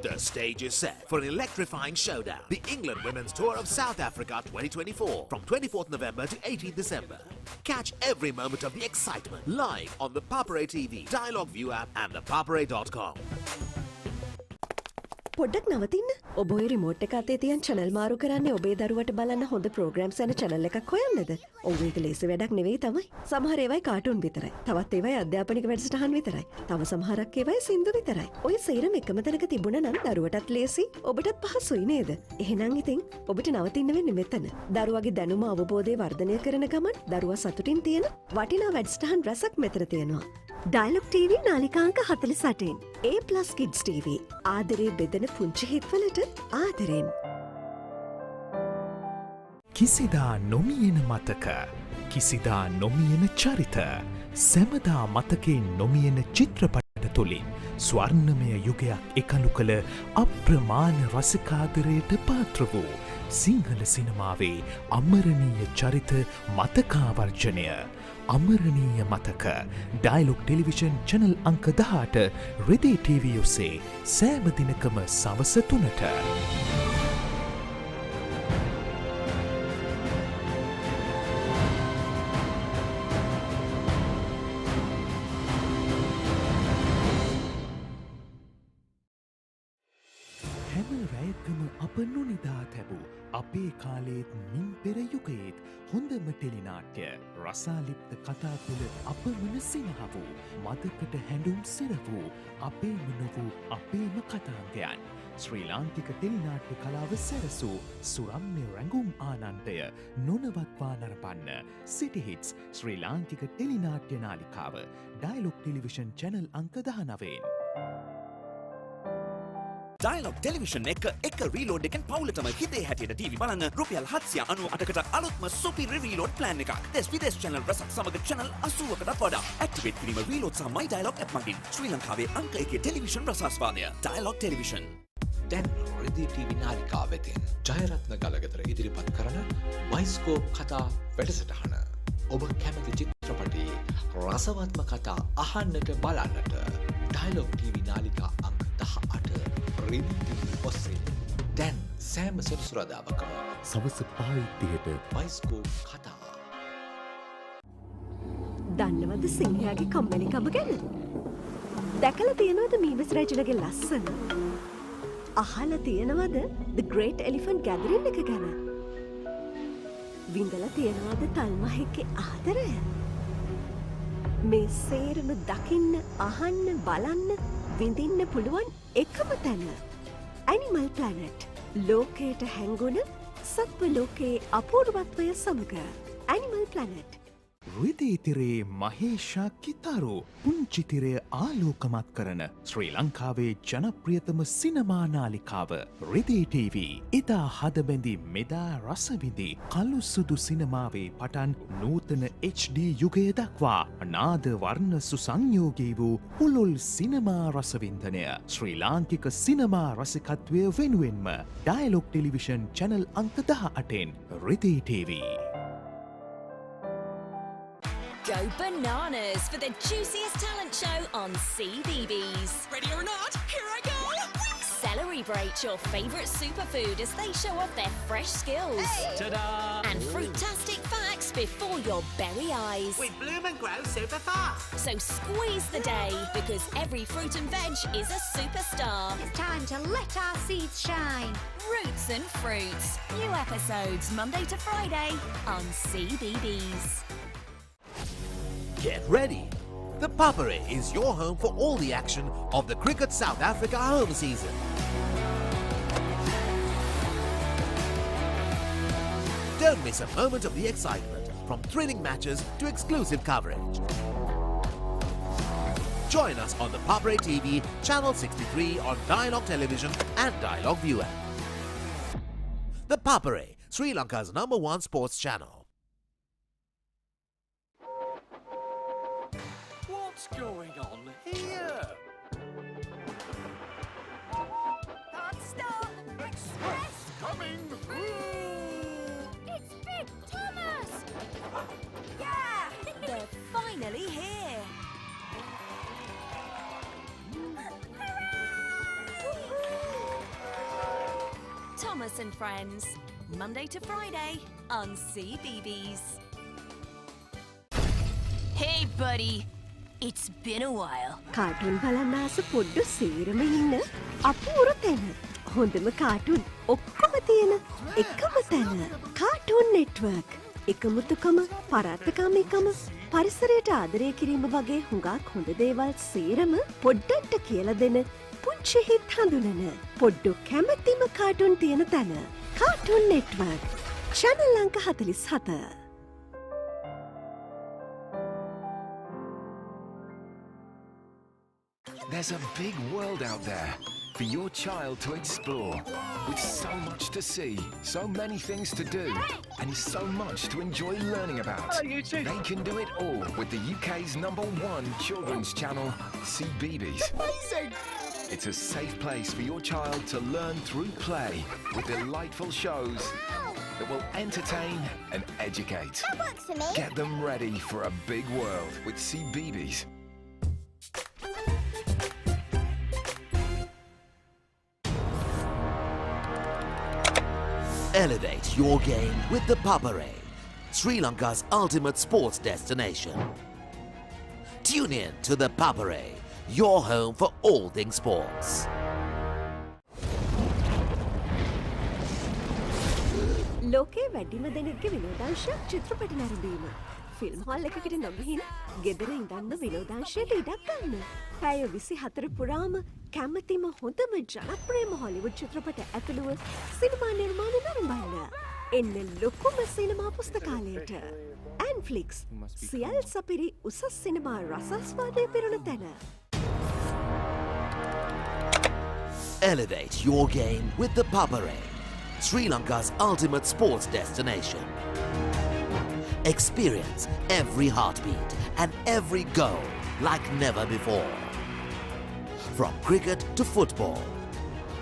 The stage is set for an electrifying showdown. The England Women's Tour of South Africa 2024 from 24th November to 18th December. Catch every moment of the excitement live on the Papare TV, Dialog ViU App and thepapare.com. පොඩ්ඩක් නවතින්න. ඔබ ඔය remote එක අතේ තියන් channel මාරු කරන්නේ ඔබේ දරුවට බලන්න හොඳ programs යන channel එකක් හොයන්නද? ඔව් ඒක ලේසි වැඩක් නෙවෙයි තමයි. සමහර ඒවායි කාටුන් විතරයි. තවත් ඒවායි අධ්‍යාපනික වැඩසටහන් විතරයි. තව සමහරක් ඒවායි සින්දු විතරයි. ඔය සේරම එකම තැනක තිබුණා නම් දරුවටත් ලේසි, ඔබටත් පහසුයි නේද? එහෙනම් ඉතින් ඔබට නවතින්න වෙන්නේ මෙතන. දරුවගේ දැනුම අවබෝධය වර්ධනය කරන ගමන් දරුවා සතුටින් තියෙන වටිනා වැඩසටහන් රසක් මෙතන තියෙනවා. Dialog TV නාලිකාංක 48. A+ Kids TV. ආදරේ බෙදෙන පුංචි හිත්වලට ආදරෙන්. කිසිදා නොමියෙන මතක, කිසිදා නොමියෙන චරිත, සැමදා මතකේ නොමියෙන චිත්‍රපට තුළින් ස්වර්ණමය යුගයක් එකලු කළ අප්‍රමාණ රසිකාදරයට පාත්‍ර වූ සිංහල සිනමාවේ අමරණීය චරිත මතකාවර්ජනය. අමරණීය මතක ඩයලොග් ටෙලිවිෂන් චැනල් අංක 18 රෙදේ TV ඔස්සේ සෑම දිනකම සවස 3ට. හැම රැයකම අප නොනිදා තැබූ අපේ කාලේත් මින් පෙර යුගයේත් හොඳම ටෙලිනාට්‍ය රසාලිප්ත කතා තුළ අපමණ සිනහ වූ මදකට හැඬුම් සිර වූ අපේම නොවූ අපේම කතාන්තයන් ශ්‍රී ලාංකික ටෙලිනාට්‍ය කලාව සැරසූ සුරම්‍ය රැඟුම් ආනන්දය නොනවත්වා නරපන්න සිටිහිටස් ශ්‍රී ලාංකික ටෙලිනාට්‍ය නාලිකාව ඩයලොග් ටෙලිවිෂන් චැනල් අංක 19. Dialog Television එක reload එකෙන් පවුලටම හිතේ හැටියට TV බලන්න රුපියල් 798කට අලුත්ම සුපිරි reload plan එකක්. දෙස් විදේශ channel රසක් සමග channel 80කටත් වඩා. Activate කිරීම reload සහ My Dialog app මගින්. ශ්‍රී ලංකාවේ අංක 1 ටෙලිවිෂන් රසාස්වාදය. Dialog Television. දැන් රෙදි TV නාලිකාව වෙතින් ජයරත්න ගලගෙදර ඉදිරිපත් කරන බයිස්කෝප් කතා වැඩසටහන. ඔබ කැමති චිත්‍රපටයේ රසවත්ම කතා අහන්නට බලන්නට Dialog TV නාලිකා අංක 18 රෙදි TV ඔස්සේ දැන් සෑම සෙනසුරාදාකම සවස 5:30ට බයිස්කෝප් කතා. දන්නවද සිංහයාගේ කම්මැලිකම ගැන? දැකලා තියෙනවද මීමස් රජුලගේ ලස්සන? අහලා තියෙනවද The Great Elephant Gathering එක ගැන? විඳලා තියෙනවද තල්මහෙක්ගේ ආදරය? මේ සේරම දකින්න, අහන්න, බලන්න, විඳින්න පුළුවන් එකම තැන. Animal Planet. ලෝකයට හැංගුණ සත්ව ලෝකයේ අපූර්වත්වය සමග ඇනිමල් ප්ලැනට්. රිදීතිරේ මහේෂා කිතාරෝ පුංචිතිරය ආලෝකමත් කරන ශ්‍රී ලංකාවේ ජනප්‍රියතම සිනමා නාලිකාව රිදී TV. එදා හදබැඳි මෙදා රසවිඳි කළු සුදු සිනමාවේ පටන් නූතන HD යුගය දක්වා නාද වර්ණ සුසංයෝගී වූ පුළුල් සිනමා රසවින්දනය ශ්‍රී ලාංකික සිනමා රසිකත්වය වෙනුවෙන්ම ඩයලොග් ටෙලිවිෂන් චැනල් අංක 18න් රිදී TV. Go bananas for the juiciest talent show on CBeebies. Ready or not, here I go! Celebrate your favourite superfood as they show off their fresh skills. Hey. Ta-da! And fruitastic facts before your berry eyes. We bloom and grow super fast. So squeeze the day because every fruit and veg is a superstar. It's time to let our seeds shine. Roots and Fruits. New episodes Monday to Friday on CBeebies. Get ready! The Papare is your home for all the action of the Cricket South Africa home season. Don't miss a moment of the excitement, from thrilling matches to exclusive coverage. Join us on the Papare TV, channel 63 on Dialog Television and Dialog ViU App. The Papare, Sri Lanka's #1 sports channel. What's going on here? Stop! Express coming through! It's Big Thomas! Yeah! They're finally here. Thomas and Friends, Monday to Friday on CBeebies. Hey buddy, it's been a while. Cartoon බලන්න ආස පොඩ්ඩ සේරම ඉන්න අපූර තැන. හොඳම cartoon ඔක්කොම තියෙන එකම තැන. Cartoon network. එකමුතුකම, පරාත්තකාමීකම, පරිසරයට ආදරය කිරීම වගේ හුඟක් හොඳ දේවල් සේරම පොඩ්ඩන්ට කියලා දෙන පුංචි හිත් හඳුනන පොඩ්ඩු කැමැතිම කාටුන් තියෙන තැන. Cartoon network. channel අංක 47. There's a big world out there for your child to explore, with so much to see, so many things to do, and so much to enjoy learning about. They can do it all with the UK's #1 children's channel, CBeebies. Amazing! It's a safe place for your child to learn through play, with delightful shows that will entertain and educate. That works for me. Get them ready for a big world with CBeebies. Elevate your game with the Papare, Sri Lanka's ultimate sports destination. Tune in to the Papare, your home for all things sports. ලෝකයේ වැඩිම දෙනෙක්ගේ විනෝදාංශයක් චිත්‍රපට නැරඹීම. Film hall එකකට නොගිහින් ගෙදර ඉඳන්ම විනෝදාංශයට ඉඩක් ගන්න. පැය 24 පුරාම කැමතිම හොඳම ජනප්‍රියම හොලිවුඩ් චිත්‍රපට ඇතුළුව සිනමා නිර්මාණ නරඹන්න. එන්න ලොකුම සිනමා පුස්තකාලයට. ඇන්ෆ්ලික්ස් සියල් සපිරි උසස් සිනමා රසාස්වාදය පිරුණ තැන. Elevate your game with the Papare, Sri Lanka's ultimate sports destination. Experience every heartbeat and every goal like never before. From cricket to football,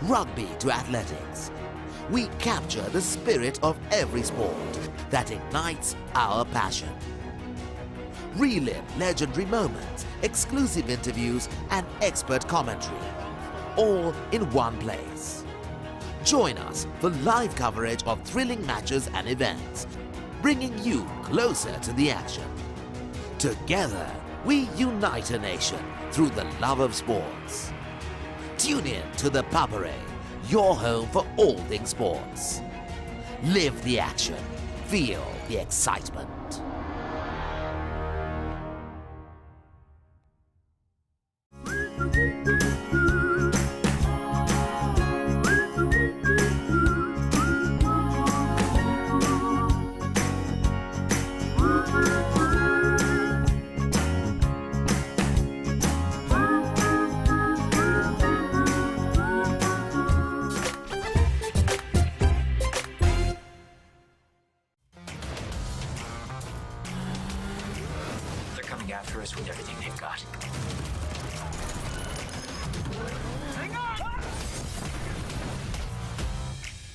rugby to athletics, we capture the spirit of every sport that ignites our passion. Relive legendary moments, exclusive interviews and expert commentary, all in one place. Join us for live coverage of thrilling matches and events, bringing you closer to the action. Together, we unite a nation through the love of sports. Tune in to the Papare, your home for all things sports. Live the action. Feel the excitement. after us with everything they've got. Hang on!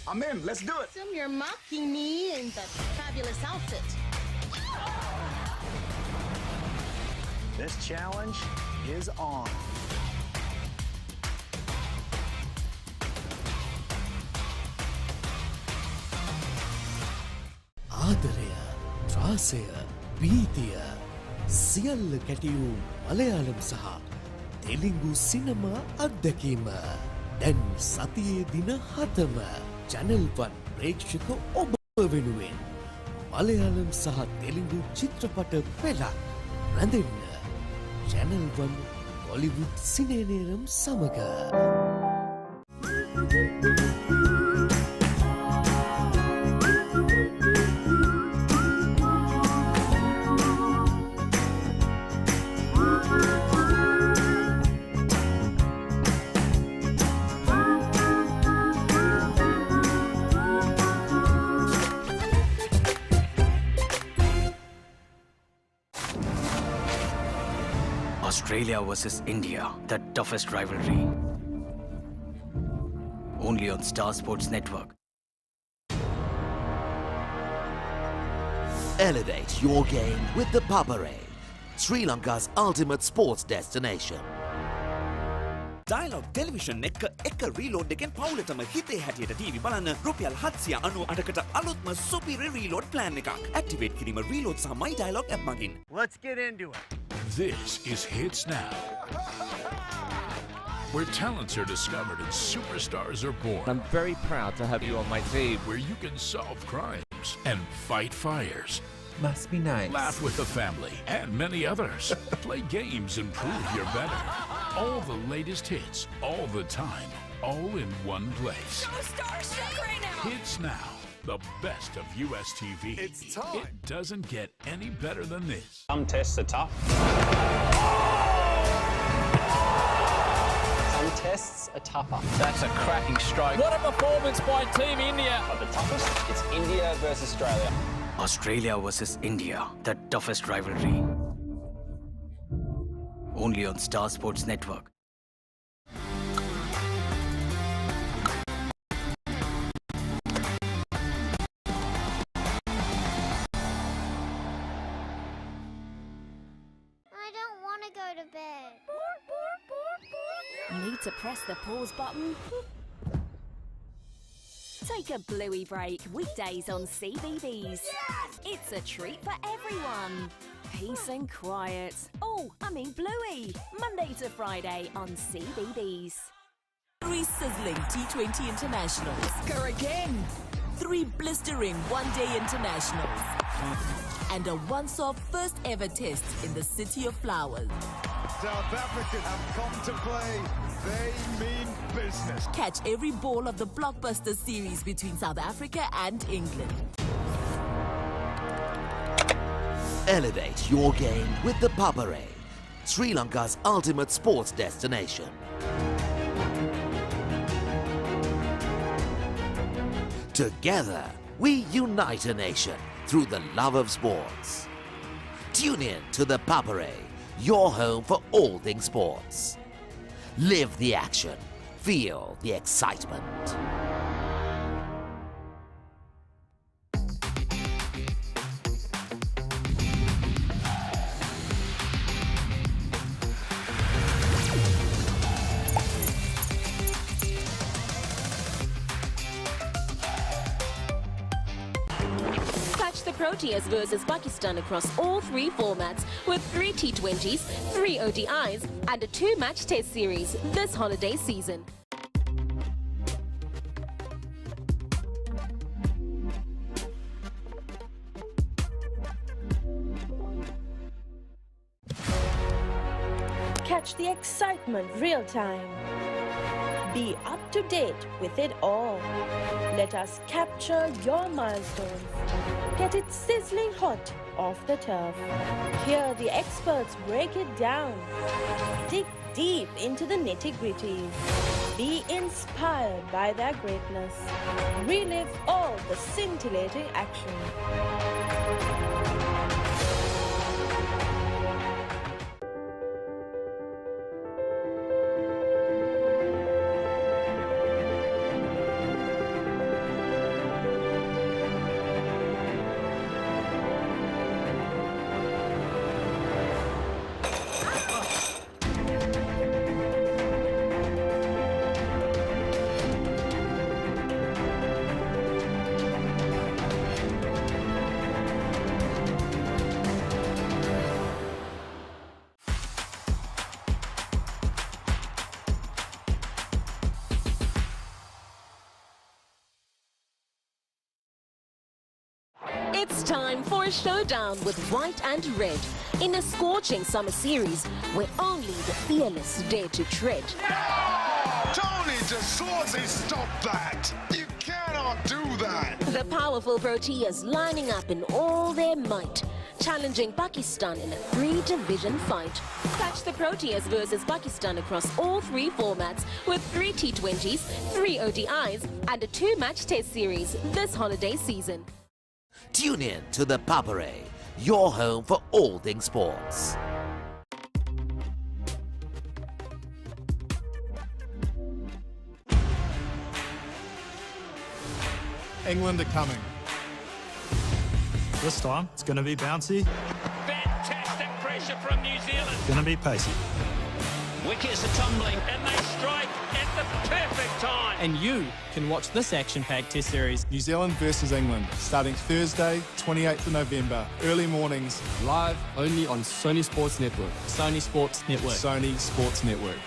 I'm in. Let's do it. You're mocking me in that fabulous outfit. This challenge is on. ආදරය, ත්‍රාසය, ප්‍රීතිය සියල්ල කැටියූ මලයාලම් සහ තෙලිංගු සිනමා අත්දැකීම දැන් සතියේ දින 7ම channel 1 ප්‍රේක්ෂක ඔබ වෙනුවෙන් මලයාලම් සහ තෙලිංගු චිත්‍රපට පෙළක් රැඳෙන්න චැනල් 1 හොලිවුඩ් සිනේනේරම් සමග Australia versus India, the toughest rivalry. Only on Star Sports Network. Elevate your game with the Papare, Sri Lanka's ultimate sports destination. Dialog television එක reload එකෙන් පවුලටම හිතේ හැටියට TV බලන්න රුපියල් 798කට අලුත්ම superior reload plan එකක්. Activate කිරීම reload සහ My Dialog app මගින්. Let's get into it. This is Hits Now, where talents are discovered and superstars are born. I'm very proud to have you on my team. Where you can solve crimes and fight fires. Must be nice. Laugh with the family and many others. Play games and prove you're better. All the latest hits, all the time, all in one place. So starstruck right now. Hits Now, the best of US TV. It's time. It doesn't get any better than this. Some tests are tough. Some tests are tougher. That's a cracking strike. What a performance by Team India. But the toughest, it's India versus Australia. Australia versus India, the toughest rivalry. Only on Star Sports Network. I don't want to go to bed. Need to press the pause button? Take a bluey break weekdays on CBeebies. It's a treat for everyone. Peace and quiet. Oh, I mean bluey. Monday to Friday on CBeebies. 3 sizzling T20 internationals. Go again. 3 blistering one-day internationals. And a once-off first ever test in the City of Flowers. South Africa have come to play. They mean business. Catch every ball of the blockbuster series between South Africa and England. Elevate your game with the Papare, Sri Lanka's ultimate sports destination. Together, we unite a nation through the love of sports. Tune in to the Papare, your home for all things sports. Live the action, feel the excitement. Catch the Proteas versus Pakistan across all 3 formats with 3 T20s, 3 ODIs and a 2-match test series this holiday season. Catch the excitement real time. Be up to date with it all. Let us capture your milestones. Get it sizzling hot off the turf. Hear the experts break it down. Dig deep into the nitty-gritties. Be inspired by their greatness. Relive all the scintillating action. It's time for a showdown with white and red in a scorching summer series where only the fearless dare to tread. Tony DeSorsi, stop that! You cannot do that! The powerful Proteas lining up in all their might, challenging Pakistan in a 3-division fight. Catch the Proteas versus Pakistan across all 3 formats with 3 T20s, 3 ODIs and a 2-match test series this holiday season. Tune in to the Papare, your home for all things sports. England are coming. This time, it's going to be bouncy. Fantastic pressure from New Zealand. It's going to be pacey. Wickets are tumbling and they strike at the perfect time. And you can watch this action-packed test series New Zealand versus England, starting Thursday, 28th of November, early mornings. live only on Sony Sports Network. Sony Sports Network. Sony Sports Network.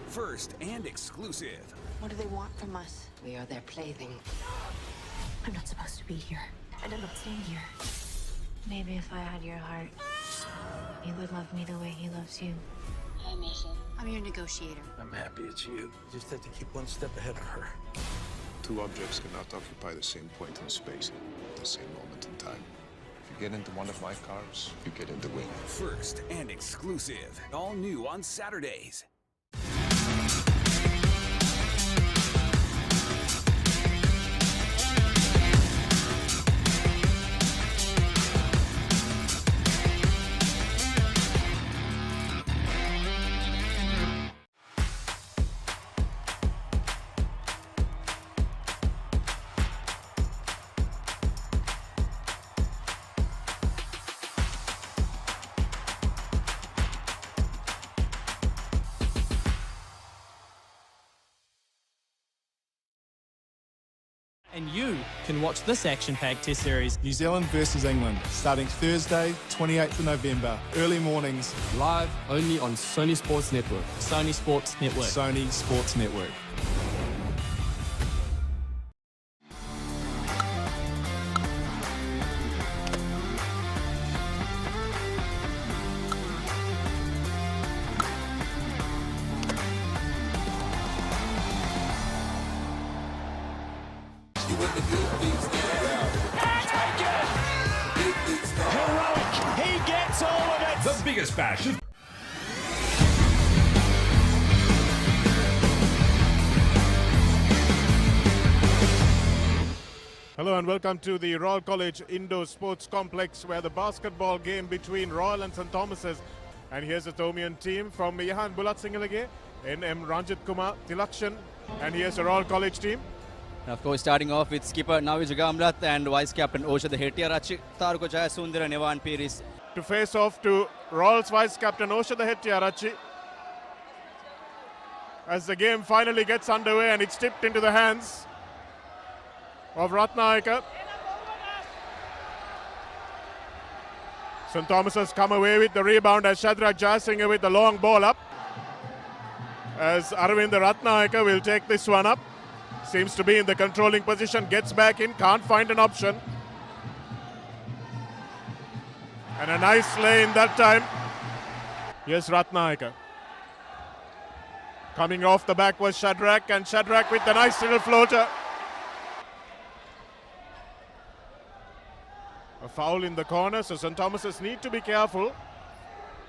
First and exclusive. What do they want from us? We are their plaything. I'm not supposed to be here, and I'm not staying here. Maybe if I had your heart, you would love me the way he loves you. Hi, Mason. I'm your negotiator. I'm happy it's you. You just have to keep one step ahead of her. Two objects cannot occupy the same point in space at the same moment in time. If you get into one of my cars, you get in the wing. First and exclusive. All new on Saturdays. and you can watch this action-packed test series New Zealand versus England, starting Thursday, 28th of November, early mornings. live only on Sony Sports Network. Sony Sports Network. Sony Sports Network. He gets all of it. The biggest bash of Hello and welcome to the Royal College Indoor Sports Complex, where the basketball game between Royal and St Thomas's. And here's the Thomian team from Yahan Bulat Singalage, NM Ranjit Kumar Tilakshan, and here's the Royal College team. Of course, starting off with skipper Navij Gamlat and vice captain Osha Hettiarachi, Taruko Jayasundara, Nevan Piris. To face off to Royals vice captain Osha Hettiarachi. As the game finally gets underway and it's tipped into the hands of Ratnayaka. St Thomas has come away with the rebound as Shadrach Jayasinghe with the long ball up. As Arvind Ratnayaka will take this one up. Seems to be in the controlling position, gets back in, can't find an option. And a nice lane that time. Here's Ratnayaka. Coming off the back was Shadrach, and Shadrach with the nice little floater. A foul in the corner, so St Thomas's need to be careful.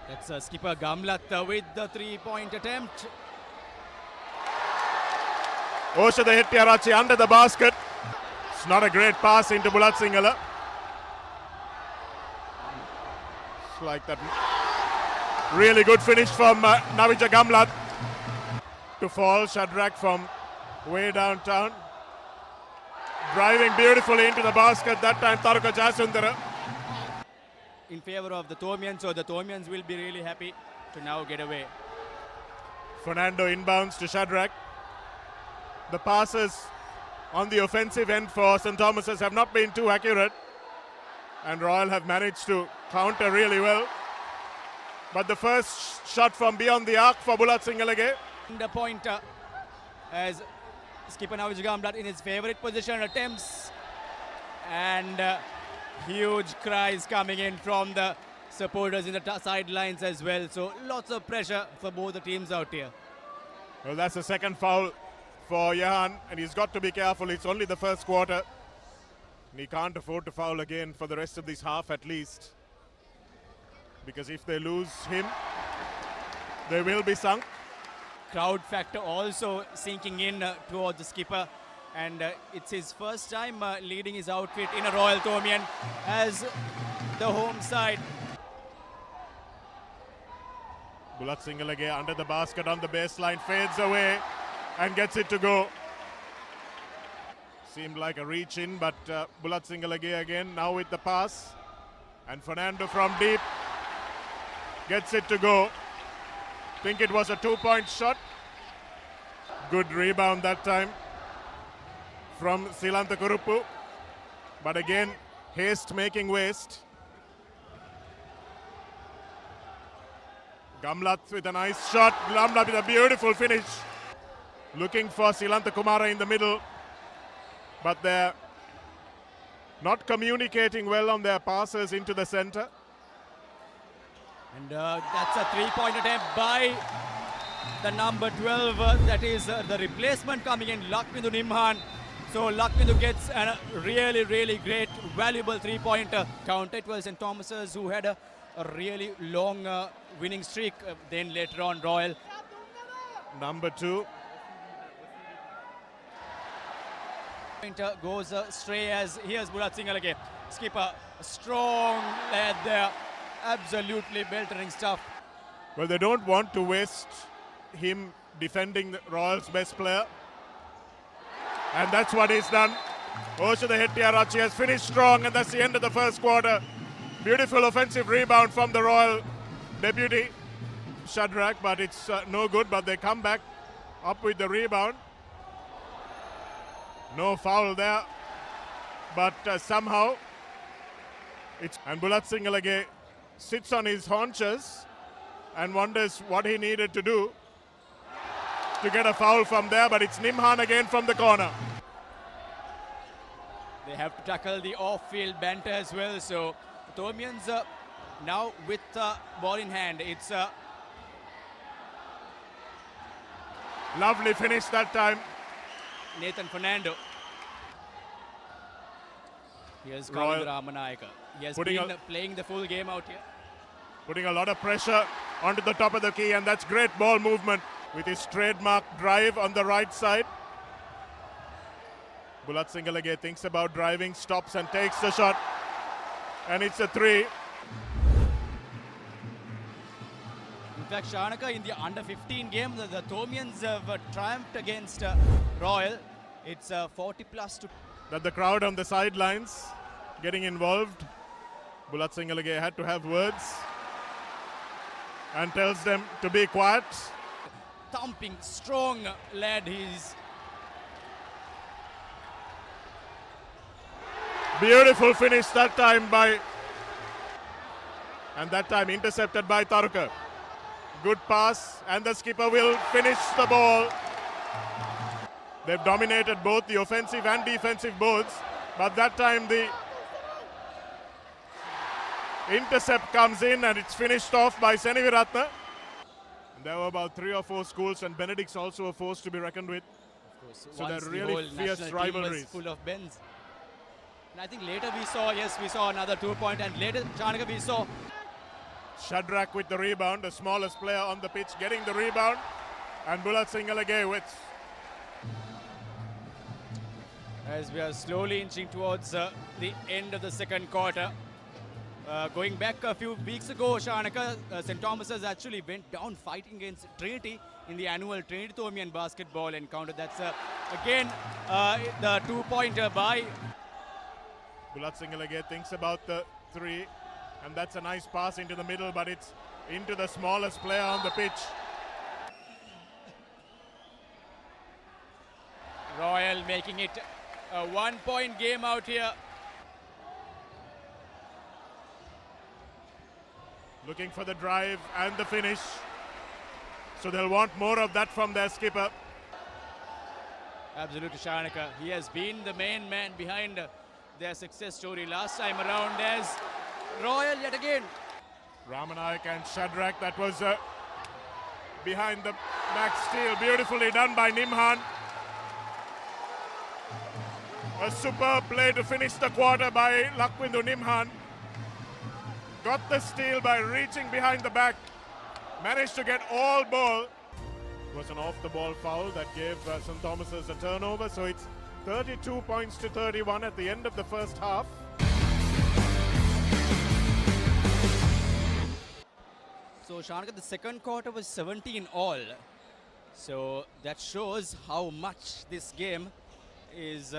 That's skipper Gamlat with the three-point attempt. Osha Hettiarachi under the basket. It's not a great pass into Bulat Singala. It's like that. Really good finish from Navija Gamlat. To fall, Shadrach from way downtown. Driving beautifully into the basket, that time Taruka Jayasundara. In favor of the Thomians, so the Thomians will be really happy to now get away. Fernando inbounds to Shadrach. The passes on the offensive end for St Thomas's have not been too accurate, and Royal have managed to counter really well. But the first shot from beyond the arc for Bulat Singalage. The pointer as skipper Navij Gamlat in his favorite position attempts And huge cries coming in from the supporters in the sidelines as well. So lots of pressure for both the teams out here. Well, that's the second foul for Jahan, and he's got to be careful. It's only the first quarter. And he can't afford to foul again for the rest of this half at least. Because if they lose him, they will be sunk. Crowd factor also sinking in towards the skipper. And it's his first time leading his outfit in a Royal Tomian as the home side. Bulat Singalage under the basket on the baseline, fades away and gets it to go. Seemed like a reach in, but Bulat Singalage again now with the pass. And Fernando from deep gets it to go. Think it was a 2-point shot. Good rebound that time from Silanta Kurupu. But again, haste making waste. Gamlat with a nice shot. Gamlat with a beautiful finish. Looking for Silanta Kumara in the middle. But they're not communicating well on their passes into the center. And that's a three-point attempt by the number 12. That is the replacement coming in, Lakmindu Nimhan. So Lakmindu gets a really, really great, valuable three-pointer. Counter. It was St. Thomas's who had a really long winning streak. Then later on, Royal. Number 2. Pointer goes stray as here's Bulat Singalage. Skipper, strong lad there. Absolutely beltering stuff. Well, they don't want to waste him defending the Royals' best player. And that's what he's done. Osha the Hettiarachi has finished strong, and that's the end of the first quarter. Beautiful offensive rebound from the Royal deputy, Shadrach, but it's no good, but they come back up with the rebound. No foul there, but somehow it's... And Bulat Singalage sits on his haunches and wonders what he needed to do to get a foul from there, but it's Nimhan again from the corner. They have to tackle the off-field banter as well, so Tomians now with ball in hand. It's lovely finish that time. Nathan Fernando. Here's Kavinda Ramanayaka. He has been playing the full game out here. Putting a lot of pressure onto the top of the key, and that's great ball movement with his trademark drive on the right side. Bulat Singalage thinks about driving, stops and takes the shot. And it's a 3. In fact, Shanaka, in the under 15 game, the Tomians have triumphed against Royal. It's 40+2. That the crowd on the sidelines getting involved. Bulat Singalage had to have words and tells them to be quiet. Thumping, strong lad he's. Beautiful finish that time by, and that time intercepted by Taruka. Good pass, and the skipper will finish the ball. They've dominated both the offensive and defensive boards, but that time the intercept comes in and it's finished off by Seniviratna. There were about 3 or 4 schools, and Benedict's also a force to be reckoned with. Of course, so they're really fierce rivalries. Full of bends. And I think later we saw another 2-point, and later Chanaka we saw Shadrach with the rebound, the smallest player on the pitch, getting the rebound, and Bulat Singalage with. As we are slowly inching towards the end of the second quarter. Going back a few weeks ago, Shanaka, St. Thomas's actually went down fighting against Trinity in the annual Trinity Tomian basketball encounter. That's again the 2-pointer by Bulat Singalage thinks about the 3, and that's a nice pass into the middle, but it's into the smallest player on the pitch. Royal making it a 1-point game out here. Looking for the drive and the finish. So they'll want more of that from their skipper. Absolutely, Shanaka. He has been the main man behind their success story last time around as Royal yet again. Ramanayaka and Shadrack, that was behind the back steal, beautifully done by Nimhan. A superb play to finish the quarter by Lakvindu Nimhan. Got the steal by reaching behind the back. Managed to get all ball. It was an off-the-ball foul that gave St. Thomas's a turnover. So it's 32 points to 31 at the end of the first half. So Shanaka, the second quarter was 17 all. So that shows how much this game is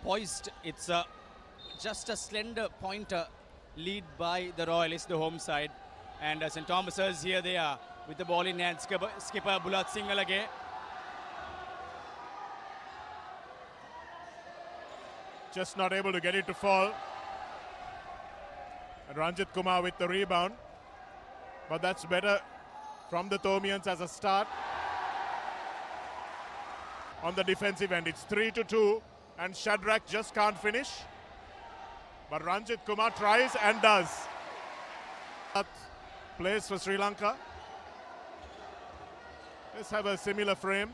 poised. It's just a slender pointer lead by the Royalists, the home side. And St. Thomas's, here they are with the ball in hand. Skipper Bulat Singalage. Just not able to get it to fall. And Ranjit Kumar with the rebound. But that's better from the Thomians as a start. On the defensive end, it's 3-2. And Shadrack just can't finish. But Ranjit Kumar tries and does. Plays for Sri Lanka. Let's have a similar frame.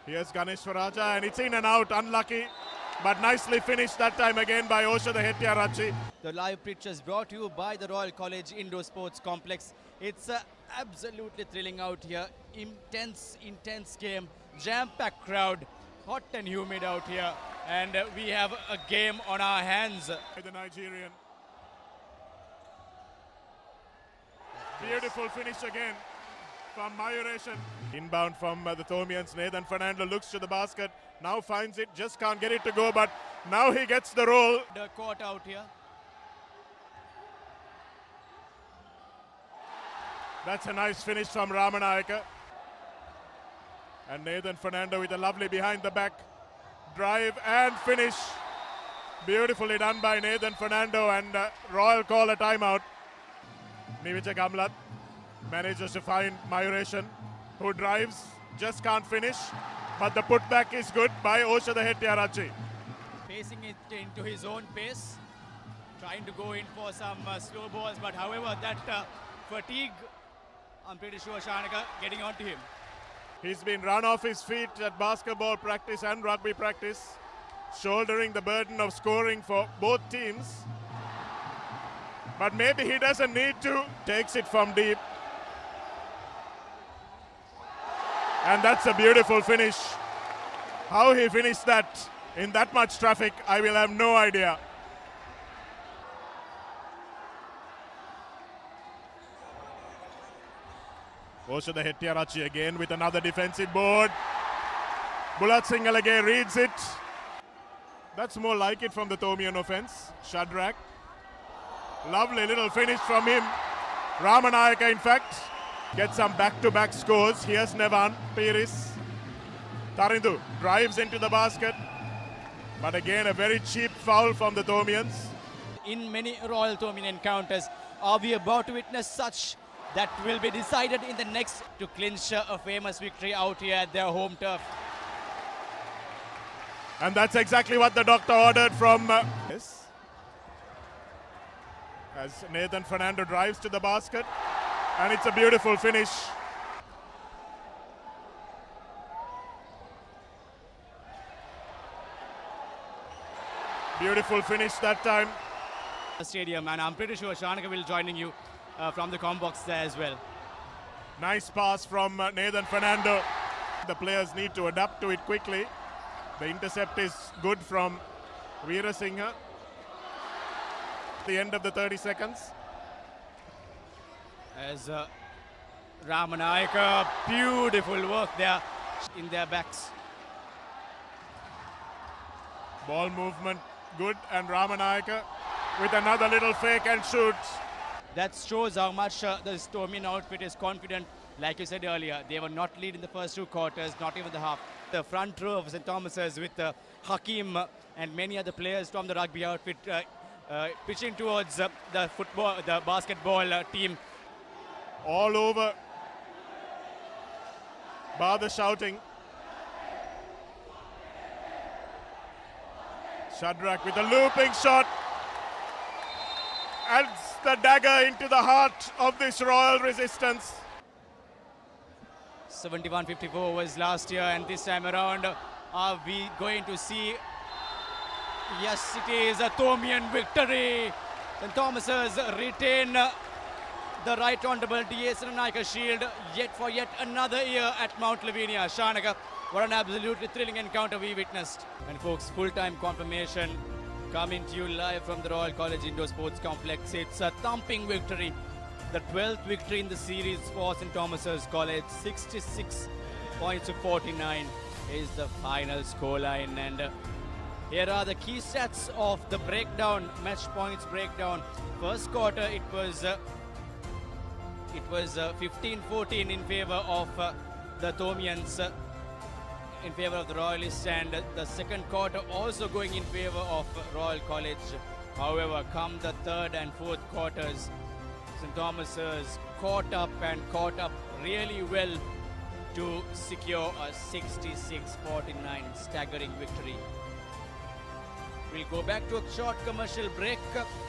Here's Ganeshwaraja, and it's in and out, unlucky. But nicely finished that time again by Osha the Hettiarachi. The live pitch is brought to you by the Royal College Indoor Sports Complex. It's absolutely thrilling out here. Intense game. Jam-packed crowd. Hot and humid out here. And we have a game on our hands. The Nigerian. Beautiful finish again from Mayureshan. Inbound from the Thomians. Nathan Fernando looks to the basket. Now finds it. Just can't get it to go. But now he gets the roll. The court out here. That's a nice finish from Ramanayaka. And Nathan Fernando with a lovely behind the back drive and finish. Beautifully done by Nathan Fernando, and Royal call a timeout. Nivicha Gamlat manages to find Mayureshan, who drives, just can't finish. But the putback is good by Osha the Hettiarachi. Pacing it into his own pace. Trying to go in for some slow balls, but however that fatigue, I'm pretty sure Shanaka getting onto him. He's been run off his feet at basketball practice and rugby practice, shouldering the burden of scoring for both teams. But maybe he doesn't need to. Takes it from deep. And that's a beautiful finish. How he finished that in that much traffic, I will have no idea. Osha the Hettiarachi again with another defensive board. Bulat Singalage reads it. That's more like it from the Thomian offense. Shadrack. Lovely little finish from him. Ramanayaka, in fact, gets some back-to-back scores. Here's Nevan Piris. Tarindu drives into the basket. But again, a very cheap foul from the Thomians. In many Royal Thomian encounters, are we about to witness such that will be decided in the next to clinch a famous victory out here at their home turf? And that's exactly what the doctor ordered from yes. As Nathan Fernando drives to the basket, and it's a beautiful finish. Beautiful finish that time. The stadium, and I'm pretty sure Shanaka will joining you from the comm box there as well. Nice pass from Nathan Fernando. The players need to adapt to it quickly. The intercept is good from Veerasinghe. The end of the 30 seconds. As Ramanayaka, beautiful work there in their backs. Ball movement good, and Ramanayaka with another little fake and shoot. That shows how much the Thomian outfit is confident. Like you said earlier, they were not lead in the first two quarters, not even the half. The front row of St. Thomas's with Hakim and many other players from the rugby outfit pitching towards the basketball team. All over. Bar the shouting. Shadrack with a looping shot. Adds the dagger into the heart of this Royal resistance. 71-54 was last year, and this time around, are we going to see? Yes, it is a Thomian victory. St. Thomas's retain the Right Honourable D.A. Senanayake Shield for yet another year at Mount Lavinia. Shanaka, what an absolutely thrilling encounter we witnessed. And folks, full-time confirmation coming to you live from the Royal College Indoor Sports Complex. It's a thumping victory. The 12th victory in the series for St. Thomas's College. 66 points to 49 is the final scoreline. And here are the key stats of the breakdown, match points breakdown. First quarter, it was 15-14 in favor of the Thomians, in favor of the Royalists, and the second quarter also going in favor of Royal College. However, come the third and fourth quarters, St. Thomas's caught up really well to secure a 66-49 staggering victory. We'll go back to a short commercial break,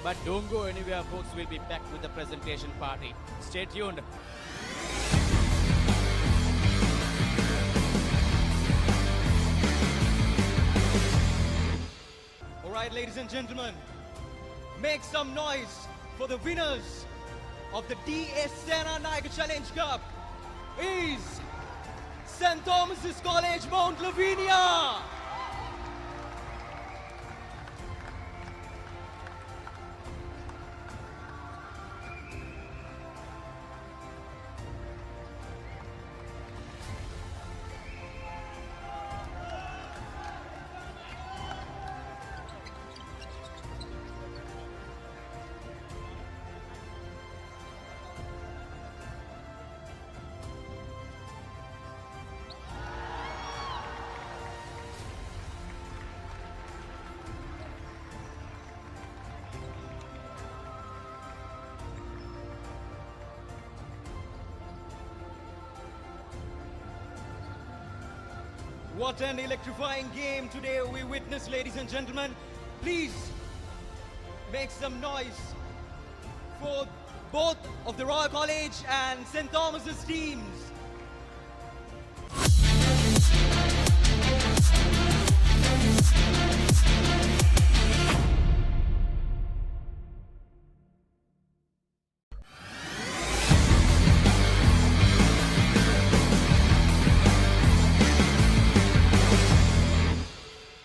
but don't go anywhere, folks. We'll be back with the presentation party. Stay tuned. All right, ladies and gentlemen, make some noise for the winners of the D.A. Senanayake Challenge Cup is St. Thomas's College, Mount Lavinia. What an electrifying game today we witnessed, ladies and gentlemen. Please make some noise for both of the Royal College and St. Thomas's teams.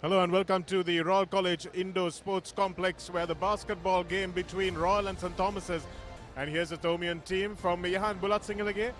Hello and welcome to the Royal College Indoor Sports Complex, where the basketball game between Royal and St. Thomas's. And here's the Thomian team from Yahan Bulat Singalage.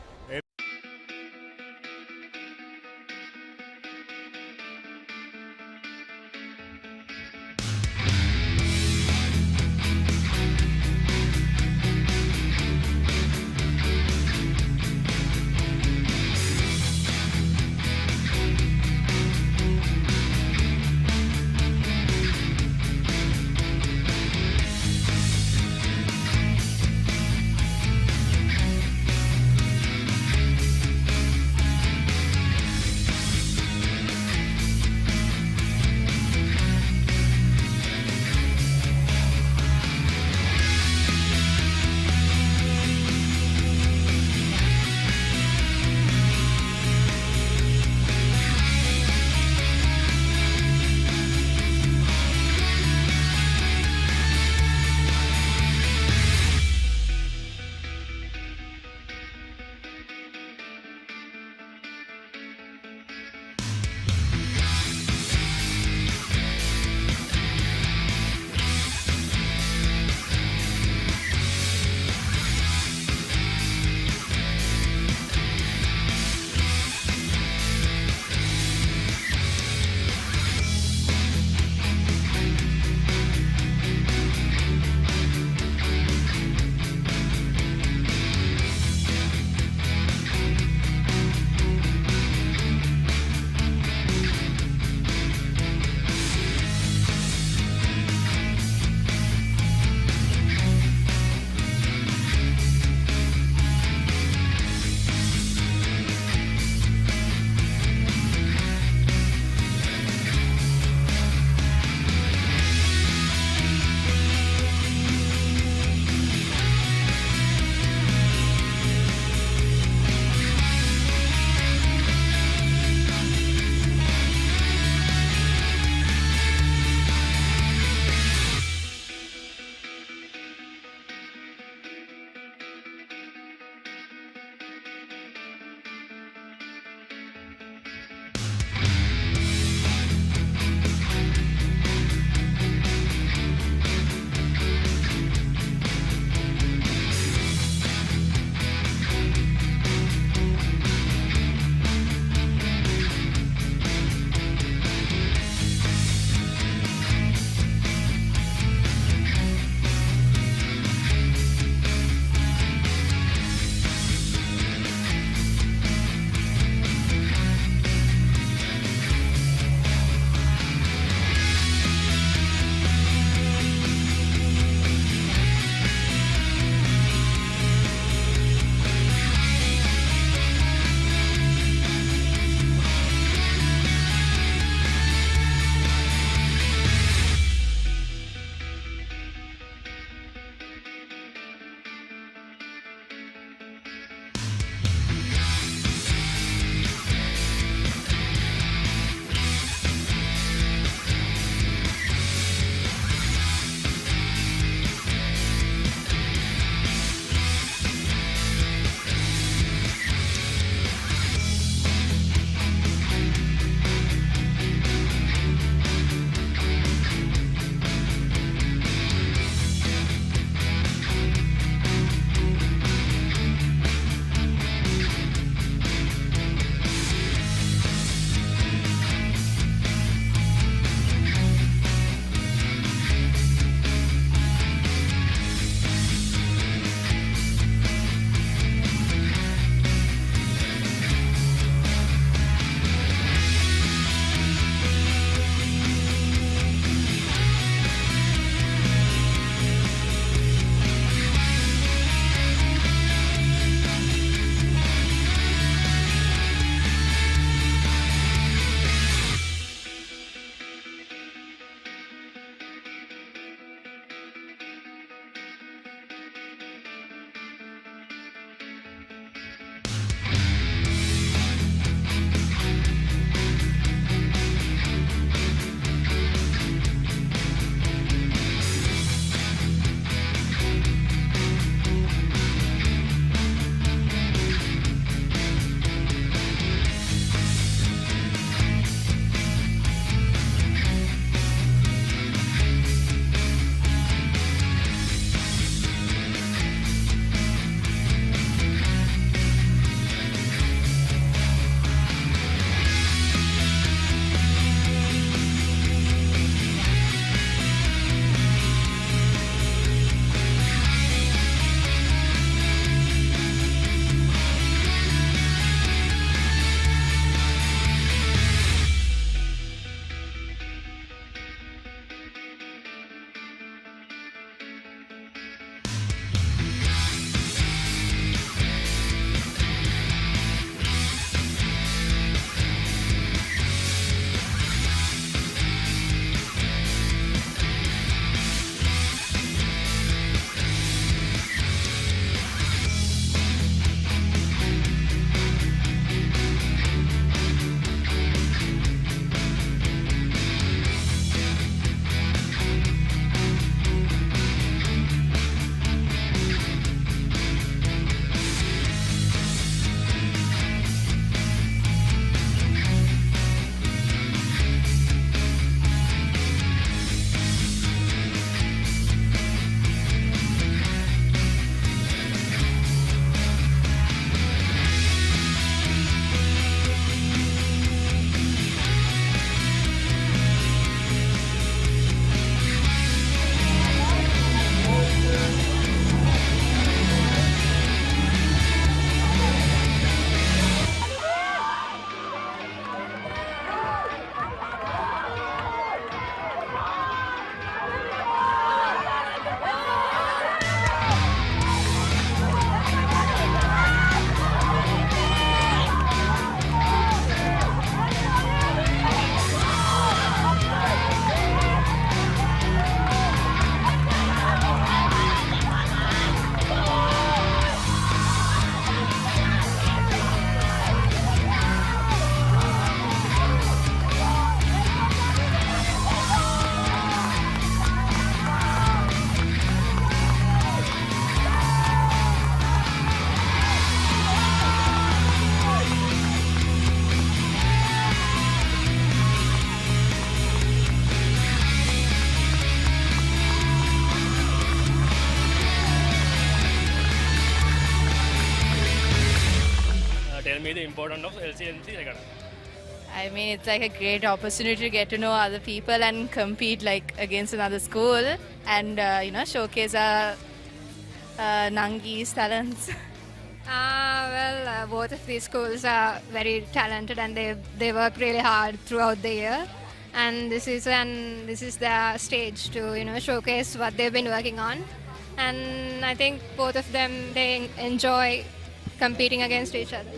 me the importance of LCNC. I mean, it's like a great opportunity to get to know other people and compete like against another school and showcase our Nangi's talents. Both of these schools are very talented and they work really hard throughout the year. And this is their stage to showcase what they've been working on. And I think both of them, they enjoy competing against each other.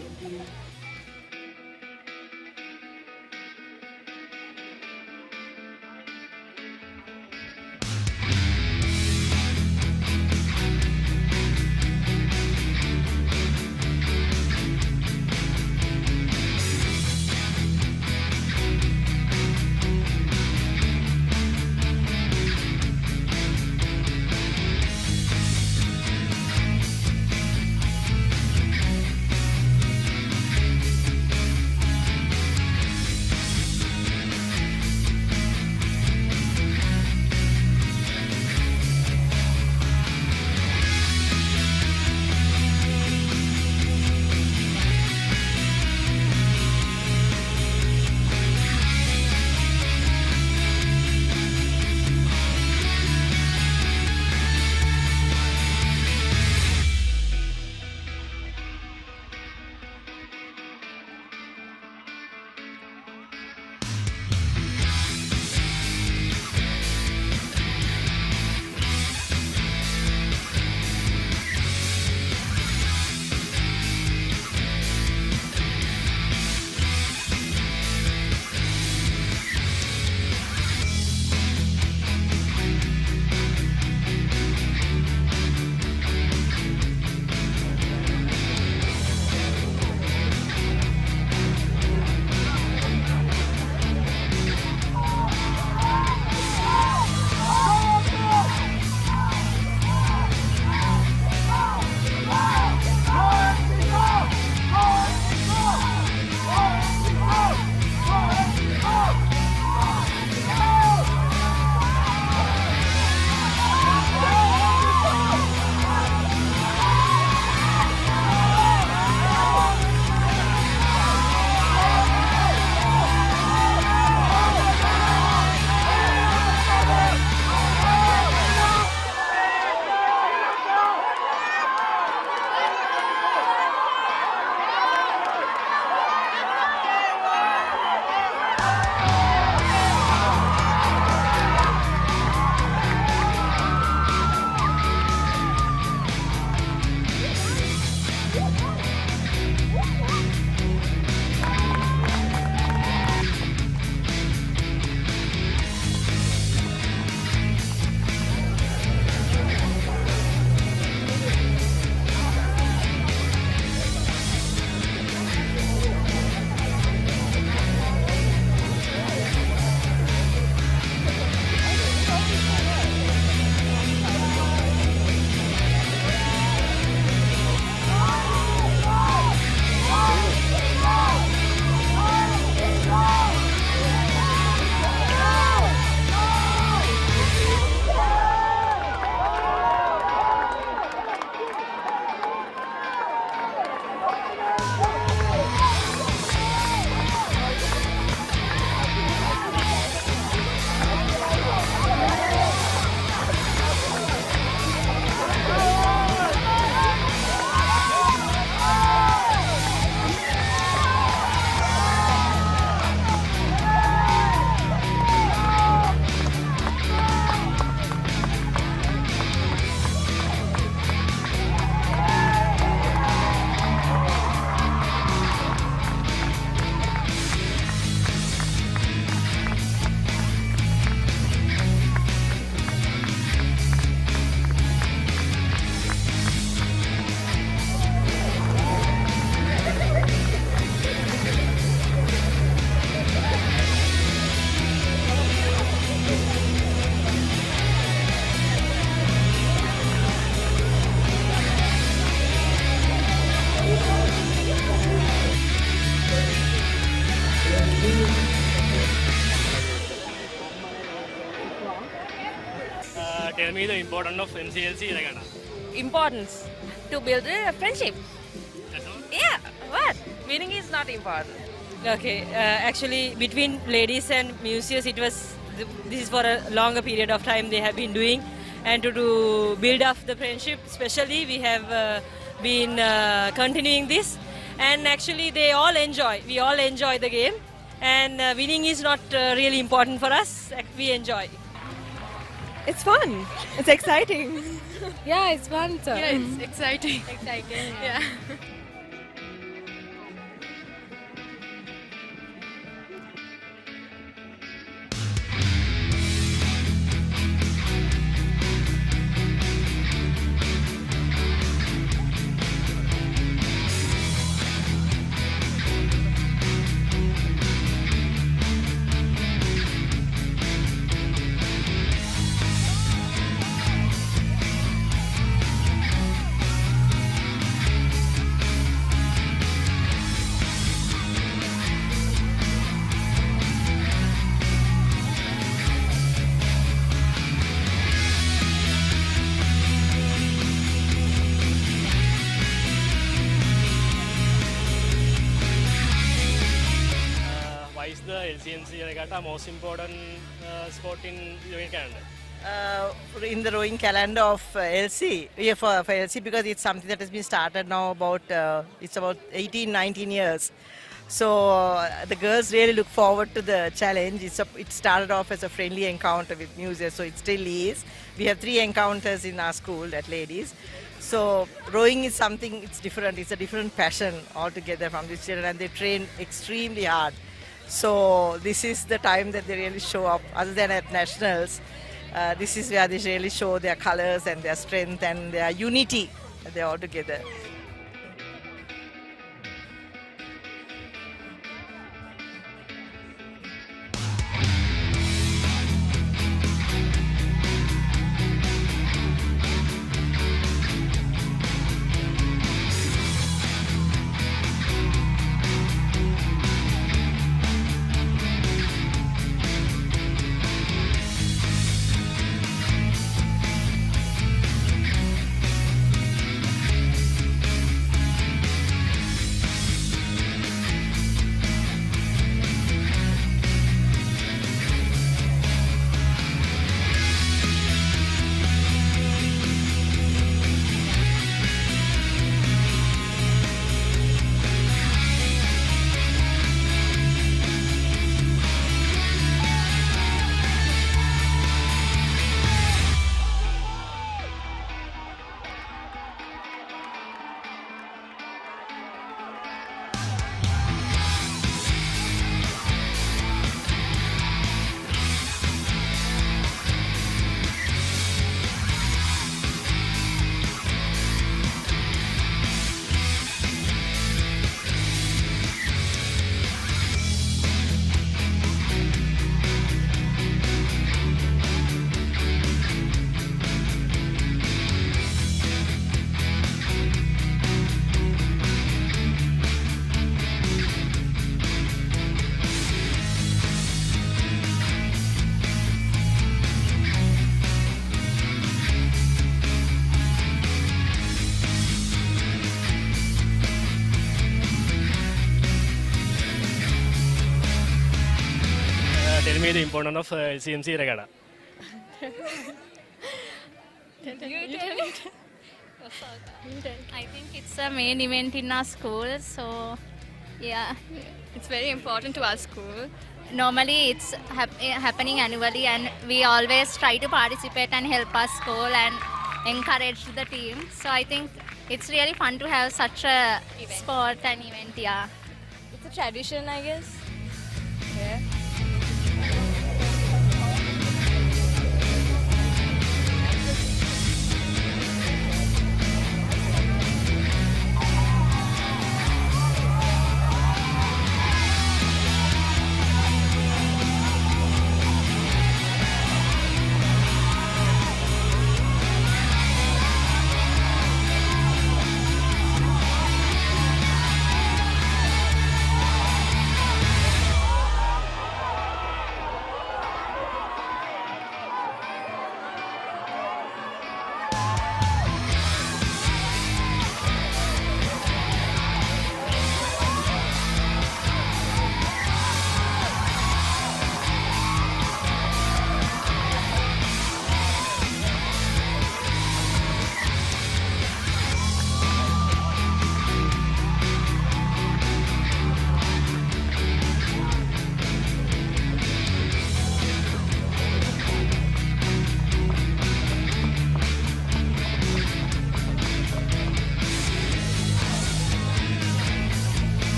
Tell me the importance of MCLC. Importance to build a friendship. Yeah, what? winning is not important. Okay, actually between ladies and museums, this is for a longer period of time they have been doing, and to build up the friendship, especially we have been continuing this, and actually we all enjoy the game, and winning is not really important for us. We enjoy. It's fun. It's exciting. Yeah, it's fun. So. Yeah, it's exciting. Exciting. Yeah. Why is the LCMC regatta most important sport in rowing calendar? In the rowing calendar of LC, yeah, for LC, because it's something that has been started now about, it's about 18-19 years. So the girls really look forward to the challenge. It started off as a friendly encounter with museums, so it still is. We have 3 encounters in our school, that ladies. So rowing is something, it's different. It's a different passion altogether from these children, and they train extremely hard. So this is the time that they really show up. Other than at nationals, this is where they really show their colors and their strength and their unity. They're all together. Tell me the importance of LCMC regatta. I think it's a main event in our school, so yeah, it's very important to our school. Normally it's happening annually, and we always try to participate and help our school and encourage the team. So I think it's really fun to have such a sport and event. Yeah, It's a tradition, I guess. Yeah.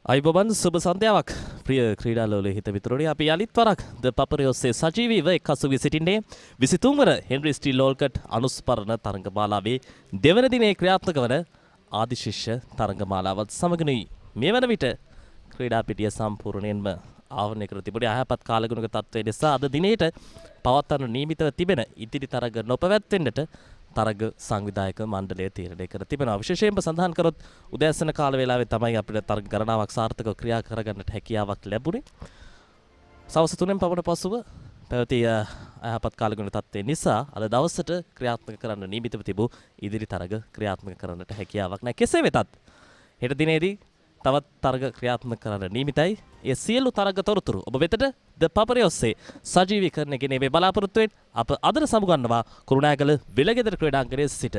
අයිබෝවන් සුබ සන්ධ්‍යාවක් ප්‍රිය ක්‍රීඩා ලෝලයේ හිත විතරෝණි අපි යලිත් වරක් ද පපරේ ඔස්සේ සජීවීව එක්හසු වී සිටින්නේ 23 වන හෙන්රි ස්ටීල් ඕල්කට් අනුස්මරණ තරඟමාලාවේ දෙවන දිනේ ක්‍රියාත්මක වන ආදිශිෂ්‍ය තරඟමාලාවත් සමගනුයි මේ වන විට ක්‍රීඩා පිටිය සම්පූර්ණයෙන්ම ආවරණය කර තිබුණේ අයහපත් කාලගුණක තත්ත්වය නිසා අද දිනේට පවත්වන නියමිතව තිබෙන ඉදිරි තරඟ නොපැවැත්වෙන්නට තරග සංවිධායක මණ්ඩලය තීරණය කර තිබෙනවා. විශේෂයෙන්ම සඳහන් කරොත් උදෑසන කාල වේලාවේ තමයි අපිට තරග ගණනාවක් සාර්ථකව ක්‍රියා කරගන්නට හැකියාවක් ලැබුණේ. සවස් 3න් පමණ පසුව පැවති අයහපත් කාලගුණ තත්ත්වය නිසා අද දවසට ක්‍රියාත්මක කරන්න නියමිතව තිබූ ඉදිරි තරග ක්‍රියාත්මක කරන්නට හැකියාවක් නැහැ. කෙසේ වෙතත් හෙට දිනේදී තවත් තරග ක්‍රියාත්මක කරන්න නියමිතයි. ඒ සියලු තරග තොරතුරු ඔබ වෙතට ද පපරේ ඔස්සේ සජීවීකරණය ගෙන මේ බලාපොරොත්තුවෙන් අප අදට සමුගන්නවා කුරුණෑගල වෙලගෙදර ක්‍රීඩාංගණයේ සිට.